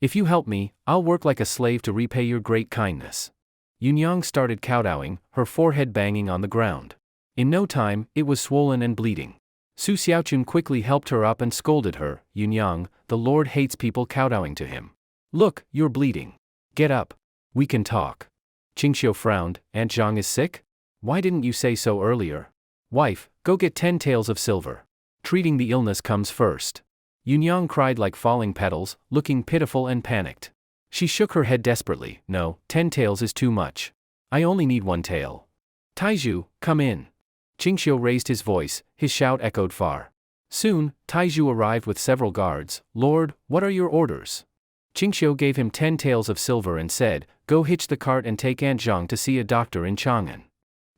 Speaker 1: If you help me, I'll work like a slave to repay your great kindness." Yunyang started kowtowing, her forehead banging on the ground. In no time, it was swollen and bleeding. Su Xiaochun quickly helped her up and scolded her. "Yunyang, the Lord hates people kowtowing to him. Look, you're bleeding. Get up. We can talk." Qingxiu frowned. "Aunt Zhang is sick? Why didn't you say so earlier? Wife, go get 10 taels of silver. Treating the illness comes first." Yunyang cried like falling petals, looking pitiful and panicked. She shook her head desperately. "No, 10 taels is too much. I only need 1 tael. Taizhu, come in." Qingxiu raised his voice, his shout echoed far. Soon, Taizhu arrived with several guards. "Lord, what are your orders?" Qingxiu gave him 10 taels of silver and said, "Go hitch the cart and take Aunt Zhang to see a doctor in Chang'an."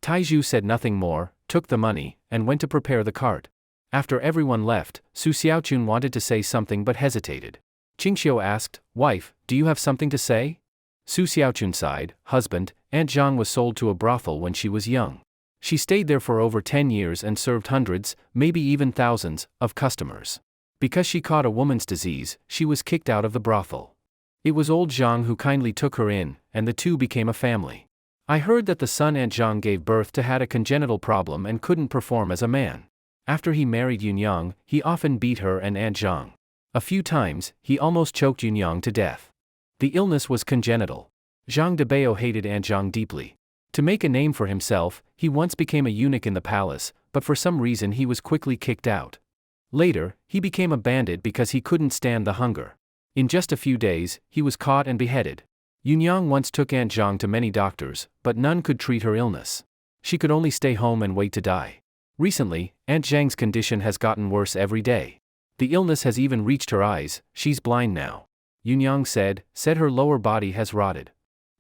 Speaker 1: Taizhu said nothing more, took the money, and went to prepare the cart. After everyone left, Su Xiaochun wanted to say something but hesitated. Qingxiu asked, "Wife, do you have something to say?" Su Xiaochun sighed. "Husband, Aunt Zhang was sold to a brothel when she was young. She stayed there for over 10 years and served hundreds, maybe even thousands, of customers. Because she caught a woman's disease, she was kicked out of the brothel. It was old Zhang who kindly took her in, and the two became a family. I heard that the son Aunt Zhang gave birth to had a congenital problem and couldn't perform as a man. After he married Yunyang, he often beat her and Aunt Zhang. A few times, he almost choked Yunyang to death. The illness was congenital. Zhang Debao hated Aunt Zhang deeply. To make a name for himself, he once became a eunuch in the palace, but for some reason he was quickly kicked out. Later, he became a bandit because he couldn't stand the hunger. In just a few days, he was caught and beheaded. Yunyang once took Aunt Zhang to many doctors, but none could treat her illness. She could only stay home and wait to die. Recently, Aunt Zhang's condition has gotten worse every day. The illness has even reached her eyes, she's blind now. Yunyang said her lower body has rotted.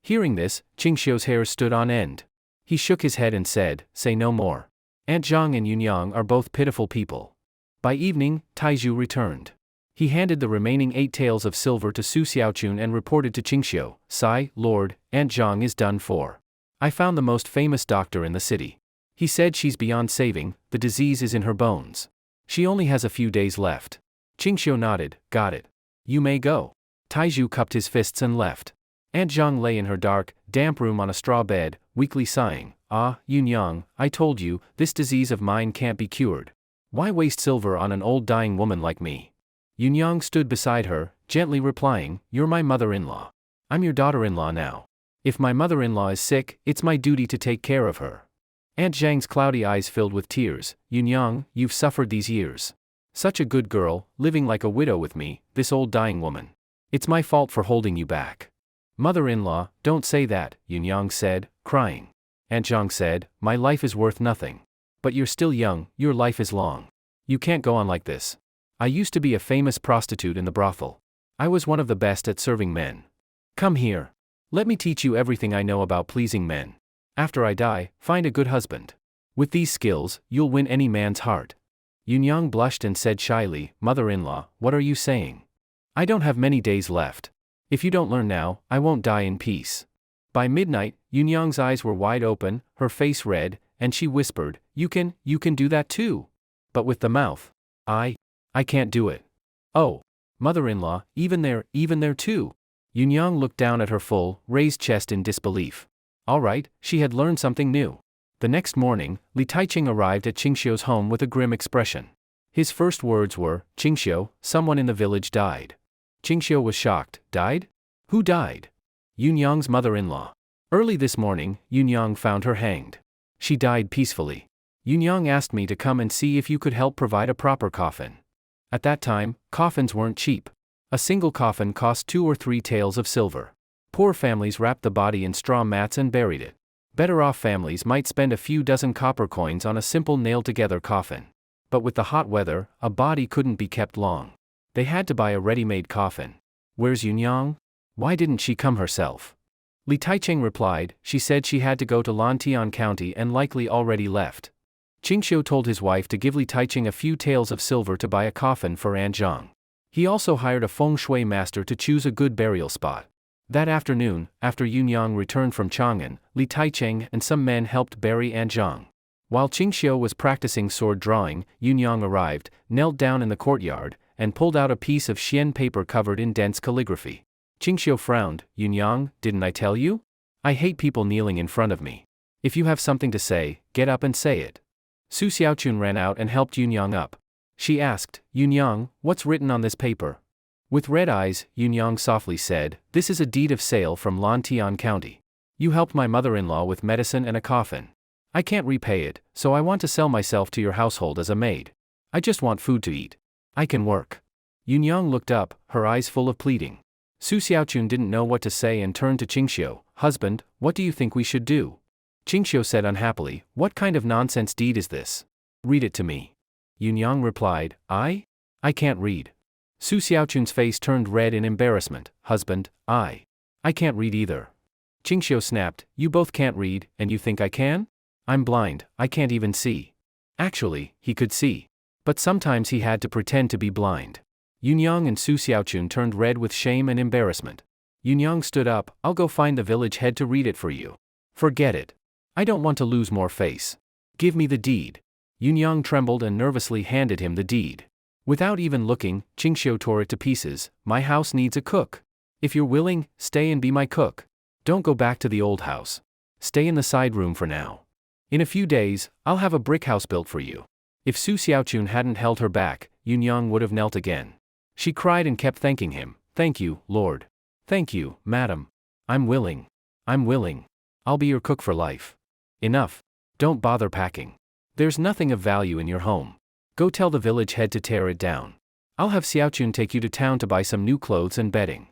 Speaker 1: Hearing this, Qingxiu's hair stood on end. He shook his head and said, "Say no more. Aunt Zhang and Yunyang are both pitiful people." By evening, Taizhu returned. He handed the remaining 8 taels of silver to Su Xiaochun and reported to Qingxiu, "Sai, Lord, Aunt Zhang is done for. I found the most famous doctor in the city. He said she's beyond saving, the disease is in her bones. She only has a few days left." Qingxiu nodded, "Got it. You may go." Taizhu cupped his fists and left. Aunt Zhang lay in her dark, damp room on a straw bed, weakly sighing. "Ah, Yunyang, I told you, this disease of mine can't be cured. Why waste silver on an old dying woman like me?" Yunyang stood beside her, gently replying, "You're my mother-in-law. I'm your daughter-in-law now. If my mother-in-law is sick, it's my duty to take care of her." Aunt Zhang's cloudy eyes filled with tears. "Yunyang, you've suffered these years. Such a good girl, living like a widow with me, this old dying woman. It's my fault for holding you back." "Mother-in-law, don't say that," Yunyang said, crying. Aunt Zhang said, "My life is worth nothing. But you're still young, your life is long. You can't go on like this. I used to be a famous prostitute in the brothel. I was one of the best at serving men. Come here. Let me teach you everything I know about pleasing men. After I die, find a good husband. With these skills, you'll win any man's heart." Yunyang blushed and said shyly, "Mother-in-law, what are you saying? I don't have many days left. If you don't learn now, I won't die in peace. By midnight, Yunyang's eyes were wide open, her face red, and she whispered, you can do that too. But with the mouth. I can't do it. Oh, mother-in-law, even there too. Yunyang looked down at her full, raised chest in disbelief. All right, she had learned something new. The next morning, Li Taiching arrived at Qingxiu's home with a grim expression. His first words were, Qingxiu, someone in the village died. Qingxiu was shocked. Died? Who died? Yunyang's mother-in-law. Early this morning, Yunyang found her hanged. She died peacefully. Yunyang asked me to come and see if you could help provide a proper coffin. At that time, coffins weren't cheap. A single coffin cost 2 or 3 taels of silver. Poor families wrapped the body in straw mats and buried it. Better-off families might spend a few dozen copper coins on a simple nailed-together coffin. But with the hot weather, a body couldn't be kept long. They had to buy a ready-made coffin. Where's Yunyang? Why didn't she come herself? Li Taiching replied, she said she had to go to Lantian County and likely already left. Qingxiu told his wife to give Li Taiching a few taels of silver to buy a coffin for Aunt Zhang. He also hired a feng shui master to choose a good burial spot. That afternoon, after Yunyang returned from Chang'an, Li Taiching and some men helped bury Aunt Zhang. While Qingxiu was practicing sword drawing, Yunyang arrived, knelt down in the courtyard, and pulled out a piece of xian paper covered in dense calligraphy. Qingxiu frowned. Yunyang, didn't I tell you? I hate people kneeling in front of me. If you have something to say, get up and say it. Su Xiaochun ran out and helped Yunyang up. She asked, Yunyang, what's written on this paper? With red eyes, Yunyang softly said, this is a deed of sale from Lantian County. You helped my mother-in-law with medicine and a coffin. I can't repay it, so I want to sell myself to your household as a maid. I just want food to eat. I can work. Yunyang looked up, her eyes full of pleading. Su Xiaochun didn't know what to say and turned to Qingxiu. Husband, what do you think we should do? Qingxiu said unhappily, what kind of nonsense deed is this? Read it to me. Yunyang replied, I can't read. Su Xiaochun's face turned red in embarrassment. Husband, I can't read either. Qingxiu snapped, you both can't read, and you think I can? I'm blind, I can't even see. Actually, he could see. But sometimes he had to pretend to be blind. Yunyang and Su Xiaochun turned red with shame and embarrassment. Yunyang stood up, I'll go find the village head to read it for you. Forget it. I don't want to lose more face. Give me the deed. Yunyang trembled and nervously handed him the deed. Without even looking, Qingxiu tore it to pieces. My house needs a cook. If you're willing, stay and be my cook. Don't go back to the old house. Stay in the side room for now. In a few days, I'll have a brick house built for you. If Su Xiaochun hadn't held her back, Yunyang would have knelt again. She cried and kept thanking him. Thank you, Lord. Thank you, Madam. I'm willing. I'll be your cook for life. Enough. Don't bother packing. There's nothing of value in your home. Go tell the village head to tear it down. I'll have Xiaochun take you to town to buy some new clothes and bedding.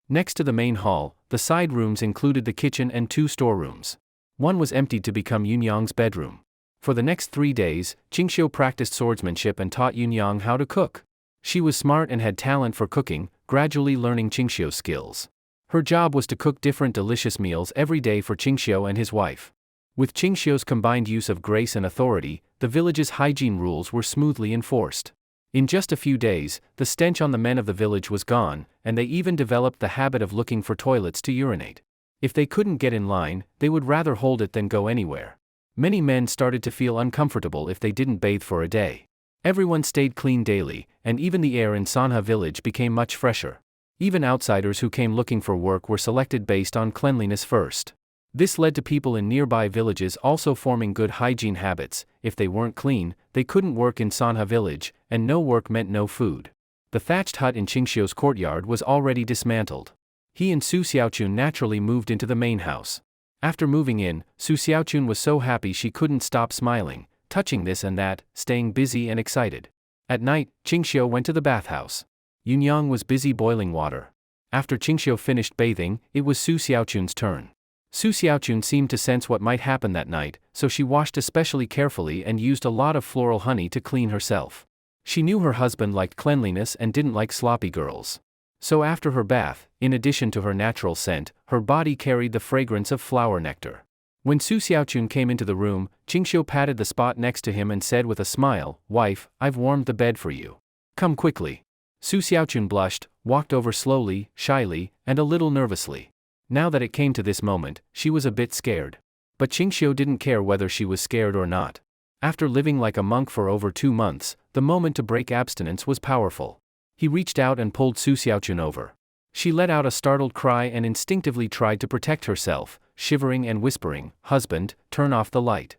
Speaker 1: Next to the main hall, the side rooms included the kitchen and 2 storerooms. One was emptied to become Yunyang's bedroom. For the next 3 days, Qingxiu practiced swordsmanship and taught Yunyang how to cook. She was smart and had talent for cooking, gradually learning Qingxiu's skills. Her job was to cook different delicious meals every day for Qingxiu and his wife. With Qingxiu's combined use of grace and authority, the village's hygiene rules were smoothly enforced. In just a few days, the stench on the men of the village was gone, and they even developed the habit of looking for toilets to urinate. If they couldn't get in line, they would rather hold it than go anywhere. Many men started to feel uncomfortable if they didn't bathe for a day. Everyone stayed clean daily, and even the air in Sanha village became much fresher. Even outsiders who came looking for work were selected based on cleanliness first. This led to people in nearby villages also forming good hygiene habits. If they weren't clean, they couldn't work in Sanha village, and no work meant no food. The thatched hut in Qingxiu's courtyard was already dismantled. He and Su Xiaochun naturally moved into the main house. After moving in, Su Xiaochun was so happy she couldn't stop smiling, touching this and that, staying busy and excited. At night, Qingxiu went to the bathhouse. Yunyang was busy boiling water. After Qingxiu finished bathing, it was Su Xiaochun's turn. Su Xiaochun seemed to sense what might happen that night, so she washed especially carefully and used a lot of floral honey to clean herself. She knew her husband liked cleanliness and didn't like sloppy girls. So after her bath, in addition to her natural scent, her body carried the fragrance of flower nectar. When Su Xiaochun came into the room, Qingxiu patted the spot next to him and said with a smile, "Wife, I've warmed the bed for you. Come quickly." Su Xiaochun blushed, walked over slowly, shyly, and a little nervously. Now that it came to this moment, she was a bit scared. But Qingxiu didn't care whether she was scared or not. After living like a monk for over 2 months, the moment to break abstinence was powerful. He reached out and pulled Su Xiaochun over. She let out a startled cry and instinctively tried to protect herself, shivering and whispering, "Husband, turn off the light."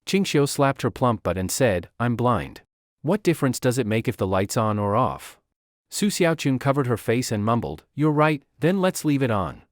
Speaker 1: Qingxiu slapped her plump butt and said, "I'm blind. What difference does it make if the light's on or off?" Su Xiaochun covered her face and mumbled, "You're right, then let's leave it on."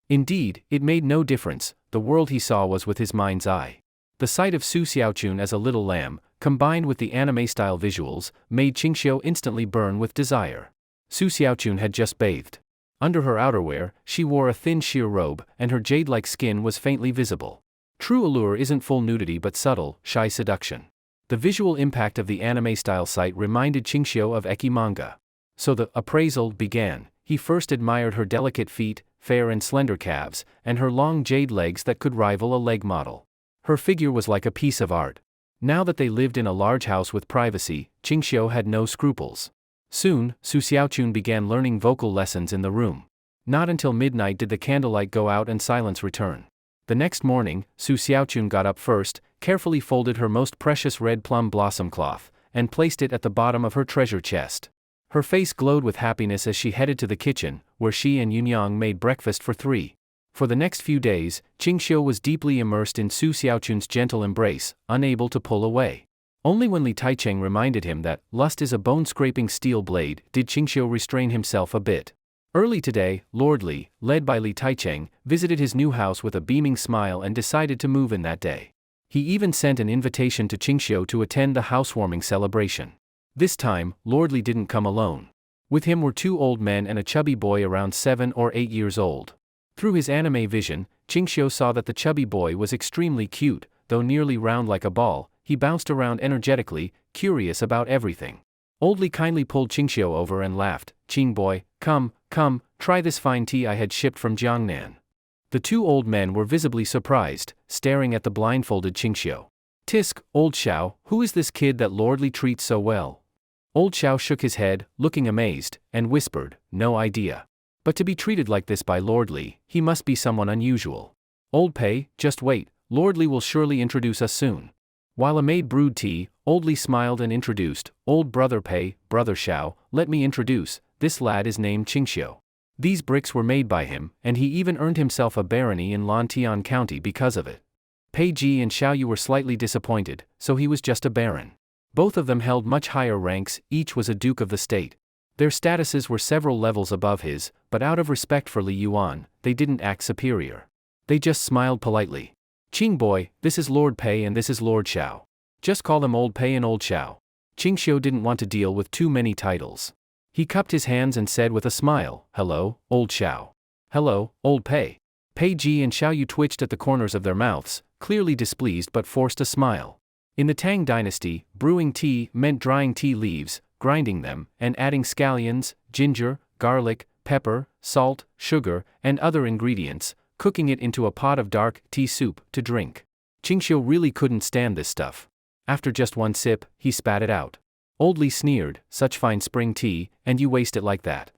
Speaker 1: Indeed, it made no difference, the world he saw was with his mind's eye. The sight of Su Xiaochun as a little lamb, combined with the anime-style visuals, made Qingxiu instantly burn with desire. Su Xiaochun had just bathed. Under her outerwear, she wore a thin sheer robe, and her jade-like skin was faintly visible. True allure isn't full nudity but subtle, shy seduction. The visual impact of the anime-style sight reminded Qingxiu of Eki manga. So the appraisal began. He first admired her delicate feet, fair and slender calves, and her long jade legs that could rival a leg model. Her figure was like a piece of art. Now that they lived in a large house with privacy, Qingxiu had no scruples. Soon, Su Xiaochun began learning vocal lessons in the room. Not until midnight did the candlelight go out and silence return. The next morning, Su Xiaochun got up first, carefully folded her most precious red plum blossom cloth, and placed it at the bottom of her treasure chest. Her face glowed with happiness as she headed to the kitchen, where she and Yunyang made breakfast for 3. For the next few days, Qingxiu was deeply immersed in Su Xiaochun's gentle embrace, unable to pull away. Only when Li Taicheng reminded him that lust is a bone-scraping steel blade did Qingxiu restrain himself a bit. Early today, Lord Li, led by Li Taicheng, visited his new house with a beaming smile and decided to move in that day. He even sent an invitation to Qingxiu to attend the housewarming celebration. This time, Lord Li didn't come alone. With him were 2 old men and a chubby boy around 7 or 8 years old. Through his anime vision, Qingxiu saw that the chubby boy was extremely cute, though nearly round like a ball. He bounced around energetically, curious about everything. Old Li kindly pulled Qingxiu over and laughed, "Qing boy, come, try this fine tea I had shipped from Jiangnan." The 2 old men were visibly surprised, staring at the blindfolded Qingxiu. "Tisk, old Xiao, who is this kid that Lord Li treats so well?" Old Xiao shook his head, looking amazed, and whispered, "No idea. But to be treated like this by Lord Li, he must be someone unusual. Old Pei, just wait, Lord Li will surely introduce us soon." While a maid brewed tea, Old Li smiled and introduced, "Old brother Pei, brother Xiao, let me introduce, this lad is named Qingxiu. These bricks were made by him, and he even earned himself a barony in Lantian County because of it." Pei Ji and Xiao Yu were slightly disappointed, so he was just a baron. Both of them held much higher ranks, each was a duke of the state. Their statuses were several levels above his, but out of respect for Li Yuan, they didn't act superior. They just smiled politely. "Qing boy, this is Lord Pei and this is Lord Xiao. Just call them Old Pei and Old Xiao." Qingxiu didn't want to deal with too many titles. He cupped his hands and said with a smile, "Hello, Old Xiao. Hello, Old Pei." Pei Ji and Xiao Yu twitched at the corners of their mouths, clearly displeased but forced a smile. In the Tang dynasty, brewing tea meant drying tea leaves, grinding them, and adding scallions, ginger, garlic, pepper, salt, sugar, and other ingredients, cooking it into a pot of dark tea soup to drink. Qingxiu really couldn't stand this stuff. After just one sip, he spat it out. Old Li sneered, "Such fine spring tea, and you waste it like that."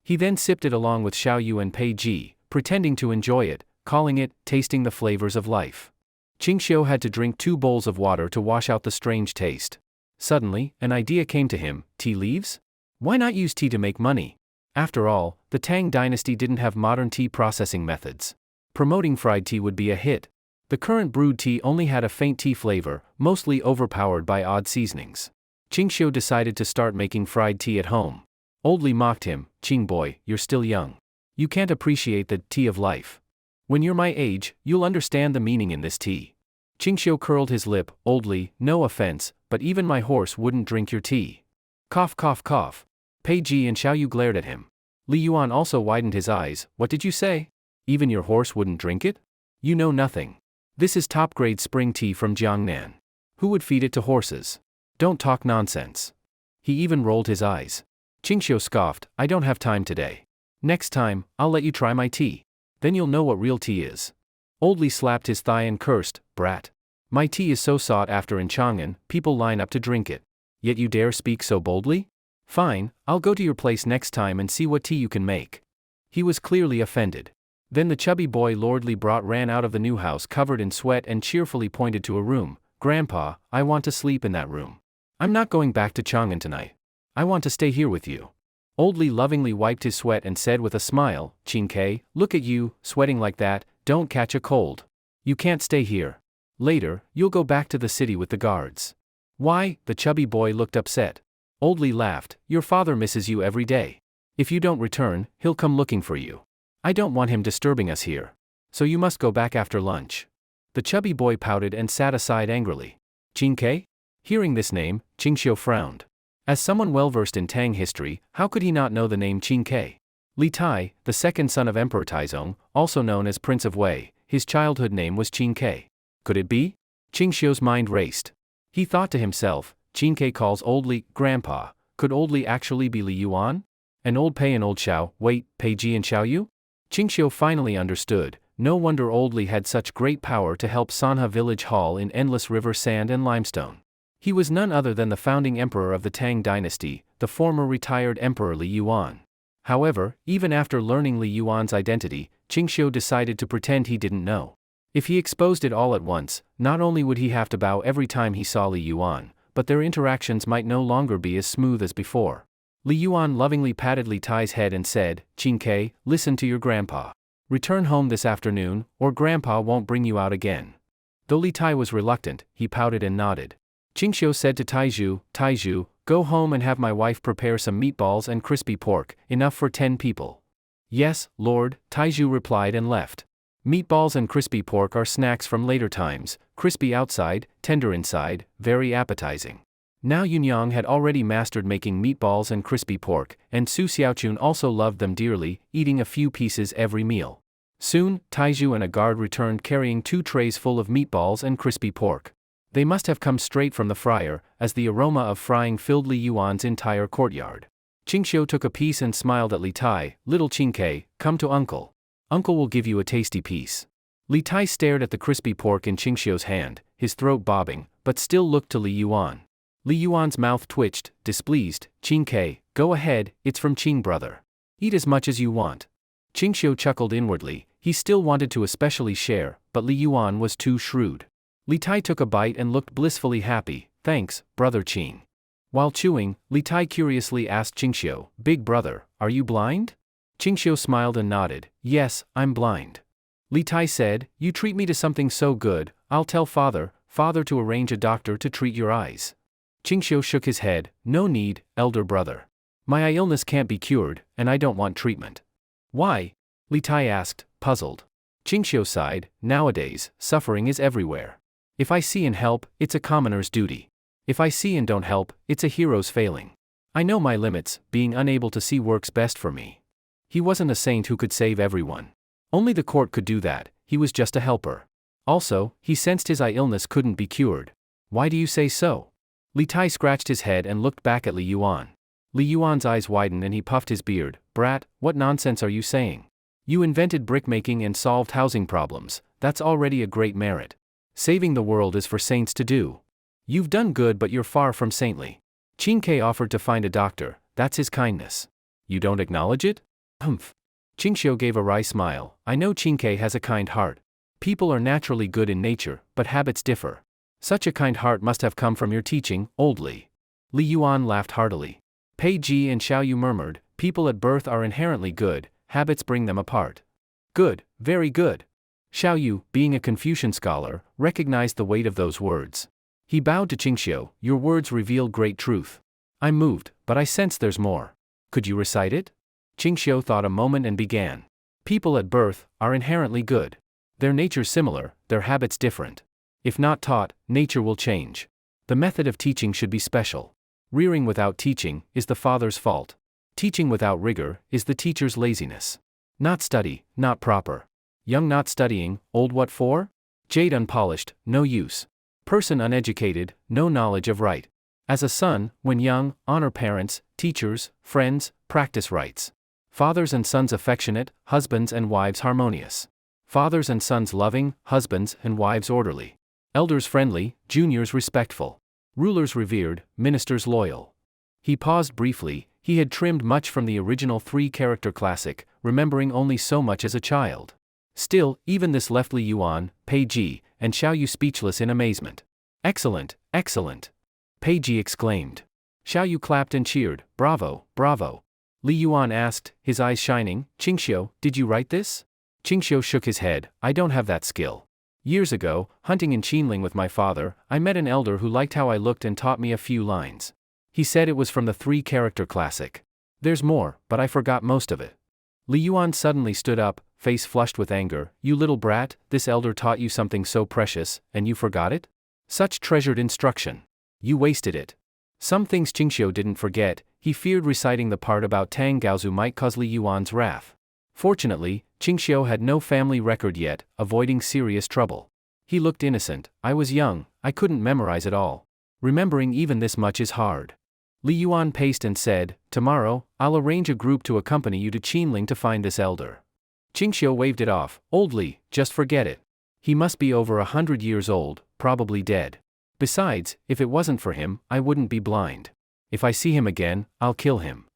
Speaker 1: He then sipped it along with Xiao Yu and Pei Ji, pretending to enjoy it, calling it, tasting the flavors of life. Qingxiu had to drink 2 bowls of water to wash out the strange taste. Suddenly, an idea came to him, tea leaves? Why not use tea to make money? After all, the Tang dynasty didn't have modern tea processing methods. Promoting fried tea would be a hit. The current brewed tea only had a faint tea flavor, mostly overpowered by odd seasonings. Qingxiu decided to start making fried tea at home. Old Li mocked him, "Qing boy, you're still young. You can't appreciate the tea of life. When you're my age, you'll understand the meaning in this tea." Qingxiu curled his lip, "Old Li, no offense, but even my horse wouldn't drink your tea." Cough cough cough. Pei Ji and Xiao Yu glared at him. Li Yuan also widened his eyes, "What did you say? Even your horse wouldn't drink it? You know nothing. This is top-grade spring tea from Jiangnan. Who would feed it to horses? Don't talk nonsense." He even rolled his eyes. Qingxiu scoffed, "I don't have time today. Next time, I'll let you try my tea. Then you'll know what real tea is." Old Li slapped his thigh and cursed, "Brat. My tea is so sought after in Chang'an, people line up to drink it. Yet you dare speak so boldly? Fine, I'll go to your place next time and see what tea you can make. He was clearly offended. Then the chubby boy lordly brought ran out of the new house covered in sweat and cheerfully pointed to a room. Grandpa, I want to sleep in that room. I'm not going back to Chang'an tonight. I want to stay here with you. Old Li lovingly wiped his sweat and said with a smile, Qingke, look at you, sweating like that, don't catch a cold. You can't stay here. Later, you'll go back to the city with the guards. Why? The chubby boy looked upset. Old Li laughed, your father misses you every day. If you don't return, he'll come looking for you. I don't want him disturbing us here. So you must go back after lunch. The chubby boy pouted and sat aside angrily. Qingke? Hearing this name, Qingxiu frowned. As someone well-versed in Tang history, how could he not know the name Qingke? Li Tai, the second son of Emperor Taizong, also known as Prince of Wei, his childhood name was Qingke. Could it be? Qingxiu's mind raced. He thought to himself, Qingke calls Old Li Grandpa. Could Old Li actually be Li Yuan? And Old Pei and Old Xiao, wait, Pei Ji and Xiao Yu? Qingxiu finally understood. No wonder Old Li had such great power to help Sanha village haul in endless river sand and limestone. He was none other than the founding emperor of the Tang dynasty, the former retired emperor Li Yuan. However, even after learning Li Yuan's identity, Qingxiu decided to pretend he didn't know. If he exposed it all at once, not only would he have to bow every time he saw Li Yuan, but their interactions might no longer be as smooth as before. Li Yuan lovingly patted Li Tai's head and said, Qingke, listen to your grandpa. Return home this afternoon, or grandpa won't bring you out again. Though Li Tai was reluctant, he pouted and nodded. Qingxiu said to Taizhu, go home and have my wife prepare some meatballs and crispy pork, enough for 10 people. Yes, Lord, Taizhu replied and left. Meatballs and crispy pork are snacks from later times, crispy outside, tender inside, very appetizing. Now Yunyang had already mastered making meatballs and crispy pork, and Su Xiaochun also loved them dearly, eating a few pieces every meal. Soon, Taizhu and a guard returned carrying 2 trays full of meatballs and crispy pork. They must have come straight from the fryer, as the aroma of frying filled Li Yuan's entire courtyard. Qingxiu took a piece and smiled at Li Tai, little Qingke, come to uncle. Uncle will give you a tasty piece. Li Tai stared at the crispy pork in Qingxiu's hand, his throat bobbing, but still looked to Li Yuan. Li Yuan's mouth twitched, displeased, Qingke, go ahead, it's from Qing brother. Eat as much as you want. Qingxiu chuckled inwardly, he still wanted to especially share, but Li Yuan was too shrewd. Li Tai took a bite and looked blissfully happy, thanks, brother Qing. While chewing, Li Tai curiously asked Qingxiu, big brother, are you blind? Qingxiu smiled and nodded, yes, I'm blind. Li Tai said, you treat me to something so good, I'll tell father to arrange a doctor to treat your eyes. Qingxiu shook his head, no need, elder brother. My eye illness can't be cured, and I don't want treatment. Why? Li Tai asked, puzzled. Qingxiu sighed, nowadays, suffering is everywhere. If I see and help, it's a commoner's duty. If I see and don't help, it's a hero's failing. I know my limits, being unable to see works best for me. He wasn't a saint who could save everyone. Only the court could do that, he was just a helper. Also, he sensed his eye illness couldn't be cured. Why do you say so? Li Tai scratched his head and looked back at Li Yuan. Li Yuan's eyes widened and he puffed his beard, brat, what nonsense are you saying? You invented brickmaking and solved housing problems, that's already a great merit. Saving the world is for saints to do. You've done good but you're far from saintly. Qingke offered to find a doctor, that's his kindness. You don't acknowledge it? Humph. Qingxiu gave a wry smile, I know Qingke has a kind heart. People are naturally good in nature, but habits differ. Such a kind heart must have come from your teaching, Old Li. Li Yuan laughed heartily. Pei Ji and Xiao Yu murmured, people at birth are inherently good, habits bring them apart. Good, very good. Xiao Yu, being a Confucian scholar, recognized the weight of those words. He bowed to Qingxiu, your words reveal great truth. I'm moved, but I sense there's more. Could you recite it? Qingxiu thought a moment and began. People at birth are inherently good. Their nature's similar, their habits different. If not taught, nature will change. The method of teaching should be special. Rearing without teaching is the father's fault. Teaching without rigor is the teacher's laziness. Not study, not proper. Young not studying, old what for? Jade unpolished, no use. Person uneducated, no knowledge of right. As a son, when young, honor parents, teachers, friends, practice rights. Fathers and sons affectionate, husbands and wives harmonious. Fathers and sons loving, husbands and wives orderly. Elders friendly, juniors respectful. Rulers revered, ministers loyal. He paused briefly. He had trimmed much from the original 3-character classic, remembering only so much as a child. Still, even this left Li Yuan, Pei Ji, and Xiao Yu speechless in amazement. Excellent, excellent! Pei Ji exclaimed. Xiao Yu clapped and cheered. Bravo, bravo! Li Yuan asked, his eyes shining, Qingxiu, did you write this? Qingxiu shook his head. I don't have that skill. Years ago, hunting in Qinling with my father, I met an elder who liked how I looked and taught me a few lines. He said it was from the 3-character classic. There's more, but I forgot most of it. Li Yuan suddenly stood up, face flushed with anger. You little brat, this elder taught you something so precious, and you forgot it? Such treasured instruction. You wasted it. Some things Qingxiu didn't forget. He feared reciting the part about Tang Gaozu might cause Li Yuan's wrath. Fortunately, Qingxiu had no family record yet, avoiding serious trouble. He looked innocent. I was young, I couldn't memorize it all. Remembering even this much is hard. Li Yuan paced and said, tomorrow, I'll arrange a group to accompany you to Qinling to find this elder. Qingxiu waved it off. Old Li, just forget it. He must be over 100 years old, probably dead. Besides, if it wasn't for him, I wouldn't be blind. If I see him again, I'll kill him.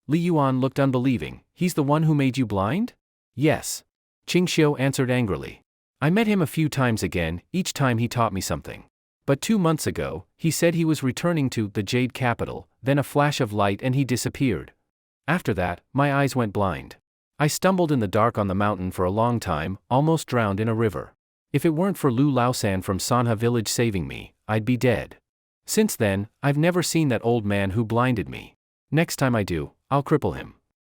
Speaker 1: Li Yuan looked unbelieving. He's the one who made you blind? Yes. Qingxiu answered angrily. I met him a few times again, each time he taught me something. But 2 months ago, he said he was returning to the Jade Capital, then a flash of light and he disappeared. After that, my eyes went blind. I stumbled in the dark on the mountain for a long time, almost drowned in a river. If it weren't for Lu Laosan from Sanha village saving me, I'd be dead. Since then, I've never seen that old man who blinded me. Next time I do, I'll cripple him.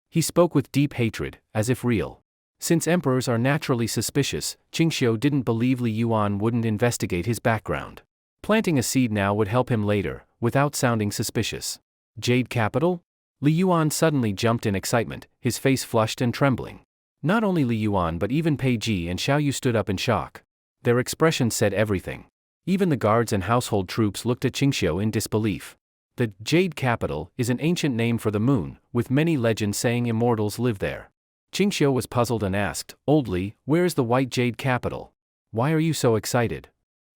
Speaker 1: He spoke with deep hatred, as if real. Since emperors are naturally suspicious, Qingxiu didn't believe Li Yuan wouldn't investigate his background. Planting a seed now would help him later, without sounding suspicious. Jade Capital? Li Yuan suddenly jumped in excitement, his face flushed and trembling. Not only Li Yuan but even Pei Ji and Xiao Yu stood up in shock. Their expressions said everything. Even the guards and household troops looked at Qingxiu in disbelief. The Jade Capital is an ancient name for the moon, with many legends saying immortals live there. Qingxiu was puzzled and asked, Old Li, where is the White Jade Capital? Why are you so excited?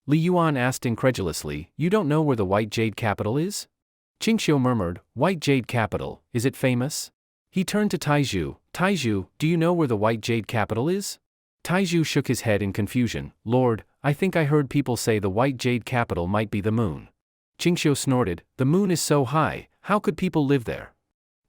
Speaker 1: Li Yuan asked incredulously, you don't know where the White Jade Capital is? Qingxiu murmured, White Jade Capital, is it famous? He turned to Taizhu, Taizhu, do you know where the White Jade Capital is? Taizhu shook his head in confusion, Lord, I think I heard people say the White Jade Capital might be the moon. Qingxiu snorted, the moon is so high, how could people live there?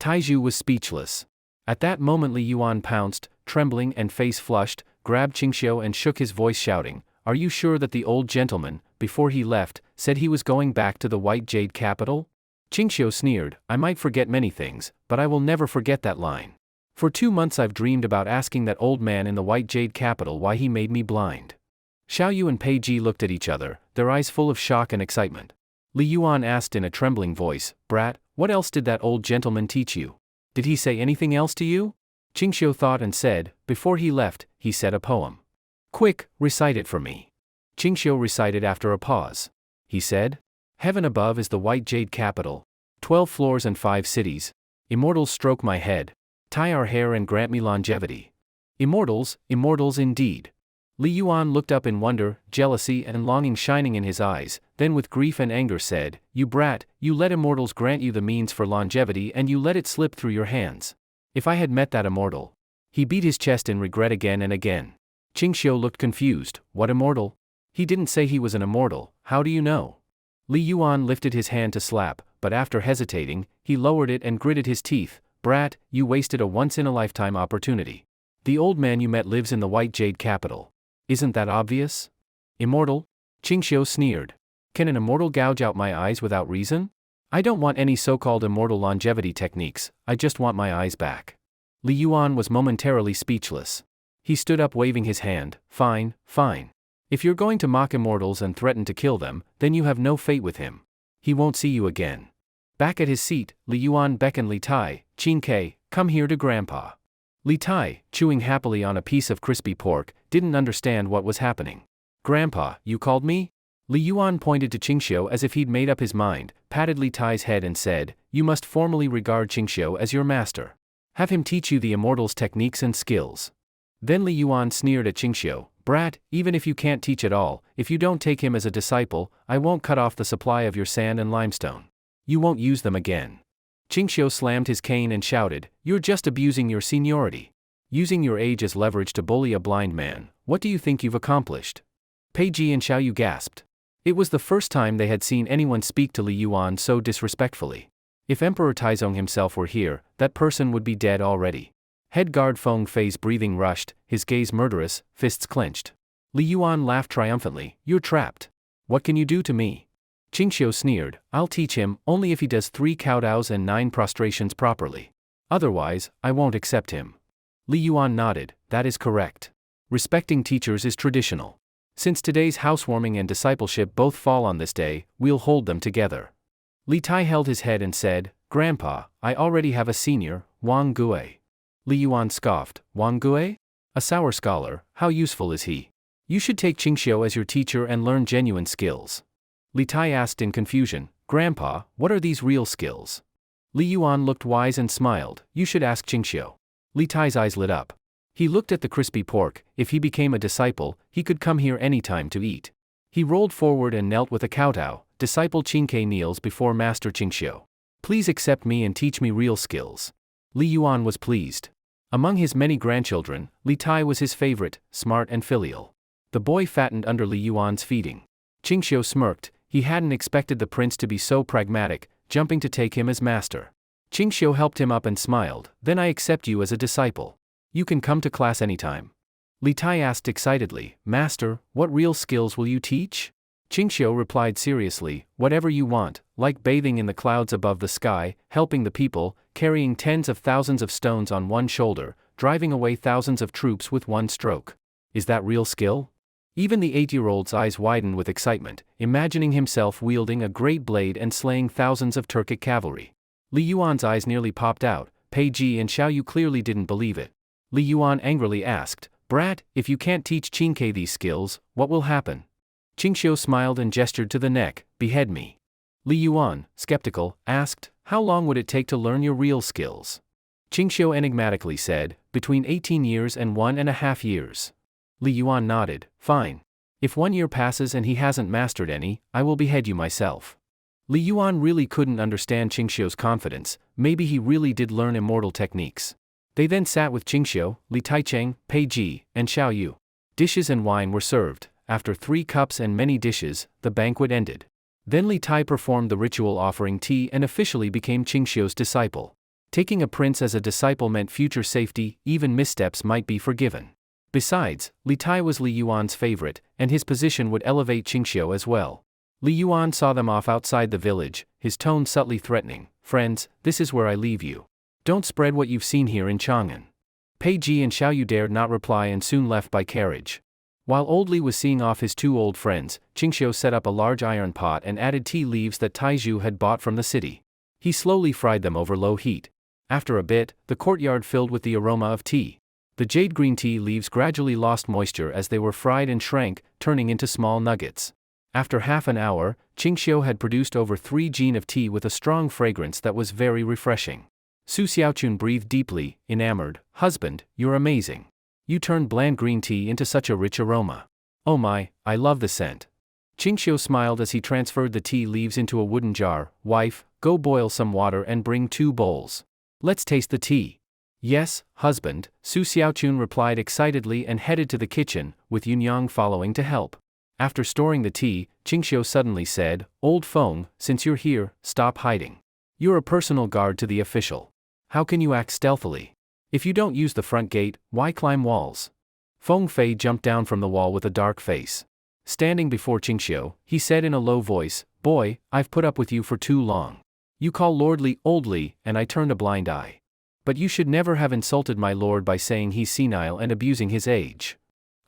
Speaker 1: Taizhu was speechless. At that moment Li Yuan pounced, trembling and face flushed, grabbed Qingxiu and shook his voice shouting, Are you sure that the old gentleman, before he left, said he was going back to the White Jade Capital? Qingxiu sneered, I might forget many things, but I will never forget that line. For 2 months I've dreamed about asking that old man in the White Jade Capital why he made me blind. Xiao Yu and Pei Ji looked at each other, their eyes full of shock and excitement. Li Yuan asked in a trembling voice, Brat, what else did that old gentleman teach you? Did he say anything else to you? Qingxiu thought and said, before he left, he said a poem. Quick, recite it for me. Qingxiu recited after a pause. He said, Heaven above is the White Jade Capital. 12 floors and 5 cities. Immortals stroke my head. Tie our hair and grant me longevity. Immortals, immortals indeed. Li Yuan looked up in wonder, jealousy and longing shining in his eyes, then with grief and anger said, You brat, you let immortals grant you the means for longevity and you let it slip through your hands. If I had met that immortal. He beat his chest in regret again and again. Qingxiu looked confused, what immortal? He didn't say he was an immortal, how do you know? Li Yuan lifted his hand to slap, but after hesitating, he lowered it and gritted his teeth, Brat, you wasted a once-in-a-lifetime opportunity. The old man you met lives in the White Jade Capital. Isn't that obvious? Immortal? Qingxiu sneered. Can an immortal gouge out my eyes without reason? I don't want any so-called immortal longevity techniques, I just want my eyes back. Li Yuan was momentarily speechless. He stood up waving his hand, Fine, fine. If you're going to mock immortals and threaten to kill them, then you have no fate with him. He won't see you again. Back at his seat, Li Yuan beckoned Li Tai, Qin Ke, come here to Grandpa. Li Tai, chewing happily on a piece of crispy pork, didn't understand what was happening. Grandpa, you called me? Li Yuan pointed to Qingxiu as if he'd made up his mind, patted Li Tai's head and said, You must formally regard Qingxiu as your master. Have him teach you the immortals' techniques and skills. Then Li Yuan sneered at Qingxiu, Brat, even if you can't teach at all, if you don't take him as a disciple, I won't cut off the supply of your sand and limestone. You won't use them again. Qingxiu slammed his cane and shouted, "You're just abusing your seniority. Using your age as leverage to bully a blind man, what do you think you've accomplished?" Pei Ji and Xiaoyu gasped. It was the first time they had seen anyone speak to Li Yuan so disrespectfully. If Emperor Taizong himself were here, that person would be dead already. Head guard Feng Fei's breathing rushed, his gaze murderous, fists clenched. Li Yuan laughed triumphantly, "You're trapped. What can you do to me?" Qingxiu sneered, "I'll teach him, only if he does 3 kowtows and 9 prostrations properly. Otherwise, I won't accept him." Li Yuan nodded, "That is correct. Respecting teachers is traditional. Since today's housewarming and discipleship both fall on this day, we'll hold them together." Li Tai held his head and said, "Grandpa, I already have a senior, Wang Gue." Li Yuan scoffed, "Wang Gue? A sour scholar, how useful is he? You should take Qingxiu as your teacher and learn genuine skills." Li Tai asked in confusion, "Grandpa, what are these real skills?" Li Yuan looked wise and smiled, "You should ask Qingxiu." Li Tai's eyes lit up. He looked at the crispy pork. If he became a disciple, he could come here anytime to eat. He rolled forward and knelt with a kowtow. "Disciple Qingke kneels before Master Qingxiu. Please accept me and teach me real skills." Li Yuan was pleased. Among his many grandchildren, Li Tai was his favorite, smart and filial. The boy fattened under Li Yuan's feeding. Qingxiu smirked. He hadn't expected the prince to be so pragmatic, jumping to take him as master. Qingxiu helped him up and smiled, "Then I accept you as a disciple. You can come to class anytime." Li Tai asked excitedly, "Master, what real skills will you teach?" Qingxiu replied seriously, "Whatever you want, like bathing in the clouds above the sky, helping the people, carrying tens of thousands of stones on one shoulder, driving away thousands of troops with one stroke. Is that real skill?" Even the 8-year-old's eyes widened with excitement, imagining himself wielding a great blade and slaying thousands of Turkic cavalry. Li Yuan's eyes nearly popped out. Pei Ji and Xiaoyu clearly didn't believe it. Li Yuan angrily asked, "Brat, if you can't teach Qingke these skills, what will happen?" Qingxiu smiled and gestured to the neck, "Behead me." Li Yuan, skeptical, asked, "How long would it take to learn your real skills?" Qingxiu enigmatically said, "Between 18 years and 1.5 years. Li Yuan nodded, "Fine. If 1 year passes and he hasn't mastered any, I will behead you myself." Li Yuan really couldn't understand Qingxiu's confidence. Maybe he really did learn immortal techniques. They then sat with Qingxiu, Li Taicheng, Pei Ji, and Xiaoyu. Dishes and wine were served. After 3 cups and many dishes, the banquet ended. Then Li Tai performed the ritual offering tea and officially became Qingxiu's disciple. Taking a prince as a disciple meant future safety, even missteps might be forgiven. Besides, Li Tai was Li Yuan's favorite, and his position would elevate Qingxiu as well. Li Yuan saw them off outside the village, his tone subtly threatening, "Friends, this is where I leave you. Don't spread what you've seen here in Chang'an." Pei Ji and Xiaoyu dared not reply and soon left by carriage. While old Li was seeing off his 2 old friends, Qingxiu set up a large iron pot and added tea leaves that Taizhu had bought from the city. He slowly fried them over low heat. After a bit, the courtyard filled with the aroma of tea. The jade green tea leaves gradually lost moisture as they were fried and shrank, turning into small nuggets. After half an hour, Qingxiu had produced over 3 jin of tea with a strong fragrance that was very refreshing. Su Xiaochun breathed deeply, enamored, "Husband, you're amazing. You turned bland green tea into such a rich aroma. Oh my, I love the scent." Qingxiu smiled as he transferred the tea leaves into a wooden jar. "Wife, go boil some water and bring 2 bowls. Let's taste the tea." "Yes, husband," Su Xiaochun replied excitedly and headed to the kitchen, with Yunyang following to help. After storing the tea, Qingxiu suddenly said, "Old Feng, since you're here, stop hiding. You're a personal guard to the official. How can you act stealthily? If you don't use the front gate, why climb walls?" Feng Fei jumped down from the wall with a dark face. Standing before Qingxiu, he said in a low voice, "Boy, I've put up with you for too long. You call Lord Li old Li, and I turned a blind eye. But you should never have insulted my lord by saying he's senile and abusing his age."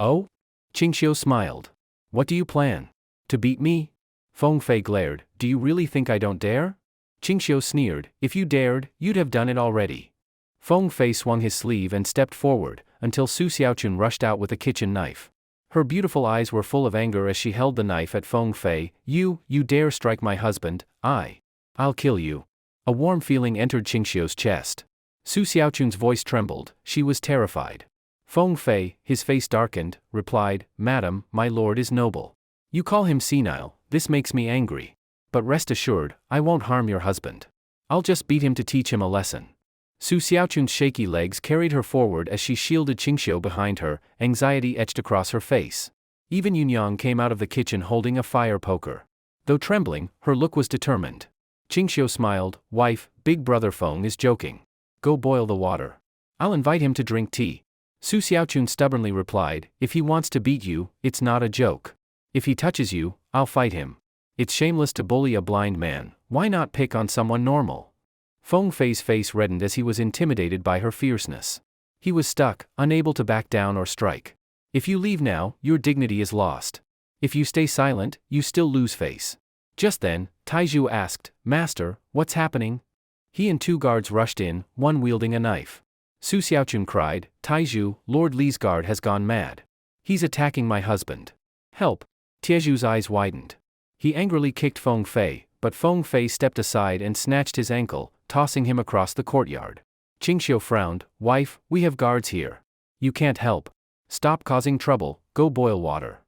Speaker 1: "Oh?" Qingxiu smiled. "What do you plan? To beat me?" Feng Fei glared, "Do you really think I don't dare?" Qingxiu sneered, "If you dared, you'd have done it already." Feng Fei swung his sleeve and stepped forward, until Su Xiaochun rushed out with a kitchen knife. Her beautiful eyes were full of anger as she held the knife at Feng Fei. You dare strike my husband, I'll kill you." A warm feeling entered Qingxiu's chest. Su Xiaochun's voice trembled, she was terrified. Feng Fei, his face darkened, replied, "Madam, my lord is noble. You call him senile, this makes me angry. But rest assured, I won't harm your husband. I'll just beat him to teach him a lesson. Su Xiaochun's shaky legs carried her forward as she shielded Qingxiu behind her, anxiety etched across her face. Even Yunyang came out of the kitchen holding a fire poker. Though trembling, her look was determined. Qingxiu smiled, wife, big brother Feng is joking. Go boil the water. I'll invite him to drink tea. Su Xiaochun stubbornly replied, if he wants to beat you, it's not a joke. If he touches you, I'll fight him. It's shameless to bully a blind man, why not pick on someone normal? Feng Fei's face reddened as he was intimidated by her fierceness. He was stuck, unable to back down or strike. If you leave now, your dignity is lost. If you stay silent, you still lose face. Just then, Taizhu asked, Master, what's happening? He and 2 guards rushed in, one wielding a knife. Su Xiaochun cried, Taizhu, Lord Li's guard has gone mad. He's attacking my husband. Help! Taizhu's eyes widened. He angrily kicked Feng Fei, but Feng Fei stepped aside and snatched his ankle, tossing him across the courtyard. Qingxiu frowned, wife, we have guards here. You can't help. Stop causing trouble, go boil water.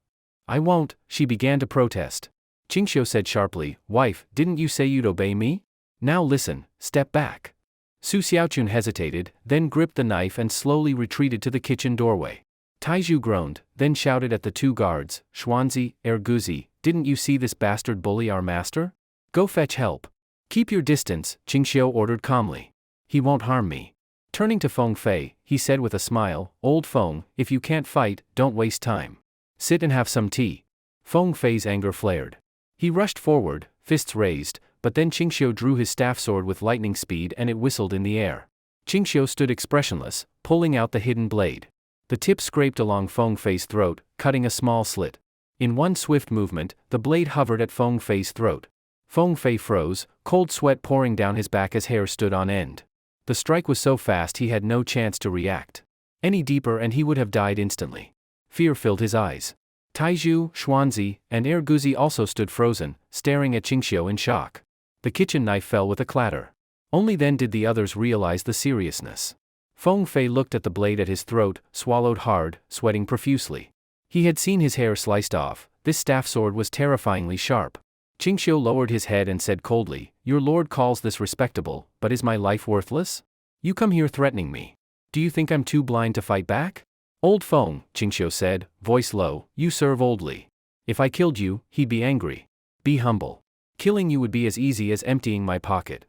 Speaker 1: I won't, she began to protest. Qingxiu said sharply, wife, didn't you say you'd obey me? Now listen, step back. Su Xiaochun hesitated, then gripped the knife and slowly retreated to the kitchen doorway. Taizhu groaned, then shouted at the 2 guards, Xuanzi, Erguzi, didn't you see this bastard bully our master? Go fetch help. Keep your distance, Qingxiu ordered calmly. He won't harm me. Turning to Feng Fei, he said with a smile, Old Feng, if you can't fight, don't waste time. Sit and have some tea. Feng Fei's anger flared. He rushed forward, fists raised, but then Qingxiu drew his staff sword with lightning speed and it whistled in the air. Qingxiu stood expressionless, pulling out the hidden blade. The tip scraped along Feng Fei's throat, cutting a small slit. In one swift movement, the blade hovered at Feng Fei's throat. Feng Fei froze, cold sweat pouring down his back as hair stood on end. The strike was so fast he had no chance to react. Any deeper and he would have died instantly. Fear filled his eyes. Taizhu, Xuanzi, and Erguzi also stood frozen, staring at Qingxiu in shock. The kitchen knife fell with a clatter. Only then did the others realize the seriousness. Feng Fei looked at the blade at his throat, swallowed hard, sweating profusely. He had seen his hair sliced off, this staff sword was terrifyingly sharp. Qingxiu lowered his head and said coldly, Your lord calls this respectable, but is my life worthless? You come here threatening me. Do you think I'm too blind to fight back? Old Feng, Qingxiu said, voice low, you serve Old Li. If I killed you, he'd be angry. Be humble. Killing you would be as easy as emptying my pocket.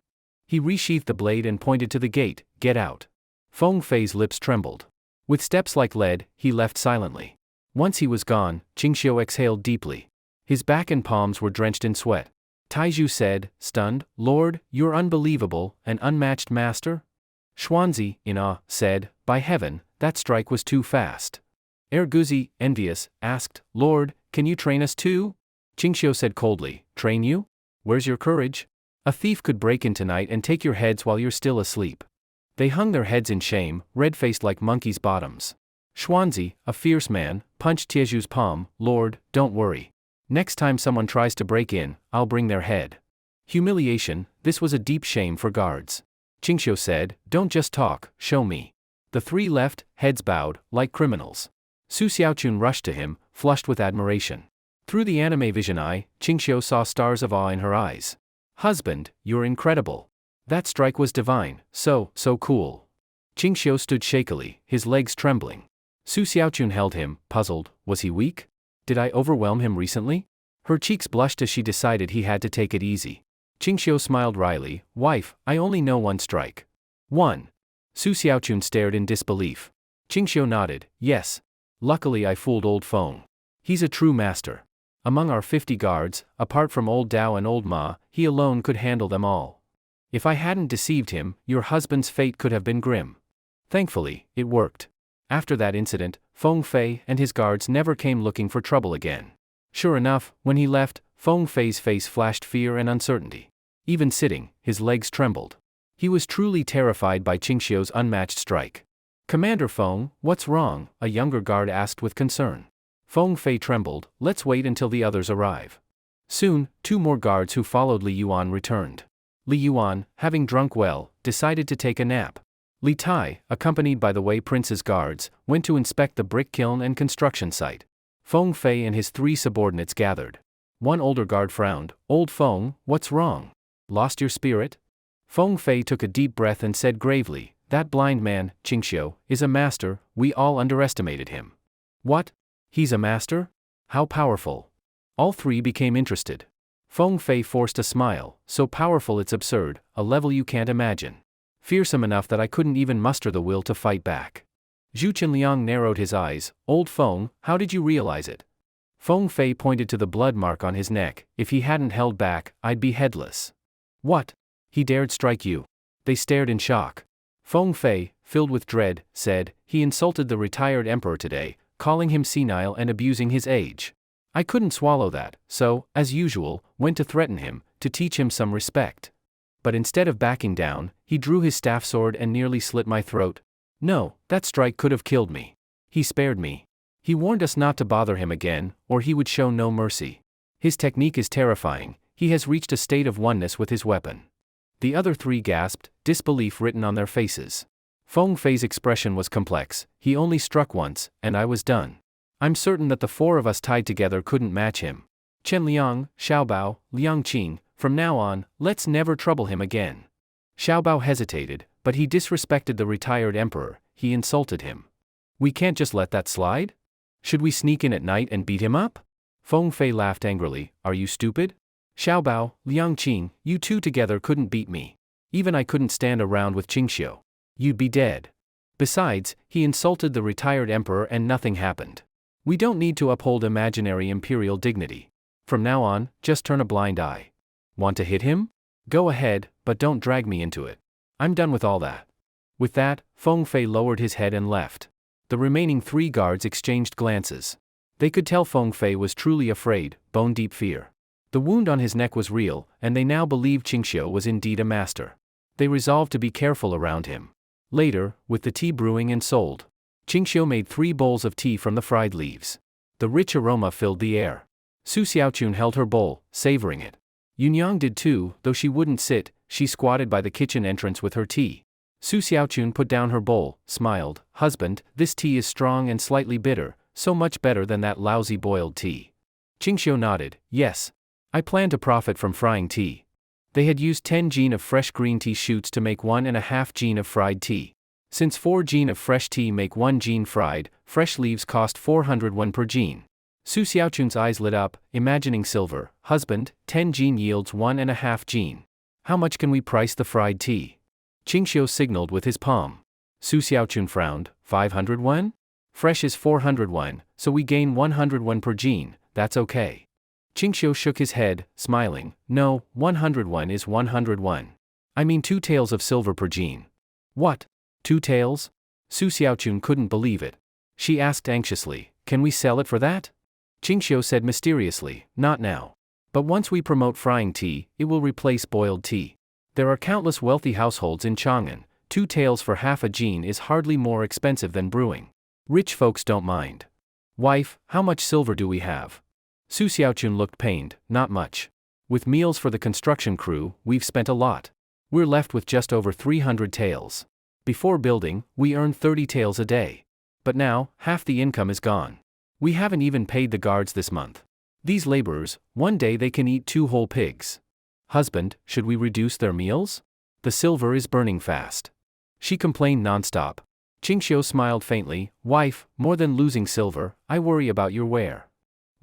Speaker 1: He resheathed the blade and pointed to the gate, get out. Feng Fei's lips trembled. With steps like lead, he left silently. Once he was gone, Qingxiu exhaled deeply. His back and palms were drenched in sweat. Taizhu said, stunned, Lord, you're unbelievable, an unmatched master? Xuanzi, in awe, said, by heaven, that strike was too fast. Erguzi, envious, asked, Lord, can you train us too? Qingxiu said coldly, train you? Where's your courage? A thief could break in tonight and take your heads while you're still asleep. They hung their heads in shame, red-faced like monkeys' bottoms. Xuanzi, a fierce man, punched Taizhu's palm, Lord, don't worry. Next time someone tries to break in, I'll bring their head. Humiliation, this was a deep shame for guards. Qingxiu said, don't just talk, show me. The 3 left, heads bowed, like criminals. Su Xiaochun rushed to him, flushed with admiration. Through the anime vision eye, Qingxiu saw stars of awe in her eyes. Husband, you're incredible. That strike was divine, so cool. Qingxiu stood shakily, his legs trembling. Su Xiaochun held him, puzzled, was he weak? Did I overwhelm him recently? Her cheeks blushed as she decided he had to take it easy. Qingxiu smiled wryly, wife, I only know one strike. 1. Su Xiaochun stared in disbelief. Qingxiu nodded, yes. Luckily I fooled Old Feng. He's a true master. Among our 50 guards, apart from Old Dao and Old Ma, he alone could handle them all. If I hadn't deceived him, your husband's fate could have been grim. Thankfully, it worked. After that incident, Feng Fei and his guards never came looking for trouble again. Sure enough, when he left, Feng Fei's face flashed fear and uncertainty. Even sitting, his legs trembled. He was truly terrified by Qingxiu's unmatched strike. Commander Feng, what's wrong? A younger guard asked with concern. Feng Fei trembled, let's wait until the others arrive. Soon, 2 more guards who followed Li Yuan returned. Li Yuan, having drunk well, decided to take a nap. Li Tai, accompanied by the Wei Prince's guards, went to inspect the brick kiln and construction site. Feng Fei and his 3 subordinates gathered. One older guard frowned, Old Feng, what's wrong? Lost your spirit? Feng Fei took a deep breath and said gravely, that blind man, Qingxiu, is a master, we all underestimated him. What? He's a master? How powerful? All three became interested. Feng Fei forced a smile, so powerful it's absurd, a level you can't imagine. Fearsome enough that I couldn't even muster the will to fight back. Zhu Qinliang narrowed his eyes, Old Feng, how did you realize it? Feng Fei pointed to the blood mark on his neck, if he hadn't held back, I'd be headless. What? He dared strike you? They stared in shock. Feng Fei, filled with dread, said, he insulted the retired emperor today, calling him senile and abusing his age. I couldn't swallow that, so, as usual, went to threaten him, to teach him some respect. But instead of backing down, he drew his staff sword and nearly slit my throat. No, that strike could have killed me. He spared me. He warned us not to bother him again, or he would show no mercy. His technique is terrifying, he has reached a state of oneness with his weapon. The other three gasped, disbelief written on their faces. Feng Fei's expression was complex, he only struck once, and I was done. I'm certain that the four of us tied together couldn't match him. Chen Liang, Xiaobao, Liang Qing, from now on, let's never trouble him again. Xiaobao hesitated, but he disrespected the retired emperor, he insulted him. We can't just let that slide? Should we sneak in at night and beat him up? Feng Fei laughed angrily, are you stupid? Xiaobao, Liang Qing, you two together couldn't beat me. Even I couldn't stand around with Qingxiu. You'd be dead. Besides, he insulted the retired emperor and nothing happened. We don't need to uphold imaginary imperial dignity. From now on, just turn a blind eye. Want to hit him? Go ahead, but don't drag me into it. I'm done with all that. With that, Feng Fei lowered his head and left. The remaining three guards exchanged glances. They could tell Feng Fei was truly afraid, bone-deep fear. The wound on his neck was real, and they now believed Qingxiu was indeed a master. They resolved to be careful around him. Later, with the tea brewing and sold, Qingxiu made 3 bowls of tea from the fried leaves. The rich aroma filled the air. Su Xiaochun held her bowl, savoring it. Yunyang did too, though she wouldn't sit, she squatted by the kitchen entrance with her tea. Su Xiaochun put down her bowl, smiled, husband, this tea is strong and slightly bitter, so much better than that lousy boiled tea. Qingxiu nodded, yes. I plan to profit from frying tea. They had used 10 jin of fresh green tea shoots to make 1.5 jin of fried tea. Since 4 jin of fresh tea make 1 jin fried, fresh leaves cost 400 won per jin. Su Xiaochun's eyes lit up, imagining silver, husband, 10 jin yields 1.5 jin. How much can we price the fried tea? Qingxiu signaled with his palm. Su Xiaochun frowned, 500 won? Fresh is 400 won, so we gain 100 won per jin, that's okay. Qingxiu shook his head, smiling, no, 100 won is 100 won. I mean 2 taels of silver per jin. What? 2 taels? Su Xiaochun couldn't believe it. She asked anxiously, can we sell it for that? Qingxiu said mysteriously, not now. But once we promote frying tea, it will replace boiled tea. There are countless wealthy households in Chang'an, 2 taels for half a jin is hardly more expensive than brewing. Rich folks don't mind. Wife, how much silver do we have? Su Xiaochun looked pained, not much. With meals for the construction crew, we've spent a lot. We're left with just over 300 taels. Before building, we earned 30 taels a day. But now, half the income is gone. We haven't even paid the guards this month. These laborers, one day they can eat 2 whole pigs. Husband, should we reduce their meals? The silver is burning fast. She complained nonstop. Qingxiu smiled faintly, wife, more than losing silver, I worry about your wear.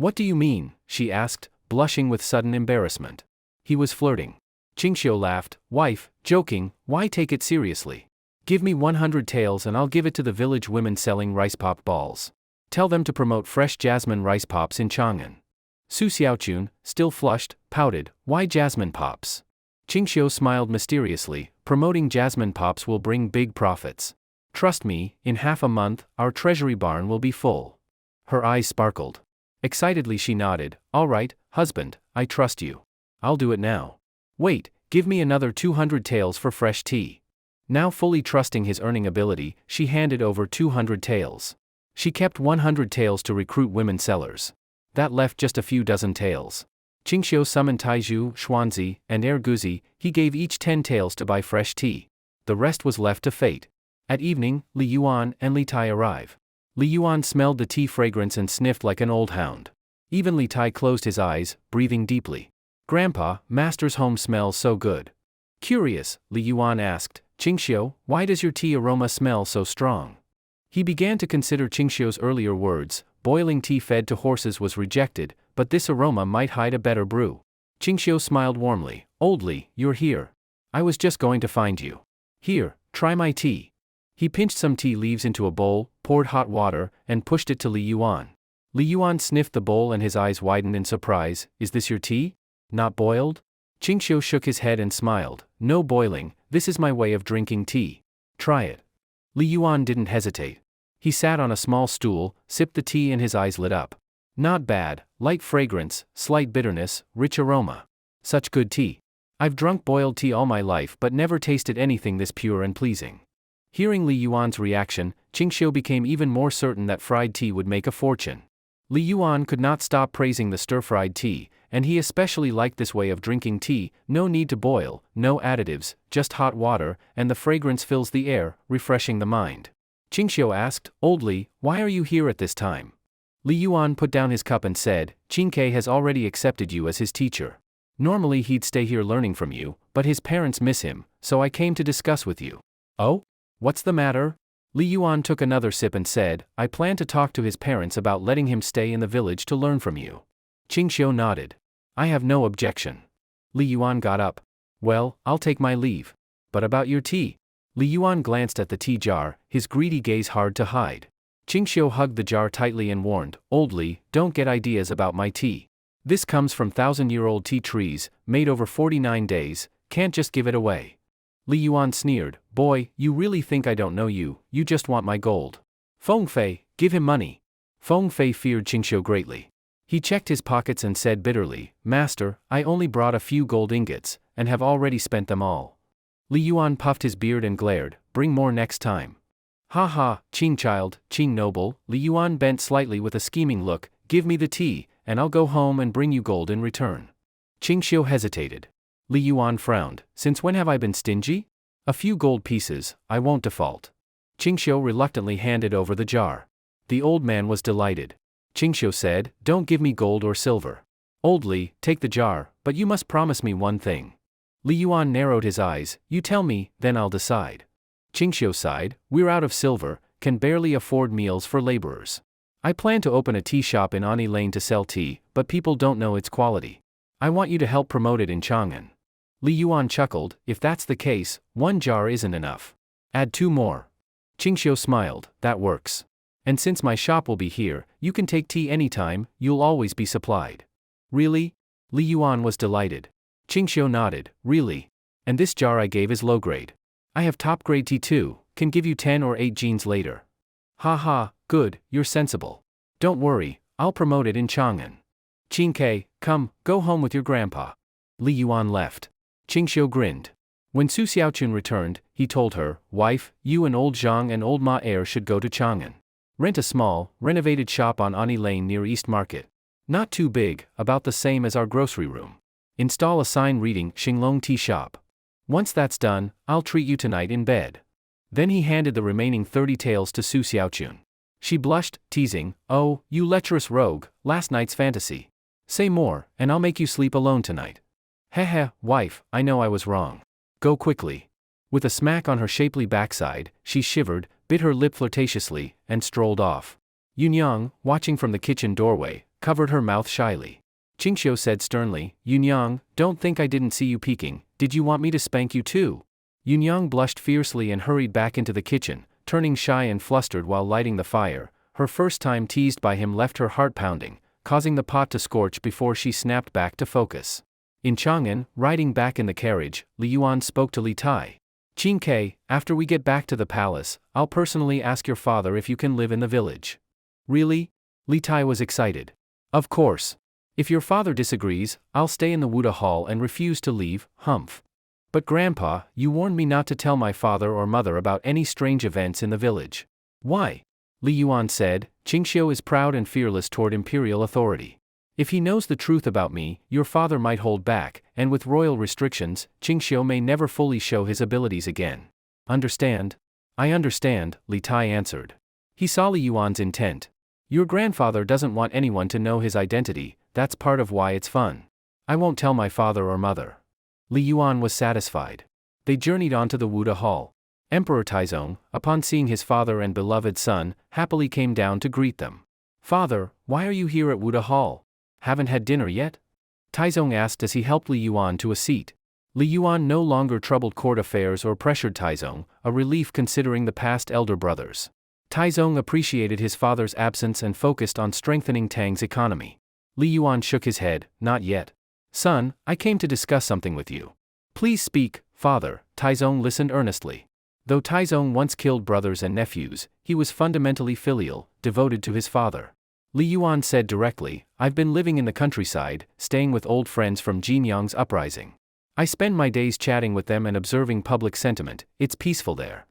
Speaker 1: What do you mean? She asked, blushing with sudden embarrassment. He was flirting. Qingxiu laughed, wife, joking, why take it seriously? Give me 100 taels and I'll give it to the village women selling rice pop balls. Tell them to promote fresh jasmine rice pops in Chang'an. Su Xiaochun, still flushed, pouted, why jasmine pops? Qingxiu smiled mysteriously, promoting jasmine pops will bring big profits. Trust me, in half a month, our treasury barn will be full. Her eyes sparkled. Excitedly she nodded, all right, husband, I trust you. I'll do it now. Wait, give me another 200 taels for fresh tea. Now fully trusting his earning ability, she handed over 200 taels. She kept 100 taels to recruit women sellers. That left just a few dozen taels. Qingxiu summoned Taizhu, Xuanzi, and Erguzi, he gave each 10 taels to buy fresh tea. The rest was left to fate. At evening, Li Yuan and Li Tai arrive. Li Yuan smelled the tea fragrance and sniffed like an old hound. Even Li Tai closed his eyes, breathing deeply. Grandpa, Master's home smells so good. Curious, Li Yuan asked, Qingxiu, why does your tea aroma smell so strong? He began to consider Qingxiu's earlier words. Boiling tea fed to horses was rejected, but this aroma might hide a better brew. Qingxiu smiled warmly. Old Li, you're here. I was just going to find you. Here, try my tea. He pinched some tea leaves into a bowl, poured hot water, and pushed it to Li Yuan. Li Yuan sniffed the bowl and his eyes widened in surprise. Is this your tea? Not boiled? Qingxiu shook his head and smiled. No boiling, this is my way of drinking tea. Try it. Li Yuan didn't hesitate. He sat on a small stool, sipped the tea and his eyes lit up. Not bad, light fragrance, slight bitterness, rich aroma. Such good tea. I've drunk boiled tea all my life but never tasted anything this pure and pleasing. Hearing Li Yuan's reaction, Qingxiu became even more certain that fried tea would make a fortune. Li Yuan could not stop praising the stir-fried tea, and he especially liked this way of drinking tea. No need to boil, no additives, just hot water, and the fragrance fills the air, refreshing the mind. Qingxiu asked, Old Li, why are you here at this time? Li Yuan put down his cup and said, Qingke has already accepted you as his teacher. Normally he'd stay here learning from you, but his parents miss him, so I came to discuss with you. Oh? What's the matter? Li Yuan took another sip and said, I plan to talk to his parents about letting him stay in the village to learn from you. Qingxiu nodded. I have no objection. Li Yuan got up. Well, I'll take my leave. But about your tea? Li Yuan glanced at the tea jar, his greedy gaze hard to hide. Qingxiu hugged the jar tightly and warned, Old Li, don't get ideas about my tea. This comes from 1,000-year-old tea trees, made over 49 days, can't just give it away. Li Yuan sneered, Boy, you really think I don't know you, you just want my gold. Feng Fei, give him money. Feng Fei feared Qingxiu greatly. He checked his pockets and said bitterly, Master, I only brought a few gold ingots, and have already spent them all. Li Yuan puffed his beard and glared, Bring more next time. Ha ha, Qing child, Qing noble. Li Yuan bent slightly with a scheming look, Give me the tea, and I'll go home and bring you gold in return. Qingxiu hesitated. Li Yuan frowned, Since when have I been stingy? A few gold pieces, I won't default. Qingxiu reluctantly handed over the jar. The old man was delighted. Qingxiu said, Don't give me gold or silver. Old Li, take the jar, but you must promise me one thing. Li Yuan narrowed his eyes, You tell me, then I'll decide. Qingxiu sighed, We're out of silver, can barely afford meals for laborers. I plan to open a tea shop in Ani Lane to sell tea, but people don't know its quality. I want you to help promote it in Chang'an. Li Yuan chuckled, If that's the case, one jar isn't enough. Add 2 more. Qingxiu smiled, That works. And since my shop will be here, you can take tea anytime, you'll always be supplied. Really? Li Yuan was delighted. Qingxiu nodded, Really? And this jar I gave is low grade. I have top grade tea too, can give you 10 or 8 jeans later. Ha ha, good, you're sensible. Don't worry, I'll promote it in Chang'an. Qingke, come, go home with your grandpa. Li Yuan left. Qingxiu grinned. When Su Xiaochun returned, he told her, Wife, you and old Zhang and old Ma Er should go to Chang'an. Rent a small, renovated shop on Ani Lane near East Market. Not too big, about the same as our grocery room. Install a sign reading, Xinglong Tea Shop. Once that's done, I'll treat you tonight in bed. Then he handed the remaining 30 taels to Su Xiaochun. She blushed, teasing, Oh, you lecherous rogue, last night's fantasy. Say more, and I'll make you sleep alone tonight. Heh, wife, I know I was wrong. Go quickly. With a smack on her shapely backside, she shivered, bit her lip flirtatiously, and strolled off. Yunyang, watching from the kitchen doorway, covered her mouth shyly. Qingxiu said sternly, Yunyang, don't think I didn't see you peeking, did you want me to spank you too? Yunyang blushed fiercely and hurried back into the kitchen, turning shy and flustered while lighting the fire. Her first time teased by him left her heart pounding, causing the pot to scorch before she snapped back to focus. In Chang'an, riding back in the carriage, Li Yuan spoke to Li Tai. Qingke, after we get back to the palace, I'll personally ask your father if you can live in the village. Really? Li Tai was excited. Of course. If your father disagrees, I'll stay in the Wuda Hall and refuse to leave, humph. But Grandpa, you warned me not to tell my father or mother about any strange events in the village. Why? Li Yuan said, Qingxiu is proud and fearless toward Imperial authority. If he knows the truth about me, your father might hold back, and with royal restrictions, Qingxiu may never fully show his abilities again. Understand? I understand, Li Tai answered. He saw Li Yuan's intent. Your grandfather doesn't want anyone to know his identity, that's part of why it's fun. I won't tell my father or mother. Li Yuan was satisfied. They journeyed on to the Wuda Hall. Emperor Taizong, upon seeing his father and beloved son, happily came down to greet them. "Father, why are you here at Wuda Hall? Haven't had dinner yet?" Taizong asked as he helped Li Yuan to a seat. Li Yuan no longer troubled court affairs or pressured Taizong, a relief considering the past elder brothers. Taizong appreciated his father's absence and focused on strengthening Tang's economy. Li Yuan shook his head, "Not yet. Son, I came to discuss something with you." "Please speak, father." Taizong listened earnestly. Though Taizong once killed brothers and nephews, he was fundamentally filial, devoted to his father. Li Yuan said directly, "I've been living in the countryside, staying with old friends from Jinyang's uprising. I spend my days chatting with them and observing public sentiment. It's peaceful there."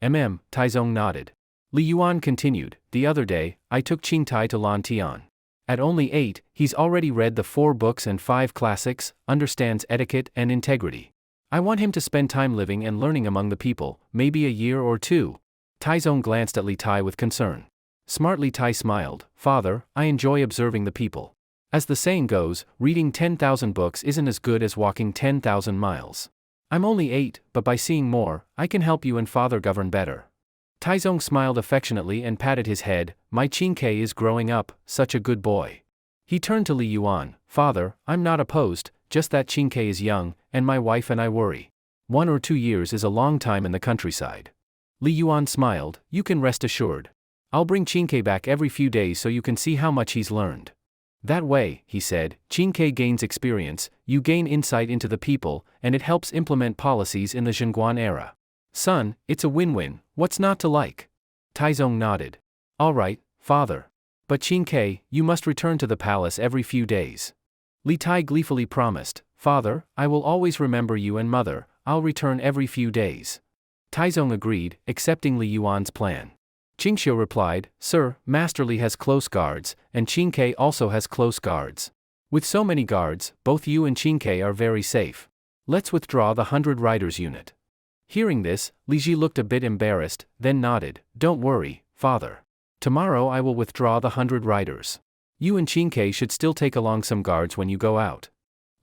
Speaker 1: Taizong nodded. Li Yuan continued, "The other day, I took Qingtai to Lan Tian. At only 8, he's already read the 4 books and 5 classics, understands etiquette and integrity. I want him to spend time living and learning among the people, maybe a year or 2. Taizong glanced at Li Tai with concern. Smart Li Tai smiled, "Father, I enjoy observing the people. As the saying goes, reading 10,000 books isn't as good as walking 10,000 miles. I'm only 8, but by seeing more, I can help you and father govern better." Taizong smiled affectionately and patted his head, "My Qingke is growing up, such a good boy." He turned to Li Yuan, "Father, I'm not opposed, just that Qingke is young, and my wife and I worry. 1 or 2 years is a long time in the countryside." Li Yuan smiled, "You can rest assured. I'll bring Qingke back every few days so you can see how much he's learned. That way," he said, "Qingke gains experience, you gain insight into the people, and it helps implement policies in the Zhenguan era. Son, it's a win-win, what's not to like?" Taizong nodded. "All right, father. But Qingke, you must return to the palace every few days." Li Tai gleefully promised, "Father, I will always remember you and mother, I'll return every few days." Taizong agreed, accepting Li Yuan's plan. Qingxiu replied, "Sir, Master Li has close guards, and Qingke also has close guards. With so many guards, both you and Qingke are very safe. Let's withdraw the 100 riders unit." Hearing this, Li Ji looked a bit embarrassed, then nodded, "Don't worry, father. Tomorrow I will withdraw the 100 riders. You and Qingke should still take along some guards when you go out."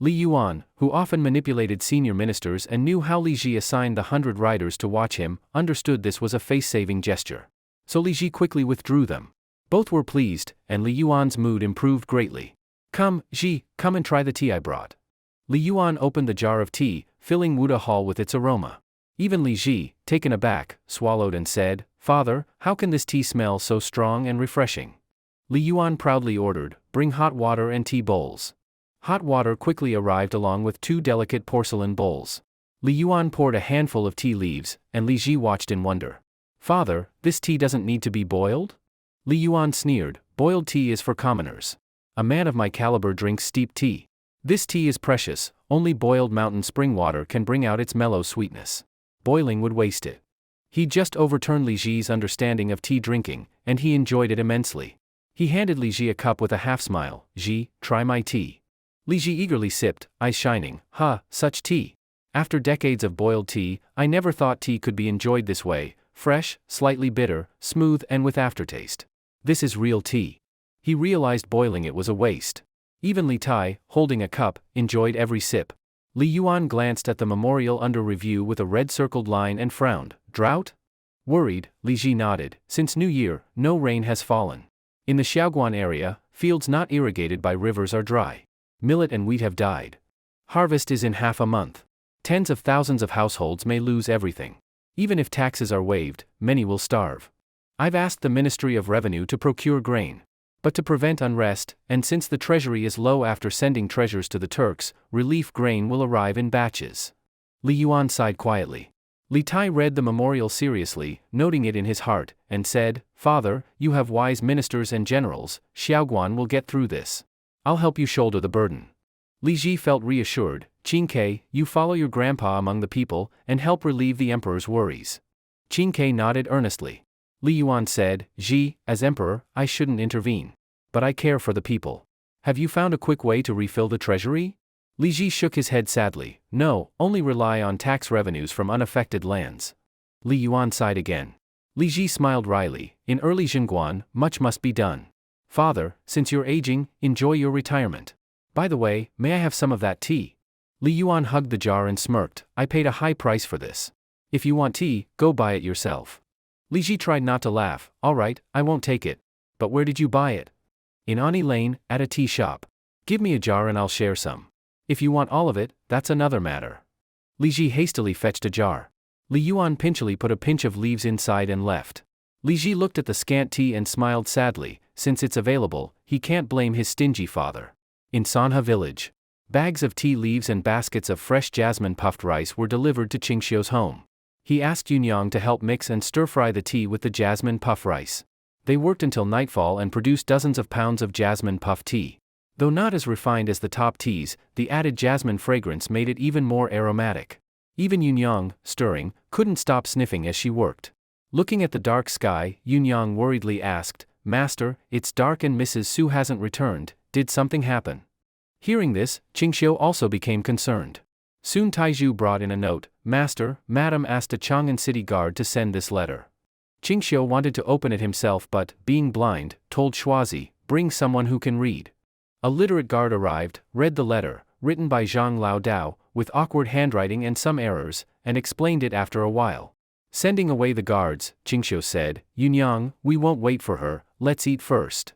Speaker 1: Li Yuan, who often manipulated senior ministers and knew how Li Ji assigned the 100 riders to watch him, understood this was a face-saving gesture. So Li Ji quickly withdrew them. Both were pleased, and Li Yuan's mood improved greatly. "Come, Ji, come and try the tea I brought." Li Yuan opened the jar of tea, filling Wuda Hall with its aroma. Even Li Ji, taken aback, swallowed and said, "Father, how can this tea smell so strong and refreshing?" Li Yuan proudly ordered, "Bring hot water and tea bowls." Hot water quickly arrived along with 2 delicate porcelain bowls. Li Yuan poured a handful of tea leaves, and Li Ji watched in wonder. "Father, this tea doesn't need to be boiled?" Li Yuan sneered, "Boiled tea is for commoners. A man of my caliber drinks steep tea. This tea is precious, only boiled mountain spring water can bring out its mellow sweetness. Boiling would waste it." He just overturned Li Ji's understanding of tea drinking, and he enjoyed it immensely. He handed Li Ji a cup with a half-smile, "Ji, try my tea." Li Ji eagerly sipped, eyes shining, such tea. After decades of boiled tea, I never thought tea could be enjoyed this way, fresh, slightly bitter, smooth and with aftertaste. This is real tea." He realized boiling it was a waste. Even Li Tai, holding a cup, enjoyed every sip. Li Yuan glanced at the memorial under review with a red-circled line and frowned, "Drought?" Worried, Li Ji nodded, "Since New Year, no rain has fallen. In the Xiaoguan area, fields not irrigated by rivers are dry. Millet and wheat have died. Harvest is in half a month. Tens of thousands of households may lose everything. Even if taxes are waived, many will starve. I've asked the Ministry of Revenue to procure grain. But to prevent unrest, and since the treasury is low after sending treasures to the Turks, relief grain will arrive in batches." Li Yuan sighed quietly. Li Tai read the memorial seriously, noting it in his heart, and said, "Father, you have wise ministers and generals, Xiaoguan will get through this. I'll help you shoulder the burden." Li Ji felt reassured, "Qingke, you follow your grandpa among the people, and help relieve the emperor's worries." Qingke nodded earnestly. Li Yuan said, "Ji, as emperor, I shouldn't intervene. But I care for the people. Have you found a quick way to refill the treasury?" Li Ji shook his head sadly, "No, only rely on tax revenues from unaffected lands." Li Yuan sighed again. Li Ji smiled wryly, "In early Zhenguan, much must be done. Father, since you're aging, enjoy your retirement. By the way, may I have some of that tea?" Li Yuan hugged the jar and smirked, I paid a high price for this. If you want tea, go buy it yourself. Li Ji tried not to laugh, alright, I won't take it. But where did you buy it? In Ani Lane, at a tea shop. Give me a jar and I'll share some. If you want all of it, that's another matter. Li Ji hastily fetched a jar. Li Yuan pinchily put a pinch of leaves inside and left. Li Ji looked at the scant tea and smiled sadly, since it's available, he can't blame his stingy father. In Sanha village, bags of tea leaves and baskets of fresh jasmine puffed rice were delivered to Qingxiu's home. He asked Yunyang to help mix and stir-fry the tea with the jasmine puff rice. They worked until nightfall and produced dozens of pounds of jasmine puff tea. Though not as refined as the top teas, the added jasmine fragrance made it even more aromatic. Even Yunyang, stirring, couldn't stop sniffing as she worked. Looking at the dark sky, Yunyang worriedly asked, Master, it's dark and Mrs. Su hasn't returned, did something happen? Hearing this, Qingxiu also became concerned. Soon Taizhu brought in a note, Master, Madam asked a Chang'an city guard to send this letter. Qingxiu wanted to open it himself but, being blind, told Shuazi, bring someone who can read. A literate guard arrived, read the letter, written by Zhang Lao Dao, with awkward handwriting and some errors, and explained it after a while. Sending away the guards, Qingxiu said, Yunyang, we won't wait for her, let's eat first.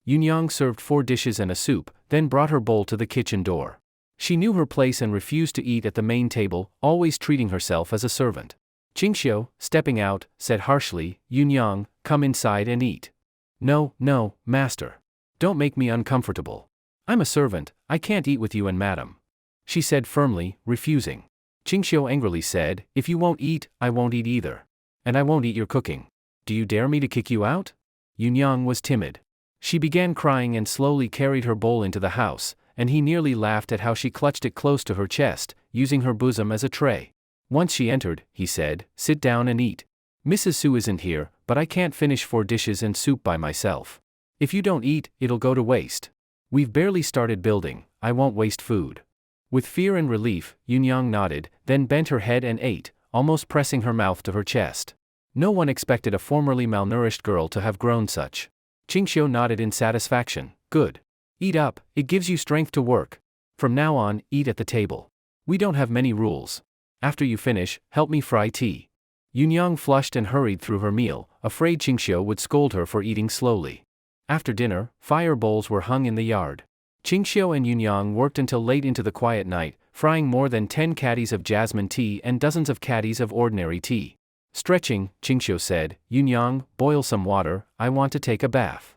Speaker 1: Yunyang served 4 dishes and a soup, then brought her bowl to the kitchen door. She knew her place and refused to eat at the main table, always treating herself as a servant. Qingxiu, stepping out, said harshly, Yunyang, come inside and eat. No, no, master. Don't make me uncomfortable. I'm a servant, I can't eat with you and madam. She said firmly, refusing. Qingxiu angrily said, if you won't eat, I won't eat either. And I won't eat your cooking. Do you dare me to kick you out? Yunyang was timid. She began crying and slowly carried her bowl into the house, and he nearly laughed at how she clutched it close to her chest, using her bosom as a tray. Once she entered, he said, sit down and eat. Mrs. Su isn't here, but I can't finish 4 dishes and soup by myself. If you don't eat, it'll go to waste. We've barely started building, I won't waste food. With fear and relief, Yunyang nodded, then bent her head and ate, almost pressing her mouth to her chest. No one expected a formerly malnourished girl to have grown such. Qingxiu nodded in satisfaction, good. Eat up, it gives you strength to work. From now on, eat at the table. We don't have many rules. After you finish, help me fry tea. Yunyang flushed and hurried through her meal, afraid Qingxiu would scold her for eating slowly. After dinner, fire bowls were hung in the yard. Qingxiu and Yunyang worked until late into the quiet night, frying more than 10 caddies of jasmine tea and dozens of caddies of ordinary tea. Stretching, Qingxiu said, Yunyang, boil some water, I want to take a bath.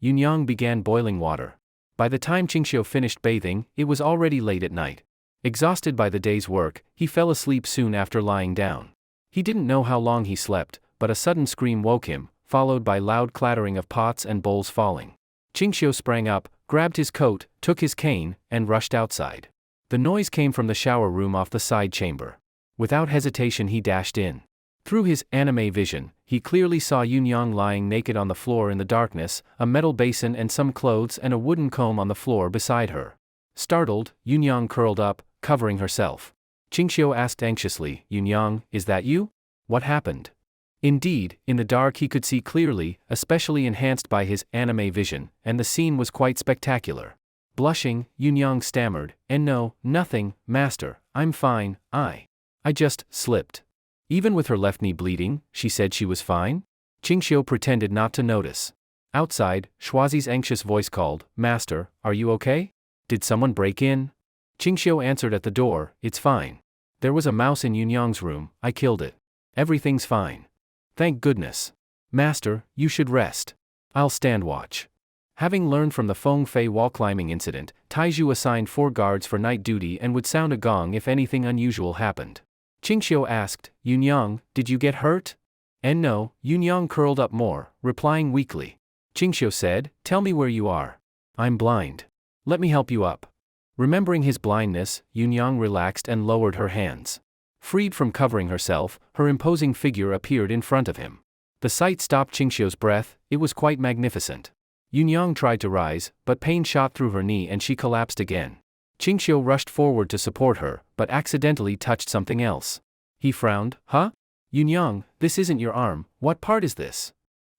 Speaker 1: Yunyang began boiling water. By the time Qingxiu finished bathing, it was already late at night. Exhausted by the day's work, he fell asleep soon after lying down. He didn't know how long he slept, but a sudden scream woke him, followed by loud clattering of pots and bowls falling. Qingxiu sprang up, grabbed his coat, took his cane, and rushed outside. The noise came from the shower room off the side chamber. Without hesitation he dashed in. Through his anime vision, he clearly saw Yunyang lying naked on the floor in the darkness, a metal basin and some clothes and a wooden comb on the floor beside her. Startled, Yunyang curled up, covering herself. Qingxiu asked anxiously, Yunyang, is that you? What happened? Indeed, in the dark he could see clearly, especially enhanced by his anime vision, and the scene was quite spectacular. Blushing, Yunyang stammered, no, nothing, master, I'm fine, I just slipped. Even with her left knee bleeding, she said she was fine? Qingxiu pretended not to notice. Outside, Shuazi's anxious voice called, Master, are you okay? Did someone break in? Qingxiu answered at the door, it's fine. There was a mouse in Yunyang's room, I killed it. Everything's fine. Thank goodness. Master, you should rest. I'll stand watch. Having learned from the Feng Fei wall climbing incident, Taizhu assigned 4 guards for night duty and would sound a gong if anything unusual happened. Qingxiu asked, Yunyang, did you get hurt? And no, Yunyang curled up more, replying weakly. Qingxiu said, tell me where you are. I'm blind. Let me help you up. Remembering his blindness, Yunyang relaxed and lowered her hands. Freed from covering herself, her imposing figure appeared in front of him. The sight stopped Qingxiu's breath, it was quite magnificent. Yunyang tried to rise, but pain shot through her knee and she collapsed again. Qingxiu rushed forward to support her, but accidentally touched something else. He frowned, huh? Yunyang, this isn't your arm, what part is this?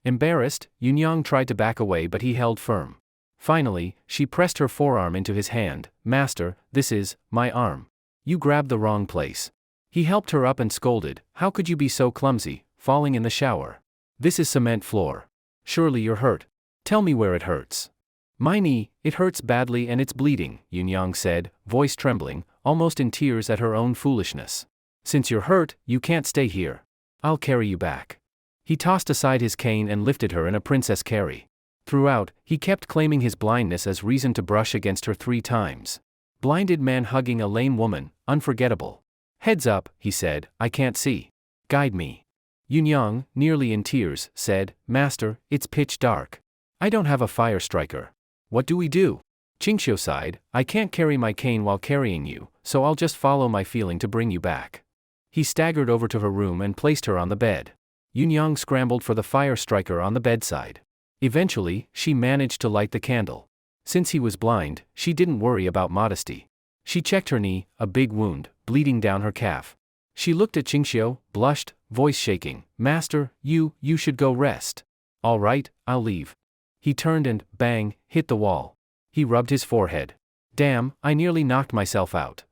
Speaker 1: Embarrassed, Yunyang tried to back away but he held firm. Finally, she pressed her forearm into his hand, Master, this is my arm. You grabbed the wrong place. He helped her up and scolded, how could you be so clumsy, falling in the shower? This is cement floor. Surely you're hurt. Tell me where it hurts. My knee, it hurts badly and it's bleeding, Yunyang said, voice trembling, almost in tears at her own foolishness. Since you're hurt, you can't stay here. I'll carry you back. He tossed aside his cane and lifted her in a princess carry. Throughout, he kept claiming his blindness as reason to brush against her 3 times. Blinded man hugging a lame woman, unforgettable. Heads up, he said, I can't see. Guide me. Yunyang, nearly in tears, said, Master, it's pitch dark. I don't have a fire striker. What do we do? Qingxiu sighed, I can't carry my cane while carrying you, so I'll just follow my feeling to bring you back. He staggered over to her room and placed her on the bed. Yunyang scrambled for the fire striker on the bedside. Eventually, she managed to light the candle. Since he was blind, she didn't worry about modesty. She checked her knee, a big wound, bleeding down her calf. She looked at Qingxiu, blushed, voice shaking, Master, you should go rest. All right, I'll leave. He turned and, bang, hit the wall. He rubbed his forehead. Damn, I nearly knocked myself out.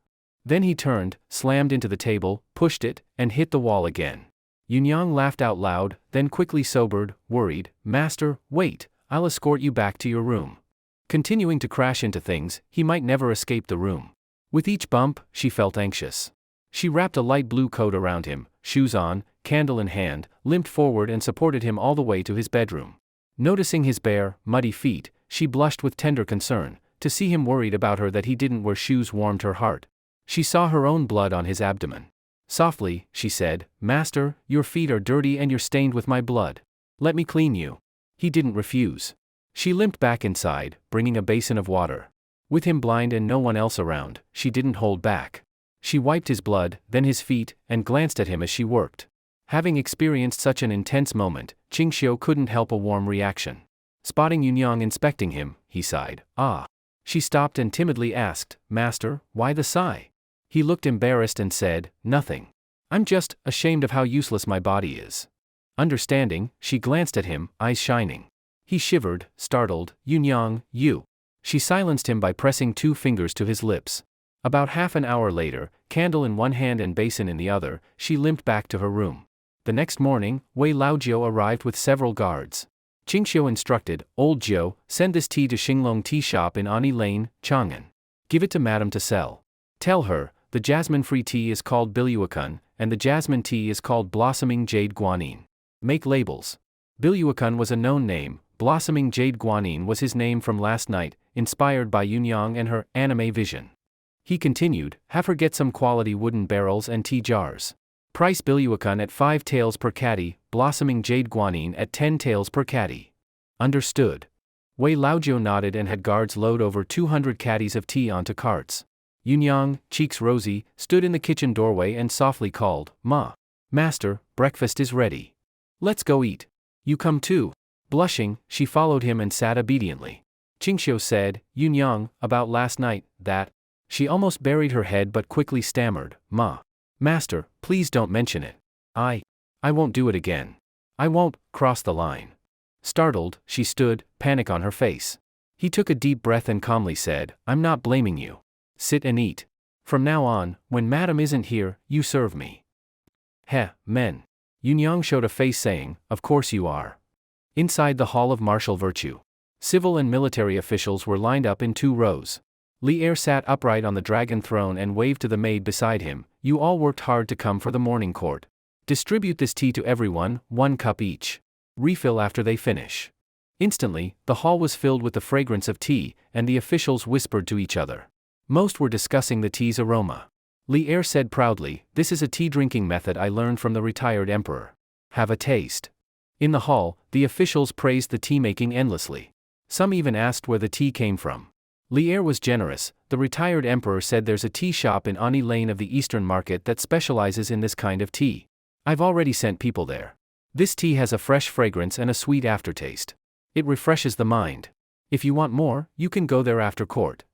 Speaker 1: Then he turned, slammed into the table, pushed it, and hit the wall again. Yunyang laughed out loud, then quickly sobered, worried, Master, wait, I'll escort you back to your room. Continuing to crash into things, he might never escape the room. With each bump, she felt anxious. She wrapped a light blue coat around him, shoes on, candle in hand, limped forward and supported him all the way to his bedroom. Noticing his bare, muddy feet, she blushed with tender concern. To see him worried about her that he didn't wear shoes warmed her heart. She saw her own blood on his abdomen. Softly, she said, Master, your feet are dirty and you're stained with my blood. Let me clean you. He didn't refuse. She limped back inside, bringing a basin of water. With him blind and no one else around, she didn't hold back. She wiped his blood, then his feet, and glanced at him as she worked. Having experienced such an intense moment, Qingxiu couldn't help a warm reaction. Spotting Yunyang inspecting him, he sighed, ah. She stopped and timidly asked, Master, why the sigh? He looked embarrassed and said, nothing. I'm just ashamed of how useless my body is. Understanding, she glanced at him, eyes shining. He shivered, startled, Yunyang, you. She silenced him by pressing 2 fingers to his lips. About half an hour later, candle in one hand and basin in the other, she limped back to her room. The next morning, Wei Laojiu arrived with several guards. Qingxiu instructed, Old Jiu, send this tea to Xinglong Tea Shop in Ani Lane, Chang'an. Give it to Madam to sell. Tell her, the jasmine-free tea is called Biluakun, and the jasmine tea is called Blossoming Jade Guanine. Make labels. Biluakun was a known name, Blossoming Jade Guanine was his name from last night, inspired by Yunyang and her anime vision. He continued, have her get some quality wooden barrels and tea jars. Price Biluakun at 5 taels per caddy, Blossoming Jade Guanine at 10 taels per caddy. Understood. Wei Laojiu nodded and had guards load over 200 caddies of tea onto carts. Yunyang, cheeks rosy, stood in the kitchen doorway and softly called, Ma. Master, breakfast is ready. Let's go eat. You come too. Blushing, she followed him and sat obediently. Qingxiu said, Yunyang, about last night, that. She almost buried her head but quickly stammered, Ma. Master, please don't mention it. I won't do it again. I won't cross the line. Startled, she stood, panic on her face. He took a deep breath and calmly said, I'm not blaming you. Sit and eat. From now on, when Madam isn't here, you serve me. Heh, men. Yunyang showed a face saying, of course you are. Inside the Hall of Martial Virtue. Civil and military officials were lined up in 2 rows. Li Er sat upright on the dragon throne and waved to the maid beside him, you all worked hard to come for the morning court. Distribute this tea to everyone, 1 cup each. Refill after they finish. Instantly, the hall was filled with the fragrance of tea, and the officials whispered to each other. Most were discussing the tea's aroma. Li Er said proudly, this is a tea drinking method I learned from the retired emperor. Have a taste. In the hall, the officials praised the tea making endlessly. Some even asked where the tea came from. Li Er was generous. The retired emperor said there's a tea shop in Ani Lane of the Eastern Market that specializes in this kind of tea. I've already sent people there. This tea has a fresh fragrance and a sweet aftertaste. It refreshes the mind. If you want more, you can go there after court.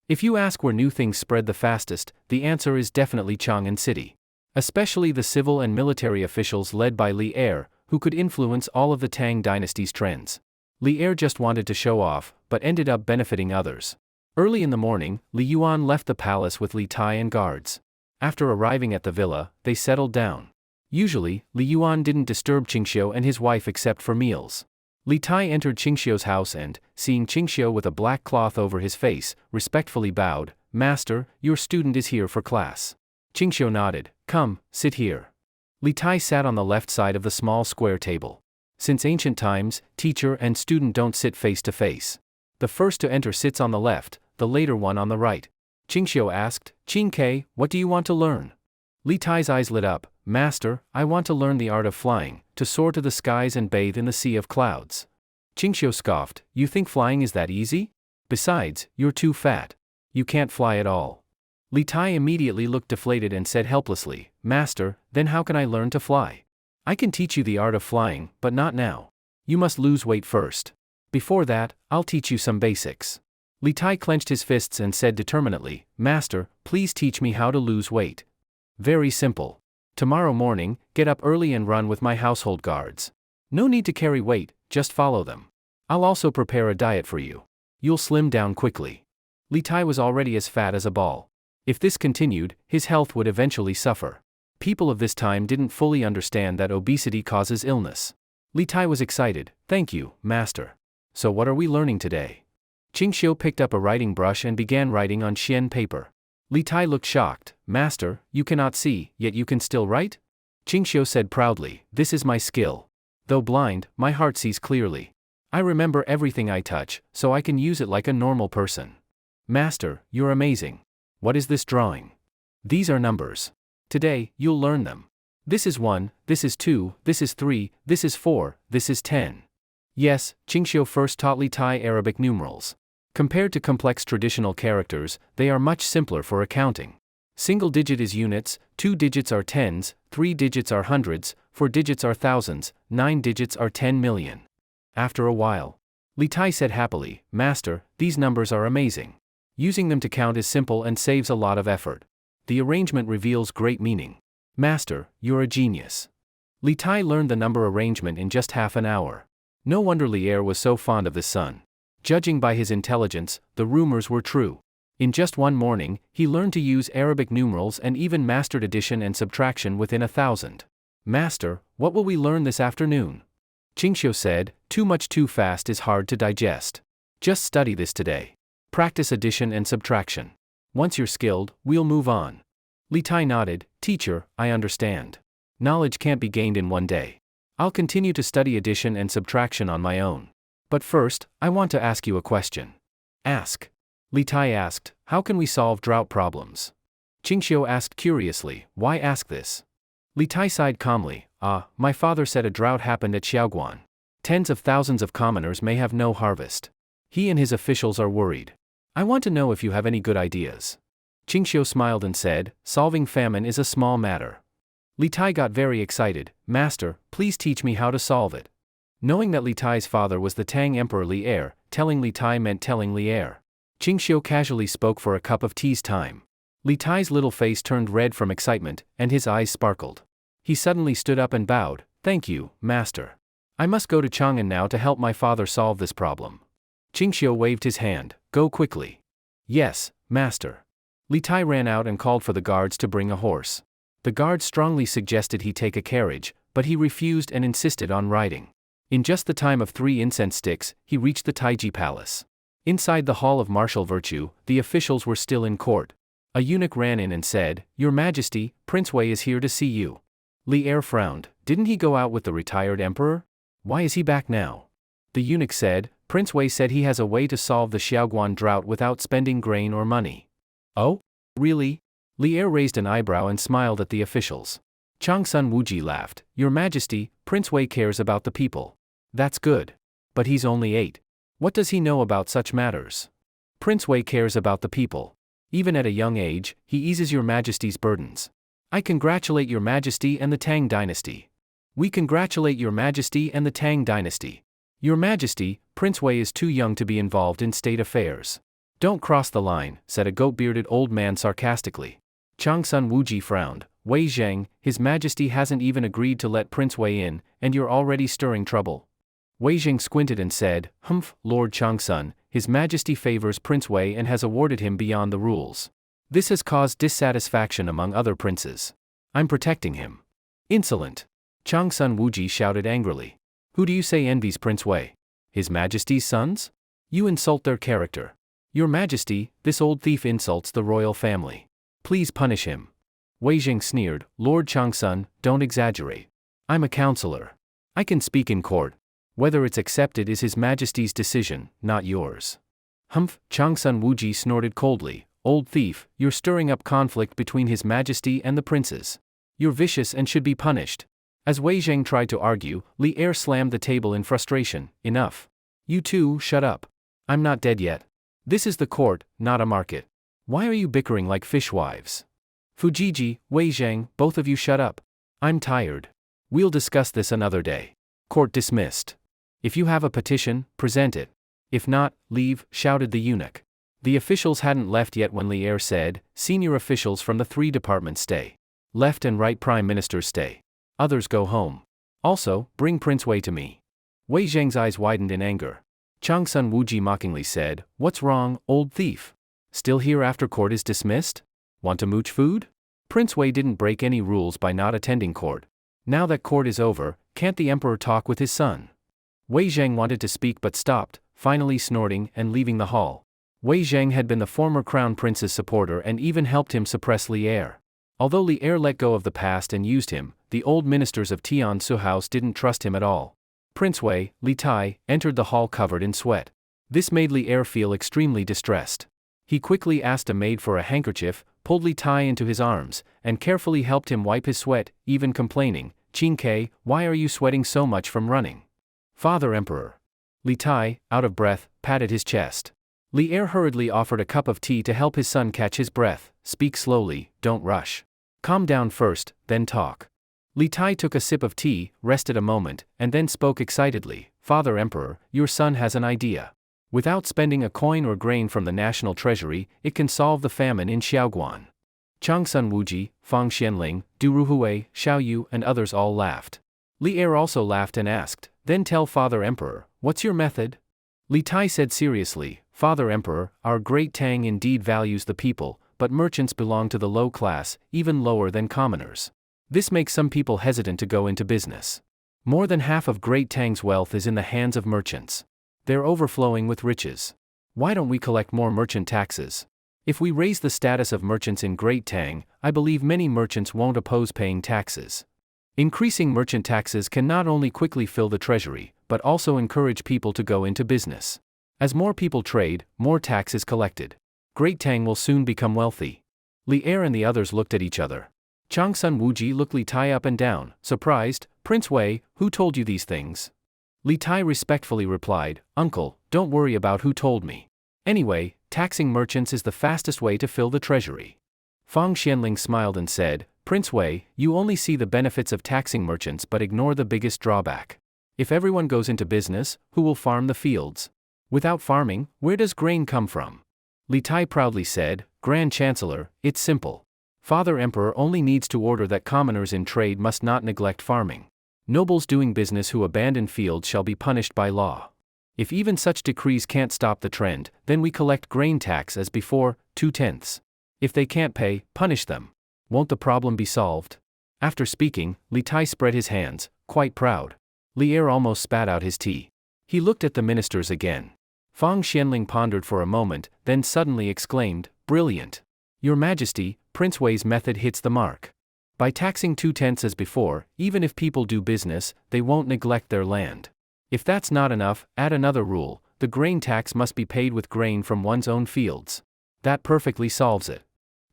Speaker 1: If you ask where new things spread the fastest, the answer is definitely Chang'an City. Especially the civil and military officials led by Li Er, who could influence all of the Tang dynasty's trends. Li Er just wanted to show off, but ended up benefiting others. Early in the morning, Li Yuan left the palace with Li Tai and guards. After arriving at the villa, they settled down. Usually, Li Yuan didn't disturb Qingxiu and his wife except for meals. Li Tai entered Qingxiu's house and, seeing Qingxiu with a black cloth over his face, respectfully bowed, "Master, your student is here for class." Qingxiu nodded. "Come, sit here." Li Tai sat on the left side of the small square table. Since ancient times, teacher and student don't sit face to face. The first to enter sits on the left, the later one on the right. Qingxiu asked, "Qing Ke, what do you want to learn?" Li Tai's eyes lit up. "Master, I want to learn the art of flying, to soar to the skies and bathe in the sea of clouds." Qingxiu scoffed, "You think flying is that easy? Besides, you're too fat. You can't fly at all." Li Tai immediately looked deflated and said helplessly, "Master, then how can I learn to fly? I can teach you the art of flying, but not now. You must lose weight first. Before that, I'll teach you some basics." Li Tai clenched his fists and said determinedly, "Master, please teach me how to lose weight. Very simple. Tomorrow morning, get up early and run with my household guards. No need to carry weight, just follow them. I'll also prepare a diet for you. You'll slim down quickly." Li Tai was already as fat as a ball. If this continued, his health would eventually suffer. People of this time didn't fully understand that obesity causes illness. Li Tai was excited. "Thank you, Master. So what are we learning today?" Qingxiu picked up a writing brush and began writing on xian paper. Li Tai looked shocked. "Master, you cannot see, yet you can still write?" Qingxiu said proudly, "This is my skill. Though blind, my heart sees clearly. I remember everything I touch, so I can use it like a normal person." "Master, you're amazing. What is this drawing?" "These are numbers. Today, you'll learn them. This is 1, this is 2, this is 3, this is 4, this is 10. Yes, Qingxiu first taught Li Tai Arabic numerals. Compared to complex traditional characters, they are much simpler for accounting. Single digit is units, 2 digits are tens, 3 digits are hundreds, 4 digits are thousands, 9 digits are 10 million. After a while, Li Tai said happily, "Master, these numbers are amazing. Using them to count is simple and saves a lot of effort. The arrangement reveals great meaning. Master, you're a genius." Li Tai learned the number arrangement in just half an hour. No wonder Lier was so fond of his son. Judging by his intelligence, the rumors were true. In just one morning, he learned to use Arabic numerals and even mastered addition and subtraction within 1,000. "Master, what will we learn this afternoon?" Qingxiu said, "Too much too fast is hard to digest. Just study this today. Practice addition and subtraction. Once you're skilled, we'll move on." Li Tai nodded. "Teacher, I understand. Knowledge can't be gained in one day. I'll continue to study addition and subtraction on my own. But first, I want to ask you a question." "Ask." Li Tai asked, "How can we solve drought problems?" Qingxiu asked curiously, "Why ask this?" Li Tai sighed calmly, My father said a drought happened at Xiaoguan. Tens of thousands of commoners may have no harvest. He and his officials are worried. I want to know if you have any good ideas." Qingxiu smiled and said, "Solving famine is a small matter." Li Tai got very excited. "Master, please teach me how to solve it." Knowing that Li Tai's father was the Tang Emperor Lier, telling Li Tai meant telling Lier. Qingxiu casually spoke for a cup of tea's time. Li Tai's little face turned red from excitement, and his eyes sparkled. He suddenly stood up and bowed. "Thank you, Master. I must go to Chang'an now to help my father solve this problem." Qingxiu waved his hand. "Go quickly." "Yes, Master." Li Tai ran out and called for the guards to bring a horse. The guards strongly suggested he take a carriage, but he refused and insisted on riding. In just the time of 3 incense sticks, he reached the Taiji Palace. Inside the Hall of Martial Virtue, the officials were still in court. A eunuch ran in and said, "Your Majesty, Prince Wei is here to see you." Lier frowned. Didn't he go out with the retired emperor? Why is he back now? The eunuch said, "Prince Wei said he has a way to solve the Xiaoguan drought without spending grain or money." "Oh? Really?" Lier raised an eyebrow and smiled at the officials. Chang Sun Wuji laughed. "Your Majesty, Prince Wei cares about the people." "That's good. But he's only 8. What does he know about such matters?" "Prince Wei cares about the people. Even at a young age, he eases your Majesty's burdens. I congratulate your Majesty and the Tang dynasty." "We congratulate your Majesty and the Tang dynasty. Your Majesty, Prince Wei is too young to be involved in state affairs." "Don't cross the line," said a goat-bearded old man sarcastically. Chang Sun Wuji frowned. "Wei Zheng, His Majesty hasn't even agreed to let Prince Wei in, and you're already stirring trouble." Wei Zheng squinted and said, "Humph, Lord Changsun, His Majesty favors Prince Wei and has awarded him beyond the rules. This has caused dissatisfaction among other princes. I'm protecting him. Insolent! Changsun Wuji shouted angrily. Who do you say envies Prince Wei? His Majesty's sons? You insult their character. Your Majesty, this old thief insults the royal family. Please punish him. Wei Zheng sneered, Lord Changsun, don't exaggerate. I'm a counselor. I can speak in court. Whether it's accepted is His Majesty's decision, not yours. Humph, Changsun Wuji snorted coldly, old thief, you're stirring up conflict between His Majesty and the princes. You're vicious and should be punished. As Wei Zheng tried to argue, Li Er slammed the table in frustration, enough. You two, shut up. I'm not dead yet. This is the court, not a market. Why are you bickering like fishwives? Fujiji, Wei Zheng, both of you shut up. I'm tired. We'll discuss this another day. Court dismissed. If you have a petition, present it. If not, leave, shouted the eunuch. The officials hadn't left yet when Li Er said, senior officials from the 3 departments stay. Left and right prime ministers stay. Others go home. Also, bring Prince Wei to me. Wei Zheng's eyes widened in anger. Changsun Wuji mockingly said, what's wrong, old thief? Still here after court is dismissed? Want to mooch food? Prince Wei didn't break any rules by not attending court. Now that court is over, can't the emperor talk with his son? Wei Zheng wanted to speak but stopped, finally snorting and leaving the hall. Wei Zheng had been the former crown prince's supporter and even helped him suppress Li Er. Although Li Er let go of the past and used him, the old ministers of Tian Su House didn't trust him at all. Prince Wei, Li Tai, entered the hall covered in sweat. This made Li Er feel extremely distressed. He quickly asked a maid for a handkerchief, pulled Li Tai into his arms, and carefully helped him wipe his sweat, even complaining, Qin Ke, why are you sweating so much from running? Father Emperor. Li Tai, out of breath, patted his chest. Li Er hurriedly offered a cup of tea to help his son catch his breath. Speak slowly, don't rush. Calm down first, then talk. Li Tai took a sip of tea, rested a moment, and then spoke excitedly, Father Emperor, your son has an idea. Without spending a coin or grain from the national treasury, it can solve the famine in Xiaoguan. Changsun Wuji, Fang Xianling, Du Ruhui, Xiao Yu and others all laughed. Li Er also laughed and asked, then tell Father Emperor, what's your method? Li Tai said seriously, Father Emperor, our great Tang indeed values the people, but merchants belong to the low class, even lower than commoners. This makes some people hesitant to go into business. More than half of Great Tang's wealth is in the hands of merchants. They're overflowing with riches. Why don't we collect more merchant taxes? If we raise the status of merchants in Great Tang, I believe many merchants won't oppose paying taxes. Increasing merchant taxes can not only quickly fill the treasury, but also encourage people to go into business. As more people trade, more tax is collected. Great Tang will soon become wealthy. Li Er and the others looked at each other. Changsun Wuji looked Li Tai up and down, surprised, Prince Wei, who told you these things? Li Tai respectfully replied, Uncle, don't worry about who told me. Anyway, taxing merchants is the fastest way to fill the treasury. Fang Xianling smiled and said, Prince Wei, you only see the benefits of taxing merchants but ignore the biggest drawback. If everyone goes into business, who will farm the fields? Without farming, where does grain come from? Li Tai proudly said, Grand Chancellor, it's simple. Father Emperor only needs to order that commoners in trade must not neglect farming. Nobles doing business who abandon fields shall be punished by law. If even such decrees can't stop the trend, then we collect grain tax as before, 2/10. If they can't pay, punish them. Won't the problem be solved? After speaking, Li Tai spread his hands, quite proud. Li Er almost spat out his tea. He looked at the ministers again. Fang Xianling pondered for a moment, then suddenly exclaimed, Brilliant! Your Majesty, Prince Wei's method hits the mark. By taxing 2/10 as before, even if people do business, they won't neglect their land. If that's not enough, add another rule, the grain tax must be paid with grain from one's own fields. That perfectly solves it.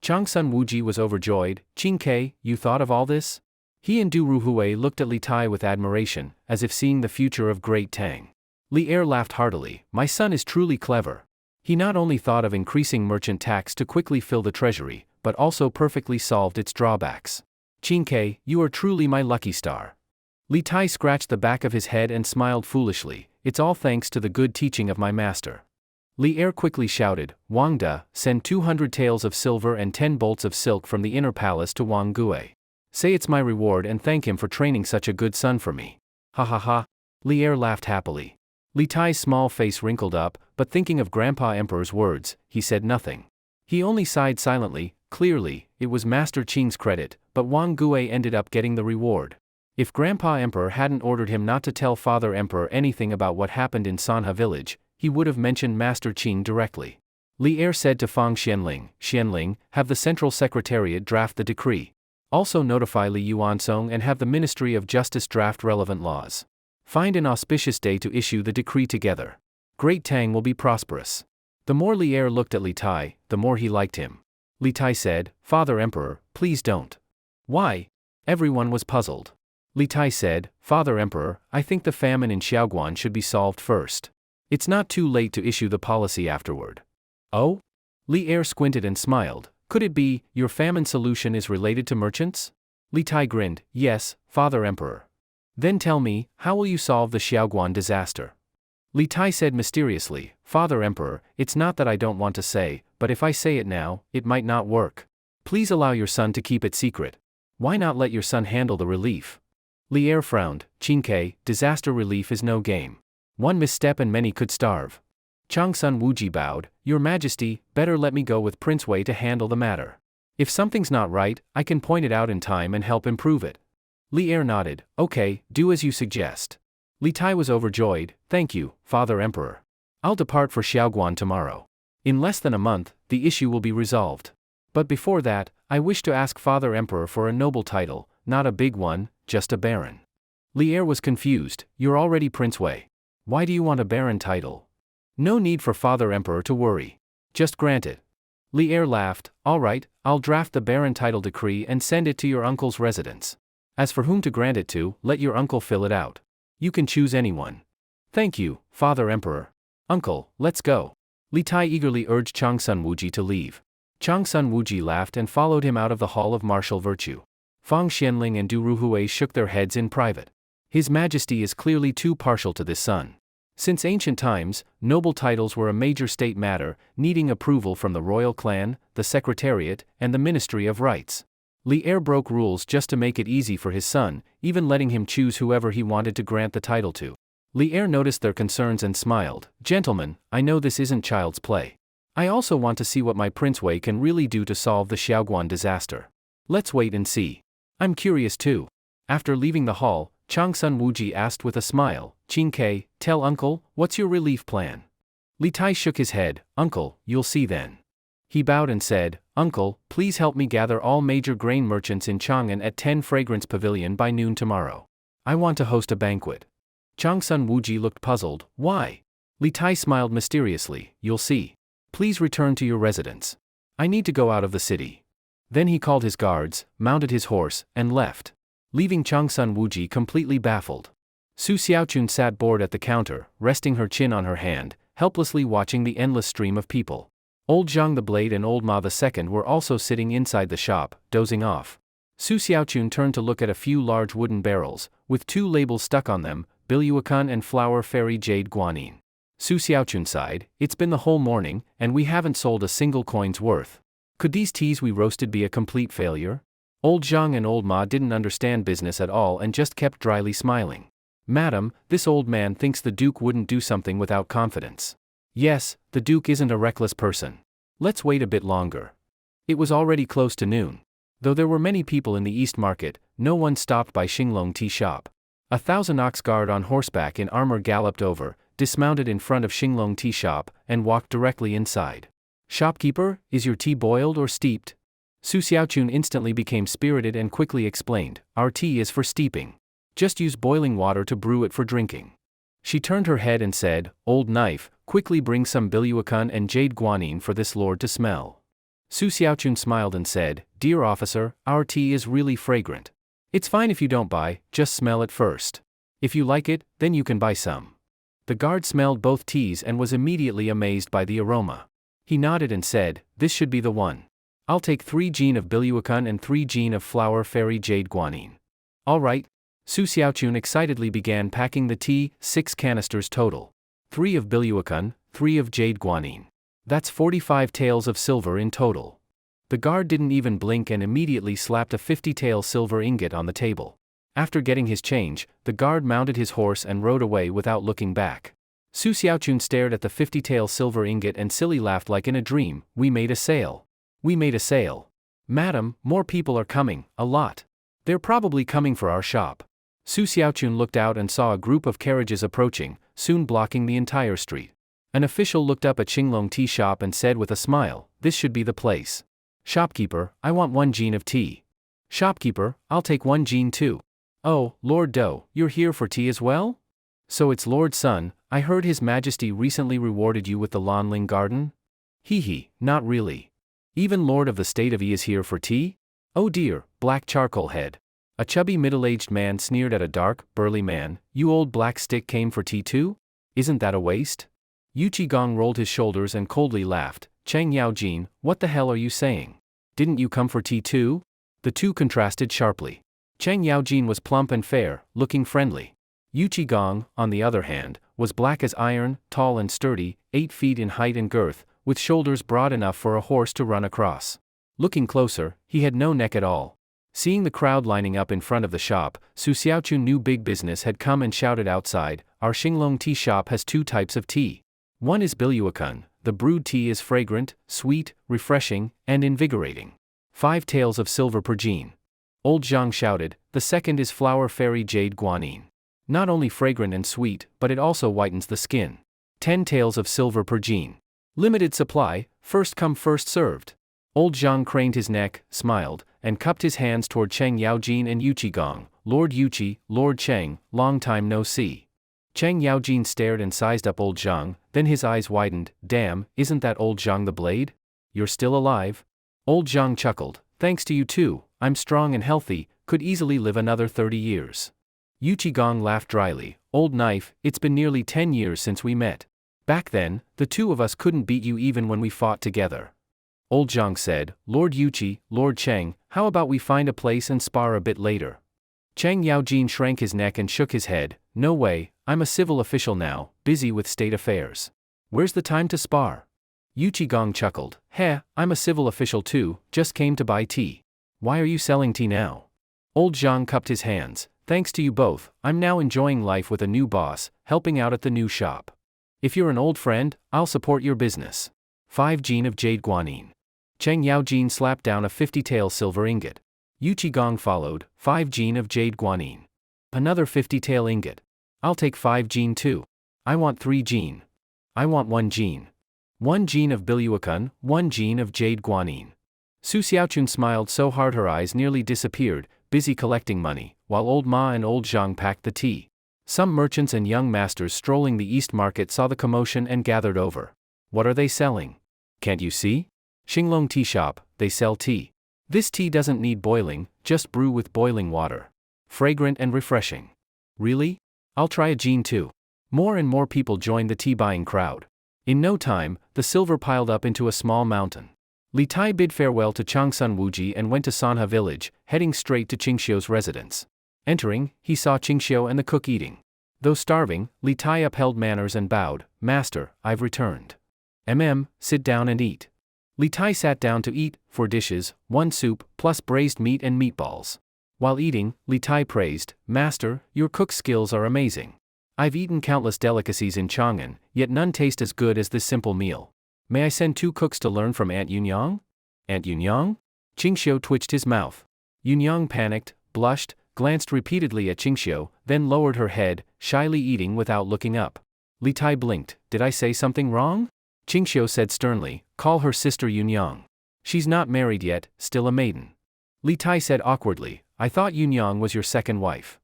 Speaker 1: Changsun Wuji was overjoyed, Qin Ke, you thought of all this? He and Du Ruhui looked at Li Tai with admiration, as if seeing the future of Great Tang. Li Er laughed heartily, my son is truly clever. He not only thought of increasing merchant tax to quickly fill the treasury, but also perfectly solved its drawbacks. Qin Ke, you are truly my lucky star. Li Tai scratched the back of his head and smiled foolishly, it's all thanks to the good teaching of my master. Li Er quickly shouted, Wang De, send 200 taels of silver and 10 bolts of silk from the inner palace to Wang Gue. Say it's my reward and thank him for training such a good son for me. Ha ha ha. Li Er laughed happily. Li Tai's small face wrinkled up, but thinking of Grandpa Emperor's words, he said nothing. He only sighed silently. Clearly, it was Master Qing's credit, but Wang Gui ended up getting the reward. If Grandpa Emperor hadn't ordered him not to tell Father Emperor anything about what happened in Sanha village, he would have mentioned Master Qing directly. Li Er said to Fang Xianling, have the Central Secretariat draft the decree. Also notify Li Yuansong and have the Ministry of Justice draft relevant laws. Find an auspicious day to issue the decree together. Great Tang will be prosperous. The more Li Er looked at Li Tai, the more he liked him. Li Tai said, Father Emperor, please don't. Why? Everyone was puzzled. Li Tai said, Father Emperor, I think the famine in Xiaoguan should be solved first. It's not too late to issue the policy afterward. Oh? Li Er squinted and smiled. Could it be, your famine solution is related to merchants? Li Tai grinned, yes, Father Emperor. Then tell me, how will you solve the Xiaoguan disaster? Li Tai said mysteriously, Father Emperor, it's not that I don't want to say, but if I say it now, it might not work. Please allow your son to keep it secret. Why not let your son handle the relief? Li Er frowned, Qingke, disaster relief is no game. One misstep and many could starve. Changsun Wuji bowed, Your Majesty, better let me go with Prince Wei to handle the matter. If something's not right, I can point it out in time and help improve it. Li Er nodded, okay, do as you suggest. Li Tai was overjoyed, thank you, Father Emperor. I'll depart for Xiaoguan tomorrow. In less than a month, the issue will be resolved. But before that, I wish to ask Father Emperor for a noble title, not a big one, just a baron. Li Er was confused, you're already Prince Wei. Why do you want a baron title? No need for Father Emperor to worry. Just grant it. Li Er laughed, all right, I'll draft the baron title decree and send it to your uncle's residence. As for whom to grant it to, let your uncle fill it out. You can choose anyone. Thank you, Father Emperor. Uncle, let's go. Li Tai eagerly urged Changsun Wuji to leave. Changsun Wuji laughed and followed him out of the Hall of Martial Virtue. Fang Xianling and Du Ruhui shook their heads in private. His Majesty is clearly too partial to this son. Since ancient times, noble titles were a major state matter, needing approval from the royal clan, the Secretariat, and the Ministry of Rights. Li Er broke rules just to make it easy for his son, even letting him choose whoever he wanted to grant the title to. Li Er noticed their concerns and smiled, Gentlemen, I know this isn't child's play. I also want to see what my Prince Wei can really do to solve the Xiaoguan disaster. Let's wait and see. I'm curious too. After leaving the hall, Changsun Wuji asked with a smile, Qingke, tell uncle, what's your relief plan? Li Tai shook his head, Uncle, you'll see then. He bowed and said, Uncle, please help me gather all major grain merchants in Chang'an at 10 Fragrance Pavilion by noon tomorrow. I want to host a banquet. Changsun Wuji looked puzzled, why? Li Tai smiled mysteriously, you'll see. Please return to your residence. I need to go out of the city. Then he called his guards, mounted his horse, and left, leaving Changsun Wuji completely baffled. Su Xiaochun sat bored at the counter, resting her chin on her hand, helplessly watching the endless stream of people. Old Zhang the Blade and Old Ma the Second were also sitting inside the shop, dozing off. Su Xiaochun turned to look at a few large wooden barrels, with 2 labels stuck on them, Biluakan and Flower Fairy Jade Guanyin. Su Xiaochun sighed, it's been the whole morning, and we haven't sold a single coin's worth. Could these teas we roasted be a complete failure? Old Zhang and Old Ma didn't understand business at all and just kept dryly smiling. Madam, this old man thinks the Duke wouldn't do something without confidence. Yes, the Duke isn't a reckless person. Let's wait a bit longer. It was already close to noon. Though there were many people in the East Market, no one stopped by Xinglong Tea Shop. 1,000 ox guard on horseback in armor galloped over, dismounted in front of Xinglong Tea Shop, and walked directly inside. Shopkeeper, is your tea boiled or steeped? Su Xiaochun instantly became spirited and quickly explained, our tea is for steeping. Just use boiling water to brew it for drinking. She turned her head and said, Old Knife, quickly bring some Biluakan and Jade Guanyin for this lord to smell. Su Xiaochun smiled and said, Dear officer, our tea is really fragrant. It's fine if you don't buy, just smell it first. If you like it, then you can buy some. The guard smelled both teas and was immediately amazed by the aroma. He nodded and said, This should be the one. I'll take 3 jean of Biluakan and 3 jean of Flower Fairy Jade Guanyin. All right. Su Xiaochun excitedly began packing the tea, 6 canisters total. 3 of Biluakan, 3 of Jade Guanyin. That's 45 taels of silver in total. The guard didn't even blink and immediately slapped a 50-tael silver ingot on the table. After getting his change, the guard mounted his horse and rode away without looking back. Su Xiaochun stared at the 50-tael silver ingot and silly laughed like in a dream. We made a sale. We made a sale. Madam, more people are coming, a lot. They're probably coming for our shop. Su Xiaochun looked out and saw a group of carriages approaching, soon blocking the entire street. An official looked up at Xinglong tea shop and said with a smile, this should be the place. Shopkeeper, I want 1 jean of tea. Shopkeeper, I'll take 1 jean too. Oh, Lord Do, you're here for tea as well? So it's Lord Sun. I heard His Majesty recently rewarded you with the Lanling Garden? Hee, not really. Even Lord of the State of E is here for tea? Oh dear, black charcoal head. A chubby middle-aged man sneered at a dark, burly man, you old black stick came for tea too? Isn't that a waste? Yu Qigong rolled his shoulders and coldly laughed. Cheng Yaojin, what the hell are you saying? Didn't you come for tea too? The two contrasted sharply. Cheng Yaojin was plump and fair, looking friendly. Yu Qigong, on the other hand, was black as iron, tall and sturdy, 8 feet in height and girth, with shoulders broad enough for a horse to run across. Looking closer, he had no neck at all. Seeing the crowd lining up in front of the shop, Su Xiaochun knew big business had come and shouted outside, our Xinglong tea shop has 2 types of tea. One is Biluakun, the brewed tea is fragrant, sweet, refreshing, and invigorating. 5 taels of silver per jean. Old Zhang shouted, the second is flower fairy jade guanine. Not only fragrant and sweet, but it also whitens the skin. 10 taels of silver per jean. Limited supply, first come first served. Old Zhang craned his neck, smiled, and cupped his hands toward Cheng Yaojin and Yu Qigong. Lord Yuqi, Lord Cheng, long time no see. Cheng Yaojin stared and sized up old Zhang, then his eyes widened. Damn, isn't that old Zhang the blade? You're still alive? Old Zhang chuckled, thanks to you too, I'm strong and healthy, could easily live another 30 years. Yu Qigong laughed dryly, old knife, it's been nearly 10 years since we met. Back then, the two of us couldn't beat you even when we fought together. Old Zhang said, Lord Yuqi, Lord Cheng, how about we find a place and spar a bit later? Cheng Yaojin shrank his neck and shook his head, no way, I'm a civil official now, busy with state affairs. Where's the time to spar? Yu Qigong chuckled, heh, I'm a civil official too, just came to buy tea. Why are you selling tea now? Old Zhang cupped his hands, thanks to you both, I'm now enjoying life with a new boss, helping out at the new shop. If you're an old friend, I'll support your business. 5 jean of jade guanine. Cheng Yaojin slapped down a 50-tael silver ingot. Yu Qigong followed, 5 jean of jade guanine. Another 50-tael ingot. I'll take 5 jean too. I want 3 jean. I want 1 jean. 1 jean of Biluakun, 1 jean of jade guanine. Su Xiaochun smiled so hard her eyes nearly disappeared, busy collecting money, while old Ma and old Zhang packed the tea. Some merchants and young masters strolling the East Market saw the commotion and gathered over. What are they selling? Can't you see? Xinglong tea shop, they sell tea. This tea doesn't need boiling, just brew with boiling water. Fragrant and refreshing. Really? I'll try a jean too. More and more people joined the tea-buying crowd. In no time, the silver piled up into a small mountain. Li Tai bid farewell to Changsun Wuji and went to Sanha village, heading straight to Qingxiu's residence. Entering, he saw Qingxiu and the cook eating. Though starving, Li Tai upheld manners and bowed, Master, I've returned. Sit down and eat. Li Tai sat down to eat, 4 dishes, 1 soup, plus braised meat and meatballs. While eating, Li Tai praised, Master, your cook's skills are amazing. I've eaten countless delicacies in Chang'an, yet none taste as good as this simple meal. May I send 2 cooks to learn from Aunt Yunyang? Aunt Yunyang? Qingxiu twitched his mouth. Yunyang panicked, blushed, glanced repeatedly at Qingxiu, then lowered her head, shyly eating without looking up. Li Tai blinked, did I say something wrong? Qingxiu said sternly, call her sister Yunyang. She's not married yet, still a maiden. Li Tai said awkwardly, I thought Yunyang was your second wife.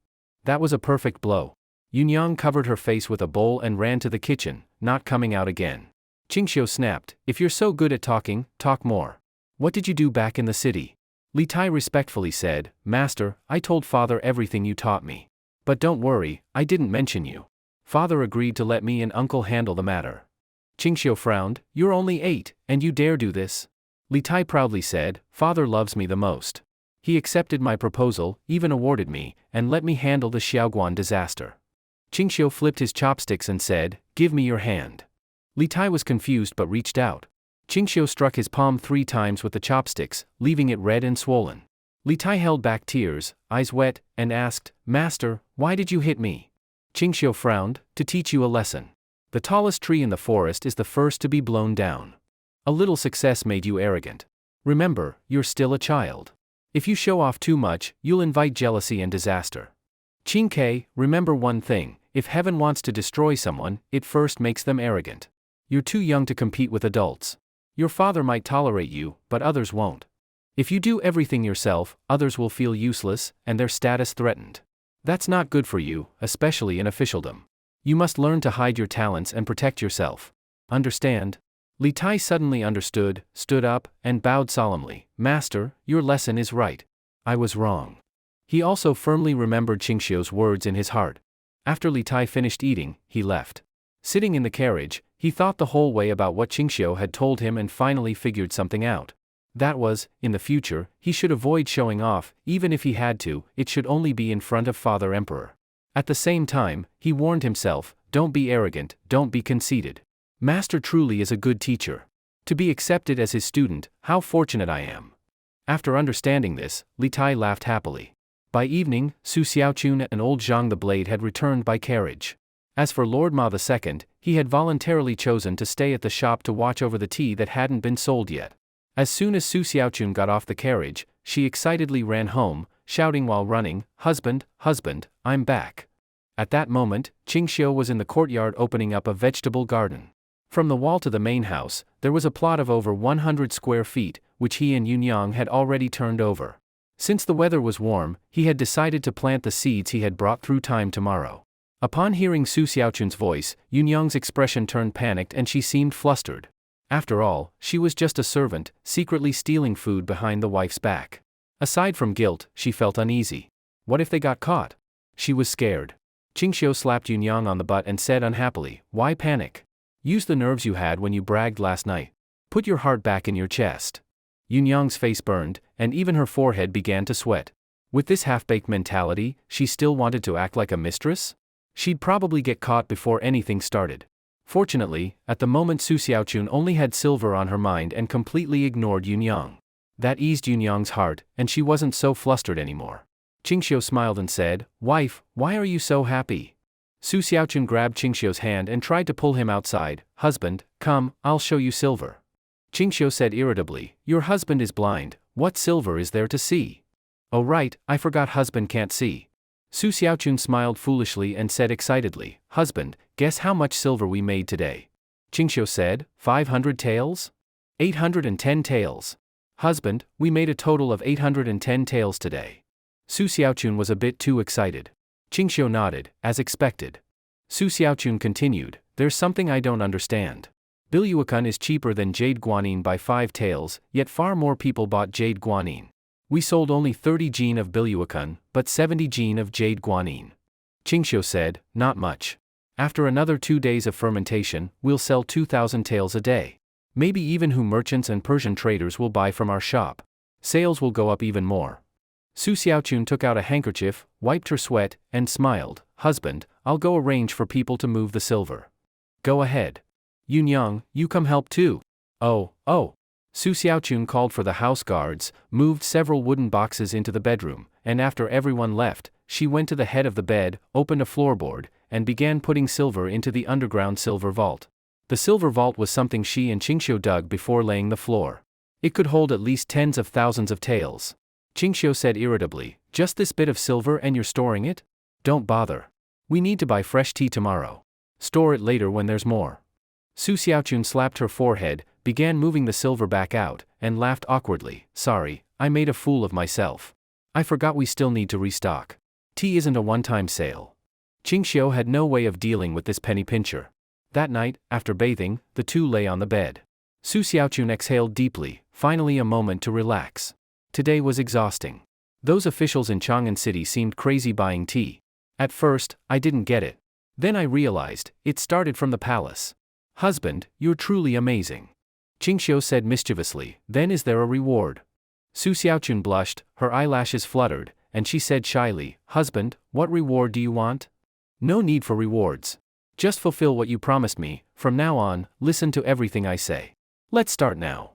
Speaker 1: That was a perfect blow. Yunyang covered her face with a bowl and ran to the kitchen, not coming out again. Qingxiu snapped, if you're so good at talking, talk more. What did you do back in the city? Li Tai respectfully said, Master, I told Father everything you taught me. But don't worry, I didn't mention you. Father agreed to let me and Uncle handle the matter. Qingxiu frowned, you're only 8, and you dare do this? Li Tai proudly said, Father loves me the most. He accepted my proposal, even awarded me, and let me handle the Xiaoguan disaster. Qingxiu flipped his chopsticks and said, give me your hand. Li Tai was confused but reached out. Qingxiu struck his palm 3 times with the chopsticks, leaving it red and swollen. Li Tai held back tears, eyes wet, and asked, Master, why did you hit me? Qingxiu frowned, to teach you a lesson. The tallest tree in the forest is the first to be blown down. A little success made you arrogant. Remember, you're still a child. If you show off too much, you'll invite jealousy and disaster. Ching-Kei, remember one thing, if heaven wants to destroy someone, it first makes them arrogant. You're too young to compete with adults. Your father might tolerate you, but others won't. If you do everything yourself, others will feel useless, and their status threatened. That's not good for you, especially in officialdom. You must learn to hide your talents and protect yourself. Understand? Li Tai suddenly understood, stood up, and bowed solemnly. Master, your lesson is right. I was wrong. He also firmly remembered Qingxiu's words in his heart. After Li Tai finished eating, he left. Sitting in the carriage, he thought the whole way about what Qingxiu had told him and finally figured something out. That was, in the future, he should avoid showing off, even if he had to, it should only be in front of Father Emperor. At the same time, he warned himself, don't be arrogant, don't be conceited. Master truly is a good teacher. To be accepted as his student, how fortunate I am. After understanding this, Li Tai laughed happily. By evening, Su Xiaochun and old Zhang the Blade had returned by carriage. As for Lord Ma II, he had voluntarily chosen to stay at the shop to watch over the tea that hadn't been sold yet. As soon as Su Xiaochun got off the carriage, she excitedly ran home, shouting while running, "Husband, husband, I'm back." At that moment, Qingxiu was in the courtyard opening up a vegetable garden. From the wall to the main house, there was a plot of over 100 square feet, which he and Yunyang had already turned over. Since the weather was warm, he had decided to plant the seeds he had brought through time tomorrow. Upon hearing Su Xiaochun's voice, Yunyang's expression turned panicked and she seemed flustered. After all, she was just a servant, secretly stealing food behind the wife's back. Aside from guilt, she felt uneasy. What if they got caught? She was scared. Qingxiu slapped Yunyang on the butt and said unhappily, "Why panic? Use the nerves you had when you bragged last night. Put your heart back in your chest." Yunyang's face burned, and even her forehead began to sweat. With this half-baked mentality, she still wanted to act like a mistress? She'd probably get caught before anything started. Fortunately, at the moment Su Xiaochun only had silver on her mind and completely ignored Yunyang. That eased Yunyang's heart, and she wasn't so flustered anymore. Qingxiu smiled and said, "Wife, why are you so happy?" Su Xiaochun grabbed Qingxiu's hand and tried to pull him outside. "Husband, come, I'll show you silver." Qingxiu said irritably, "Your husband is blind, what silver is there to see?" "Oh right, I forgot husband can't see." Su Xiaochun smiled foolishly and said excitedly, "Husband, guess how much silver we made today?" Qingxiu said, 500 taels? 810 taels. Husband, we made a total of 810 taels today. Su Xiaochun was a bit too excited. Qingxiu nodded, as expected. Su Xiaochun continued, "There's something I don't understand. Bilyuakun is cheaper than jade guanine by 5 taels, yet far more people bought jade guanine. We sold only 30 jin of Bilyuakun, but 70 jin of jade guanine." Qingxiu said, "Not much. After another 2 days of fermentation, we'll sell 2,000 taels a day. Maybe even who merchants and Persian traders will buy from our shop. Sales will go up even more." Su Xiaochun took out a handkerchief, wiped her sweat, and smiled, "Husband, I'll go arrange for people to move the silver." "Go ahead. Yunyang, you come help too." Oh. Su Xiaochun called for the house guards, moved several wooden boxes into the bedroom, and after everyone left, she went to the head of the bed, opened a floorboard, and began putting silver into the underground silver vault. The silver vault was something she and Qingxiu dug before laying the floor. It could hold at least tens of thousands of taels. Qingxiu said irritably, "Just this bit of silver and you're storing it? Don't bother. We need to buy fresh tea tomorrow. Store it later when there's more." Su Xiaochun slapped her forehead, began moving the silver back out, and laughed awkwardly, "Sorry, I made a fool of myself. I forgot we still need to restock. Tea isn't a one-time sale." Qingxiu had no way of dealing with this penny pincher. That night, after bathing, the two lay on the bed. Su Xiaochun exhaled deeply, finally a moment to relax. Today was exhausting. Those officials in Chang'an City seemed crazy buying tea. At first, I didn't get it. Then I realized, it started from the palace. "Husband, you're truly amazing." Qingxiu said mischievously, "Then is there a reward?" Su Xiaochun blushed, her eyelashes fluttered, and she said shyly, "Husband, what reward do you want?" "No need for rewards. Just fulfill what you promised me. From now on, listen to everything I say. Let's start now."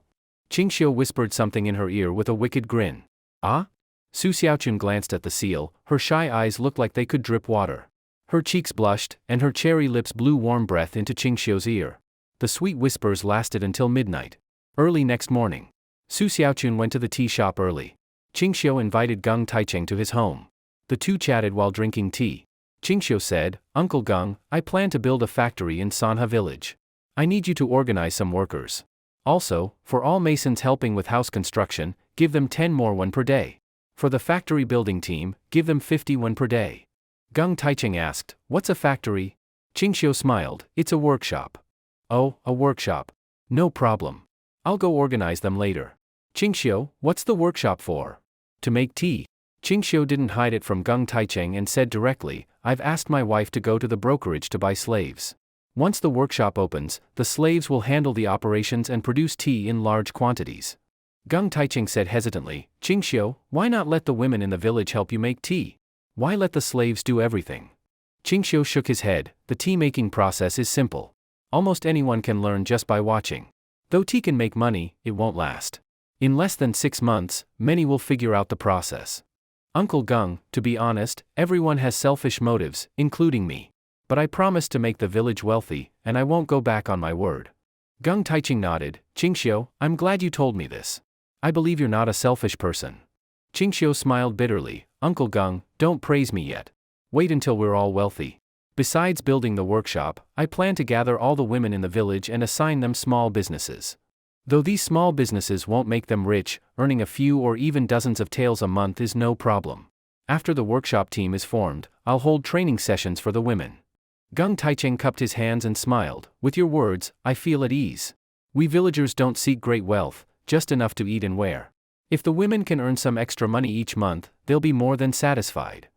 Speaker 1: Qingxiu whispered something in her ear with a wicked grin. "Ah?" Su Xiaochun glanced at the seal, her shy eyes looked like they could drip water. Her cheeks blushed, and her cherry lips blew warm breath into Qingxiu's ear. The sweet whispers lasted until midnight. Early next morning, Su Xiaochun went to the tea shop early. Qingxiu invited Geng Taicheng to his home. The two chatted while drinking tea. Qingxiu said, "Uncle Geng, I plan to build a factory in Sanha village. I need you to organize some workers. Also, for all masons helping with house construction, give them 10 more won per day. For the factory building team, give them 50 won per day." Geng Taicheng asked, "What's a factory?" Qingxiu smiled, "It's a workshop." "Oh, a workshop. No problem. I'll go organize them later." "Qingxiu, what's the workshop for?" "To make tea." Qingxiu didn't hide it from Geng Taicheng and said directly, "I've asked my wife to go to the brokerage to buy slaves. Once the workshop opens, the slaves will handle the operations and produce tea in large quantities." Geng Taicheng said hesitantly, "Qingxiu, why not let the women in the village help you make tea? Why let the slaves do everything?" Qingxiu shook his head. "The tea-making process is simple. Almost anyone can learn just by watching. Though tea can make money, it won't last. In less than 6 months, many will figure out the process." "Uncle Geng, to be honest, everyone has selfish motives, including me. But I promised to make the village wealthy, and I won't go back on my word." Geng Taicheng nodded. "Qingxiu, I'm glad you told me this. I believe you're not a selfish person." Qingxiu smiled bitterly. "Uncle Geng, don't praise me yet. Wait until we're all wealthy. Besides building the workshop, I plan to gather all the women in the village and assign them small businesses. Though these small businesses won't make them rich, earning a few or even dozens of taels a month is no problem. After the workshop team is formed, I'll hold training sessions for the women." Geng Taicheng cupped his hands and smiled. "With your words, I feel at ease. We villagers don't seek great wealth, just enough to eat and wear. If the women can earn some extra money each month, they'll be more than satisfied."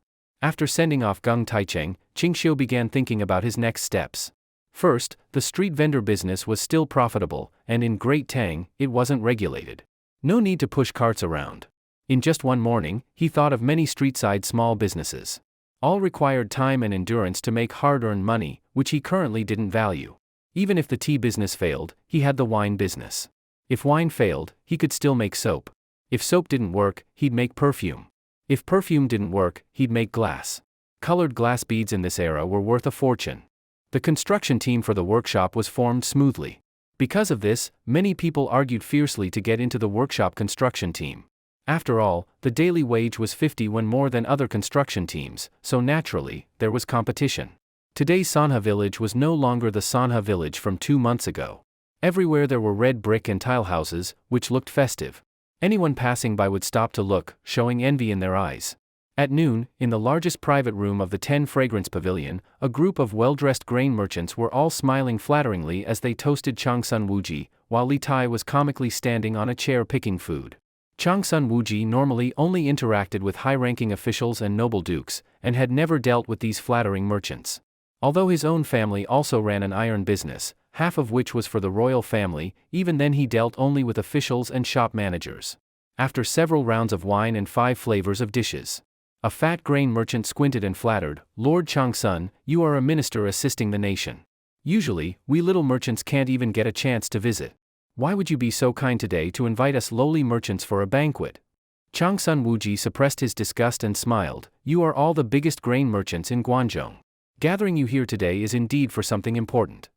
Speaker 1: After sending off Geng Taicheng, Qingxiu began thinking about his next steps. First, the street vendor business was still profitable, and in Great Tang, it wasn't regulated. No need to push carts around. In just one morning, he thought of many street-side small businesses. All required time and endurance to make hard-earned money, which he currently didn't value. Even if the tea business failed, he had the wine business. If wine failed, he could still make soap. If soap didn't work, he'd make perfume. If perfume didn't work, he'd make glass. Colored glass beads in this era were worth a fortune. The construction team for the workshop was formed smoothly. Because of this, many people argued fiercely to get into the workshop construction team. After all, the daily wage was 50 won more than other construction teams, so naturally, there was competition. Today's Sanha village was no longer the Sanha village from 2 months ago. Everywhere there were red brick and tile houses, which looked festive. Anyone passing by would stop to look, showing envy in their eyes. At noon, in the largest private room of the 10 Fragrance Pavilion, a group of well-dressed grain merchants were all smiling flatteringly as they toasted Changsun Wuji, while Li Tai was comically standing on a chair picking food. Changsun Wuji normally only interacted with high-ranking officials and noble dukes, and had never dealt with these flattering merchants. Although his own family also ran an iron business, half of which was for the royal family, even then he dealt only with officials and shop managers. After several rounds of wine and 5 flavors of dishes, a fat grain merchant squinted and flattered, "Lord Changsun, you are a minister assisting the nation. Usually, we little merchants can't even get a chance to visit. Why would you be so kind today to invite us lowly merchants for a banquet?" Changsun Wuji suppressed his disgust and smiled. "You are all the biggest grain merchants in Guangzhou. Gathering you here today is indeed for something important."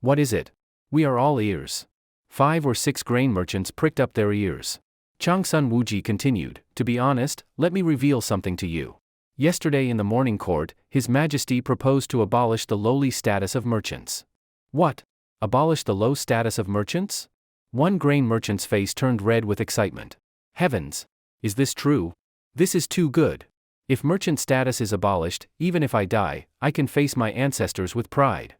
Speaker 1: "What is it?" "We are all ears." 5 or 6 grain merchants pricked up their ears. Changsun Wuji continued, "To be honest, let me reveal something to you. Yesterday in the morning court, His Majesty proposed to abolish the lowly status of merchants." "What? Abolish the low status of merchants?" One grain merchant's face turned red with excitement. "Heavens! Is this true? This is too good. If merchant status is abolished, even if I die, I can face my ancestors with pride."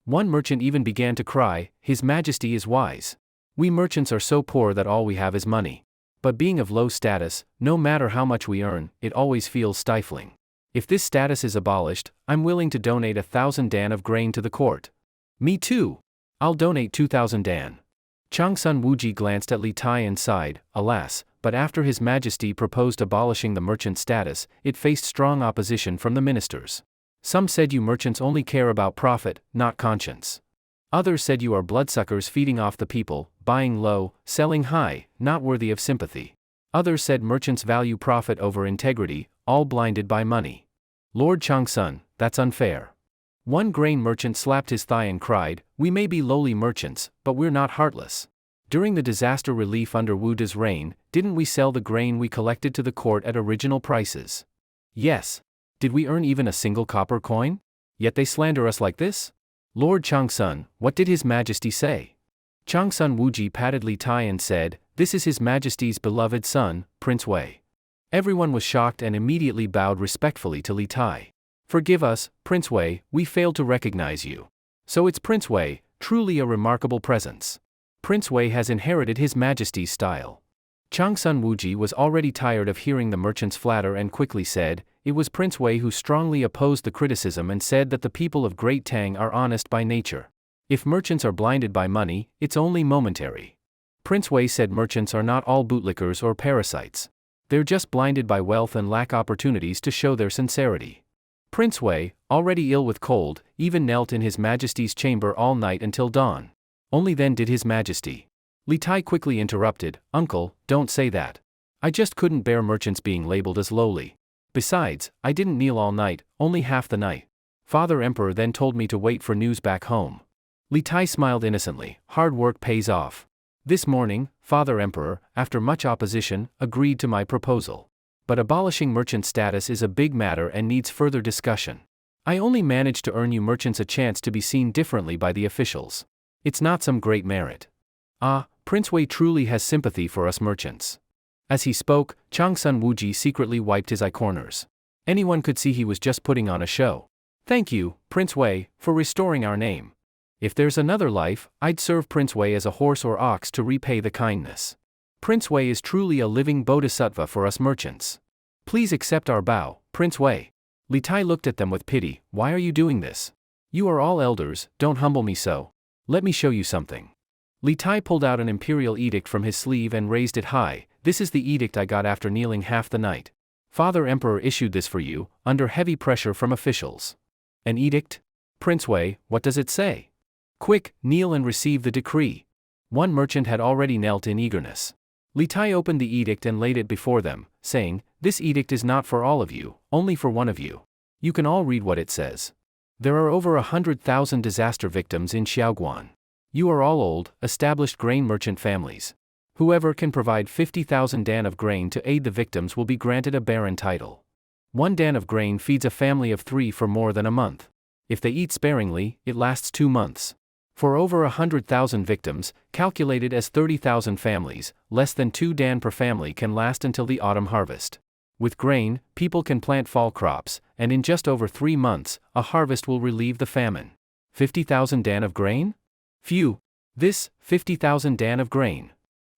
Speaker 1: One merchant even began to cry, "His Majesty is wise. We merchants are so poor that all we have is money. But being of low status, no matter how much we earn, it always feels stifling. If this status is abolished, I'm willing to donate 1,000 dan of grain to the court." "Me too. I'll donate 2,000 dan." Changsun Wuji glanced at Li Tai and sighed, "Alas, but after His Majesty proposed abolishing the merchant status, it faced strong opposition from the ministers. Some said you merchants only care about profit, not conscience. Others said you are bloodsuckers feeding off the people, buying low, selling high, not worthy of sympathy. Others said merchants value profit over integrity, all blinded by money. Lord Changsun, that's unfair. One grain merchant slapped his thigh and cried, we may be lowly merchants, but we're not heartless. During the disaster relief under Wu De's reign, didn't we sell the grain we collected to the court at original prices? Yes. Did we earn even a single copper coin? Yet they slander us like this? Lord Changsun, what did His Majesty say? Changsun Wuji patted Li Tai and said, this is His Majesty's beloved son, Prince Wei. Everyone was shocked and immediately bowed respectfully to Li Tai. Forgive us, Prince Wei, we failed to recognize you. So it's Prince Wei, truly a remarkable presence. Prince Wei has inherited His Majesty's style. Changsun Wuji was already tired of hearing the merchants flatter and quickly said, it was Prince Wei who strongly opposed the criticism and said that the people of Great Tang are honest by nature. If merchants are blinded by money, it's only momentary. Prince Wei said merchants are not all bootlickers or parasites. They're just blinded by wealth and lack opportunities to show their sincerity. Prince Wei, already ill with cold, even knelt in His Majesty's chamber all night until dawn. Only then did His Majesty. Li Tai quickly interrupted, Uncle, don't say that. I just couldn't bear merchants being labeled as lowly. Besides, I didn't kneel all night, only half the night. Father Emperor then told me to wait for news back home. Li Tai smiled innocently, hard work pays off. This morning, Father Emperor, after much opposition, agreed to my proposal. But abolishing merchant status is a big matter and needs further discussion. I only managed to earn you merchants a chance to be seen differently by the officials. It's not some great merit. Ah, Prince Wei truly has sympathy for us merchants. As he spoke, Changsun Wuji secretly wiped his eye corners. Anyone could see he was just putting on a show. Thank you, Prince Wei, for restoring our name. If there's another life, I'd serve Prince Wei as a horse or ox to repay the kindness. Prince Wei is truly a living bodhisattva for us merchants. Please accept our bow, Prince Wei. Li Tai looked at them with pity, why are you doing this? You are all elders, don't humble me so. Let me show you something. Li Tai pulled out an imperial edict from his sleeve and raised it high, this is the edict I got after kneeling half the night. Father Emperor issued this for you, under heavy pressure from officials. An edict? Prince Wei, what does it say? Quick, kneel and receive the decree. One merchant had already knelt in eagerness. Li Tai opened the edict and laid it before them, saying, this edict is not for all of you, only for one of you. You can all read what it says. There are over 100,000 disaster victims in Xiaoguan. You are all old, established grain merchant families. Whoever can provide 50,000 dan of grain to aid the victims will be granted a baron title. 1 dan of grain feeds a family of 3 for more than a month. If they eat sparingly, it lasts 2 months. For over 100,000 victims, calculated as 30,000 families, less than 2 dan per family can last until the autumn harvest. With grain, people can plant fall crops, and in just over 3 months, a harvest will relieve the famine. 50,000 dan of grain? Phew! This, 50,000 dan of grain.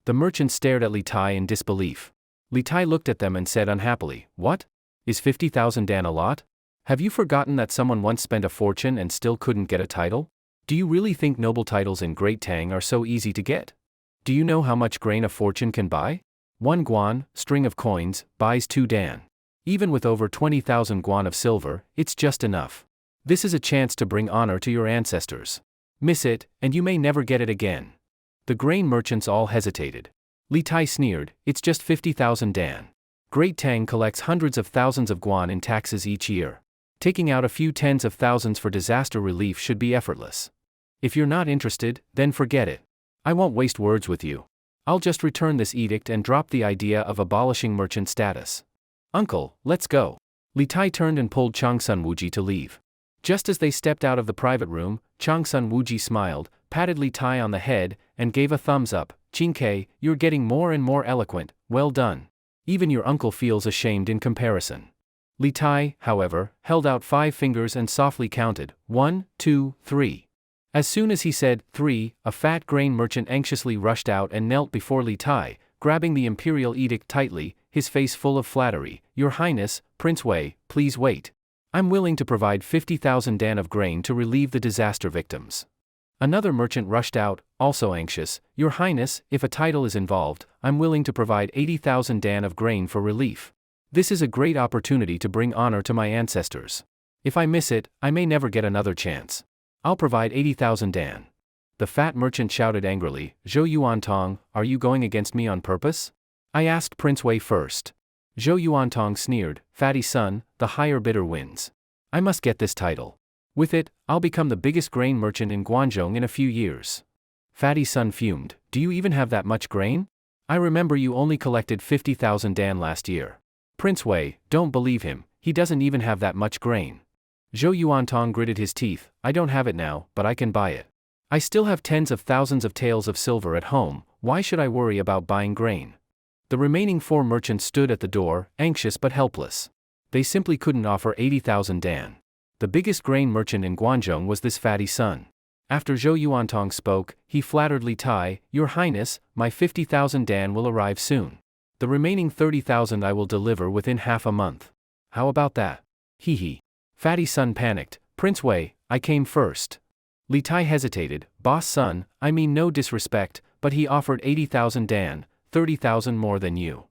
Speaker 1: The merchants stared at Li Tai in disbelief. Li Tai looked at them and said unhappily, what? Is 50,000 dan a lot? Have you forgotten that someone once spent a fortune and still couldn't get a title? Do you really think noble titles in Great Tang are so easy to get? Do you know how much grain a fortune can buy? 1 guan, string of coins, buys 2 dan. Even with over 20,000 guan of silver, it's just enough. This is a chance to bring honor to your ancestors. Miss it, and you may never get it again. The grain merchants all hesitated. Li Tai sneered, it's just 50,000 dan. Great Tang collects hundreds of thousands of guan in taxes each year. Taking out a few tens of thousands for disaster relief should be effortless. If you're not interested, then forget it. I won't waste words with you. I'll just return this edict and drop the idea of abolishing merchant status. Uncle, let's go. Li Tai turned and pulled Changsun Wuji to leave. Just as they stepped out of the private room, Changsun Wuji smiled, patted Li Tai on the head, and gave a thumbs up. Qingke, you're getting more and more eloquent, well done. Even your uncle feels ashamed in comparison. Li Tai, however, held out 5 fingers and softly counted, 1, 2, 3. As soon as he said, 3, a fat grain merchant anxiously rushed out and knelt before Li Tai, grabbing the imperial edict tightly, his face full of flattery. Your Highness, Prince Wei, please wait. I'm willing to provide 50,000 dan of grain to relieve the disaster victims. Another merchant rushed out, also anxious. Your Highness, if a title is involved, I'm willing to provide 80,000 dan of grain for relief. This is a great opportunity to bring honor to my ancestors. If I miss it, I may never get another chance. I'll provide 80,000 dan. The fat merchant shouted angrily, Zhou Yuantong, are you going against me on purpose? I asked Prince Wei first. Zhou Yuantong sneered, "Fatty son, the higher bidder wins. I must get this title. With it, I'll become the biggest grain merchant in Guangzhou in a few years." Fatty son fumed, "Do you even have that much grain? I remember you only collected 50,000 dan last year." Prince Wei, don't believe him, he doesn't even have that much grain. Zhou Yuantong gritted his teeth, "I don't have it now, but I can buy it. I still have tens of thousands of taels of silver at home, why should I worry about buying grain?" The remaining 4 merchants stood at the door, anxious but helpless. They simply couldn't offer 80,000 dan. The biggest grain merchant in Guangzhou was this fatty son. After Zhou Yuantong spoke, he flattered Li Tai, "Your Highness, my 50,000 dan will arrive soon. The remaining 30,000 I will deliver within half a month. How about that?" Hee. Fatty son panicked, "Prince Wei, I came first." Li Tai hesitated, "Boss son, I mean no disrespect, but he offered 80,000 dan, 30,000 more than you."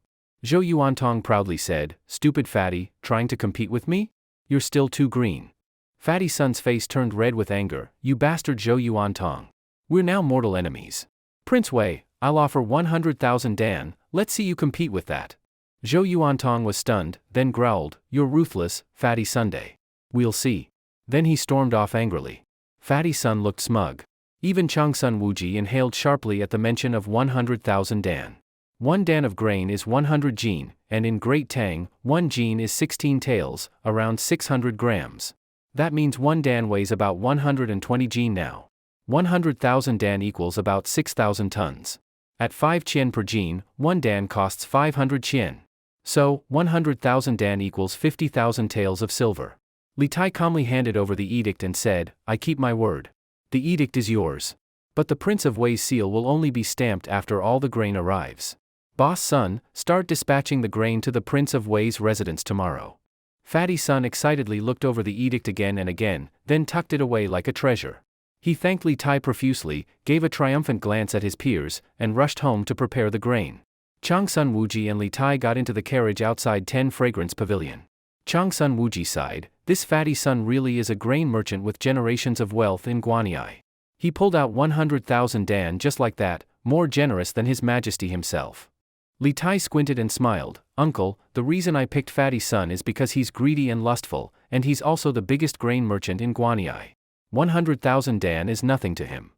Speaker 1: Zhou Yuantong proudly said, "Stupid fatty, trying to compete with me? You're still too green." Fatty son's face turned red with anger, "You bastard Zhou Yuantong. We're now mortal enemies. Prince Wei, I'll offer 100,000 dan, let's see you compete with that." Zhou Yuantong was stunned, then growled, "You're ruthless, Fatty Sunday. We'll see." Then he stormed off angrily. Fatty son looked smug. Even Changsun Wuji inhaled sharply at the mention of 100,000 dan. 1 dan of grain is 100 jin, and in Great Tang, 1 jin is 16 taels, around 600 grams. That means 1 dan weighs about 120 jin now. 100,000 dan equals about 6,000 tons. At 5 qian per jin, 1 dan costs 500 qian. So, 100,000 dan equals 50,000 taels of silver. Li Tai calmly handed over the edict and said, "I keep my word. The edict is yours. But the Prince of Wei's seal will only be stamped after all the grain arrives. Boss son, start dispatching the grain to the Prince of Wei's residence tomorrow." Fatty son excitedly looked over the edict again and again, then tucked it away like a treasure. He thanked Li Tai profusely, gave a triumphant glance at his peers, and rushed home to prepare the grain. Changsun Wuji and Li Tai got into the carriage outside 10 Fragrance Pavilion. Changsun Wuji sighed, "This fatty son really is a grain merchant with generations of wealth in Guanyi. He pulled out 100,000 dan just like that, more generous than His Majesty himself." Li Tai squinted and smiled, "Uncle, the reason I picked Fatty son is because he's greedy and lustful, and he's also the biggest grain merchant in Guanyi. 100,000 dan is nothing to him.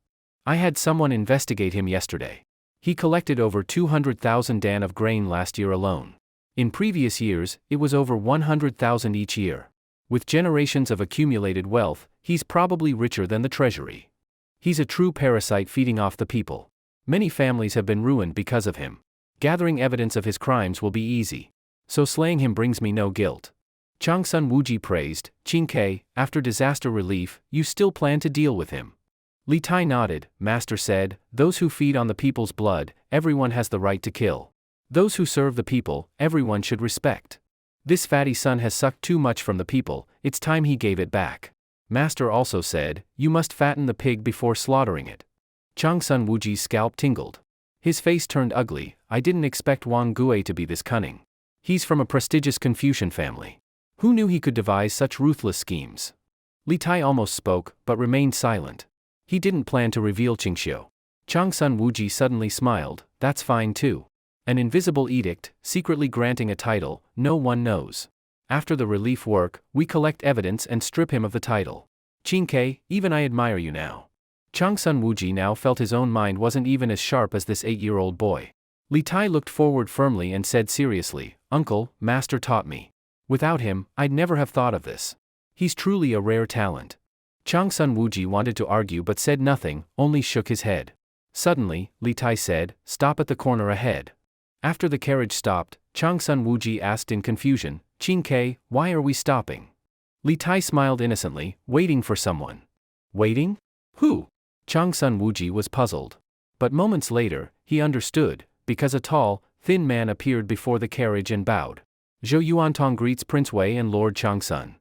Speaker 1: I had someone investigate him yesterday. He collected over 200,000 dan of grain last year alone. In previous years, it was over 100,000 each year. With generations of accumulated wealth, he's probably richer than the treasury. He's a true parasite feeding off the people. Many families have been ruined because of him. Gathering evidence of his crimes will be easy. So slaying him brings me no guilt." Changsun Wuji praised, "Qin Ke, after disaster relief, you still plan to deal with him?" Li Tai nodded. "Master said, those who feed on the people's blood, everyone has the right to kill. Those who serve the people, everyone should respect. This fatty son has sucked too much from the people, it's time he gave it back. Master also said, you must fatten the pig before slaughtering it." Changsun Wuji's scalp tingled. His face turned ugly. "I didn't expect Wang Gue to be this cunning. He's from a prestigious Confucian family. Who knew he could devise such ruthless schemes?" Li Tai almost spoke, but remained silent. He didn't plan to reveal Qingxiu. Changsun Wuji suddenly smiled, "That's fine too. An invisible edict, secretly granting a title, no one knows. After the relief work, we collect evidence and strip him of the title. Qin Ke, even I admire you now." Changsun Wuji now felt his own mind wasn't even as sharp as this 8-year-old boy. Li Tai looked forward firmly and said seriously, "Uncle, Master taught me. Without him, I'd never have thought of this. He's truly a rare talent." Changsun Wuji wanted to argue but said nothing, only shook his head. Suddenly, Li Tai said, "Stop at the corner ahead." After the carriage stopped, Changsun Wuji asked in confusion, "Qin Ke, why are we stopping?" Li Tai smiled innocently, "Waiting for someone." "Waiting? Who?" Changsun Wuji was puzzled. But moments later, he understood, because a tall, thin man appeared before the carriage and bowed. "Zhou Yuantong greets Prince Wei and Lord Changsun."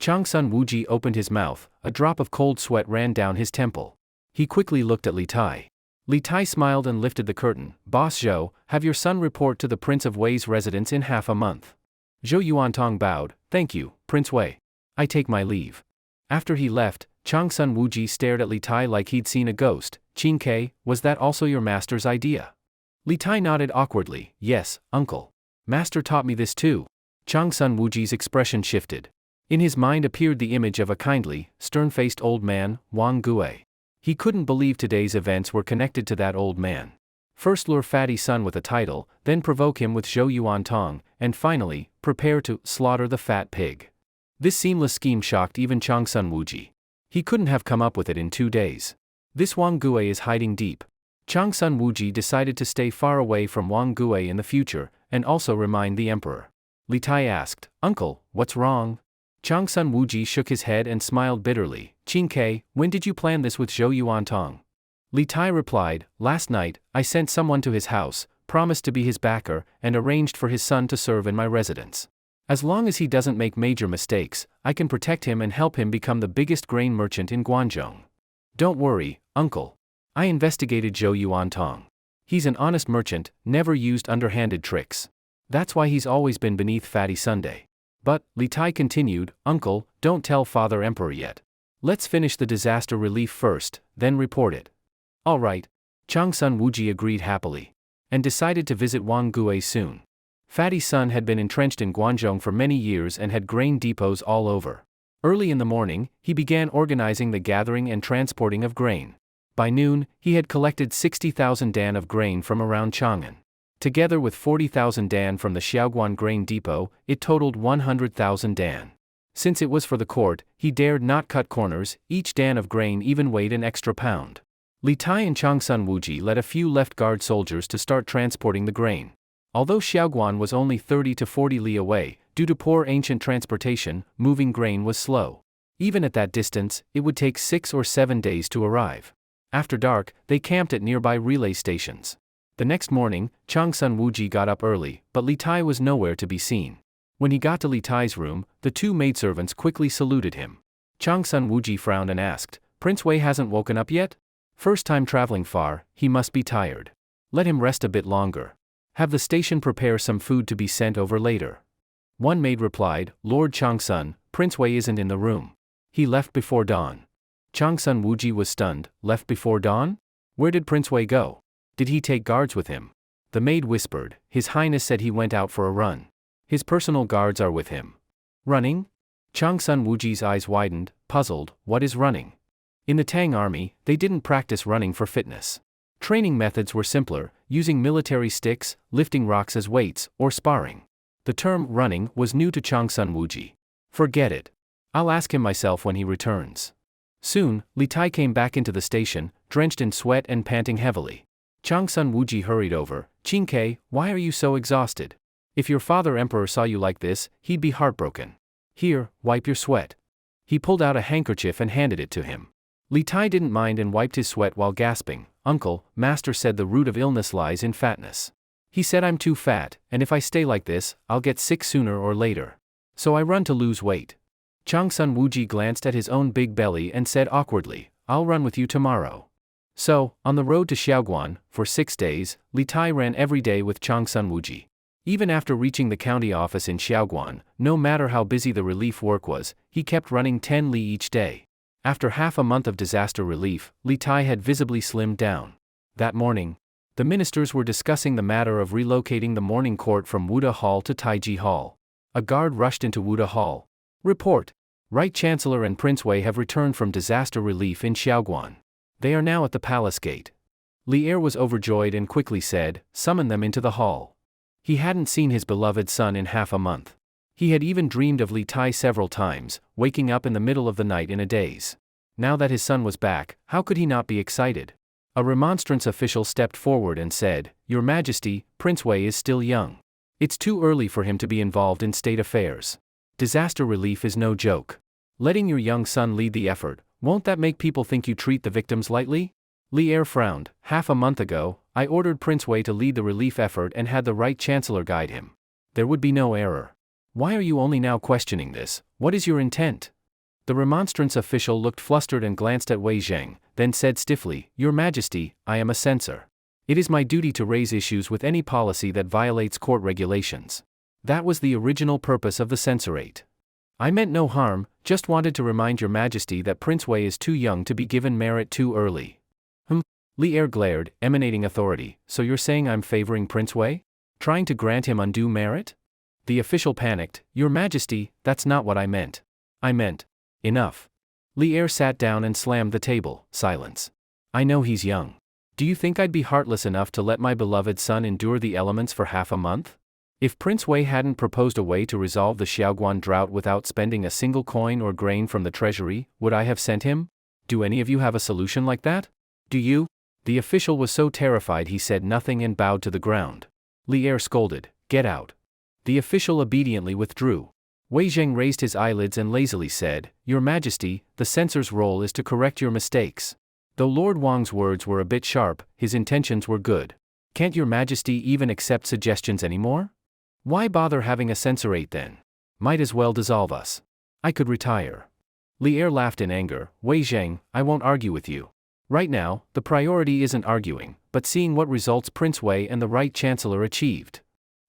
Speaker 1: Changsun Wuji opened his mouth, a drop of cold sweat ran down his temple. He quickly looked at Li Tai. Li Tai smiled and lifted the curtain. "Boss Zhou, have your son report to the Prince of Wei's residence in half a month." Zhou Yuantong bowed, "Thank you, Prince Wei. I take my leave." After he left, Changsun Wuji stared at Li Tai like he'd seen a ghost. "Qin Ke, was that also your master's idea?" Li Tai nodded awkwardly, "Yes, uncle. Master taught me this too. Changsun Wuji's expression shifted. In his mind appeared the image of a kindly, stern-faced old man, Wang Gue. He couldn't believe today's events were connected to that old man. First lure Fatty Sun with a title, then provoke him with Zhou Yuan Tong, and finally, prepare to slaughter the fat pig. This seamless scheme shocked even Changsun Wuji. He couldn't have come up with it in 2 days. This Wang Gue is hiding deep. Changsun Wuji decided to stay far away from Wang Gue in the future, and also remind the emperor. Li Tai asked, "Uncle, what's wrong?" Changsun Wuji shook his head and smiled bitterly. "Qin Ke, when did you plan this with Zhou Yuan Tong?" Li Tai replied, "Last night, I sent someone to his house, promised to be his backer, and arranged for his son to serve in my residence. As long as he doesn't make major mistakes, I can protect him and help him become the biggest grain merchant in Guangzhou. Don't worry, uncle. I investigated Zhou Yuan Tong. He's an honest merchant, never used underhanded tricks. That's why he's always been beneath Fatty Sunday. But," Li Tai continued, "Uncle, don't tell Father Emperor yet. Let's finish the disaster relief first, then report it." "All right." Changsun Wuji agreed happily. And decided to visit Wang Gue soon. Fatty Sun had been entrenched in Guangzhou for many years and had grain depots all over. Early in the morning, he began organizing the gathering and transporting of grain. By noon, he had collected 60,000 dan of grain from around Chang'an. Together with 40,000 dan from the Xiaoguan grain depot, it totaled 100,000 dan. Since it was for the court, he dared not cut corners, each dan of grain even weighed an extra pound. Li Tai and Changsun Wuji led a few left-guard soldiers to start transporting the grain. Although Xiaoguan was only 30 to 40 li away, due to poor ancient transportation, moving grain was slow. Even at that distance, it would take 6 or 7 days to arrive. After dark, they camped at nearby relay stations. The next morning, Changsun Wuji got up early, but Li Tai was nowhere to be seen. When he got to Li Tai's room, the 2 maidservants quickly saluted him. Changsun Wuji frowned and asked, "Prince Wei hasn't woken up yet? First time traveling far, he must be tired. Let him rest a bit longer. Have the station prepare some food to be sent over later." One maid replied, "Lord Changsun, Prince Wei isn't in the room. He left before dawn." Changsun Wuji was stunned. "Left before dawn? Where did Prince Wei go? Did he take guards with him?" The maid whispered, "His Highness said he went out for a run. His personal guards are with him." "Running?" Changsun Wuji's eyes widened, puzzled. "What is running?" In the Tang army, they didn't practice running for fitness. Training methods were simpler, using military sticks, lifting rocks as weights, or sparring. The term running was new to Changsun Wuji. "Forget it. I'll ask him myself when he returns." Soon, Li Tai came back into the station, drenched in sweat and panting heavily. Changsun Wuji hurried over. "Qin Ke, why are you so exhausted? If your father emperor saw you like this, he'd be heartbroken. Here, wipe your sweat." He pulled out a handkerchief and handed it to him. Li Tai didn't mind and wiped his sweat while gasping. "Uncle, master said the root of illness lies in fatness. He said I'm too fat, and if I stay like this, I'll get sick sooner or later. So I run to lose weight." Changsun Wuji glanced at his own big belly and said awkwardly, "I'll run with you tomorrow." So, on the road to Xiaoguan, for 6 days, Li Tai ran every day with Changsun Wuji. Even after reaching the county office in Xiaoguan, no matter how busy the relief work was, he kept running 10 li each day. After half a month of disaster relief, Li Tai had visibly slimmed down. That morning, the ministers were discussing the matter of relocating the morning court from Wuda Hall to Taiji Hall. A guard rushed into Wuda Hall. "Report. Right Chancellor and Prince Wei have returned from disaster relief in Xiaoguan. They are now at the palace gate." Li Er was overjoyed and quickly said, "Summon them into the hall." He hadn't seen his beloved son in half a month. He had even dreamed of Li Tai several times, waking up in the middle of the night in a daze. Now that his son was back, how could he not be excited? A remonstrance official stepped forward and said, "Your Majesty, Prince Wei is still young. It's too early for him to be involved in state affairs. Disaster relief is no joke. Letting your young son lead the effort, won't that make people think you treat the victims lightly?" Li Er frowned. "Half a month ago, I ordered Prince Wei to lead the relief effort and had the right chancellor guide him. There would be no error. Why are you only now questioning this? What is your intent?" The remonstrance official looked flustered and glanced at Wei Zheng, then said stiffly, "Your Majesty, I am a censor. It is my duty to raise issues with any policy that violates court regulations. That was the original purpose of the censorate. I meant no harm, just wanted to remind your Majesty that Prince Wei is too young to be given merit too early." Li Er glared, emanating authority. "So you're saying I'm favoring Prince Wei?" Trying to grant him undue merit? The official panicked. Your Majesty, that's not what I meant. I meant. Enough. Li Er sat down and slammed the table. Silence. I know he's young. Do you think I'd be heartless enough to let my beloved son endure the elements for half a month? If Prince Wei hadn't proposed a way to resolve the Xiaoguan drought without spending a single coin or grain from the treasury, would I have sent him? Do any of you have a solution like that? Do you? The official was so terrified he said nothing and bowed to the ground. Li Er scolded, "Get out." The official obediently withdrew. Wei Zheng raised his eyelids and lazily said, "Your Majesty, the censor's role is to correct your mistakes." Though Lord Wang's words were a bit sharp, his intentions were good. Can't Your Majesty even accept suggestions anymore? Why bother having a censorate then? Might as well dissolve us. I could retire. Li Er laughed in anger. Wei Zheng, I won't argue with you. Right now, the priority isn't arguing, but seeing what results Prince Wei and the right Chancellor achieved.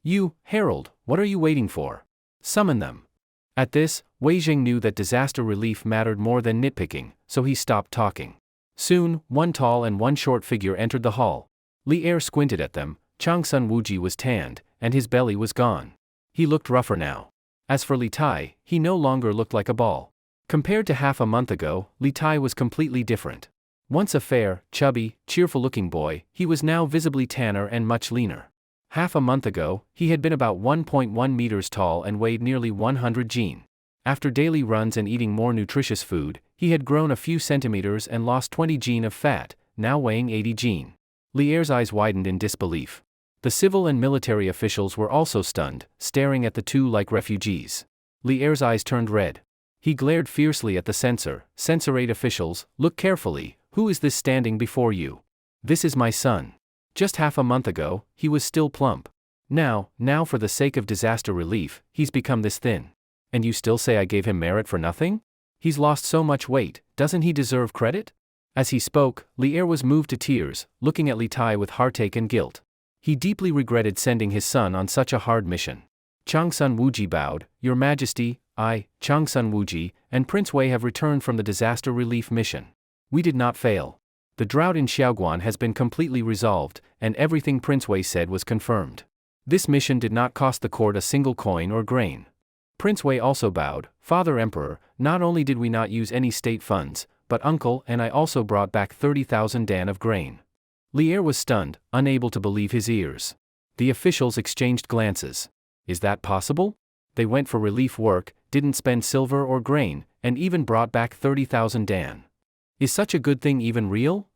Speaker 1: You, Herald, what are you waiting for? Summon them. At this, Wei Zheng knew that disaster relief mattered more than nitpicking, so he stopped talking. Soon, one tall and one short figure entered the hall. Li Er squinted at them. Changsun Wuji was tanned, and his belly was gone. He looked rougher now. As for Li Tai, he no longer looked like a ball. Compared to half a month ago, Li Tai was completely different. Once a fair, chubby, cheerful-looking boy, he was now visibly tanner and much leaner. Half a month ago, he had been about 1.1 meters tall and weighed nearly 100 jin. After daily runs and eating more nutritious food, he had grown a few centimeters and lost 20 jin of fat, now weighing 80 jin. Li Er's eyes widened in disbelief. The civil and military officials were also stunned, staring at the two like refugees. Li Er's eyes turned red. He glared fiercely at the censor. Censorate officials, look carefully, who is this standing before you? This is my son. Just half a month ago, he was still plump. Now for the sake of disaster relief, he's become this thin. And you still say I gave him merit for nothing? He's lost so much weight, doesn't he deserve credit? As he spoke, Li Er was moved to tears, looking at Li Tai with heartache and guilt. He deeply regretted sending his son on such a hard mission. Changsun Wuji bowed, Your Majesty, I, Changsun Wuji, and Prince Wei have returned from the disaster relief mission. We did not fail. The drought in Xiaoguan has been completely resolved, and everything Prince Wei said was confirmed. This mission did not cost the court a single coin or grain. Prince Wei also bowed, Father Emperor, not only did we not use any state funds, but Uncle and I also brought back 30,000 dan of grain. Li Er was stunned, unable to believe his ears. The officials exchanged glances. Is that possible? They went for relief work, didn't spend silver or grain, and even brought back 30,000 dan. Is such a good thing even real?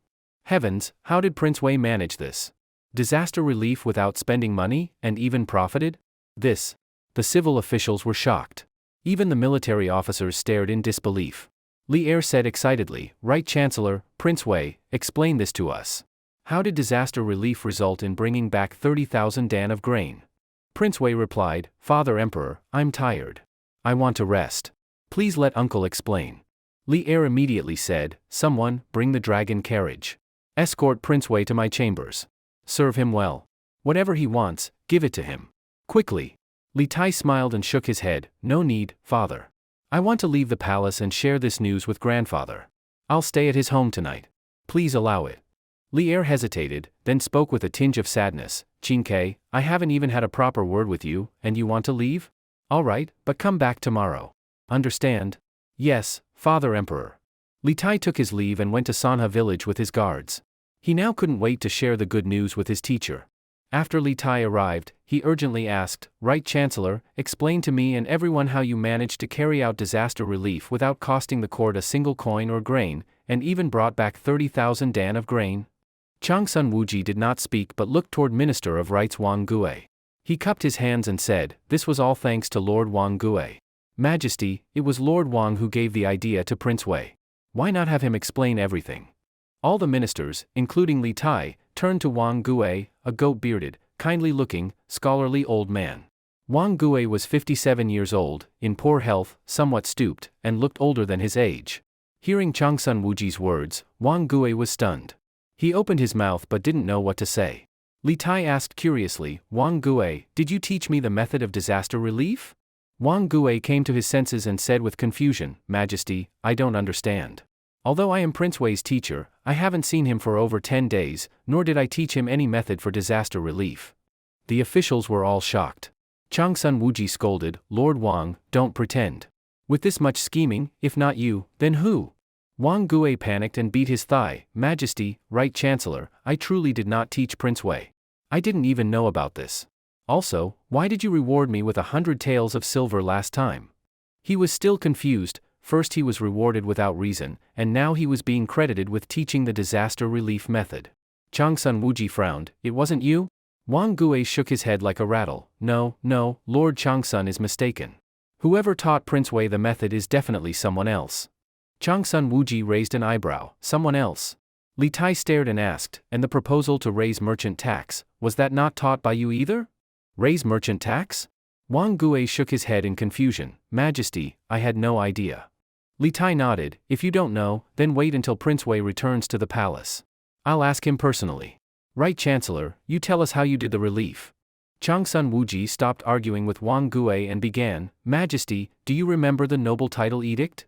Speaker 1: Heavens, how did Prince Wei manage this? Disaster relief without spending money, and even profited? This. The civil officials were shocked. Even the military officers stared in disbelief. Li Er said excitedly, Right Chancellor, Prince Wei, explain this to us. How did disaster relief result in bringing back 30,000 dan of grain? Prince Wei replied, Father Emperor, I'm tired. I want to rest. Please let Uncle explain. Li Er immediately said, Someone, bring the dragon carriage. Escort Prince Wei to my chambers. Serve him well. Whatever he wants, give it to him. Quickly. Li Tai smiled and shook his head, No need, Father. I want to leave the palace and share this news with Grandfather. I'll stay at his home tonight. Please allow it. Li Er hesitated, then spoke with a tinge of sadness, Qin, I haven't even had a proper word with you, and you want to leave? All right, but come back tomorrow. Understand? Yes, Father Emperor. Li Tai took his leave and went to Sanha village with his guards. He now couldn't wait to share the good news with his teacher. After Li Tai arrived, he urgently asked, Right Chancellor, explain to me and everyone how you managed to carry out disaster relief without costing the court a single coin or grain, and even brought back 30,000 dan of grain. Changsun Wuji did not speak but looked toward Minister of Rights Wang Gue. He cupped his hands and said, This was all thanks to Lord Wang Gue. Majesty, it was Lord Wang who gave the idea to Prince Wei. Why not have him explain everything? All the ministers, including Li Tai, turned to Wang Gue, a goat-bearded, kindly-looking, scholarly old man. Wang Gue was 57 years old, in poor health, somewhat stooped, and looked older than his age. Hearing Changsun Wuji's words, Wang Gue was stunned. He opened his mouth but didn't know what to say. Li Tai asked curiously, Wang Gue, did you teach me the method of disaster relief? Wang Gue came to his senses and said with confusion, Majesty, I don't understand. Although I am Prince Wei's teacher, I haven't seen him for over 10 days, nor did I teach him any method for disaster relief. The officials were all shocked. Changsun Wuji scolded, "Lord Wang, don't pretend. With this much scheming, if not you, then who?" Wang Gue panicked and beat his thigh. "Majesty, Right Chancellor, I truly did not teach Prince Wei. I didn't even know about this. Also, why did you reward me with 100 taels of silver last time?" He was still confused. First he was rewarded without reason, and now he was being credited with teaching the disaster relief method. Changsun Wuji frowned. "It wasn't you?" Wang Gue shook his head like a rattle. No, Lord Changsun is mistaken. Whoever taught Prince Wei the method is definitely someone else. Changsun Wuji raised an eyebrow. Someone else? Li Tai stared and asked, "And the proposal to raise merchant tax, was that not taught by you either?" "Raise merchant tax?" Wang Gue shook his head in confusion. "Majesty, I had no idea." Li Tai nodded. "If you don't know, then wait until Prince Wei returns to the palace. I'll ask him personally." "Right Chancellor, you tell us how you did the relief." Changsun Wuji stopped arguing with Wang Gue and began, "Majesty, do you remember the noble title edict?"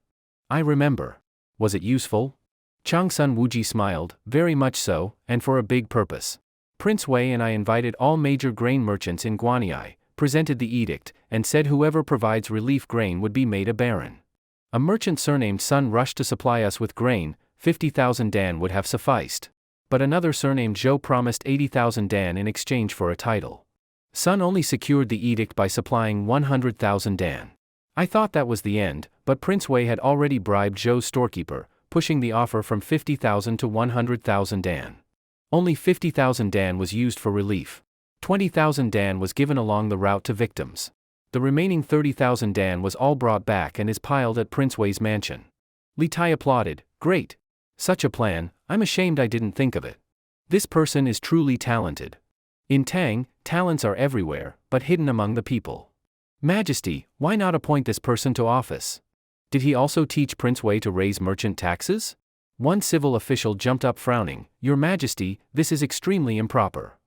Speaker 1: "I remember. Was it useful?" Changsun Wuji smiled. "Very much so, and for a big purpose. Prince Wei and I invited all major grain merchants in Guanyi, presented the edict, and said whoever provides relief grain would be made a baron. A merchant surnamed Sun rushed to supply us with grain. 50,000 dan would have sufficed. But another surnamed Zhou promised 80,000 dan in exchange for a title. Sun only secured the edict by supplying 100,000 dan. I thought that was the end, but Prince Wei had already bribed Zhou's storekeeper, pushing the offer from 50,000 to 100,000 dan. Only 50,000 dan was used for relief. 20,000 dan was given along the route to victims. The remaining 30,000 dan was all brought back and is piled at Prince Wei's mansion." Li Tai applauded. "Great. Such a plan, I'm ashamed I didn't think of it. This person is truly talented." In Tang, talents are everywhere, but hidden among the people. "Majesty, why not appoint this person to office? Did he also teach Prince Wei to raise merchant taxes?" One civil official jumped up frowning. "Your Majesty, this is extremely improper."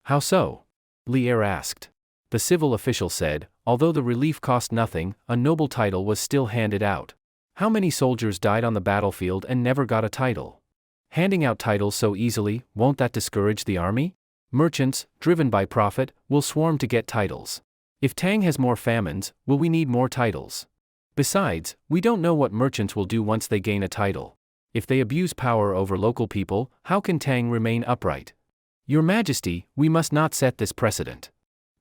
Speaker 1: "How so?" Li Er asked. The civil official said, "Although the relief cost nothing, a noble title was still handed out. How many soldiers died on the battlefield and never got a title? Handing out titles so easily, won't that discourage the army? Merchants, driven by profit, will swarm to get titles. If Tang has more famines, will we need more titles? Besides, we don't know what merchants will do once they gain a title. If they abuse power over local people, how can Tang remain upright? Your Majesty, we must not set this precedent."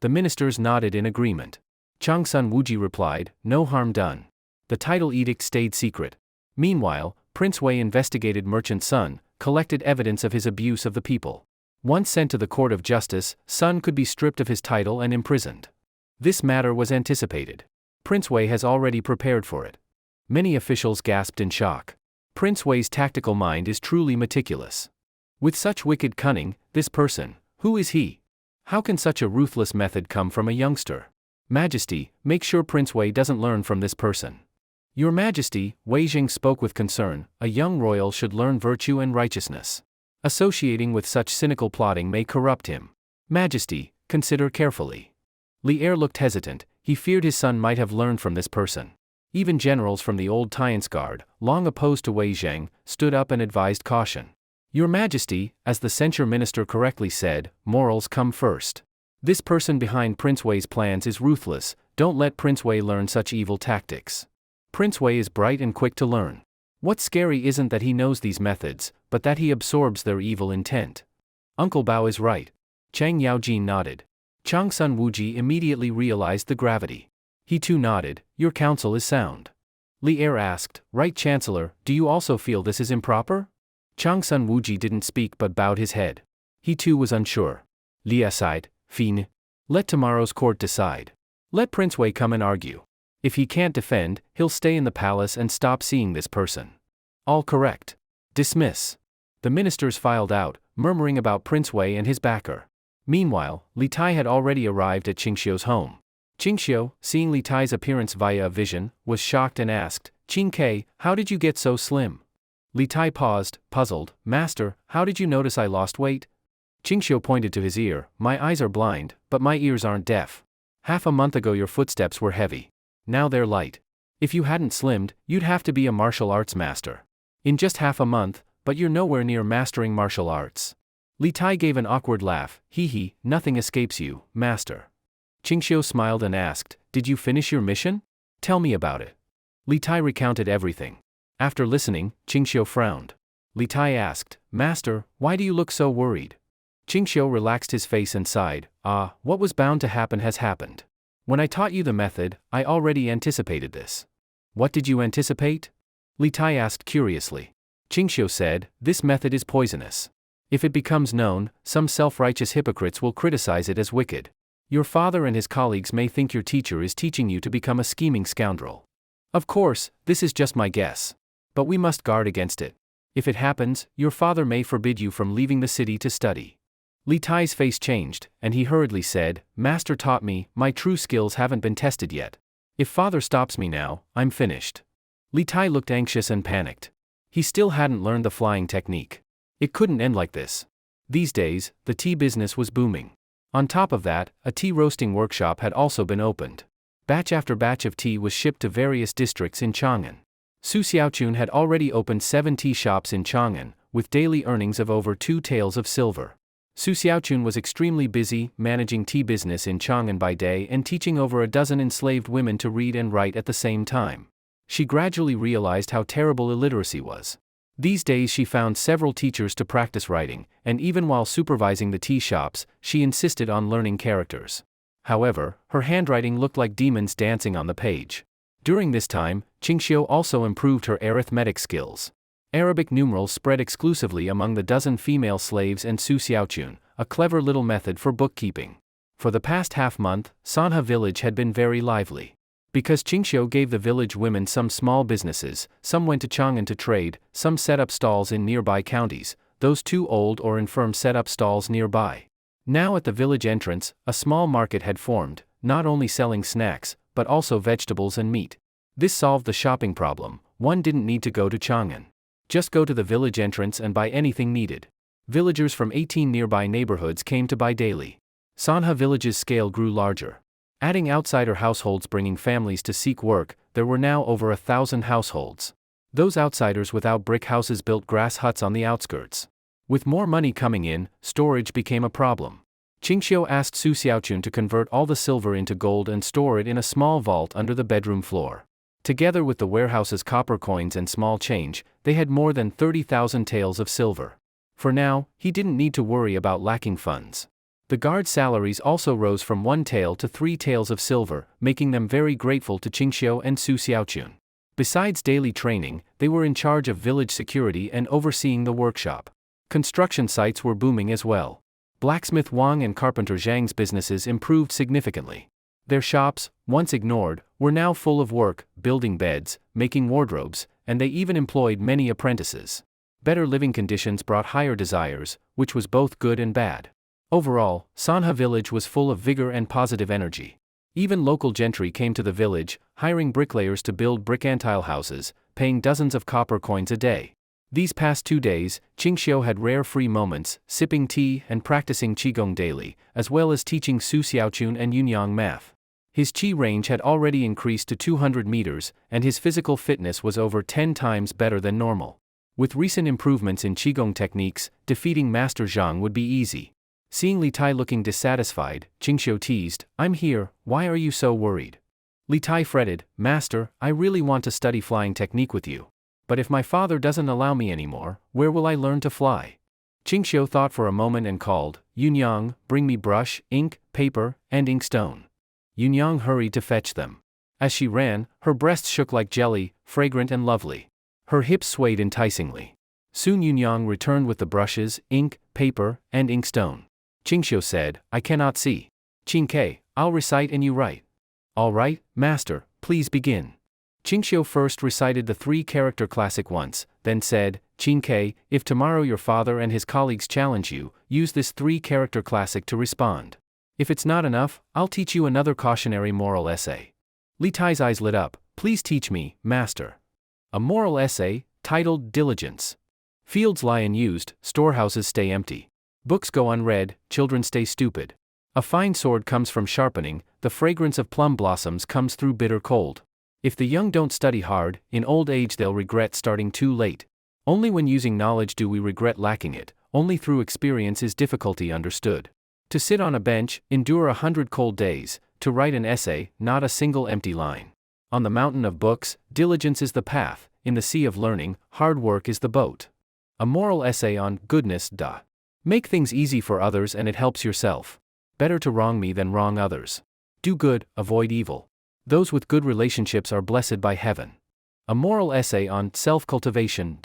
Speaker 1: The ministers nodded in agreement. Changsun Wuji replied, "No harm done." The title edict stayed secret. Meanwhile, Prince Wei investigated Merchant Sun, collected evidence of his abuse of the people. Once sent to the court of justice, Sun could be stripped of his title and imprisoned. This matter was anticipated. Prince Wei has already prepared for it. Many officials gasped in shock. Prince Wei's tactical mind is truly meticulous. With such wicked cunning, this person, who is he? How can such a ruthless method come from a youngster? Majesty, make sure Prince Wei doesn't learn from this person. Your Majesty, Wei Jing spoke with concern, a young royal should learn virtue and righteousness. Associating with such cynical plotting may corrupt him. Majesty, consider carefully. Li Er looked hesitant. He feared his son might have learned from this person. Even generals from the old Tian's Guard, long opposed to Wei Zheng, stood up and advised caution. Your Majesty, as the censure minister correctly said, morals come first. This person behind Prince Wei's plans is ruthless. Don't let Prince Wei learn such evil tactics. Prince Wei is bright and quick to learn. What's scary isn't that he knows these methods, but that he absorbs their evil intent. Uncle Bao is right. Chang Yaojin nodded. Changsun Wuji immediately realized the gravity. He too nodded. Your counsel is sound. Li Er asked, Right Chancellor, do you also feel this is improper? Changsun Wuji didn't speak but bowed his head. He too was unsure. Li sighed, Fin. Let tomorrow's court decide. Let Prince Wei come and argue. If he can't defend, he'll stay in the palace and stop seeing this person. All correct. Dismiss. The ministers filed out, murmuring about Prince Wei and his backer. Meanwhile, Li Tai had already arrived at Qingxiu's home. Qingxiu, seeing Li Tai's appearance via a vision, was shocked and asked, Qing Ke, how did you get so slim? Li Tai paused, puzzled. Master, how did you notice I lost weight? Qingxiu pointed to his ear. My eyes are blind, but my ears aren't deaf. Half a month ago your footsteps were heavy. Now they're light. If you hadn't slimmed, you'd have to be a martial arts master. In just half a month, but you're nowhere near mastering martial arts. Li Tai gave an awkward laugh. Hee hee, nothing escapes you, master. Qingxiu smiled and asked, did you finish your mission? Tell me about it. Li Tai recounted everything. After listening, Qingxiu frowned. Li Tai asked, Master, why do you look so worried? Qingxiu relaxed his face and sighed. What was bound to happen has happened. When I taught you the method, I already anticipated this. What did you anticipate? Li Tai asked curiously. Qingxiu said, this method is poisonous. If it becomes known, some self-righteous hypocrites will criticize it as wicked. Your father and his colleagues may think your teacher is teaching you to become a scheming scoundrel. Of course, this is just my guess. But we must guard against it. If it happens, your father may forbid you from leaving the city to study. Li Tai's face changed, and he hurriedly said, Master taught me, my true skills haven't been tested yet. If father stops me now, I'm finished. Li Tai looked anxious and panicked. He still hadn't learned the flying technique. It couldn't end like this. These days, the tea business was booming. On top of that, a tea roasting workshop had also been opened. Batch after batch of tea was shipped to various districts in Chang'an. Su Xiaochun had already opened 7 tea shops in Chang'an, with daily earnings of over 2 taels of silver. Su Xiaochun was extremely busy, managing tea business in Chang'an by day and teaching over a dozen enslaved women to read and write at the same time. She gradually realized how terrible illiteracy was. These days she found several teachers to practice writing, and even while supervising the tea shops, she insisted on learning characters. However, her handwriting looked like demons dancing on the page. During this time, Qingxiu also improved her arithmetic skills. Arabic numerals spread exclusively among the dozen female slaves and Su Xiaochun, a clever little method for bookkeeping. For the past half-month, Sanha village had been very lively. Because Qingxiu gave the village women some small businesses, some went to Chang'an to trade, some set up stalls in nearby counties, those too old or infirm set up stalls nearby. Now at the village entrance, a small market had formed, not only selling snacks, but also vegetables and meat. This solved the shopping problem. One didn't need to go to Chang'an. Just go to the village entrance and buy anything needed. Villagers from 18 nearby neighborhoods came to buy daily. Sanha village's scale grew larger. Adding outsider households bringing families to seek work, there were now over 1,000 households. Those outsiders without brick houses built grass huts on the outskirts. With more money coming in, storage became a problem. Qingxiu asked Su Xiaochun to convert all the silver into gold and store it in a small vault under the bedroom floor. Together with the warehouse's copper coins and small change, they had more than 30,000 taels of silver. For now, he didn't need to worry about lacking funds. The guards' salaries also rose from 1 tael to 3 taels of silver, making them very grateful to Qingxiu and Su Xiaochun. Besides daily training, they were in charge of village security and overseeing the workshop. Construction sites were booming as well. Blacksmith Wang and carpenter Zhang's businesses improved significantly. Their shops, once ignored, were now full of work, building beds, making wardrobes, and they even employed many apprentices. Better living conditions brought higher desires, which was both good and bad. Overall, Sanha village was full of vigor and positive energy. Even local gentry came to the village, hiring bricklayers to build brick-antile houses, paying dozens of copper coins a day. These past 2 days, Qingxiu had rare free moments, sipping tea and practicing qigong daily, as well as teaching Su Xiaochun and Yunyang math. His qi range had already increased to 200 meters, and his physical fitness was over 10 times better than normal. With recent improvements in qigong techniques, defeating Master Zhang would be easy. Seeing Li Tai looking dissatisfied, Qingxiu teased, I'm here, why are you so worried? Li Tai fretted, Master, I really want to study flying technique with you. But if my father doesn't allow me anymore, where will I learn to fly? Qingxiu thought for a moment and called, Yunyang, bring me brush, ink, paper, and inkstone. Yunyang hurried to fetch them. As she ran, her breasts shook like jelly, fragrant and lovely. Her hips swayed enticingly. Soon Yunyang returned with the brushes, ink, paper, and inkstone. Qingxiu said, I cannot see. Qingke, I'll recite and you write. All right, master, please begin. Qingxiu first recited the 3-character classic once, then said, Qingke, if tomorrow your father and his colleagues challenge you, use this 3-character classic to respond. If it's not enough, I'll teach you another cautionary moral essay. Li Tai's eyes lit up, please teach me, master. A moral essay, titled Diligence. Fields lie unused, storehouses stay empty. Books go unread, children stay stupid. A fine sword comes from sharpening, the fragrance of plum blossoms comes through bitter cold. If the young don't study hard, in old age they'll regret starting too late. Only when using knowledge do we regret lacking it, only through experience is difficulty understood. To sit on a bench, endure 100 cold days, to write an essay, not a single empty line. On the mountain of books, diligence is the path, in the sea of learning, hard work is the boat. A moral essay on goodness. Make things easy for others and it helps yourself. Better to wrong me than wrong others. Do good, avoid evil. Those with good relationships are blessed by heaven. A moral essay on self-cultivation.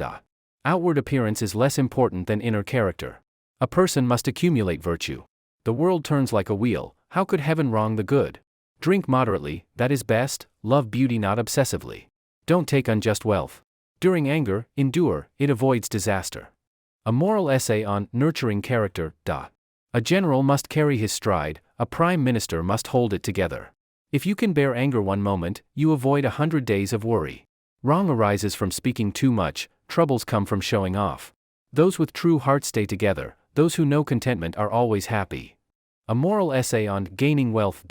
Speaker 1: Outward appearance is less important than inner character. A person must accumulate virtue. The world turns like a wheel, how could heaven wrong the good? Drink moderately, that is best, love beauty not obsessively. Don't take unjust wealth. During anger, endure, it avoids disaster. A moral essay on nurturing character. A general must carry his stride, a prime minister must hold it together. If you can bear anger one moment, you avoid 100 days of worry. Wrong arises from speaking too much, troubles come from showing off. Those with true hearts stay together, those who know contentment are always happy. A moral essay on gaining wealth.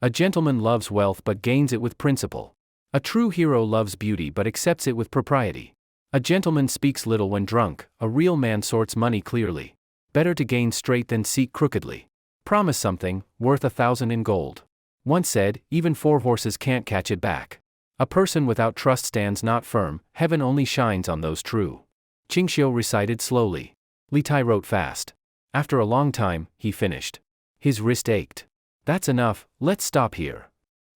Speaker 1: A gentleman loves wealth but gains it with principle. A true hero loves beauty but accepts it with propriety. A gentleman speaks little when drunk, a real man sorts money clearly. Better to gain straight than seek crookedly. Promise something, worth 1,000 in gold. Once said, even 4 horses can't catch it back. A person without trust stands not firm, heaven only shines on those true. Qingxiu recited slowly. Li Tai wrote fast. After a long time, he finished. His wrist ached. That's enough, let's stop here.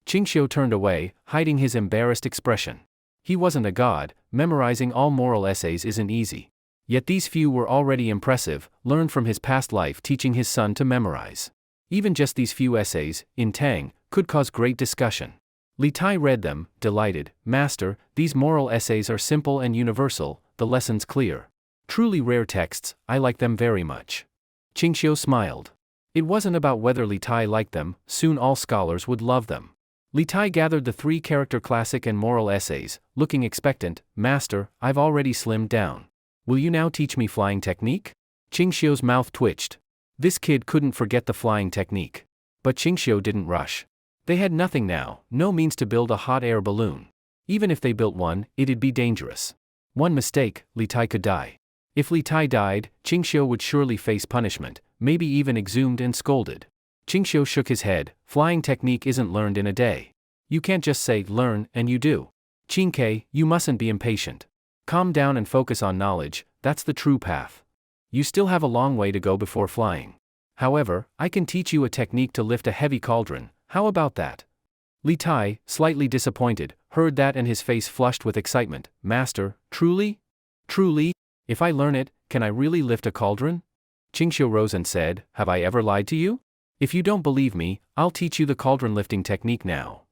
Speaker 1: Qingxiu turned away, hiding his embarrassed expression. He wasn't a god, memorizing all moral essays isn't easy. Yet these few were already impressive, learned from his past life teaching his son to memorize. Even just these few essays, in Tang, could cause great discussion. Li Tai read them, delighted. Master, these moral essays are simple and universal, the lessons clear. Truly rare texts, I like them very much. Qingxiu smiled. It wasn't about whether Li Tai liked them, soon all scholars would love them. Li Tai gathered the 3 character classic and moral essays, looking expectant. Master, I've already slimmed down. Will you now teach me flying technique? Qingxiu's mouth twitched. This kid couldn't forget the flying technique. But Qingxiu didn't rush. They had nothing now, no means to build a hot air balloon. Even if they built one, it'd be dangerous. One mistake, Li Tai could die. If Li Tai died, Qingxiu would surely face punishment, maybe even exhumed and scolded. Qingxiu shook his head. Flying technique isn't learned in a day. You can't just say, learn, and you do. Qingke, you mustn't be impatient. Calm down and focus on knowledge, that's the true path. You still have a long way to go before flying. However, I can teach you a technique to lift a heavy cauldron, how about that? Li Tai, slightly disappointed, heard that and his face flushed with excitement. Master, truly? Truly? If I learn it, can I really lift a cauldron? Qingxiu rose and said, have I ever lied to you? If you don't believe me, I'll teach you the cauldron lifting technique now.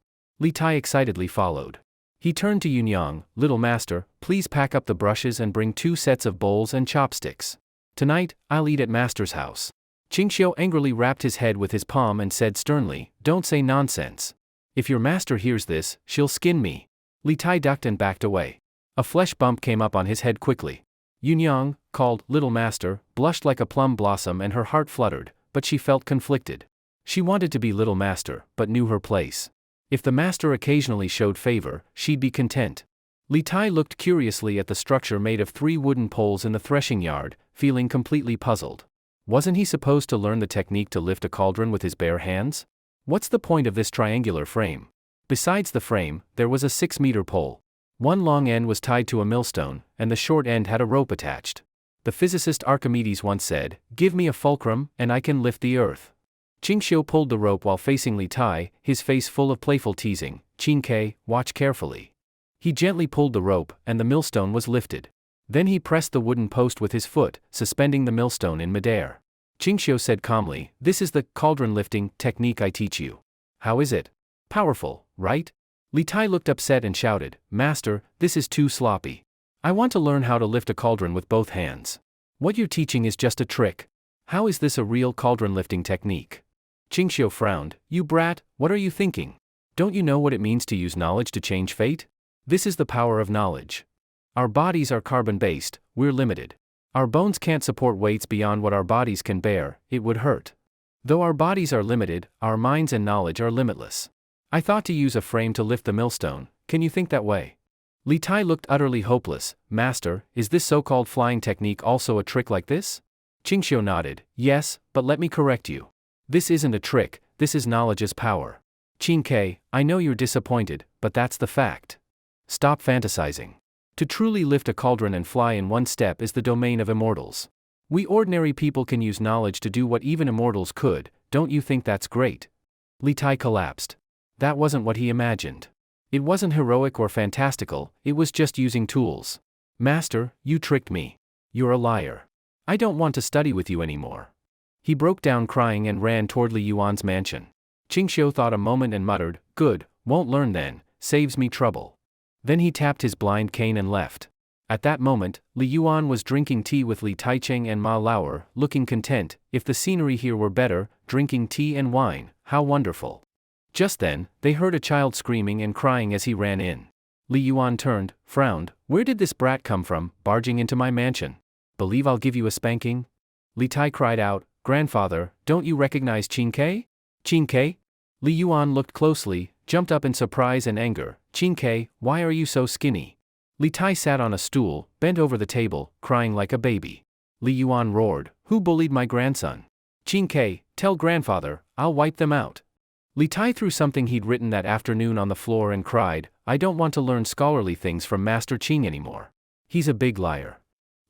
Speaker 1: Li Tai excitedly followed. He turned to Yunyang, little master, please pack up the brushes and bring 2 sets of bowls and chopsticks. Tonight, I'll eat at master's house. Qingxiu angrily rapped his head with his palm and said sternly, don't say nonsense. If your master hears this, she'll skin me. Li Tai ducked and backed away. A flesh bump came up on his head quickly. Yunyang, called little master, blushed like a plum blossom and her heart fluttered, but she felt conflicted. She wanted to be little master, but knew her place. If the master occasionally showed favor, she'd be content. Li Tai looked curiously at the structure made of 3 wooden poles in the threshing yard, feeling completely puzzled. Wasn't he supposed to learn the technique to lift a cauldron with his bare hands? What's the point of this triangular frame? Besides the frame, there was a 6-meter pole. One long end was tied to a millstone, and the short end had a rope attached. The physicist Archimedes once said, give me a fulcrum, and I can lift the earth. Qingxiu pulled the rope while facing Li Tai, his face full of playful teasing. Qingke, watch carefully. He gently pulled the rope, and the millstone was lifted. Then he pressed the wooden post with his foot, suspending the millstone in midair. Qingxiu said calmly, this is the cauldron lifting technique I teach you. How is it? Powerful, right? Li Tai looked upset and shouted, Master, this is too sloppy. I want to learn how to lift a cauldron with both hands. What you're teaching is just a trick. How is this a real cauldron lifting technique? Qingxiu frowned, you brat, what are you thinking? Don't you know what it means to use knowledge to change fate? This is the power of knowledge. Our bodies are carbon-based, we're limited. Our bones can't support weights beyond what our bodies can bear, it would hurt. Though our bodies are limited, our minds and knowledge are limitless. I thought to use a frame to lift the millstone, can you think that way? Li Tai looked utterly hopeless. Master, is this so-called flying technique also a trick like this? Qingxiu nodded. Yes, but let me correct you. This isn't a trick, this is knowledge as power. Qingke, I know you're disappointed, but that's the fact. Stop fantasizing. To truly lift a cauldron and fly in one step is the domain of immortals. We ordinary people can use knowledge to do what even immortals could, don't you think that's great? Li Tai collapsed. That wasn't what he imagined. It wasn't heroic or fantastical, it was just using tools. Master, you tricked me. You're a liar. I don't want to study with you anymore. He broke down crying and ran toward Li Yuan's mansion. Qingxiu thought a moment and muttered, good, won't learn then, saves me trouble. Then he tapped his blind cane and left. At that moment, Li Yuan was drinking tea with Li Taicheng and Ma Lauer, looking content. If the scenery here were better, drinking tea and wine, how wonderful. Just then, they heard a child screaming and crying as he ran in. Li Yuan turned, frowned, where did this brat come from, barging into my mansion? Believe I'll give you a spanking? Li Tai cried out, grandfather, don't you recognize Qingke? Qingke? Li Yuan looked closely, jumped up in surprise and anger. Qingke, why are you so skinny? Li Tai sat on a stool, bent over the table, crying like a baby. Li Yuan roared, who bullied my grandson? Qingke, tell grandfather, I'll wipe them out. Li Tai threw something he'd written that afternoon on the floor and cried, I don't want to learn scholarly things from Master Qing anymore. He's a big liar.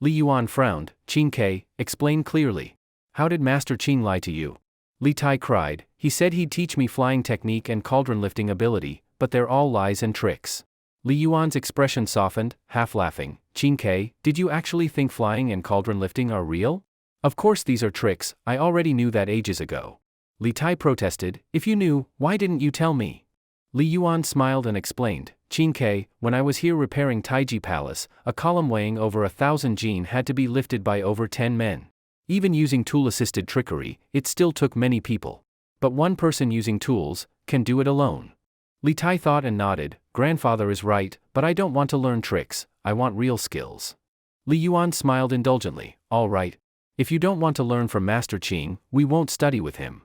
Speaker 1: Li Yuan frowned. Qingke, explain clearly. How did Master Qing lie to you? Li Tai cried, he said he'd teach me flying technique and cauldron lifting ability, but they're all lies and tricks. Li Yuan's expression softened, half laughing. Qingke, did you actually think flying and cauldron lifting are real? Of course these are tricks, I already knew that ages ago. Li Tai protested, if you knew, why didn't you tell me? Li Yuan smiled and explained, Qingke, when I was here repairing Taiji Palace, a column weighing over 1,000 jin had to be lifted by over 10 men. Even using tool-assisted trickery, it still took many people. But one person using tools can do it alone. Li Tai thought and nodded, grandfather is right, but I don't want to learn tricks, I want real skills. Li Yuan smiled indulgently, all right. If you don't want to learn from Master Qing, we won't study with him.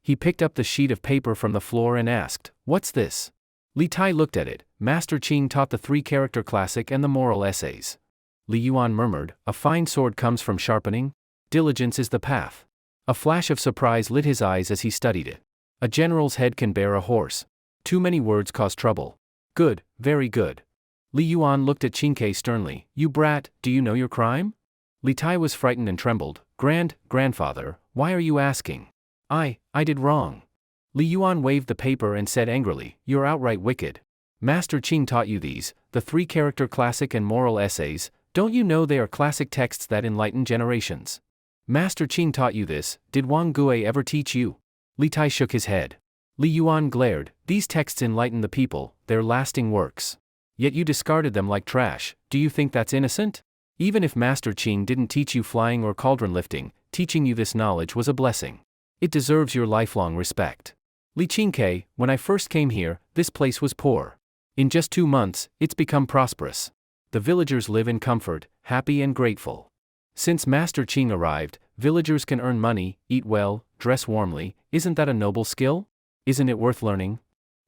Speaker 1: He picked up the sheet of paper from the floor and asked, what's this? Li Tai looked at it. Master Qing taught the 3-character classic and the moral essays. Li Yuan murmured, a fine sword comes from sharpening? Diligence is the path. A flash of surprise lit his eyes as he studied it. A general's head can bear a horse. Too many words cause trouble. Good, very good. Li Yuan looked at Qingke sternly, you brat, do you know your crime? Li Tai was frightened and trembled, grandfather, why are you asking? I did wrong. Li Yuan waved the paper and said angrily, you're outright wicked. Master Qing taught you these, the 3-character classic and moral essays, don't you know they are classic texts that enlighten generations? Master Qing taught you this, did Wang Gui ever teach you? Li Tai shook his head. Li Yuan glared, these texts enlighten the people, they're lasting works. Yet you discarded them like trash, do you think that's innocent? Even if Master Qing didn't teach you flying or cauldron lifting, teaching you this knowledge was a blessing. It deserves your lifelong respect. Li Qingke, when I first came here, this place was poor. In just 2 months, it's become prosperous. The villagers live in comfort, happy and grateful. Since Master Qing arrived, villagers can earn money, eat well, dress warmly, isn't that a noble skill? Isn't it worth learning?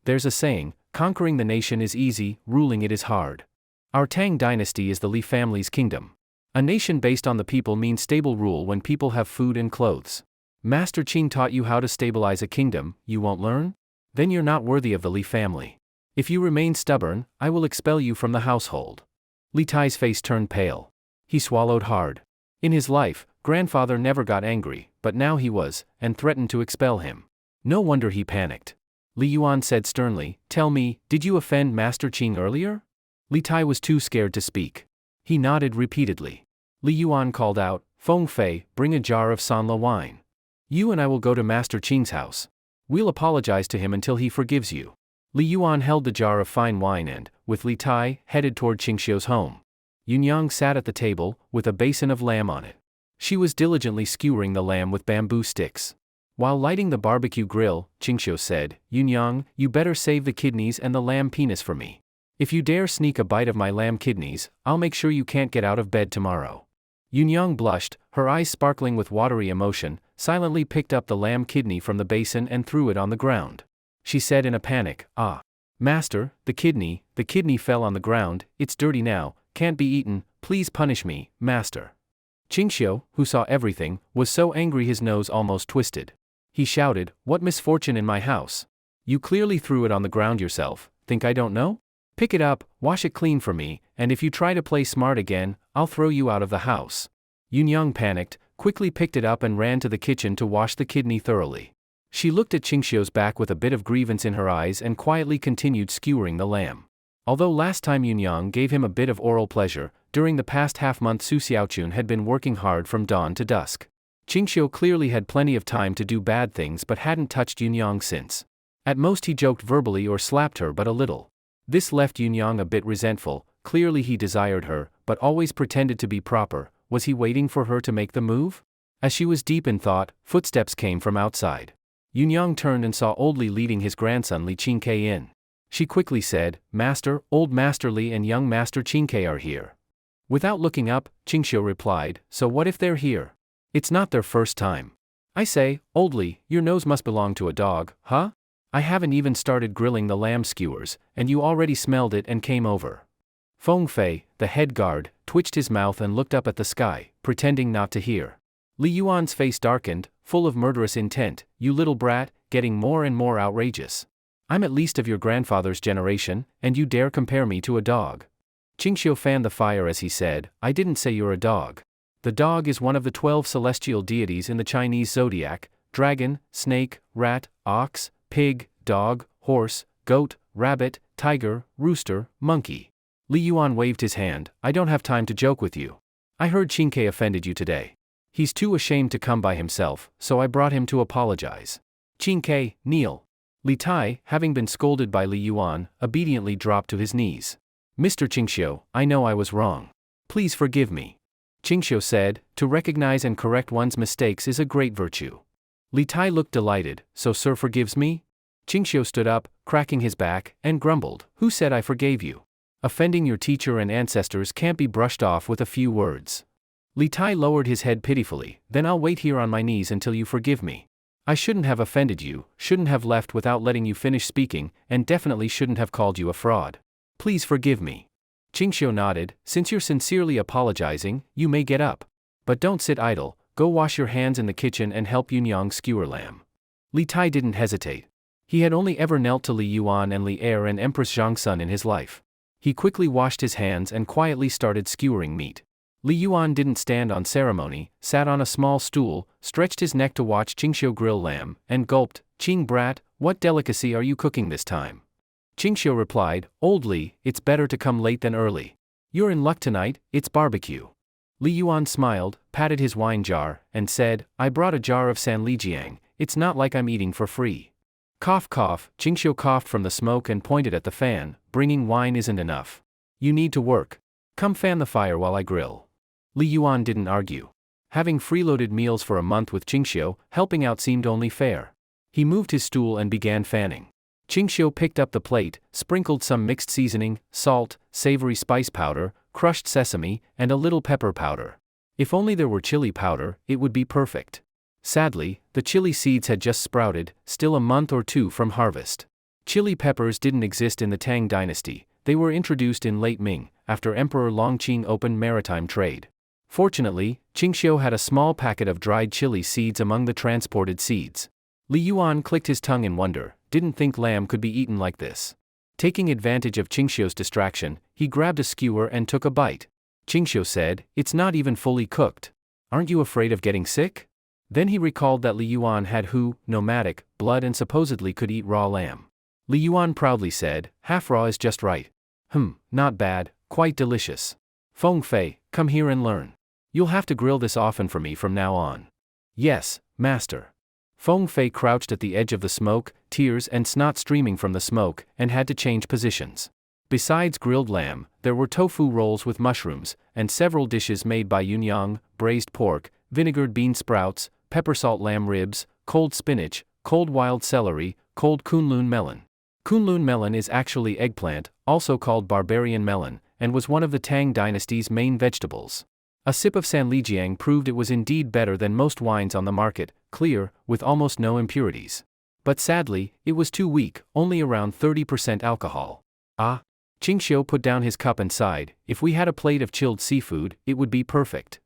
Speaker 1: There's a saying, conquering the nation is easy, ruling it is hard. Our Tang dynasty is the Li family's kingdom. A nation based on the people means stable rule when people have food and clothes. Master Qing taught you how to stabilize a kingdom, you won't learn? Then you're not worthy of the Li family. If you remain stubborn, I will expel you from the household. Li Tai's face turned pale. He swallowed hard. In his life, grandfather never got angry, but now he was, and threatened to expel him. No wonder he panicked. Li Yuan said sternly, tell me, did you offend Master Qing earlier? Li Tai was too scared to speak. He nodded repeatedly. Li Yuan called out, Feng Fei, bring a jar of Sanla wine. You and I will go to Master Qing's house. We'll apologize to him until he forgives you. Li Yuan held the jar of fine wine and, with Li Tai, headed toward Qingxiu's home. Yunyang sat at the table, with a basin of lamb on it. She was diligently skewering the lamb with bamboo sticks. While lighting the barbecue grill, Qingxiu said, Yunyang, you better save the kidneys and the lamb penis for me. If you dare sneak a bite of my lamb kidneys, I'll make sure you can't get out of bed tomorrow. Yunyang blushed, her eyes sparkling with watery emotion, silently picked up the lamb kidney from the basin and threw it on the ground. She said in a panic, Master, the kidney fell on the ground, it's dirty now, can't be eaten, please punish me, Master. Qingxiu, who saw everything, was so angry his nose almost twisted. He shouted, "What misfortune in my house? You clearly threw it on the ground yourself, think I don't know? Pick it up, wash it clean for me, and if you try to play smart again, I'll throw you out of the house." Yunyang panicked, quickly picked it up and ran to the kitchen to wash the kidney thoroughly. She looked at Qingxiu's back with a bit of grievance in her eyes and quietly continued skewering the lamb. Although last time Yunyang gave him a bit of oral pleasure, during the past half-month Su Xiaochun had been working hard from dawn to dusk. Qingxiu clearly had plenty of time to do bad things but hadn't touched Yunyang since. At most he joked verbally or slapped her but a little. This left Yunyang a bit resentful. Clearly he desired her, but always pretended to be proper. Was he waiting for her to make the move? As she was deep in thought, footsteps came from outside. Yunyang turned and saw Old Li leading his grandson Li Qingke in. She quickly said, "Master, Old Master Li and young Master Qingke are here." Without looking up, Qingxiu replied, "So what if they're here? It's not their first time. I say, Old Li, your nose must belong to a dog, huh? I haven't even started grilling the lamb skewers, and you already smelled it and came over." Feng Fei, the head guard, twitched his mouth and looked up at the sky, pretending not to hear. Li Yuan's face darkened, full of murderous intent. "You little brat, getting more and more outrageous. I'm at least of your grandfather's generation, and you dare compare me to a dog." Qingxiu fanned the fire as he said, "I didn't say you're a dog. The dog is one of the 12 celestial deities in the Chinese zodiac: dragon, snake, rat, ox, pig, dog, horse, goat, rabbit, tiger, rooster, monkey." Li Yuan waved his hand. "I don't have time to joke with you. I heard Qingke offended you today. He's too ashamed to come by himself, so I brought him to apologize. Qingke, kneel." Li Tai, having been scolded by Li Yuan, obediently dropped to his knees. "Mr. Qingxiu, I know I was wrong. Please forgive me." Qingxiu said, "To recognize and correct one's mistakes is a great virtue." Li Tai looked delighted. "So sir forgives me?" Qingxiu stood up, cracking his back, and grumbled, "Who said I forgave you? Offending your teacher and ancestors can't be brushed off with a few words." Li Tai lowered his head pitifully. "Then I'll wait here on my knees until you forgive me. I shouldn't have offended you, shouldn't have left without letting you finish speaking, and definitely shouldn't have called you a fraud. Please forgive me." Qingxiu nodded. "Since you're sincerely apologizing, you may get up. But don't sit idle, go wash your hands in the kitchen and help Yunyang skewer lamb." Li Tai didn't hesitate. He had only ever knelt to Li Yuan and Li Er and Empress Zhangsun in his life. He quickly washed his hands and quietly started skewering meat. Li Yuan didn't stand on ceremony, sat on a small stool, stretched his neck to watch Qingxiu grill lamb, and gulped, "Qing brat, what delicacy are you cooking this time?" Qingxiu replied, "Old Li, it's better to come late than early. You're in luck tonight, it's barbecue." Li Yuan smiled, patted his wine jar, and said, "I brought a jar of Sanlijiang, it's not like I'm eating for free." Cough cough, Qingxiu coughed from the smoke and pointed at the fan. "Bringing wine isn't enough. You need to work. Come fan the fire while I grill." Li Yuan didn't argue. Having freeloaded meals for a month with Qingxiu, helping out seemed only fair. He moved his stool and began fanning. Qingxiu picked up the plate, sprinkled some mixed seasoning, salt, savory spice powder, crushed sesame, and a little pepper powder. If only there were chili powder, it would be perfect. Sadly, the chili seeds had just sprouted, still a month or two from harvest. Chili peppers didn't exist in the Tang dynasty. They were introduced in late Ming, after Emperor Longqing opened maritime trade. Fortunately, Qingxiu had a small packet of dried chili seeds among the transported seeds. Li Yuan clicked his tongue in wonder, didn't think lamb could be eaten like this. Taking advantage of Qingxiu's distraction, he grabbed a skewer and took a bite. Qingxiu said, "It's not even fully cooked. Aren't you afraid of getting sick?" Then he recalled that Li Yuan had nomadic blood and supposedly could eat raw lamb. Li Yuan proudly said, "Half raw is just right. Not bad, quite delicious. Feng Fei, come here and learn. You'll have to grill this often for me from now on." "Yes, master." Feng Fei crouched at the edge of the smoke, tears and snot streaming from the smoke, and had to change positions. Besides grilled lamb, there were tofu rolls with mushrooms, and several dishes made by Yunyang: braised pork, vinegared bean sprouts, pepper salt lamb ribs, cold spinach, cold wild celery, cold kunlun melon. Kunlun melon is actually eggplant, also called barbarian melon, and was one of the Tang dynasty's main vegetables. A sip of Sanlijiang proved it was indeed better than most wines on the market, clear, with almost no impurities. But sadly, it was too weak, only around 30% alcohol. "Ah." Qingxiu put down his cup and sighed, "If we had a plate of chilled seafood, it would be perfect."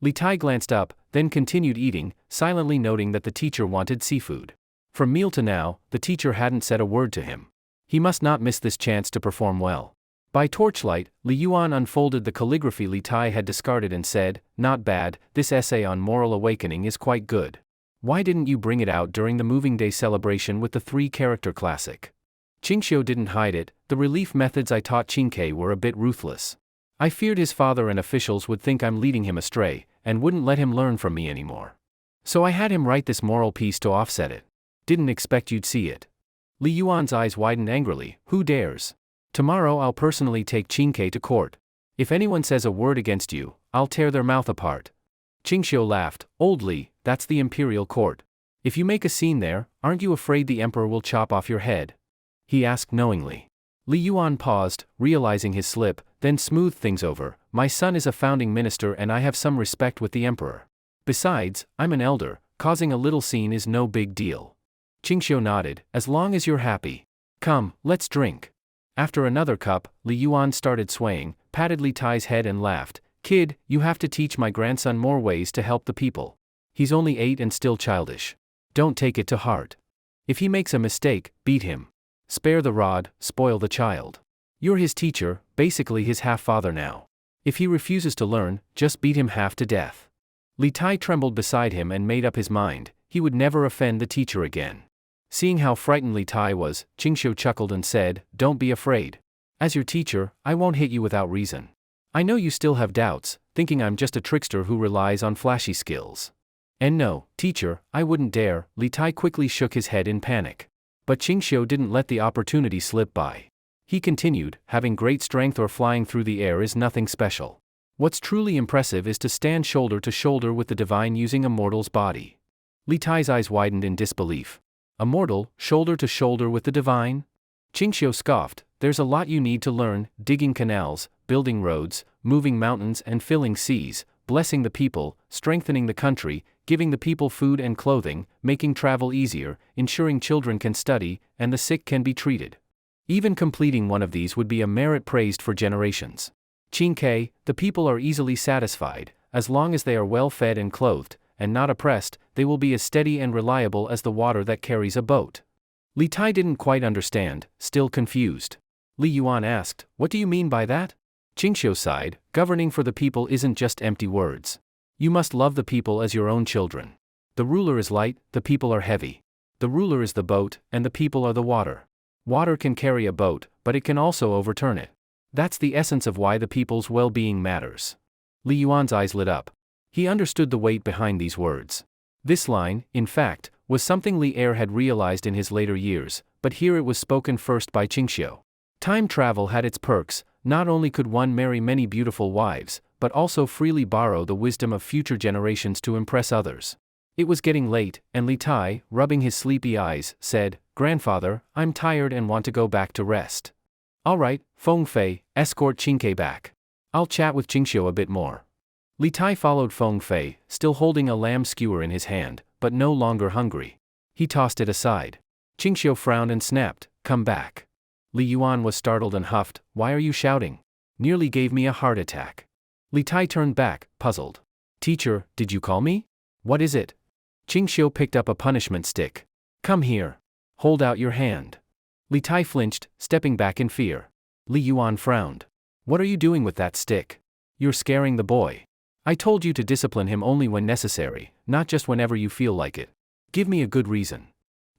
Speaker 1: Li Tai glanced up, then continued eating, silently noting that the teacher wanted seafood. From meal to now, the teacher hadn't said a word to him. He must not miss this chance to perform well. By torchlight, Li Yuan unfolded the calligraphy Li Tai had discarded and said, "Not bad, this essay on moral awakening is quite good. Why didn't you bring it out during the Moving Day celebration with the 3-character classic?" Qingxiu didn't hide it. "The relief methods I taught Qingke were a bit ruthless. I feared his father and officials would think I'm leading him astray, and wouldn't let him learn from me anymore. So I had him write this moral piece to offset it. Didn't expect you'd see it." Li Yuan's eyes widened angrily. "Who dares? Tomorrow I'll personally take Qingke to court. If anyone says a word against you, I'll tear their mouth apart." Qingxiu laughed. "Old Li, that's the Imperial court. If you make a scene there, aren't you afraid the emperor will chop off your head?" he asked knowingly. Li Yuan paused, realizing his slip, then smoothed things over. "My son is a founding minister and I have some respect with the emperor. Besides, I'm an elder, causing a little scene is no big deal." Qingxiu nodded. "As long as you're happy. Come, let's drink." After another cup, Li Yuan started swaying, patted Li Tai's head and laughed. "Kid, you have to teach my grandson more ways to help the people. He's only 8 and still childish. Don't take it to heart. If he makes a mistake, beat him. Spare the rod, spoil the child. You're his teacher, basically his half-father now. If he refuses to learn, just beat him half to death." Li Tai trembled beside him and made up his mind, he would never offend the teacher again. Seeing how frightened Li Tai was, Qingxiu chuckled and said, "Don't be afraid. As your teacher, I won't hit you without reason. I know you still have doubts, thinking I'm just a trickster who relies on flashy skills. And no, teacher, I wouldn't dare." Li Tai quickly shook his head in panic. But Qingxiu didn't let the opportunity slip by. He continued, "Having great strength or flying through the air is nothing special. What's truly impressive is to stand shoulder to shoulder with the divine using a mortal's body." Li Tai's eyes widened in disbelief. "A mortal, shoulder to shoulder with the divine?" Qingxiu scoffed. "There's a lot you need to learn: digging canals, building roads, moving mountains and filling seas, blessing the people, strengthening the country, giving the people food and clothing, making travel easier, ensuring children can study, and the sick can be treated. Even completing one of these would be a merit praised for generations. Qingke, the people are easily satisfied, as long as they are well fed and clothed, and not oppressed, they will be as steady and reliable as the water that carries a boat." Li Tai didn't quite understand, still confused. Li Yuan asked, "What do you mean by that?" Qingxiu sighed. "Governing for the people isn't just empty words. You must love the people as your own children. The ruler is light, the people are heavy. The ruler is the boat, and the people are the water. Water can carry a boat, but it can also overturn it. That's the essence of why the people's well-being matters." Li Yuan's eyes lit up. He understood the weight behind these words. This line, in fact, was something Li Er had realized in his later years, but here it was spoken first by Qingxiu. Time travel had its perks. Not only could one marry many beautiful wives, but also freely borrow the wisdom of future generations to impress others. It was getting late, and Li Tai, rubbing his sleepy eyes, said, "Grandfather, I'm tired and want to go back to rest." "All right, Feng Fei, escort Qingke back. I'll chat with Qingxiu a bit more." Li Tai followed Feng Fei, still holding a lamb skewer in his hand, but no longer hungry. He tossed it aside. Qingxiu frowned and snapped, "Come back." Li Yuan was startled and huffed. "Why are you shouting? Nearly gave me a heart attack." Li Tai turned back, puzzled. "Teacher, did you call me? What is it?" Qingxiu picked up a punishment stick. "Come here. Hold out your hand." Li Tai flinched, stepping back in fear. Li Yuan frowned. "What are you doing with that stick? You're scaring the boy. I told you to discipline him only when necessary, not just whenever you feel like it. Give me a good reason."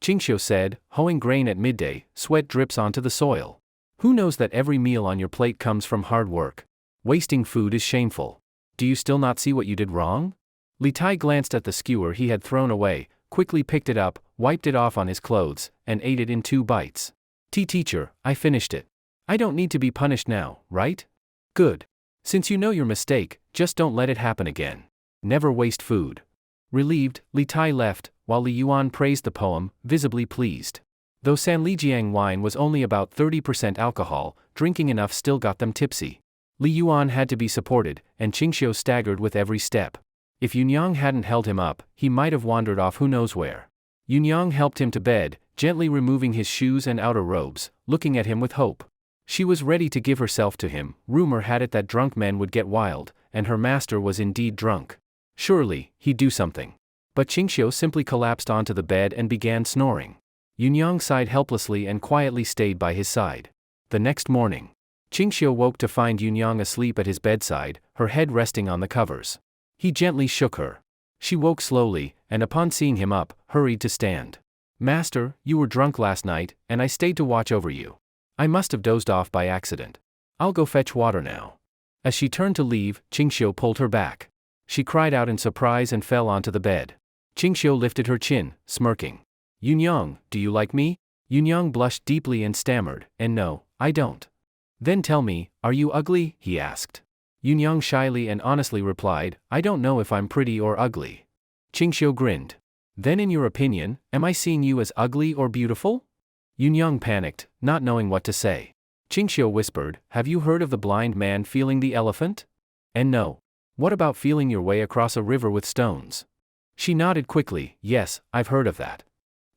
Speaker 1: Qingxiu said, "Hoeing grain at midday, sweat drips onto the soil. Who knows that every meal on your plate comes from hard work? Wasting food is shameful. Do you still not see what you did wrong?" Li Tai glanced at the skewer he had thrown away, quickly picked it up, wiped it off on his clothes, and ate it in 2 bites. Teacher, I finished it. I don't need to be punished now, right?" "Good. Since you know your mistake, just don't let it happen again. Never waste food." Relieved, Li Tai left, while Li Yuan praised the poem, visibly pleased. Though Sanlijiang wine was only about 30% alcohol, drinking enough still got them tipsy. Li Yuan had to be supported, and Qingxiu staggered with every step. If Yunyang hadn't held him up, he might have wandered off who knows where. Yunyang helped him to bed, gently removing his shoes and outer robes, looking at him with hope. She was ready to give herself to him. Rumor had it that drunk men would get wild, and her master was indeed drunk. Surely, he'd do something. But Qingxiu simply collapsed onto the bed and began snoring. Yunyang sighed helplessly and quietly stayed by his side. The next morning, Qingxiu woke to find Yunyang asleep at his bedside, her head resting on the covers. He gently shook her. She woke slowly, and upon seeing him up, hurried to stand. "Master, you were drunk last night, and I stayed to watch over you. I must have dozed off by accident. I'll go fetch water now." As she turned to leave, Qingxiu pulled her back. She cried out in surprise and fell onto the bed. Qingxiu lifted her chin, smirking. "Yunyang, do you like me?" Yunyang blushed deeply and stammered, "And no, I don't." "Then tell me, are you ugly?" he asked. Yunyang shyly and honestly replied, "I don't know if I'm pretty or ugly." Qingxiu grinned. "Then in your opinion, am I seeing you as ugly or beautiful?" Yunyang panicked, not knowing what to say. Qingxiu whispered, "Have you heard of the blind man feeling the elephant? And no. What about feeling your way across a river with stones?" She nodded quickly, "Yes, I've heard of that."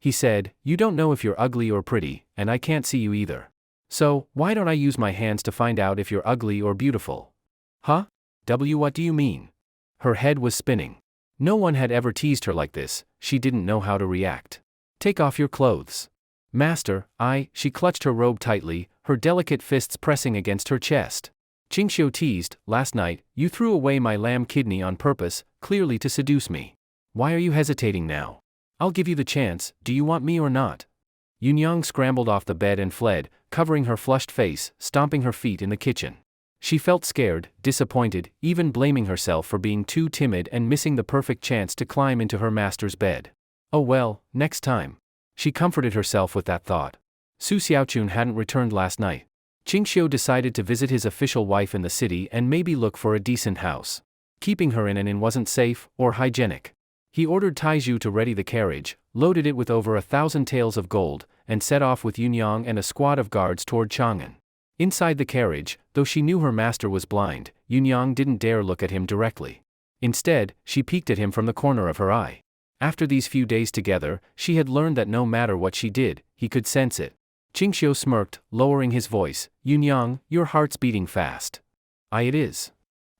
Speaker 1: He said, "You don't know if you're ugly or pretty, and I can't see you either. So, why don't I use my hands to find out if you're ugly or beautiful?" "Huh? What do you mean?" Her head was spinning. No one had ever teased her like this, she didn't know how to react. "Take off your clothes." "Master, She clutched her robe tightly, her delicate fists pressing against her chest. Qingxiu teased, "Last night, you threw away my lamb kidney on purpose, clearly to seduce me. Why are you hesitating now? I'll give you the chance, do you want me or not?" Yunyang scrambled off the bed and fled, covering her flushed face, stomping her feet in the kitchen. She felt scared, disappointed, even blaming herself for being too timid and missing the perfect chance to climb into her master's bed. Oh well, next time. She comforted herself with that thought. Su Xiaochun hadn't returned last night. Qingxiu decided to visit his official wife in the city and maybe look for a decent house. Keeping her in an inn wasn't safe or hygienic. He ordered Taizhu to ready the carriage, loaded it with over 1,000 taels of gold, and set off with Yunyang and a squad of guards toward Chang'an. Inside the carriage, though she knew her master was blind, Yunyang didn't dare look at him directly. Instead, she peeked at him from the corner of her eye. After these few days together, she had learned that no matter what she did, he could sense it. Qingxiu smirked, lowering his voice, "Yunyang, your heart's beating fast." It is."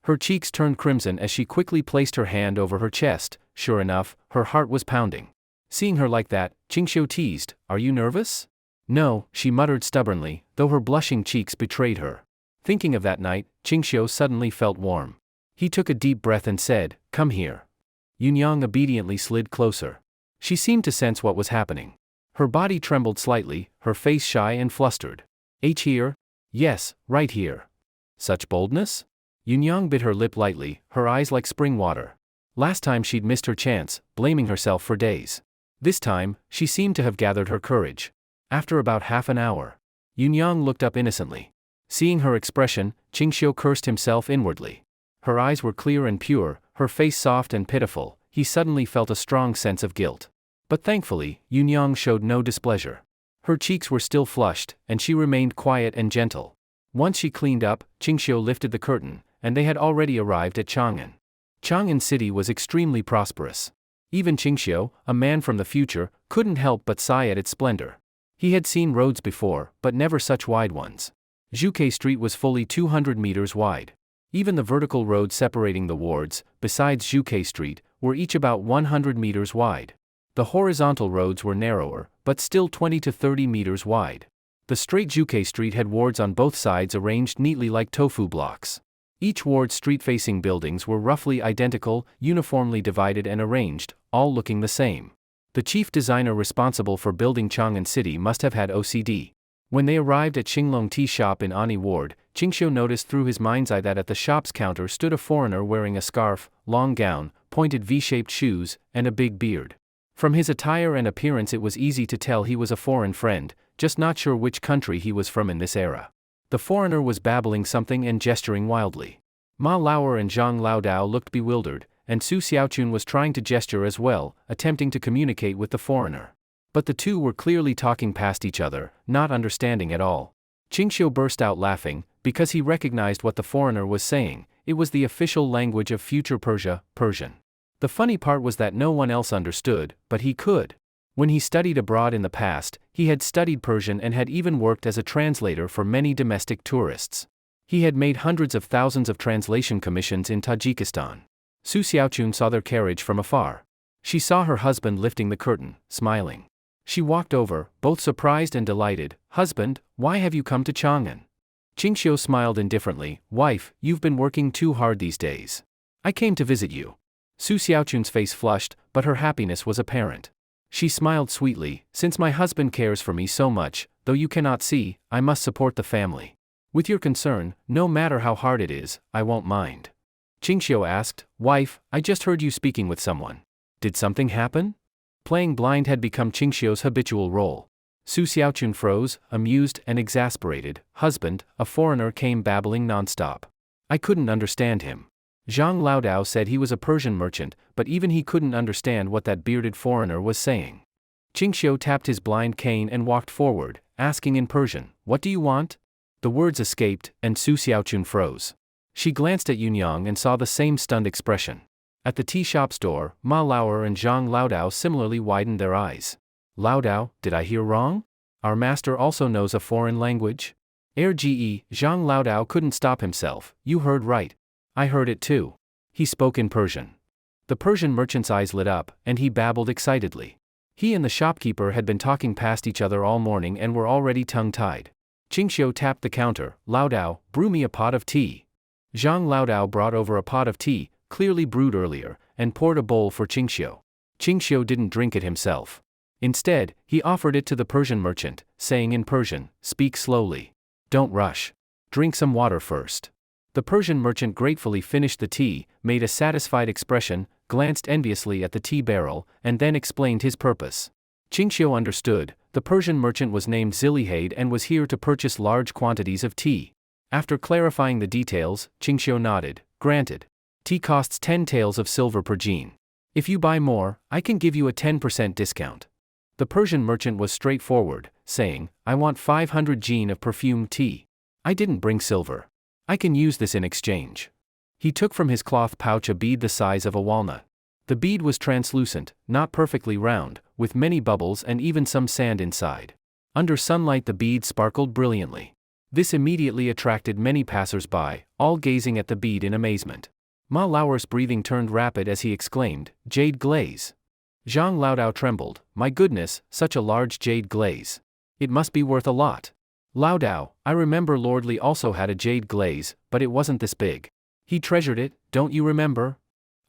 Speaker 1: Her cheeks turned crimson as she quickly placed her hand over her chest. Sure enough, her heart was pounding. Seeing her like that, Qingxiu teased, "Are you nervous?" "No," she muttered stubbornly, though her blushing cheeks betrayed her. Thinking of that night, Qingxiu suddenly felt warm. He took a deep breath and said, "Come here." Yunyang obediently slid closer. She seemed to sense what was happening. Her body trembled slightly, her face shy and flustered. "Here?" "Yes, right here." "Such boldness?" Yunyang bit her lip lightly, her eyes like spring water. Last time she'd missed her chance, blaming herself for days. This time, she seemed to have gathered her courage. After about half an hour, Yunyang looked up innocently. Seeing her expression, Qingxiu cursed himself inwardly. Her eyes were clear and pure, her face soft and pitiful. He suddenly felt a strong sense of guilt. But thankfully, Yunyang showed no displeasure. Her cheeks were still flushed, and she remained quiet and gentle. Once she cleaned up, Qingxiu lifted the curtain, and they had already arrived at Chang'an. Chang'an City was extremely prosperous. Even Qingxiu, a man from the future, couldn't help but sigh at its splendor. He had seen roads before, but never such wide ones. Zhuke Street was fully 200 meters wide. Even the vertical roads separating the wards, besides Zhuke Street, were each about 100 meters wide. The horizontal roads were narrower, but still 20 to 30 meters wide. The straight Zhuke Street had wards on both sides arranged neatly like tofu blocks. Each ward's street-facing buildings were roughly identical, uniformly divided and arranged, all looking the same. The chief designer responsible for building Chang'an City must have had OCD. When they arrived at Xinglong Tea Shop in Ani Ward, Qingxiu noticed through his mind's eye that at the shop's counter stood a foreigner wearing a scarf, long gown, pointed V-shaped shoes, and a big beard. From his attire and appearance it was easy to tell he was a foreign friend, just not sure which country he was from in this era. The foreigner was babbling something and gesturing wildly. Ma Lauer and Zhang Laodao looked bewildered, and Su Xiaochun was trying to gesture as well, attempting to communicate with the foreigner. But the two were clearly talking past each other, not understanding at all. Qingxiu burst out laughing, because he recognized what the foreigner was saying. It was the official language of future Persia, Persian. The funny part was that no one else understood, but he could. When he studied abroad in the past, he had studied Persian and had even worked as a translator for many domestic tourists. He had made hundreds of thousands of translation commissions in Tajikistan. Su Xiaochun saw their carriage from afar. She saw her husband lifting the curtain, smiling. She walked over, both surprised and delighted. "Husband, why have you come to Chang'an?" Qingxiu smiled indifferently. "Wife, you've been working too hard these days. I came to visit you." Su Xiaochun's face flushed, but her happiness was apparent. She smiled sweetly. "Since my husband cares for me so much, though you cannot see, I must support the family. With your concern, no matter how hard it is, I won't mind." Qingxiu asked, "Wife, I just heard you speaking with someone. Did something happen?" Playing blind had become Qingxiu's habitual role. Su Xiaochun froze, amused and exasperated. "Husband," a foreigner came babbling nonstop. I couldn't understand him. Zhang Laodao said he was a Persian merchant, but even he couldn't understand what that bearded foreigner was saying. Qingxiu tapped his blind cane and walked forward, asking in Persian, "What do you want?" The words escaped, and Su Xiaochun froze. She glanced at Yunyang and saw the same stunned expression. At the tea shop's door, Ma Lauer and Zhang Laodao similarly widened their eyes. "Laodao, did I hear wrong? Our master also knows a foreign language?" "Zhang Laodao couldn't stop himself. "You heard right. I heard it too." He spoke in Persian. The Persian merchant's eyes lit up, and he babbled excitedly. He and the shopkeeper had been talking past each other all morning and were already tongue-tied. Qingxiu tapped the counter. "Laodao, brew me a pot of tea." Zhang Laodao brought over a pot of tea, clearly brewed earlier, and poured a bowl for Qingxiu. Qingxiu didn't drink it himself. Instead, he offered it to the Persian merchant, saying in Persian, "Speak slowly. Don't rush. Drink some water first." The Persian merchant gratefully finished the tea, made a satisfied expression, glanced enviously at the tea barrel, and then explained his purpose. Qingxiu understood. The Persian merchant was named Zilihade and was here to purchase large quantities of tea. After clarifying the details, Qingxiu nodded. "Granted. Tea costs 10 taels of silver per jean. If you buy more, I can give you a 10% discount." The Persian merchant was straightforward, saying, "I want 500 jean of perfumed tea. I didn't bring silver. I can use this in exchange." He took from his cloth pouch a bead the size of a walnut. The bead was translucent, not perfectly round, with many bubbles and even some sand inside. Under sunlight the bead sparkled brilliantly. This immediately attracted many passers-by, all gazing at the bead in amazement. Ma Lauer's breathing turned rapid as he exclaimed, "Jade glaze." Zhang Laodao trembled. "My goodness, such a large jade glaze. It must be worth a lot." "Laodao, I remember Lord Li also had a jade glaze, but it wasn't this big. He treasured it, don't you remember?"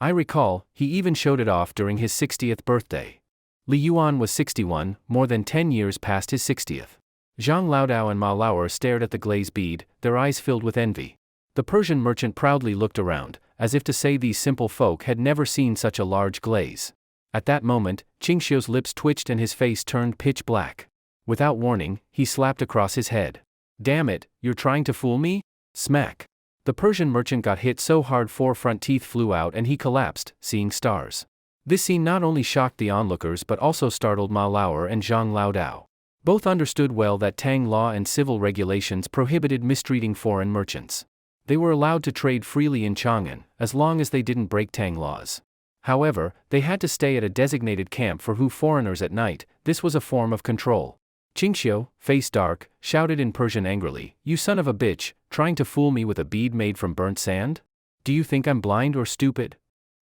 Speaker 1: "I recall, he even showed it off during his 60th birthday." Li Yuan was 61, more than 10 years past his 60th. Zhang Laodao and Ma Lauer stared at the glaze bead, their eyes filled with envy. The Persian merchant proudly looked around, as if to say these simple folk had never seen such a large glaze. At that moment, Qingxiu's lips twitched and his face turned pitch black. Without warning, he slapped across his head. "Damn it, you're trying to fool me?" Smack. The Persian merchant got hit so hard 4 front teeth flew out and he collapsed, seeing stars. This scene not only shocked the onlookers but also startled Ma Lauer and Zhang Laodao. Both understood well that Tang law and civil regulations prohibited mistreating foreign merchants. They were allowed to trade freely in Chang'an, as long as they didn't break Tang laws. However, they had to stay at a designated camp for foreigners at night. This was a form of control. Qingxiu, face dark, shouted in Persian angrily, "You son of a bitch, trying to fool me with a bead made from burnt sand? Do you think I'm blind or stupid?"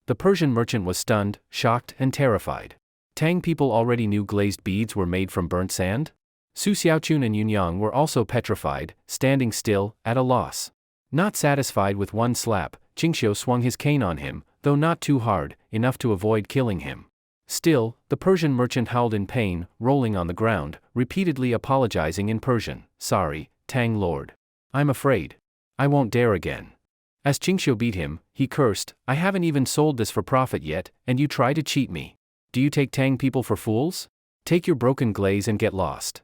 Speaker 1: The Persian merchant was stunned, shocked, and terrified. Tang people already knew glazed beads were made from burnt sand? Su Xiaochun and Yunyang were also petrified, standing still, at a loss. Not satisfied with one slap, Qingxiu swung his cane on him, though not too hard, enough to avoid killing him. Still, the Persian merchant howled in pain, rolling on the ground, repeatedly apologizing in Persian, "Sorry, Tang Lord. I'm afraid. I won't dare again." As Qingxiu beat him, he cursed, "I haven't even sold this for profit yet, and you try to cheat me. Do you take Tang people for fools? Take your broken glaze and get lost."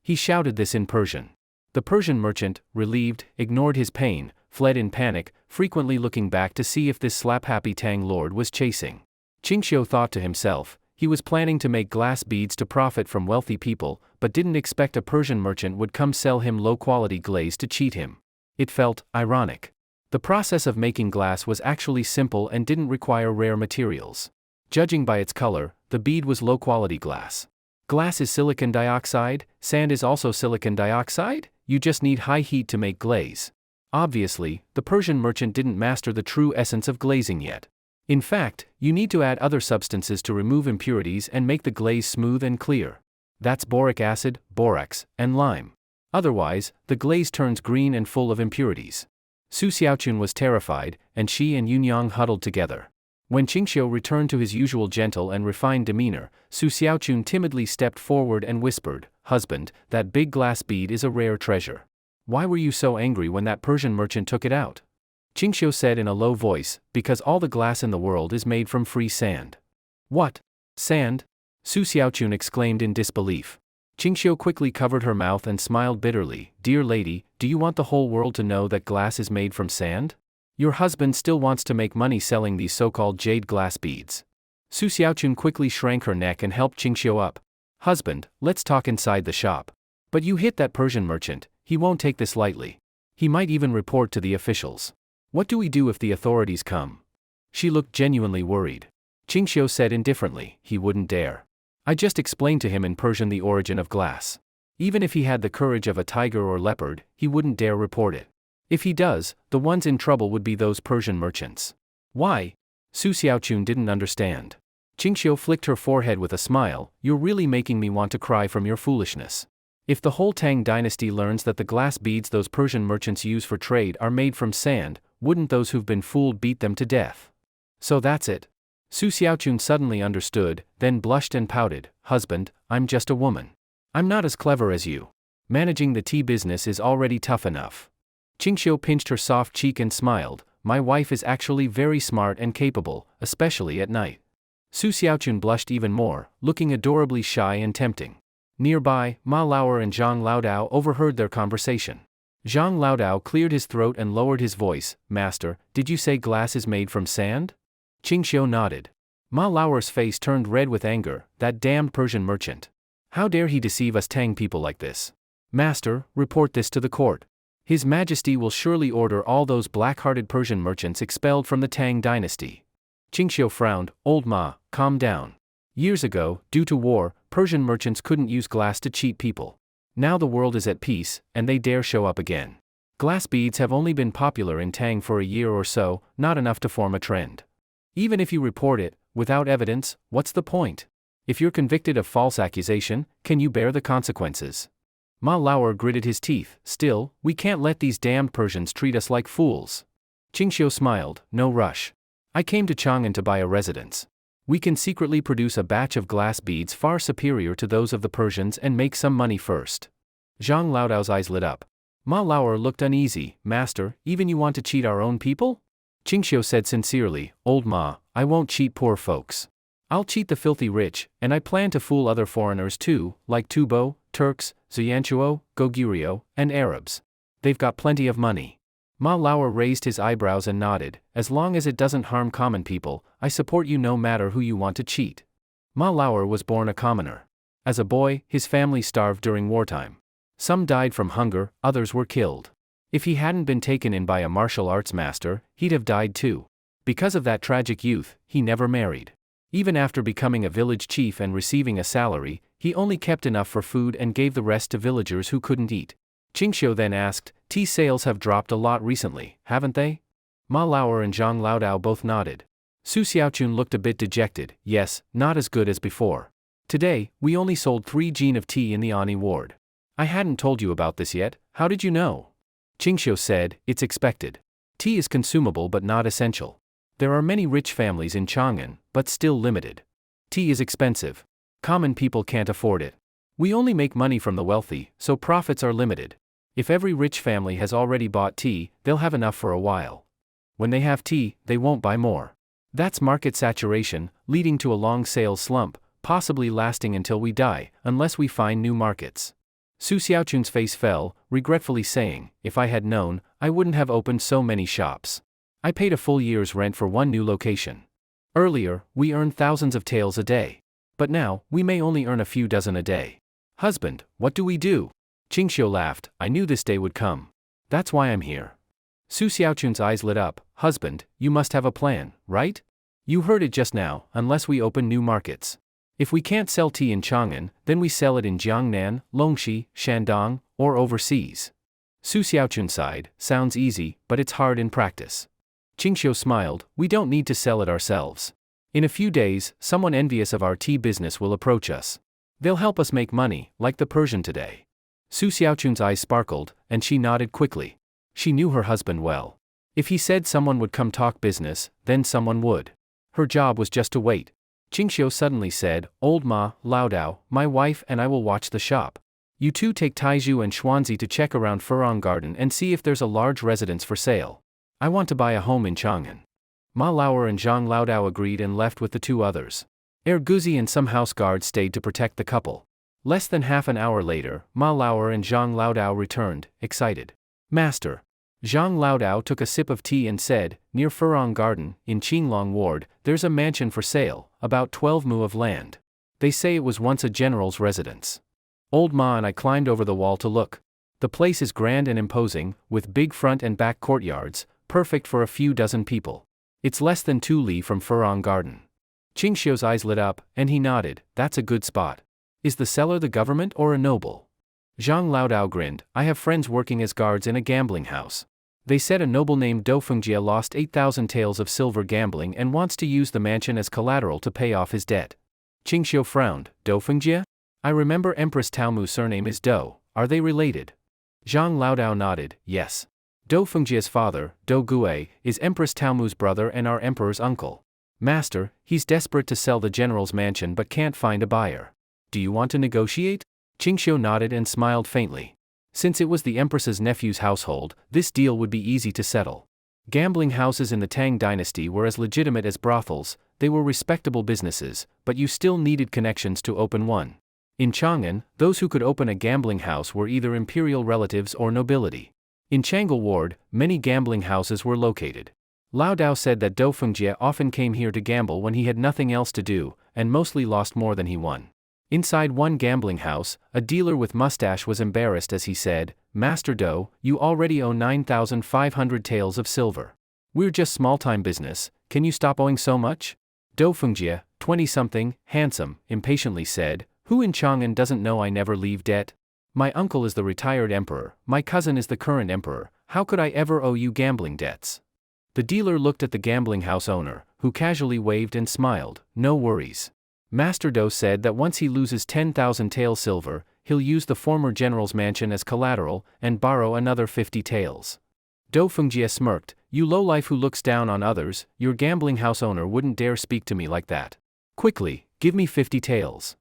Speaker 1: He shouted this in Persian. The Persian merchant, relieved, ignored his pain, fled in panic, frequently looking back to see if this slap-happy Tang Lord was chasing. Qingxiu thought to himself, he was planning to make glass beads to profit from wealthy people, but didn't expect a Persian merchant would come sell him low-quality glaze to cheat him. It felt ironic. The process of making glass was actually simple and didn't require rare materials. Judging by its color, the bead was low-quality glass. Glass is silicon dioxide, sand is also silicon dioxide, you just need high heat to make glaze. Obviously, the Persian merchant didn't master the true essence of glazing yet. In fact, you need to add other substances to remove impurities and make the glaze smooth and clear. That's boric acid, borax, and lime. Otherwise, the glaze turns green and full of impurities. Su Xiaochun was terrified, and she and Yunyang huddled together. When Qingxiu returned to his usual gentle and refined demeanor, Su Xiaochun timidly stepped forward and whispered, "Husband, that big glass bead is a rare treasure. Why were you so angry when that Persian merchant took it out?" Qingxiu said in a low voice, "Because all the glass in the world is made from free sand." "What? Sand?" Su Xiaochun exclaimed in disbelief. Qingxiu quickly covered her mouth and smiled bitterly. "Dear lady, do you want the whole world to know that glass is made from sand? Your husband still wants to make money selling these so-called jade glass beads." Su Xiaochun quickly shrank her neck and helped Qingxiu up. "Husband, let's talk inside the shop. But you hit that Persian merchant, he won't take this lightly. He might even report to the officials. What do we do if the authorities come?" She looked genuinely worried. Qingxiu said indifferently, "He wouldn't dare. I just explained to him in Persian the origin of glass. Even if he had the courage of a tiger or leopard, he wouldn't dare report it. If he does, the ones in trouble would be those Persian merchants." "Why?" Su Xiaochun didn't understand. Qingxiu flicked her forehead with a smile. "You're really making me want to cry from your foolishness. If the whole Tang dynasty learns that the glass beads those Persian merchants use for trade are made from sand, wouldn't those who've been fooled beat them to death?" "So that's it." Su Xiaochun suddenly understood, then blushed and pouted. "Husband, I'm just a woman. I'm not as clever as you. Managing the tea business is already tough enough." Qingxiu pinched her soft cheek and smiled. "My wife is actually very smart and capable, especially at night." Su Xiaochun blushed even more, looking adorably shy and tempting. Nearby, Ma Lauer and Zhang Laodao overheard their conversation. Zhang Laodao cleared his throat and lowered his voice. "Master, did you say glass is made from sand?" Qingxiu nodded. Ma Lauer's face turned red with anger. "That damned Persian merchant. How dare he deceive us Tang people like this? Master, report this to the court. His Majesty will surely order all those black-hearted Persian merchants expelled from the Tang dynasty." Qingxiu frowned. "Old Ma, calm down. Years ago, due to war, Persian merchants couldn't use glass to cheat people. Now the world is at peace, and they dare show up again. Glass beads have only been popular in Tang for a year or so, not enough to form a trend. Even if you report it, without evidence, what's the point? If you're convicted of false accusation, can you bear the consequences?" Ma Lauer gritted his teeth. "Still, we can't let these damned Persians treat us like fools." Qingxiu smiled. "No rush. I came to Chang'an to buy a residence. We can secretly produce a batch of glass beads far superior to those of the Persians and make some money first." Zhang Laodao's eyes lit up. Ma Lauer looked uneasy. "Master, even you want to cheat our own people?" Qingxiu said sincerely, "Old Ma, I won't cheat poor folks. I'll cheat the filthy rich, and I plan to fool other foreigners too, like Tubo, Turks, Zhuyanchuo, Goguryeo, and Arabs. They've got plenty of money." Ma Lauer raised his eyebrows and nodded. "As long as it doesn't harm common people, I support you no matter who you want to cheat." Ma Lauer was born a commoner. As a boy, his family starved during wartime. Some died from hunger, others were killed. If he hadn't been taken in by a martial arts master, he'd have died too. Because of that tragic youth, he never married. Even after becoming a village chief and receiving a salary, he only kept enough for food and gave the rest to villagers who couldn't eat. Qingxiu then asked, "Tea sales have dropped a lot recently, haven't they?" Ma Lauer and Zhang Laodao both nodded. Su Xiaochun looked a bit dejected. "Yes, not as good as before. Today, we only sold 3 jin of tea in the Ani ward." "I hadn't told you about this yet, how did you know?" Qingxiu said, "It's expected. Tea is consumable but not essential. There are many rich families in Chang'an, but still limited. Tea is expensive. Common people can't afford it. We only make money from the wealthy, so profits are limited. If every rich family has already bought tea, they'll have enough for a while. When they have tea, they won't buy more. That's market saturation, leading to a long sales slump, possibly lasting until we die, unless we find new markets." Su Xiaochun's face fell, regretfully saying, "If I had known, I wouldn't have opened so many shops. I paid a full year's rent for one new location. Earlier, we earned thousands of taels a day. But now, we may only earn a few dozen a day. Husband, what do we do?" Qingxiu laughed. "I knew this day would come. That's why I'm here." Su Xiaochun's eyes lit up. "Husband, you must have a plan, right? You heard it just now, unless we open new markets. If we can't sell tea in Chang'an, then we sell it in Jiangnan, Longxi, Shandong, or overseas." Su Xiaochun sighed. "Sounds easy, but it's hard in practice." Qingxiu smiled, we don't need to sell it ourselves. In a few days, someone envious of our tea business will approach us. They'll help us make money, like the Persian today. Su Xiaochun's eyes sparkled, and she nodded quickly. She knew her husband well. If he said someone would come talk business, then someone would. Her job was just to wait. Qingxiu suddenly said, Old Ma, Laodao, my wife and I will watch the shop. You two take Taizhu and Xuanzi to check around Furong Garden and see if there's a large residence for sale. I want to buy a home in Chang'an. Ma Lauer and Zhang Laodao agreed and left with the two others. Guzi and some house guards stayed to protect the couple. Less than half an hour later, Ma Lauer and Zhang Laodao returned, excited. Master. Zhang Laodao took a sip of tea and said, near Furong Garden, in Qinglong Ward, there's a mansion for sale, about 12 mu of land. They say it was once a general's residence. Old Ma and I climbed over the wall to look. The place is grand and imposing, with big front and back courtyards, perfect for a few dozen people. It's less than 2 li from Furong Garden. Qingxiu's eyes lit up, and he nodded, that's a good spot. Is the seller the government or a noble? Zhang Laodao grinned, I have friends working as guards in a gambling house. They said a noble named Dou Fengjie lost 8,000 taels of silver gambling and wants to use the mansion as collateral to pay off his debt. Qingxiu frowned, Dou Fengjie? I remember Empress Taomu's surname is Dou, are they related? Zhang Laodao nodded, yes. Dou Fengjie's father, Dou Gue, is Empress Taomu's brother and our emperor's uncle. Master, he's desperate to sell the general's mansion but can't find a buyer. Do you want to negotiate? Qingxiu nodded and smiled faintly. Since it was the empress's nephew's household, this deal would be easy to settle. Gambling houses in the Tang dynasty were as legitimate as brothels, they were respectable businesses, but you still needed connections to open one. In Chang'an, those who could open a gambling house were either imperial relatives or nobility. In Changle Ward, many gambling houses were located. Lao Dao said that Dou Fengjie often came here to gamble when he had nothing else to do, and mostly lost more than he won. Inside one gambling house, a dealer with mustache was embarrassed as he said, Master Dou, you already owe 9,500 taels of silver. We're just small-time business, can you stop owing so much? Dou Fengjie, 20-something, handsome, impatiently said, who in Chang'an doesn't know I never leave debt? My uncle is the retired emperor, my cousin is the current emperor, how could I ever owe you gambling debts? The dealer looked at the gambling house owner, who casually waved and smiled, no worries. Master Dou said that once he loses 10,000 taels silver, he'll use the former general's mansion as collateral and borrow another 50 taels. Dou Fengjie smirked, you lowlife who looks down on others, your gambling house owner wouldn't dare speak to me like that. Quickly, give me 50 taels.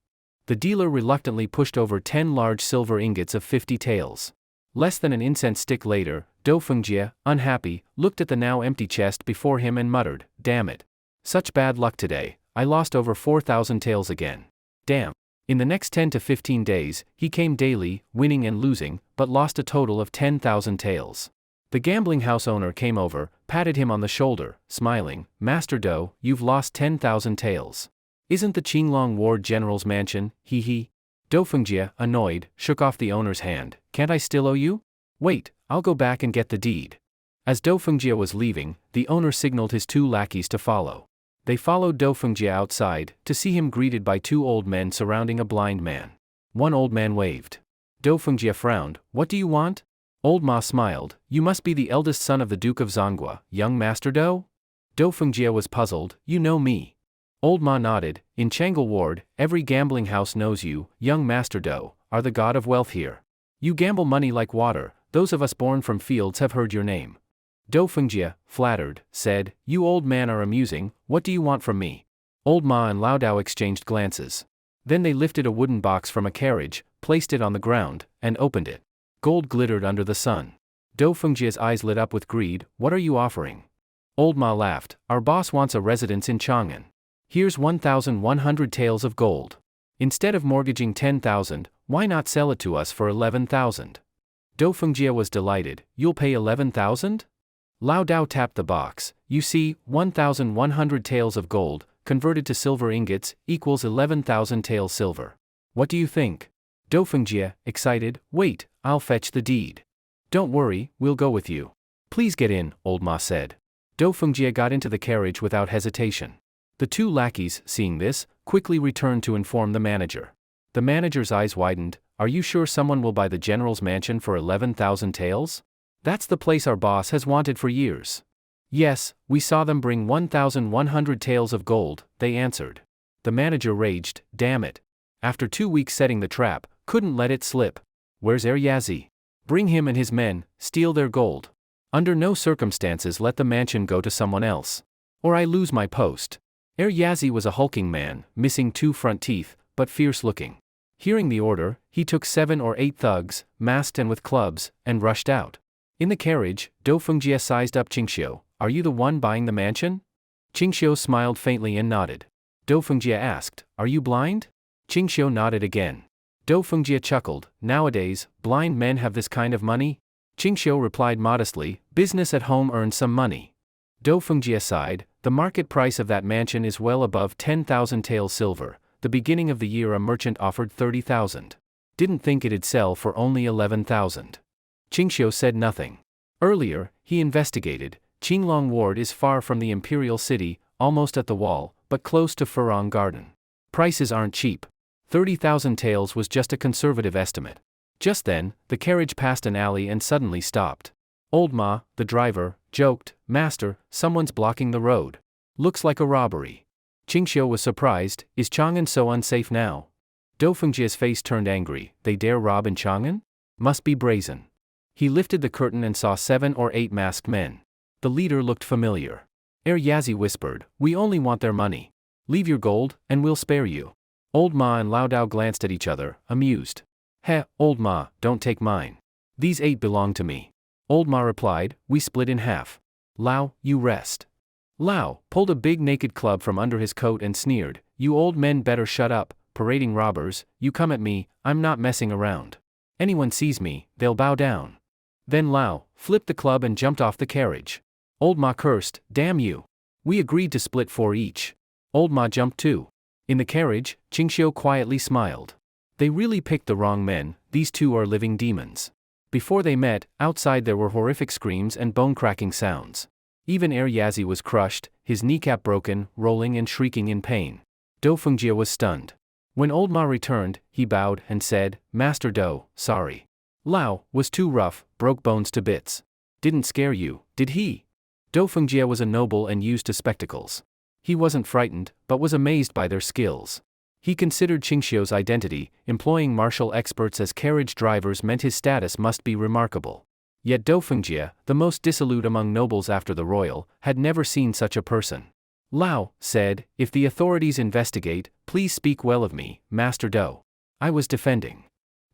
Speaker 1: The dealer reluctantly pushed over 10 large silver ingots of 50 taels. Less than an incense stick later, Dou Fengjie, unhappy, looked at the now empty chest before him and muttered, damn it. Such bad luck today, I lost over 4,000 taels again. Damn. In the next 10 to 15 days, he came daily, winning and losing, but lost a total of 10,000 taels. The gambling house owner came over, patted him on the shoulder, smiling, Master Dou, you've lost 10,000 taels. Isn't the Qinglong Ward General's mansion, hee. Dou Fengjie, annoyed, shook off the owner's hand, can't I still owe you? Wait, I'll go back and get the deed. As Dou Fengjie was leaving, the owner signaled his 2 lackeys to follow. They followed Dou Fengjie outside, to see him greeted by 2 old men surrounding a blind man. One old man waved. Dou Fengjie frowned, what do you want? Old Ma smiled, you must be the eldest son of the Duke of Zhonghua, young Master Dou? Dou Fengjie was puzzled, you know me. Old Ma nodded, in Changle Ward, every gambling house knows you, young Master Dou, are the god of wealth here. You gamble money like water, those of us born from fields have heard your name. Dou Fengjie, flattered, said, you old man are amusing, what do you want from me? Old Ma and Lao Dao exchanged glances. Then they lifted a wooden box from a carriage, placed it on the ground, and opened it. Gold glittered under the sun. Dou Fengjie's eyes lit up with greed, what are you offering? Old Ma laughed, our boss wants a residence in Chang'an. Here's 1,100 taels of gold. Instead of mortgaging 10,000, why not sell it to us for 11,000? Dou Fengjie was delighted, you'll pay 11,000? Lao Dao tapped the box, you see, 1,100 taels of gold, converted to silver ingots, equals 11,000 taels silver. What do you think? Dou Fengjie, excited, wait, I'll fetch the deed. Don't worry, we'll go with you. Please get in, Old Ma said. Dou Fengjie got into the carriage without hesitation. The 2 lackeys, seeing this, quickly returned to inform the manager. The manager's eyes widened, are you sure someone will buy the general's mansion for 11,000 taels? That's the place our boss has wanted for years. Yes, we saw them bring 1,100 taels of gold, they answered. The manager raged, damn it. After 2 weeks setting the trap, couldn't let it slip. Where's Yazi? Bring him and his men, steal their gold. Under no circumstances let the mansion go to someone else. Or I lose my post. Yazi was a hulking man, missing 2 front teeth, but fierce looking. Hearing the order, he took 7 or 8 thugs, masked and with clubs, and rushed out. In the carriage, Do Fengjie sized up Qingxiu. Are you the one buying the mansion? Qingxiu smiled faintly and nodded. Do Fengjie asked, are you blind? Qingxiu nodded again. Do Fengjie chuckled, nowadays, blind men have this kind of money? Qingxiu replied modestly, business at home earns some money. Do Fengjie sighed, the market price of that mansion is well above 10,000 taels silver. The beginning of the year a merchant offered 30,000. Didn't think it'd sell for only 11,000. Qingxiu said nothing. Earlier, he investigated. Qinglong Ward is far from the Imperial City, almost at the wall, but close to Furong Garden. Prices aren't cheap. 30,000 taels was just a conservative estimate. Just then, the carriage passed an alley and suddenly stopped. Old Ma, the driver, joked, Master, someone's blocking the road. Looks like a robbery. Qingxiu was surprised, is Chang'an so unsafe now? Do Fengjie's face turned angry, they dare rob in Chang'an? Must be brazen. He lifted the curtain and saw 7 or 8 masked men. The leader looked familiar. Yazi whispered, we only want their money. Leave your gold, and we'll spare you. Old Ma and Lao Dao glanced at each other, amused. Heh, Old Ma, don't take mine. These 8 belong to me. Old Ma replied, we split in half. Lao, you rest. Lao pulled a big naked club from under his coat and sneered, you old men better shut up, parading robbers, you come at me, I'm not messing around. Anyone sees me, they'll bow down. Then Lao flipped the club and jumped off the carriage. Old Ma cursed, damn you. We agreed to split 4 each. Old Ma jumped too. In the carriage, Qingxiu quietly smiled. They really picked the wrong men, these 2 are living demons. Before they met, outside there were horrific screams and bone-cracking sounds. Even Yazi was crushed, his kneecap broken, rolling and shrieking in pain. Do Fengjie was stunned. When Old Ma returned, he bowed and said, Master Do, sorry. Lao was too rough, broke bones to bits. Didn't scare you, did he? Do Fengjie was a noble and used to spectacles. He wasn't frightened, but was amazed by their skills. He considered Qingxiu's identity, employing martial experts as carriage drivers meant his status must be remarkable. Yet Do Fengjie, the most dissolute among nobles after the royal, had never seen such a person. Lao said, if the authorities investigate, please speak well of me, Master Do. I was defending.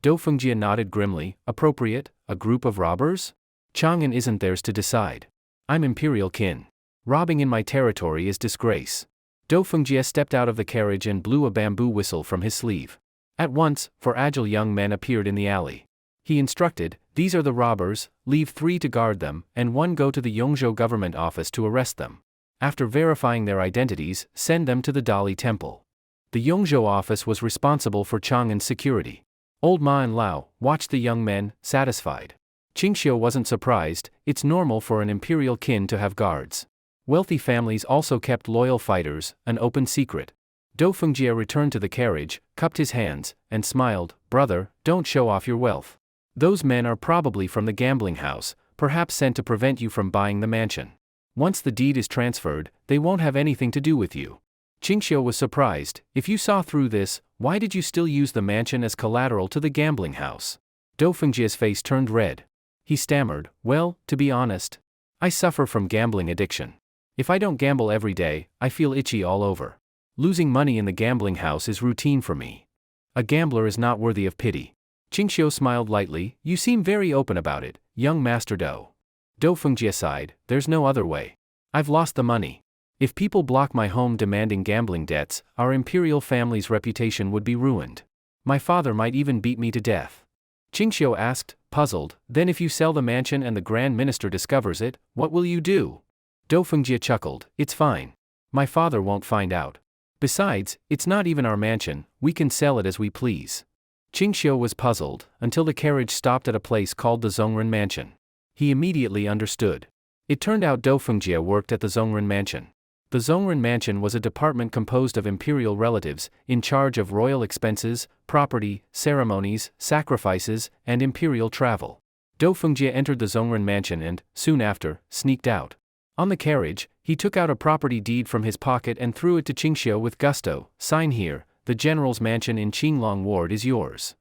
Speaker 1: Do Fengjie nodded grimly, appropriate, a group of robbers? Chang'an isn't theirs to decide. I'm Imperial kin. Robbing in my territory is disgrace. Do Fengjie stepped out of the carriage and blew a bamboo whistle from his sleeve. At once, 4 agile young men appeared in the alley. He instructed, these are the robbers, leave 3 to guard them, and 1 go to the Yongzhou government office to arrest them. After verifying their identities, send them to the Dali Temple. The Yongzhou office was responsible for Chang'an's security. Old Ma and Lao watched the young men, satisfied. Qingxiu wasn't surprised, it's normal for an imperial kin to have guards. Wealthy families also kept loyal fighters, an open secret. Do Fengjie returned to the carriage, cupped his hands, and smiled, brother, don't show off your wealth. Those men are probably from the gambling house, perhaps sent to prevent you from buying the mansion. Once the deed is transferred, they won't have anything to do with you. Qingxiu was surprised, if you saw through this, why did you still use the mansion as collateral to the gambling house? Do Fengjie's face turned red. He stammered, well, to be honest, I suffer from gambling addiction. If I don't gamble every day, I feel itchy all over. Losing money in the gambling house is routine for me. A gambler is not worthy of pity. Qingxiu smiled lightly, you seem very open about it, young Master Do. Do Fengjie sighed, there's no other way. I've lost the money. If people block my home demanding gambling debts, our imperial family's reputation would be ruined. My father might even beat me to death. Qingxiu asked, puzzled, then if you sell the mansion and the Grand Minister discovers it, what will you do? Do Fengjie chuckled, it's fine. My father won't find out. Besides, it's not even our mansion, we can sell it as we please. Qingxiu was puzzled, until the carriage stopped at a place called the Zhongren Mansion. He immediately understood. It turned out Do Fengjie worked at the Zhongren Mansion. The Zhongren Mansion was a department composed of imperial relatives, in charge of royal expenses, property, ceremonies, sacrifices, and imperial travel. Do Fengjie entered the Zhongren Mansion and, soon after, sneaked out. On the carriage, he took out a property deed from his pocket and threw it to Qingxiu with gusto. Sign here, the general's mansion in Qinglong Ward is yours.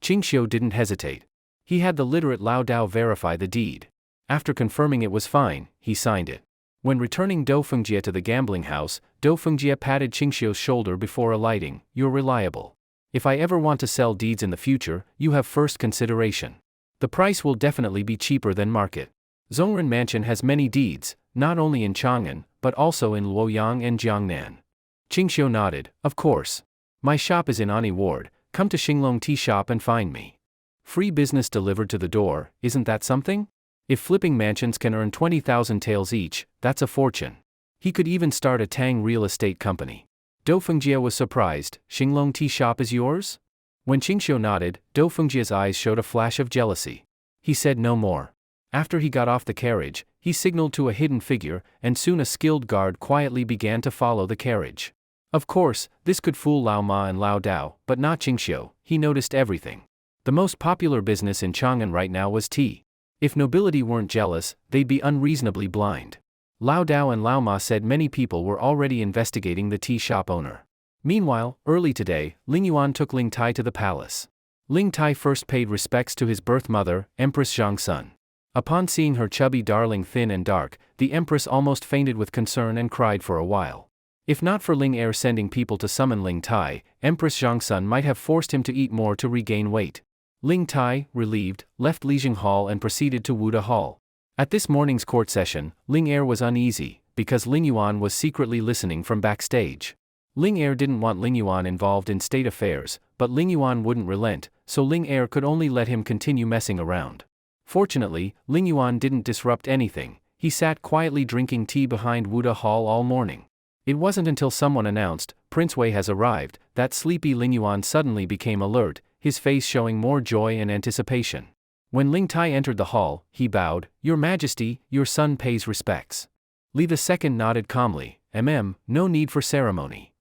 Speaker 1: Qingxiu didn't hesitate. He had the literate Lao Dao verify the deed. After confirming it was fine, he signed it. When returning Do Fengjie to the gambling house, Do Fengjie patted Qingxiu's shoulder before alighting. You're reliable. If I ever want to sell deeds in the future, you have first consideration. The price will definitely be cheaper than market. Zhongren Mansion has many deeds, not only in Chang'an, but also in Luoyang and Jiangnan. Qingxiu nodded. Of course. My shop is in Ani Ward, come to Xinglong Tea Shop and find me. Free business delivered to the door, isn't that something? If flipping mansions can earn 20,000 taels each, that's a fortune. He could even start a Tang real estate company. Do Fengjie was surprised. Xinglong Tea Shop is yours? When Qingxiu nodded, Do Fengjie's eyes showed a flash of jealousy. He said no more. After he got off the carriage, he signaled to a hidden figure, and soon a skilled guard quietly began to follow the carriage. Of course, this could fool Lao Ma and Lao Dao, but not Qingxiu. He noticed everything. The most popular business in Chang'an right now was tea. If nobility weren't jealous, they'd be unreasonably blind. Lao Dao and Lao Ma said many people were already investigating the tea shop owner. Meanwhile, early today, Ling Yuan took Ling Tai to the palace. Ling Tai first paid respects to his birth mother, Empress Zhangsun. Upon seeing her chubby darling thin and dark, the empress almost fainted with concern and cried for a while. If not for Ling Er sending people to summon Ling Tai, Empress Zhangsun might have forced him to eat more to regain weight. Ling Tai, relieved, left Lijing Hall and proceeded to Wuda Hall. At this morning's court session, Ling Er was uneasy, because Ling Yuan was secretly listening from backstage. Ling Er didn't want Ling Yuan involved in state affairs, but Ling Yuan wouldn't relent, so Ling Er could only let him continue messing around. Fortunately, Ling Yuan didn't disrupt anything. He sat quietly drinking tea behind Wuda Hall all morning. It wasn't until someone announced, Prince Wei has arrived, that sleepy Ling Yuan suddenly became alert, his face showing more joy and anticipation. When Ling Tai entered the hall, he bowed. Your Majesty, your son pays respects. Li II nodded calmly. No need for ceremony.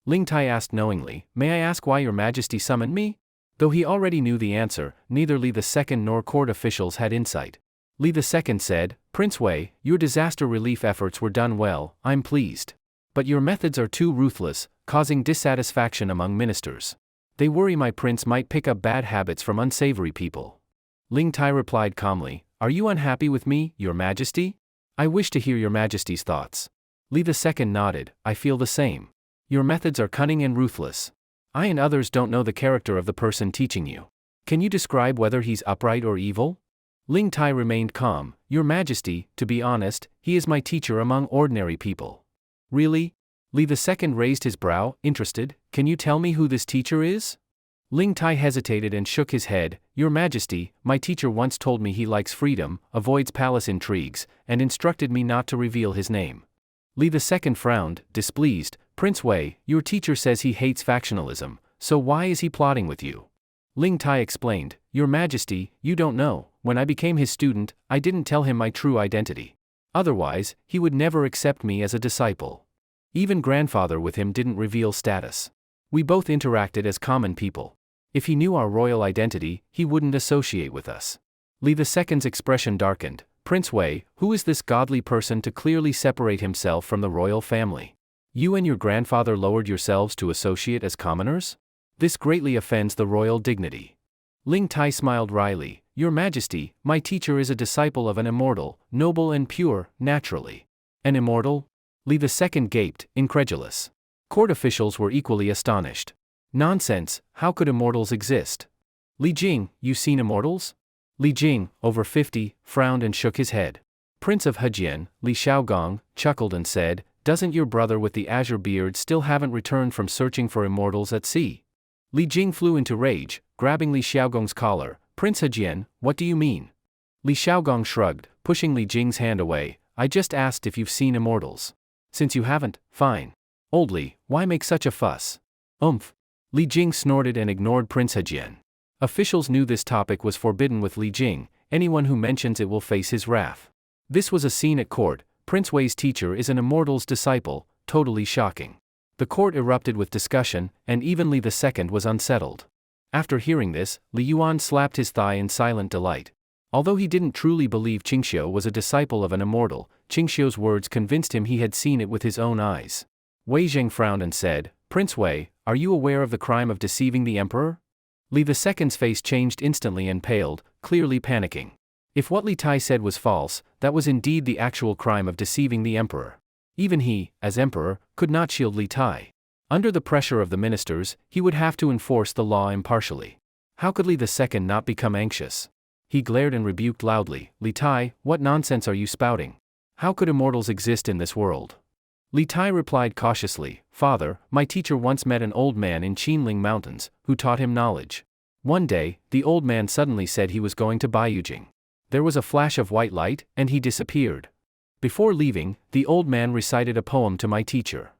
Speaker 1: Ling Tai asked knowingly, may I ask why your Majesty summoned me? Though he already knew the answer, neither Li II nor court officials had insight. Li II said, Prince Wei, your disaster relief efforts were done well, I'm pleased. But your methods are too ruthless, causing dissatisfaction among ministers. They worry my prince might pick up bad habits from unsavory people. Ling Tai replied calmly, are you unhappy with me, your Majesty? I wish to hear your Majesty's thoughts. Li II nodded, I feel the same. Your methods are cunning and ruthless. I and others don't know the character of the person teaching you. Can you describe whether he's upright or evil? Ling Tai remained calm. Your Majesty, to be honest, he is my teacher among ordinary people. Really? Li II raised his brow, interested. Can you tell me who this teacher is? Ling Tai hesitated and shook his head. Your Majesty, my teacher once told me he likes freedom, avoids palace intrigues, and instructed me not to reveal his name. Li II frowned, displeased. Prince Wei, your teacher says he hates factionalism, so why is he plotting with you? Ling Tai explained, Your Majesty, you don't know, when I became his student, I didn't tell him my true identity. Otherwise, he would never accept me as a disciple. Even grandfather with him didn't reveal status. We both interacted as common people. If he knew our royal identity, he wouldn't associate with us. Li II's expression darkened. Prince Wei, who is this godly person to clearly separate himself from the royal family? You and your grandfather lowered yourselves to associate as commoners? This greatly offends the royal dignity. Ling Tai smiled wryly. Your Majesty, my teacher is a disciple of an immortal, noble and pure, naturally. An immortal? Li II gaped, incredulous. Court officials were equally astonished. Nonsense, how could immortals exist? Li Jing, you seen immortals? Li Jing, over 50, frowned and shook his head. Prince of Hygiene, Li Xiaogong, chuckled and said, doesn't your brother with the azure beard still haven't returned from searching for immortals at sea? Li Jing flew into rage, grabbing Li Xiaogong's collar. Prince Hygiene, what do you mean? Li Xiaogong shrugged, pushing Li Jing's hand away. I just asked if you've seen immortals. Since you haven't, fine. Old Li, why make such a fuss? Li Jing snorted and ignored Prince Hygiene. Officials knew this topic was forbidden with Li Jing. Anyone who mentions it will face his wrath. This was a scene at court. Prince Wei's teacher is an immortal's disciple, totally shocking. The court erupted with discussion, and even Li II was unsettled. After hearing this, Li Yuan slapped his thigh in silent delight. Although he didn't truly believe Qingxiu was a disciple of an immortal, Qingxiu's words convinced him he had seen it with his own eyes. Wei Zheng frowned and said, Prince Wei, are you aware of the crime of deceiving the emperor? Li II's face changed instantly and paled, clearly panicking. If what Li Tai said was false, that was indeed the actual crime of deceiving the emperor. Even he, as emperor, could not shield Li Tai. Under the pressure of the ministers, he would have to enforce the law impartially. How could Li II not become anxious? He glared and rebuked loudly, Li Tai, what nonsense are you spouting? How could immortals exist in this world? Li Tai replied cautiously, Father, my teacher once met an old man in Qinling Mountains, who taught him knowledge. One day, the old man suddenly said he was going to Baiyujing. There was a flash of white light, and he disappeared. Before leaving, the old man recited a poem to my teacher.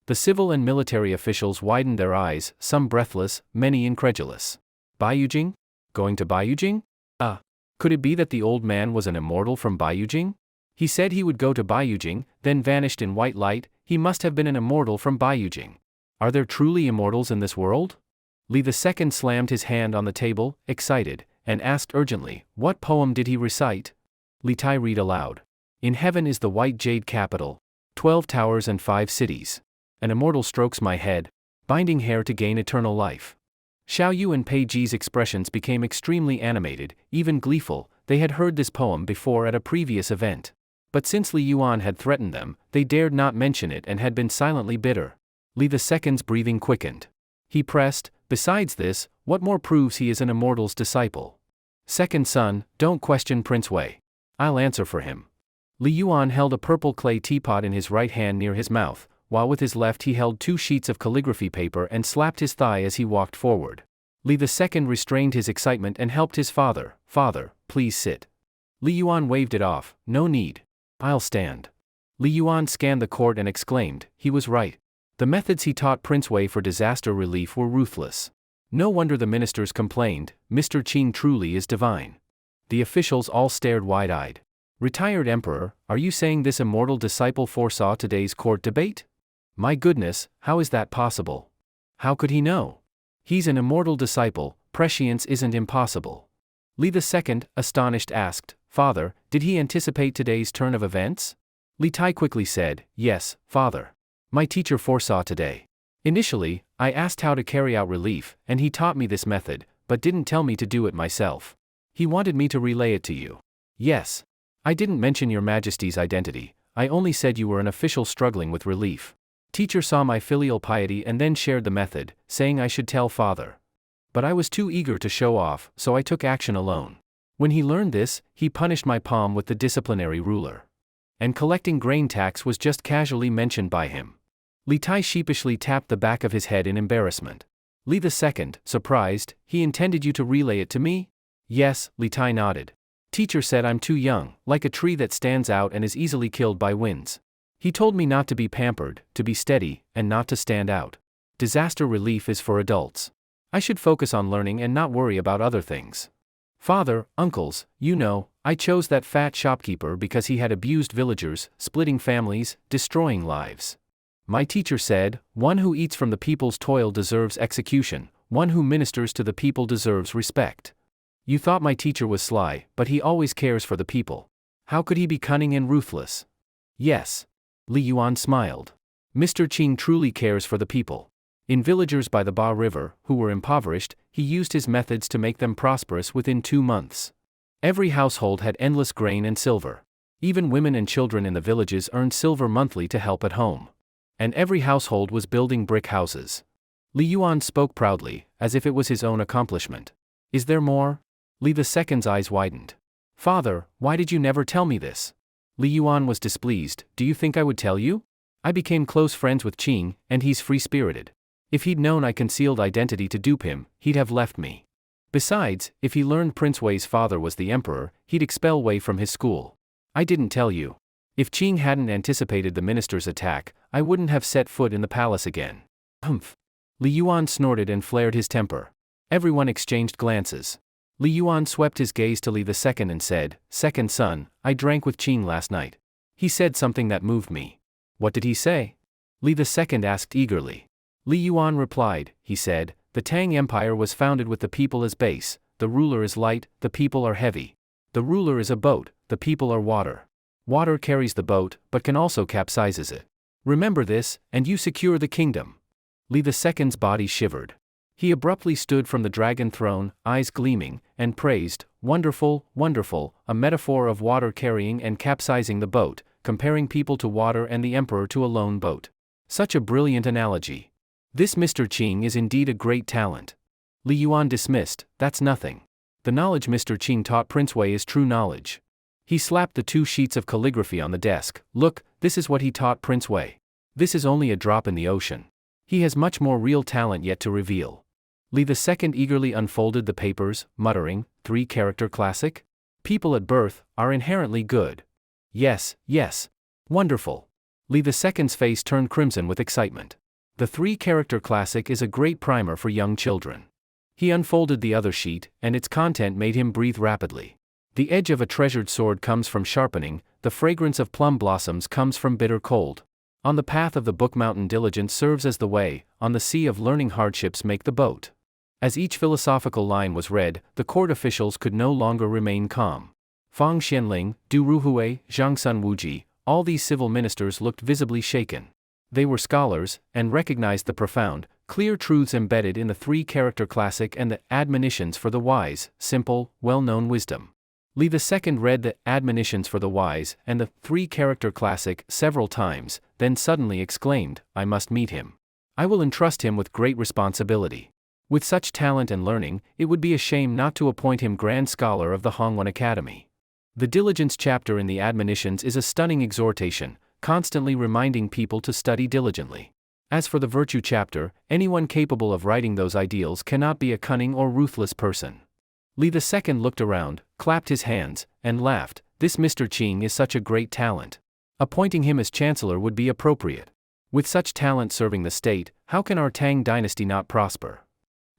Speaker 1: The civil and military officials widened their eyes, some breathless, many incredulous. Baiyujing? Going to Baiyujing? Could it be that the old man was an immortal from Baiyujing? He said he would go to Baiyujing, then vanished in white light. He must have been an immortal from Baiyujing. Are there truly immortals in this world? Li II slammed his hand on the table, excited, and asked urgently, what poem did he recite? Li Tai read aloud. In heaven is the white jade capital, 12 towers and 5 cities. An immortal strokes my head, binding hair to gain eternal life. Xiao Yu and Pei Ji's expressions became extremely animated, even gleeful. They had heard this poem before at a previous event. But since Li Yuan had threatened them, they dared not mention it and had been silently bitter. Li II's breathing quickened. He pressed, besides this, what more proves he is an immortal's disciple? Second son, don't question Prince Wei. I'll answer for him. Li Yuan held a purple clay teapot in his right hand near his mouth, while with his left he held 2 sheets of calligraphy paper and slapped his thigh as he walked forward. Li II restrained his excitement and helped his father. Father, please sit. Li Yuan waved it off, no need. I'll stand. Li Yuan scanned the court and exclaimed, he was right. The methods he taught Prince Wei for disaster relief were ruthless. No wonder the ministers complained, Mr. Qing truly is divine. The officials all stared wide-eyed. Retired Emperor, are you saying this immortal disciple foresaw today's court debate? My goodness, how is that possible? How could he know? He's an immortal disciple, prescience isn't impossible. Li II, astonished, asked, Father, did he anticipate today's turn of events? Li Tai quickly said, Yes, Father. My teacher foresaw today. Initially, I asked how to carry out relief, and he taught me this method, but didn't tell me to do it myself. He wanted me to relay it to you. Yes. I didn't mention your Majesty's identity, I only said you were an official struggling with relief. Teacher saw my filial piety and then shared the method, saying I should tell Father. But I was too eager to show off, so I took action alone. When he learned this, he punished my palm with the disciplinary ruler. And collecting grain tax was just casually mentioned by him. Li Tai sheepishly tapped the back of his head in embarrassment. Li II, surprised, he intended you to relay it to me? Yes, Li Tai nodded. Teacher said I'm too young, like a tree that stands out and is easily killed by winds. He told me not to be pampered, to be steady, and not to stand out. Disaster relief is for adults. I should focus on learning and not worry about other things. Father, uncles, you know, I chose that fat shopkeeper because he had abused villagers, splitting families, destroying lives. My teacher said, one who eats from the people's toil deserves execution, one who ministers to the people deserves respect. You thought my teacher was sly, but he always cares for the people. How could he be cunning and ruthless? Yes. Li Yuan smiled. Mr. Qing truly cares for the people. In villagers by the Ba River, who were impoverished, he used his methods to make them prosperous within 2 months. Every household had endless grain and silver. Even women and children in the villages earned silver monthly to help at home. And every household was building brick houses. Li Yuan spoke proudly, as if it was his own accomplishment. Is there more? Li II's eyes widened. Father, why did you never tell me this? Li Yuan was displeased. Do you think I would tell you? I became close friends with Qing, and he's free-spirited. If he'd known I concealed identity to dupe him, he'd have left me. Besides, if he learned Prince Wei's father was the emperor, he'd expel Wei from his school. I didn't tell you. If Qing hadn't anticipated the minister's attack, I wouldn't have set foot in the palace again. Humph. Li Yuan snorted and flared his temper. Everyone exchanged glances. Li Yuan swept his gaze to Li II and said, Second son, I drank with Qing last night. He said something that moved me. What did he say? Li II asked eagerly. Li Yuan replied, he said, the Tang Empire was founded with the people as base, the ruler is light, the people are heavy. The ruler is a boat, the people are water. Water carries the boat, but can also capsizes it. Remember this, and you secure the kingdom. Li II's body shivered. He abruptly stood from the dragon throne, eyes gleaming, and praised, "Wonderful, wonderful, a metaphor of water carrying and capsizing the boat, comparing people to water and the emperor to a lone boat. Such a brilliant analogy. This Mr. Qing is indeed a great talent." Li Yuan dismissed, "That's nothing. The knowledge Mr. Qing taught Prince Wei is true knowledge." He slapped the 2 sheets of calligraphy on the desk. "Look, this is what he taught Prince Wei. This is only a drop in the ocean. He has much more real talent yet to reveal." Li II eagerly unfolded the papers, muttering, 3-character classic? People at birth are inherently good. Yes, yes. Wonderful. Li II's face turned crimson with excitement. The 3-character classic is a great primer for young children. He unfolded the other sheet, and its content made him breathe rapidly. The edge of a treasured sword comes from sharpening, the fragrance of plum blossoms comes from bitter cold. On the path of the book mountain diligence serves as the way, on the sea of learning hardships make the boat. As each philosophical line was read, the court officials could no longer remain calm. Fang Xianling, Du Ruhui, Zhang Sun Wuji, all these civil ministers looked visibly shaken. They were scholars, and recognized the profound, clear truths embedded in the 3-character classic and the admonitions for the wise, simple, well-known wisdom. Li II read the admonitions for the wise and the 3-character classic several times, then suddenly exclaimed, "I must meet him. I will entrust him with great responsibility. With such talent and learning, it would be a shame not to appoint him Grand Scholar of the Hongwan Academy." The diligence chapter in the admonitions is a stunning exhortation, constantly reminding people to study diligently. As for the virtue chapter, anyone capable of writing those ideals cannot be a cunning or ruthless person. Li II looked around, clapped his hands, and laughed. "This Mr. Qing is such a great talent. Appointing him as chancellor would be appropriate. With such talent serving the state, how can our Tang dynasty not prosper?"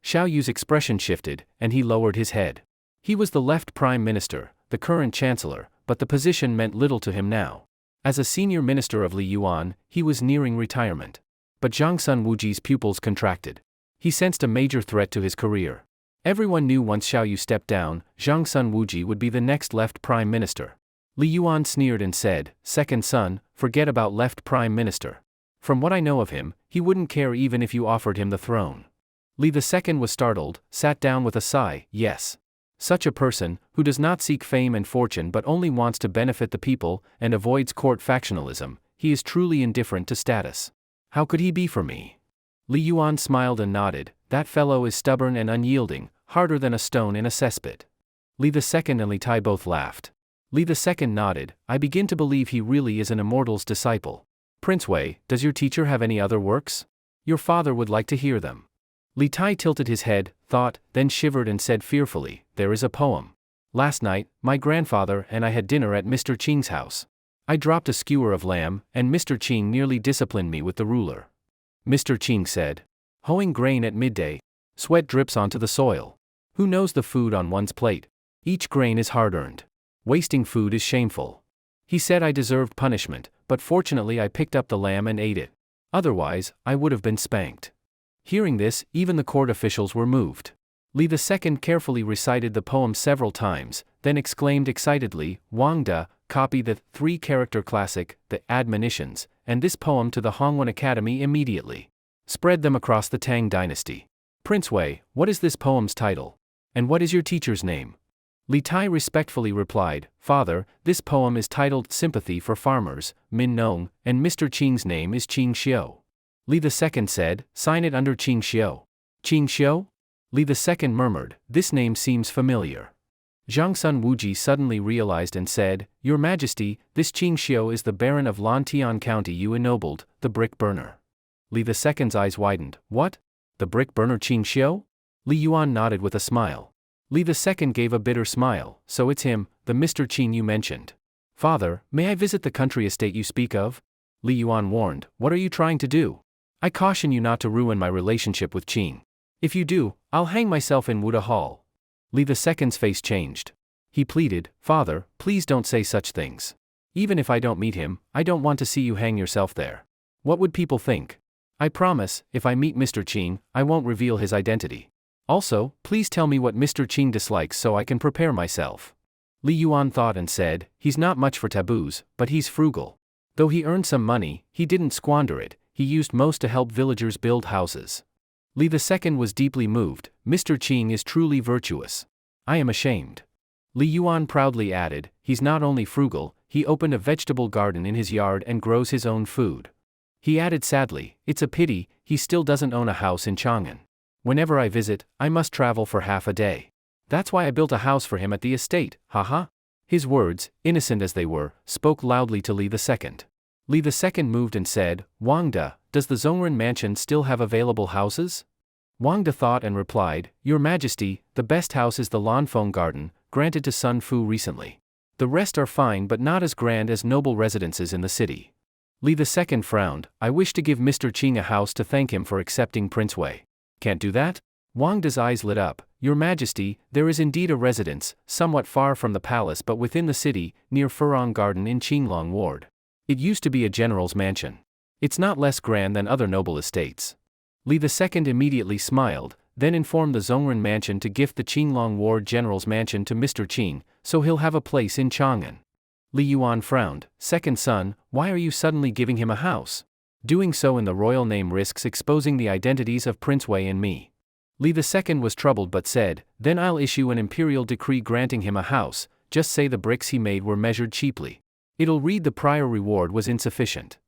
Speaker 1: Xiao Yu's expression shifted, and he lowered his head. He was the left prime minister, the current chancellor, but the position meant little to him now. As a senior minister of Li Yuan, he was nearing retirement. But Zhang Sun Wuji's pupils contracted. He sensed a major threat to his career. Everyone knew once Xiao Yu stepped down, Zhang Sun Wuji would be the next left prime minister. Li Yuan sneered and said, "Second son, forget about left prime minister. From what I know of him, he wouldn't care even if you offered him the throne." Li II was startled, sat down with a sigh. "Yes. Such a person, who does not seek fame and fortune but only wants to benefit the people, and avoids court factionalism, he is truly indifferent to status. How could he be for me?" Li Yuan smiled and nodded. "That fellow is stubborn and unyielding, harder than a stone in a cesspit." Li II and Li Tai both laughed. Li II nodded. "I begin to believe he really is an immortal's disciple. Prince Wei, does your teacher have any other works? Your father would like to hear them." Li Tai tilted his head, thought, then shivered and said fearfully, "There is a poem. Last night, my grandfather and I had dinner at Mr. Qing's house. I dropped a skewer of lamb, and Mr. Qing nearly disciplined me with the ruler. Mr. Qing said, 'Hoeing grain at midday. Sweat drips onto the soil. Who knows the food on one's plate? Each grain is hard-earned. Wasting food is shameful.' He said I deserved punishment, but fortunately I picked up the lamb and ate it. Otherwise, I would have been spanked." Hearing this, even the court officials were moved. Li II carefully recited the poem several times, then exclaimed excitedly, "Wang Da, copy the 3-character classic, the admonitions, and this poem to the Hongwan Academy immediately. Spread them across the Tang dynasty. Prince Wei, what is this poem's title? And what is your teacher's name?" Li Tai respectfully replied, "Father, this poem is titled Sympathy for Farmers, Min Nong, and Mr. Qing's name is Qing Xiu." Li II said, "Sign it under Qing Xiu." "Qing Xiu?" Li II murmured, "This name seems familiar." Zhang Sun Wuji suddenly realized and said, "Your Majesty, this Qing Xiu is the Baron of Lantian County you ennobled, the brick burner." Li II's eyes widened. "What? The brick burner Qing Xiu?" Li Yuan nodded with a smile. Li II gave a bitter smile. "So it's him, the Mr. Qing you mentioned. Father, may I visit the country estate you speak of?" Li Yuan warned, "What are you trying to do? I caution you not to ruin my relationship with Qing. If you do, I'll hang myself in Wuda Hall." Li II's face changed. He pleaded, "Father, please don't say such things. Even if I don't meet him, I don't want to see you hang yourself there. What would people think? I promise, if I meet Mr. Qing, I won't reveal his identity. Also, please tell me what Mr. Qing dislikes so I can prepare myself." Li Yuan thought and said, he's not much for taboos, but he's frugal. Though he earned some money, he didn't squander it, he used most to help villagers build houses. Li II was deeply moved, Mr. Qing is truly virtuous. I am ashamed. Li Yuan proudly added, he's not only frugal, he opened a vegetable garden in his yard and grows his own food. He added sadly, it's a pity, he still doesn't own a house in Chang'an. Whenever I visit, I must travel for half a day. That's why I built a house for him at the estate, haha. His words, innocent as they were, spoke loudly to Li II. Li II moved and said, Wang De, does the Zhongren mansion still have available houses? Wang De thought and replied, Your Majesty, the best house is the Lanfeng Garden, granted to Sun Fu recently. The rest are fine but not as grand as noble residences in the city. Li II frowned, I wish to give Mr. Qing a house to thank him for accepting Prince Wei. Can't do that? Wang De's eyes lit up, Your Majesty, there is indeed a residence, somewhat far from the palace but within the city, near Furong Garden in Qinglong Ward. It used to be a general's mansion. It's not less grand than other noble estates. Li II immediately smiled, then informed the Zhongren mansion to gift the Qinglong Ward general's mansion to Mr. Qing, so he'll have a place in Chang'an. Li Yuan frowned, second son, why are you suddenly giving him a house? Doing so in the royal name risks exposing the identities of Prince Wei and me. Li II was troubled but said, then I'll issue an imperial decree granting him a house, just say the bricks he made were measured cheaply. It'll read the prior reward was insufficient.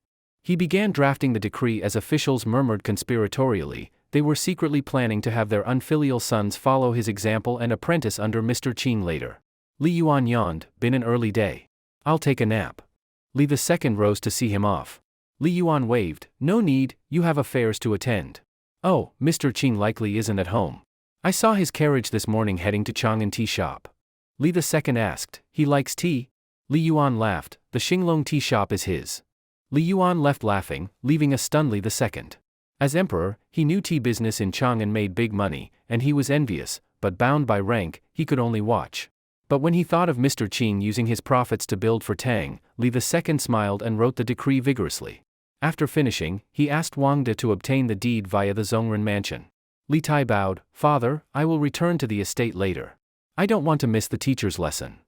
Speaker 1: He began drafting the decree as officials murmured conspiratorially, they were secretly planning to have their unfilial sons follow his example and apprentice under Mr. Qing later. Li Yuan yawned, been an early day. I'll take a nap. Li II rose to see him off. Li Yuan waved, no need, you have affairs to attend. Oh, Mr. Qing likely isn't at home. I saw his carriage this morning heading to Chang'an tea shop. Li II asked, he likes tea? Li Yuan laughed, the Xinglong tea shop is his. Li Yuan left laughing, leaving a stunned Li II. As emperor, he knew tea business in Chang'an made big money, and he was envious, but bound by rank, he could only watch. But when he thought of Mr. Qing using his profits to build for Tang, Li II smiled and wrote the decree vigorously. After finishing, he asked Wang De to obtain the deed via the Zhongren mansion. Li Tai bowed, Father, I will return to the estate later. I don't want to miss the teacher's lesson.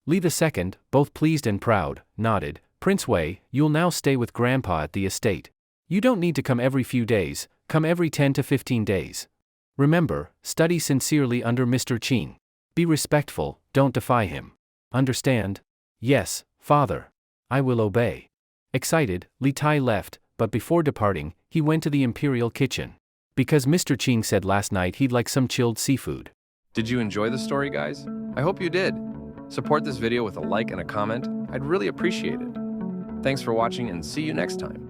Speaker 1: Li II, both pleased and proud, nodded, Prince Wei, you'll now stay with Grandpa at the estate. You don't need to come every few days, come every 10 to 15 days. Remember, study sincerely under Mr. Qing. Be respectful, don't defy him. Understand? Yes, Father. I will obey. Excited, Li Tai left, but before departing, he went to the Imperial kitchen. Because Mr. Qing said last night he'd like some chilled seafood.
Speaker 2: Did you enjoy the story, guys? I hope you did. Support this video with a like and a comment. I'd really appreciate it. Thanks for watching and see you next time.